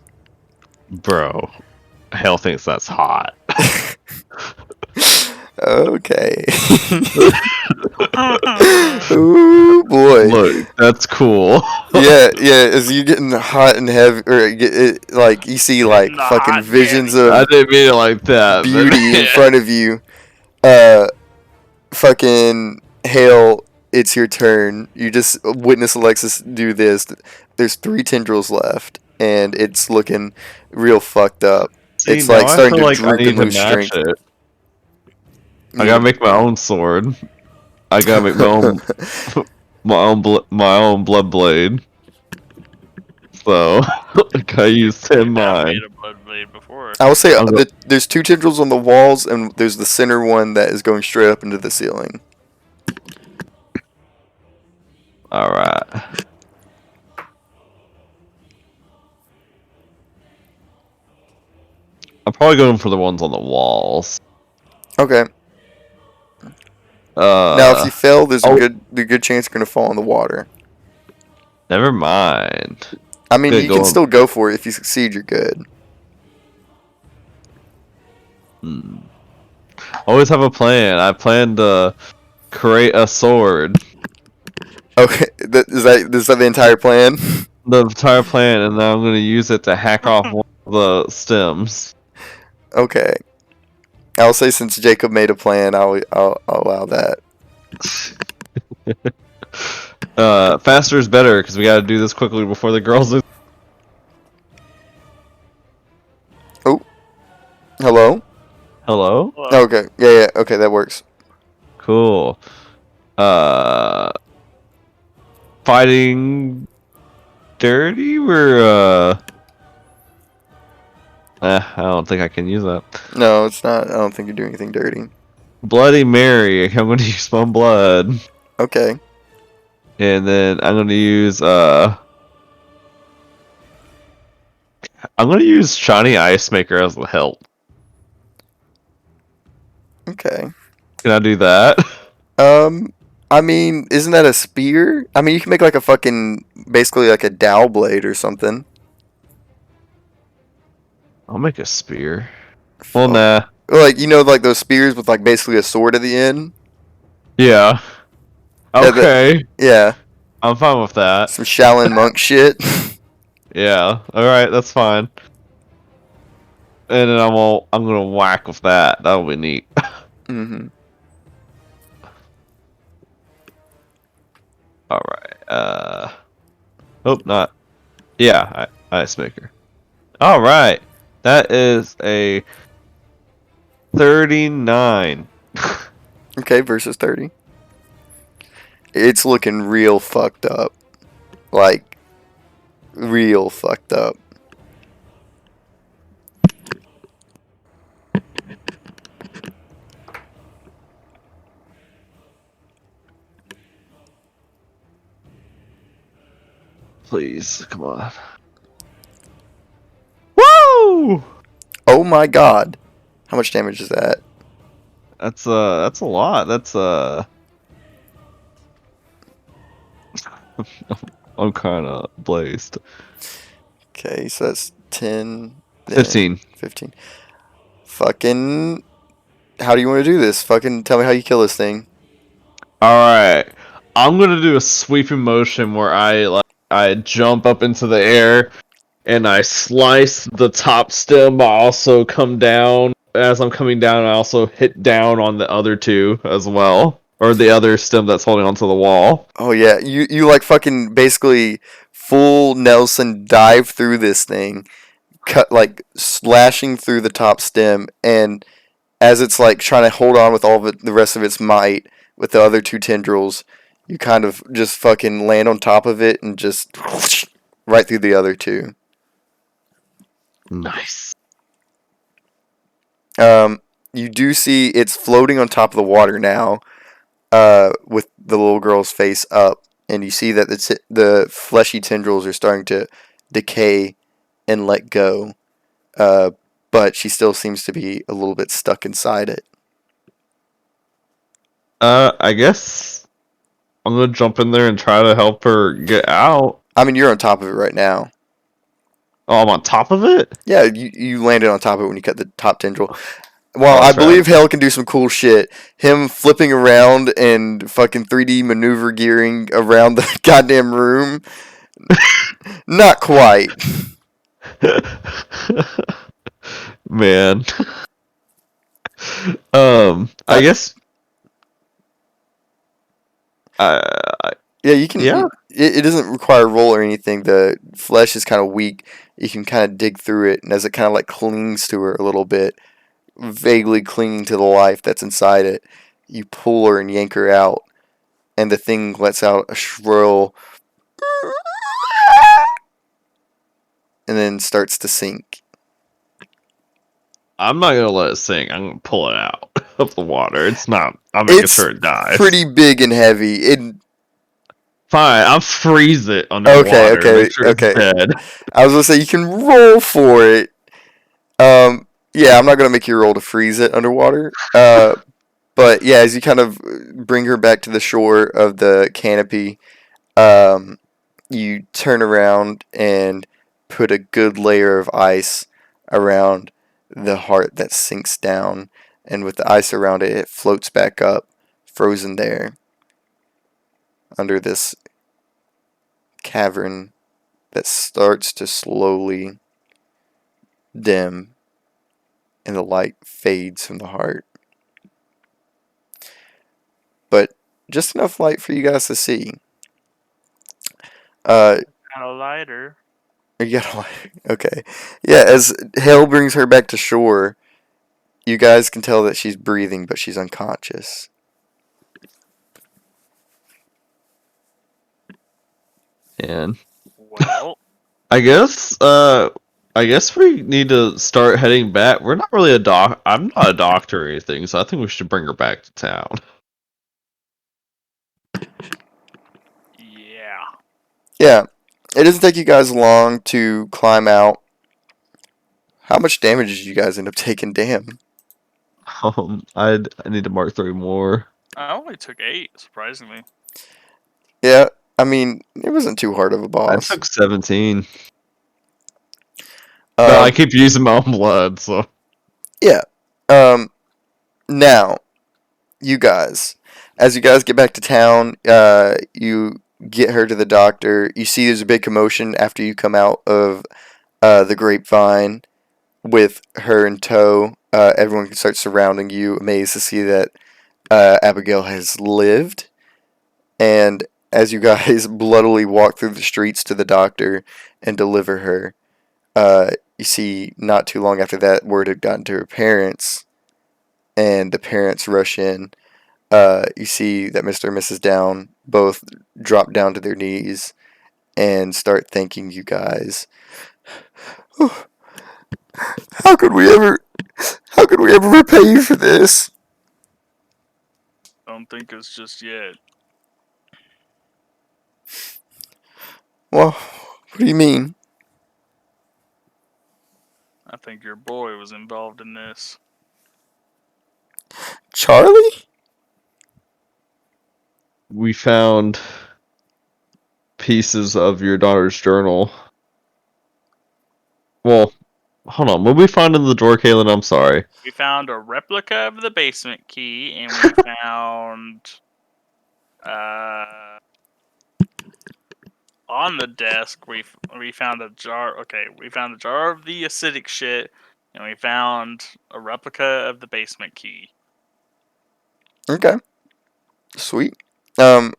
Bro, hell thinks that's hot. Okay. Ooh boy. Look, that's cool. yeah. As you getting hot and heavy, or you see like fucking visions of I didn't mean it like that. beauty in front of you. Fucking Hale, it's your turn. You just witness Alexis do this. There's 3 tendrils left, and it's looking real fucked up. See, it's like now I starting feel to like I droop need and to lose match strength. it. I gotta make my own sword. I gotta make my own my own blood blade. So I gotta use 10 I mine. made a blood blade before. I will say I'll go- there's 2 tendrils on the walls, and there's the center one that is going straight up into the ceiling. Alright. I'm probably going for the ones on the walls. Okay. Now, if you fail, there's a good chance you're gonna fall in the water. Never mind. I mean, Good you can still go for it. If you succeed, you're good. Always have a plan. I plan to create a sword. Okay, is that the entire plan? The entire plan, and then I'm gonna use it to hack off one of the stems. Okay. I'll say since Jacob made a plan, I'll allow that. Faster is better because we gotta do this quickly before the girls lose. Oh. Hello? Hello? Okay. Yeah. Okay, that works. Cool. fighting dirty? I don't think I can use that. No, it's not. I don't think you're doing anything dirty. Bloody Mary. I'm gonna use my blood. Okay. And then I'm gonna use Shiny Ice Maker as the help. Okay. Can I do that? I mean, isn't that a spear? I mean, you can make like a fucking, basically like a dowel blade or something. I'll make a spear. Well, nah. Like, you know, like those spears with like basically a sword at the end? Yeah. Okay. Yeah. I'm fine with that. Some Shaolin monk shit. Yeah. Alright, that's fine. And then I'm gonna whack with that. That'll be neat. Mm-hmm. Alright. Hope not. Yeah, Ice Maker. Alright. That is a 39. Okay, versus 30. It's looking real fucked up. Like, real fucked up. Please, come on. Woo! Oh my god. How much damage is that? That's a lot. That's I'm kind of blazed. Okay, so that's 10. 15. 15. Fucking. How do you want to do this? Fucking tell me how you kill this thing. Alright. I'm gonna do a sweeping motion where I jump up into the air and I slice the top stem, but I also come down. As I'm coming down, I also hit down on the other two as well. Or the other stem that's holding onto the wall. Oh yeah, you like fucking basically full Nelson dive through this thing, cut like slashing through the top stem, and as it's like trying to hold on with all of it, the rest of its might with the other two tendrils, you kind of just fucking land on top of it and just right through the other two. Nice. You do see it's floating on top of the water now, with the little girl's face up, and you see that the fleshy tendrils are starting to decay and let go, but she still seems to be a little bit stuck inside it. I guess I'm gonna jump in there and try to help her get out. I mean, you're on top of it right now. Oh, I'm on top of it? Yeah, you landed on top of it when you cut the top tendril. Well, Oh, I that's right. believe Hell can do some cool shit. Him flipping around and fucking 3D maneuver gearing around the goddamn room. Not quite. Man. I guess. Yeah, you can. Yeah. It doesn't require a roll or anything. The flesh is kind of weak. You can kind of dig through it, and as it kind of like clings to her a little bit, vaguely clinging to the life that's inside it, you pull her and yank her out, and the thing lets out a shrill, and then starts to sink. I'm not gonna let it sink. I'm gonna pull it out of the water. It's not. I'm making It's sure it dies. pretty big and heavy. Fine. I'll freeze it underwater. Make sure Okay. it's dead. I was gonna say you can roll for it. Yeah, I'm not gonna make you roll to freeze it underwater. But yeah, as you kind of bring her back to the shore of the canopy, you turn around and put a good layer of ice around the heart that sinks down, and with the ice around it, it floats back up, frozen there, under this cavern that starts to slowly dim, and the light fades from the heart. But just enough light for you guys to see. Got a lighter. You got a light. Okay. Yeah, as Hale brings her back to shore, you guys can tell that she's breathing, but she's unconscious. And Well, I guess we need to start heading back. We're not really I'm not a doctor or anything, so I think we should bring her back to town. yeah. Yeah, it doesn't take you guys long to climb out. How much damage did you guys end up taking? Damn. I need to mark 3 more. I only took 8, surprisingly. Yeah, I mean, it wasn't too hard of a I boss. took 17. But I keep using my own blood, so. Yeah. Now, you guys, as you guys get back to town, you get her to the doctor. You see there's a big commotion after you come out of the grapevine with her in tow. Everyone can start surrounding you, amazed to see that Abigail has lived. And as you guys bloodily walk through the streets to the doctor and deliver her, you see not too long after that, word had gotten to her parents, and the parents rush in. You see that Mr. and Mrs. Down both drop down to their knees and start thanking you guys. How could we ever repay you for this? Don't think it's just yet. Well, what do you mean? I think your boy was involved in this. Charlie? We found pieces of your daughter's journal. Well, hold on. What did we find in the drawer, Kaylin? I'm sorry. We found a replica of the basement key, and we found on the desk we found a jar. Okay, we found a jar of the acidic shit, and we found a replica of the basement key. Okay. Sweet. And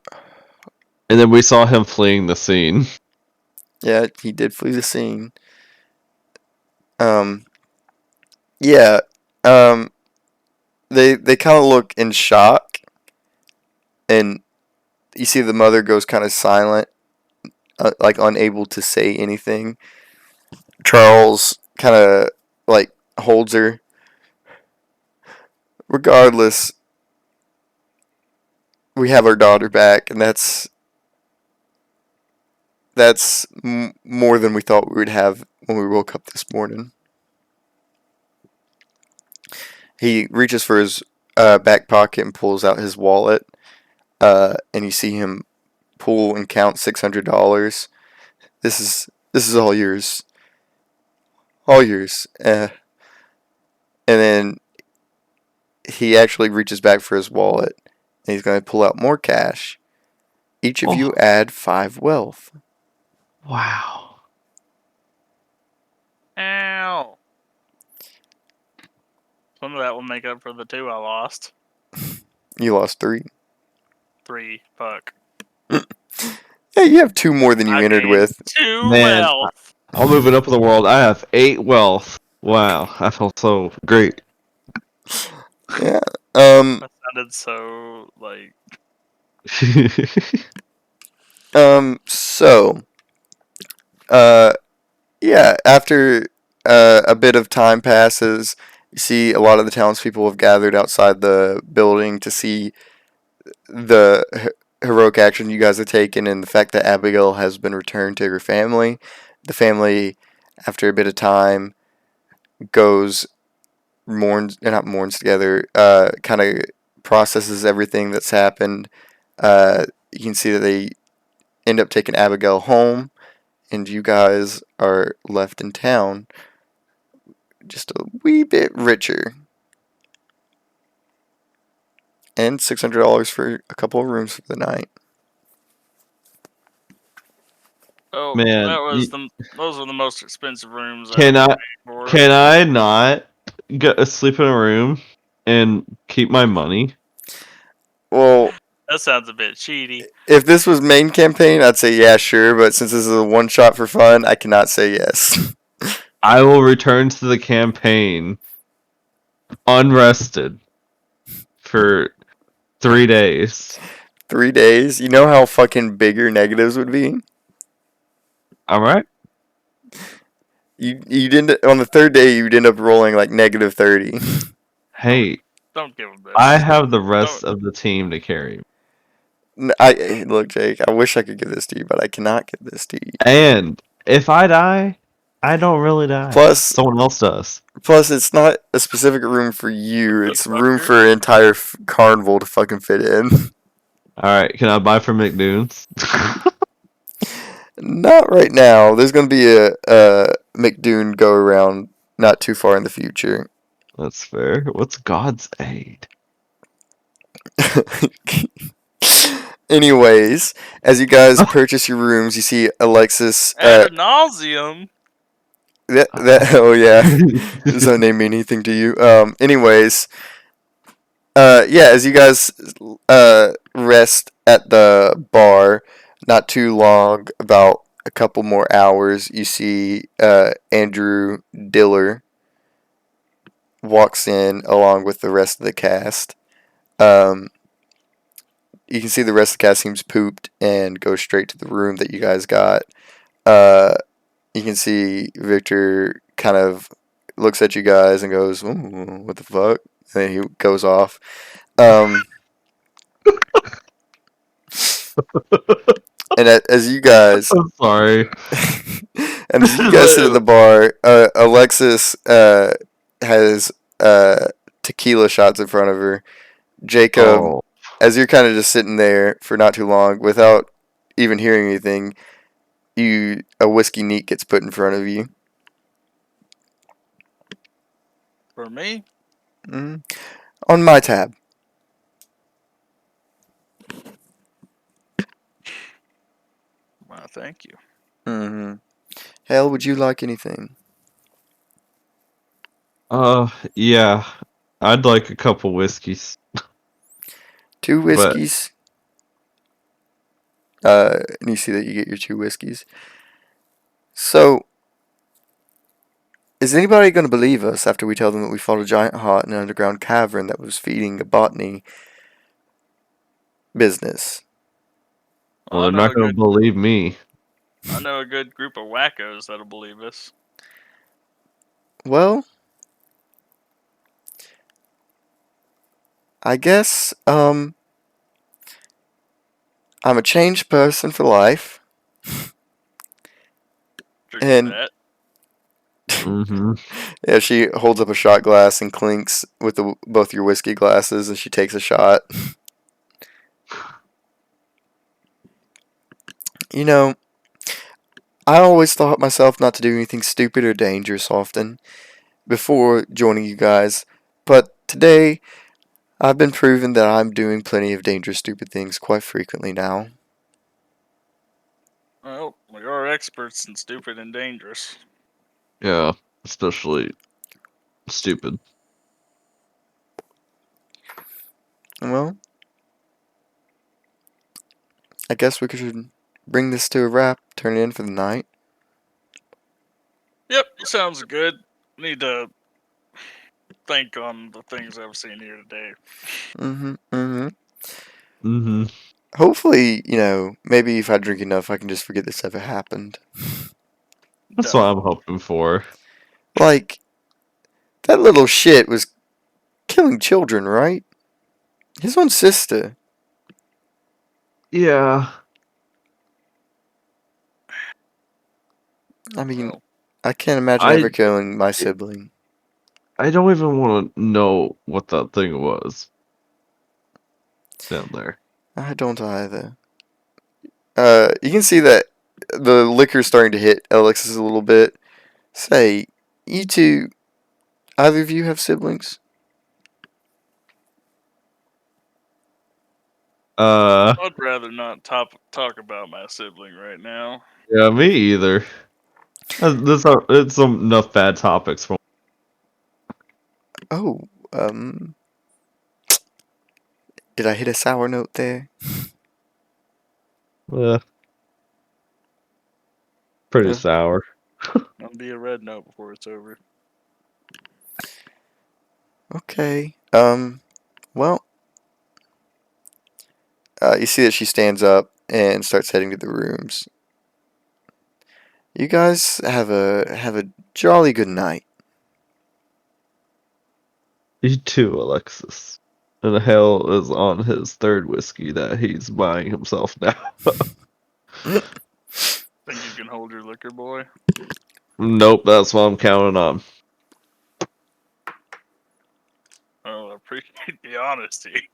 then we saw him fleeing the scene. Yeah, he did flee the scene. Yeah. They kind of look in shock, and you see the mother goes kind of silent, like unable to say anything. Charles kind of like holds her. Regardless, we have our daughter back, and that's more than we thought we would have when we woke up this morning. He reaches for his back pocket and pulls out his wallet, and you see him pull and count $600. This is all yours, all yours. And then he actually reaches back for his wallet, and he's going to pull out more cash. Each of you add 5 wealth. Wow. Ow! Some of that will make up for the 2 I lost. You lost 3. 3. Fuck. Yeah, you have 2 more than you entered gained with. 2 Man, wealth. I'll move it up in the world. I have 8 wealth. Wow, I feel so great. Yeah. That sounded so like. So, yeah, after a bit of time passes, you see a lot of the townspeople have gathered outside the building to see the heroic action you guys have taken and the fact that Abigail has been returned to her family. The family, after a bit of time, not mourns together, kind of processes everything that's happened. You can see that they end up taking Abigail home, and you guys are left in town just a wee bit richer. And $600 for a couple of rooms for the night. Oh, Man, those were the most expensive rooms Can I've I paid for. can I not sleep in a room and keep my money? Well, That sounds a bit cheaty. if this was main campaign, I'd say yeah, sure. But since this is a one shot for fun, I cannot say yes. I will return to the campaign unrested for 3 days. 3 days. You know how fucking big your negatives would be? All right. You didn't on the third day. You'd end up rolling like -30. Hey, Don't give him I this. have the rest of the team to carry me. Look, Jake. I wish I could give this to you, but I cannot give this to you. And if I die, I don't really die. Plus, Someone else does. it's not a specific room for you. It's room Fucker. for an entire carnival to fucking fit in. All right, can I buy from McDoon's? Not right now. There's gonna be a McDoon go around not too far in the future. That's fair. What's God's aid? Anyways, as you guys purchase your rooms, you see Alexis. Ad nauseum. Oh yeah, does that name mean anything to you? Anyways, yeah, as you guys rest at the bar, not too long, about a couple more hours, you see Andrew Diller walks in along with the rest of the cast. You can see the rest of the cast seems pooped and goes straight to the room that you guys got. Uh, you can see Victor kind of looks at you guys and goes, "Ooh, what the fuck?" And then he goes off. And as you guys I'm sorry. and as you guys sit at the bar, Alexis has tequila shots in front of her. Jacob, Oh, as you're kind of just sitting there for not too long without even hearing anything, a whiskey neat gets put in front of you. For me? Hmm. On my tab. Well, thank you. Hmm. Hell, would you like anything? yeah. I'd like a couple whiskeys, 2 but whiskeys. And you see that you get your 2 whiskeys. So, is anybody going to believe us after we tell them that we fought a giant heart in an underground cavern that was feeding a botany business? well, I they're know not a gonna good. believe me. I know a good group of wackos that'll believe us. Well, I guess I'm a changed person for life, Drink to and that. Mm-hmm. yeah, she holds up a shot glass and clinks with both your whiskey glasses, and she takes a shot. You know, I always thought myself not to do anything stupid or dangerous often before joining you guys, but today I've been proven that I'm doing plenty of dangerous, stupid things quite frequently now. Well, we are experts in stupid and dangerous. Yeah, especially stupid. Well, I guess we should bring this to a wrap, turn it in for the night. Yep, sounds good. Need to think on the things I've seen here today. Mm-hmm, mm-hmm. Mm-hmm. Hopefully, maybe if I drink enough, I can just forget this ever happened. That's what I'm hoping for. Like, that little shit was killing children, right? His own sister. Yeah. I mean, Well, I can't imagine ever I killing my sibling. I don't even want to know what that thing was down there. I don't either. You can see that the liquor's starting to hit Alexis a little bit. Say, you two, either of you have siblings? I'd rather not talk about my sibling right now. Yeah, me either. It's enough bad topics for. Oh, um, did I hit a sour note there? Uh, pretty Uh, sour. I'll be a red note before it's over. okay. Well, you see that she stands up and starts heading to the rooms. You guys have a jolly good night. You too, Alexis. And Hale is on his third whiskey that he's buying himself now. Think you can hold your liquor, boy? Nope, that's what I'm counting on. Oh, I appreciate the honesty.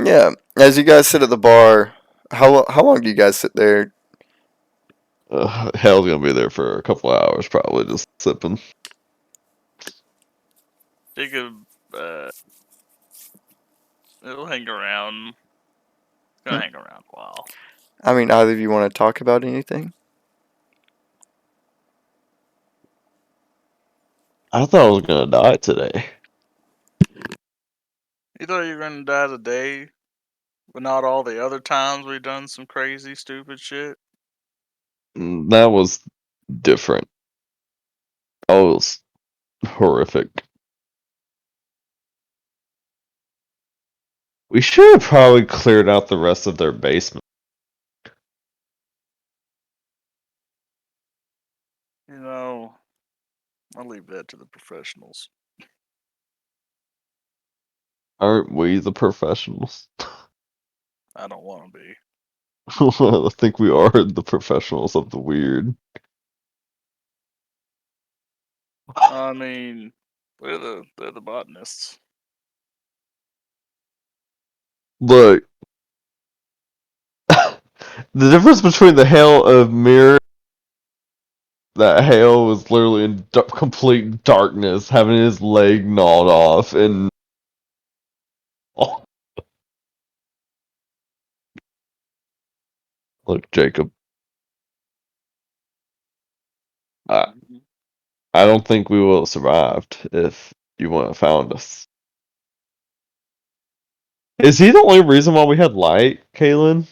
Yeah, as you guys sit at the bar, how long do you guys sit there? Hale's gonna be there for a couple of hours, probably just sipping. Jacob, it'll hang around. It's gonna hang around a while. I mean, either of you want to talk about anything? I thought I was gonna die today. You thought you were gonna die today, but not all the other times we've done some crazy, stupid shit. That was different. That was horrific. We should have probably cleared out the rest of their basement. You know, I'll leave that to the professionals. Aren't we the professionals? I don't want to be. I think we are the professionals of the weird. I mean, they're the botanists. Look, the difference between the Hale of Mirror, that Hale was literally in complete darkness, having his leg gnawed off, and look, Jacob, I, I don't think we would have survived if you wouldn't have found us. Is he the only reason why we had light, Kaylin?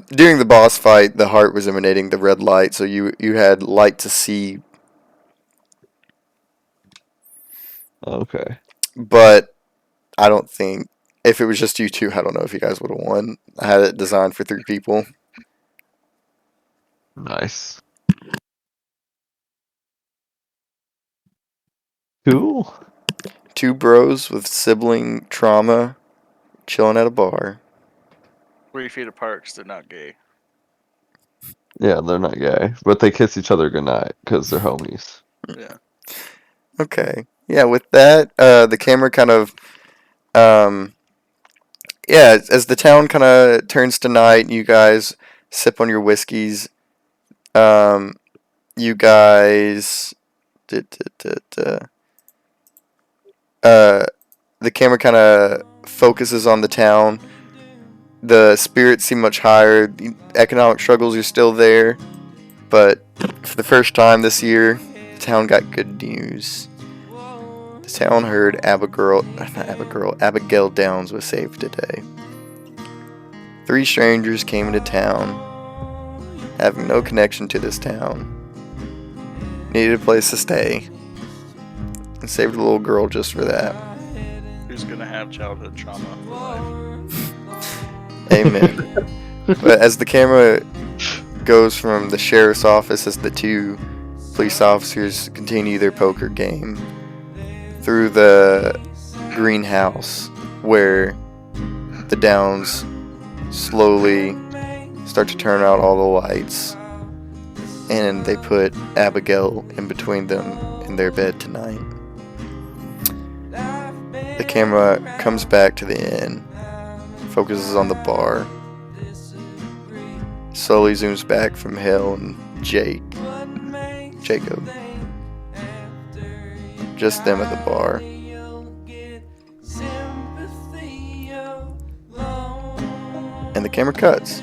During the boss fight, the heart was emanating the red light, so you had light to see. Okay. But I don't think if it was just you two, I don't know if you guys would have won. I had it designed for 3 people. Nice. Cool. 2 bros with sibling trauma chilling at a bar. 3 feet apart 'cause they're not gay. Yeah, they're not gay, but they kiss each other goodnight because they're homies. Yeah. Okay. Yeah, with that, the camera kind of, um, yeah, as the town kind of turns to night, you guys sip on your whiskeys. You guys, the camera kind of focuses on the town. The spirits seem much higher. The economic struggles are still there, but for the first time this year, the town got good news. The town heard Abigail Downs was saved today. 3 strangers came into town, having no connection to this town, needed a place to stay, and saved a little girl just for that. Who's gonna have childhood trauma for life? Amen. But as the camera goes from the sheriff's office as the 2 police officers continue their poker game through the greenhouse where the Downs slowly start to turn out all the lights, and they put Abigail in between them in their bed tonight. The camera comes back to the inn, focuses on the bar, slowly zooms back from Hale and Jacob. Just them at the bar. And the camera cuts.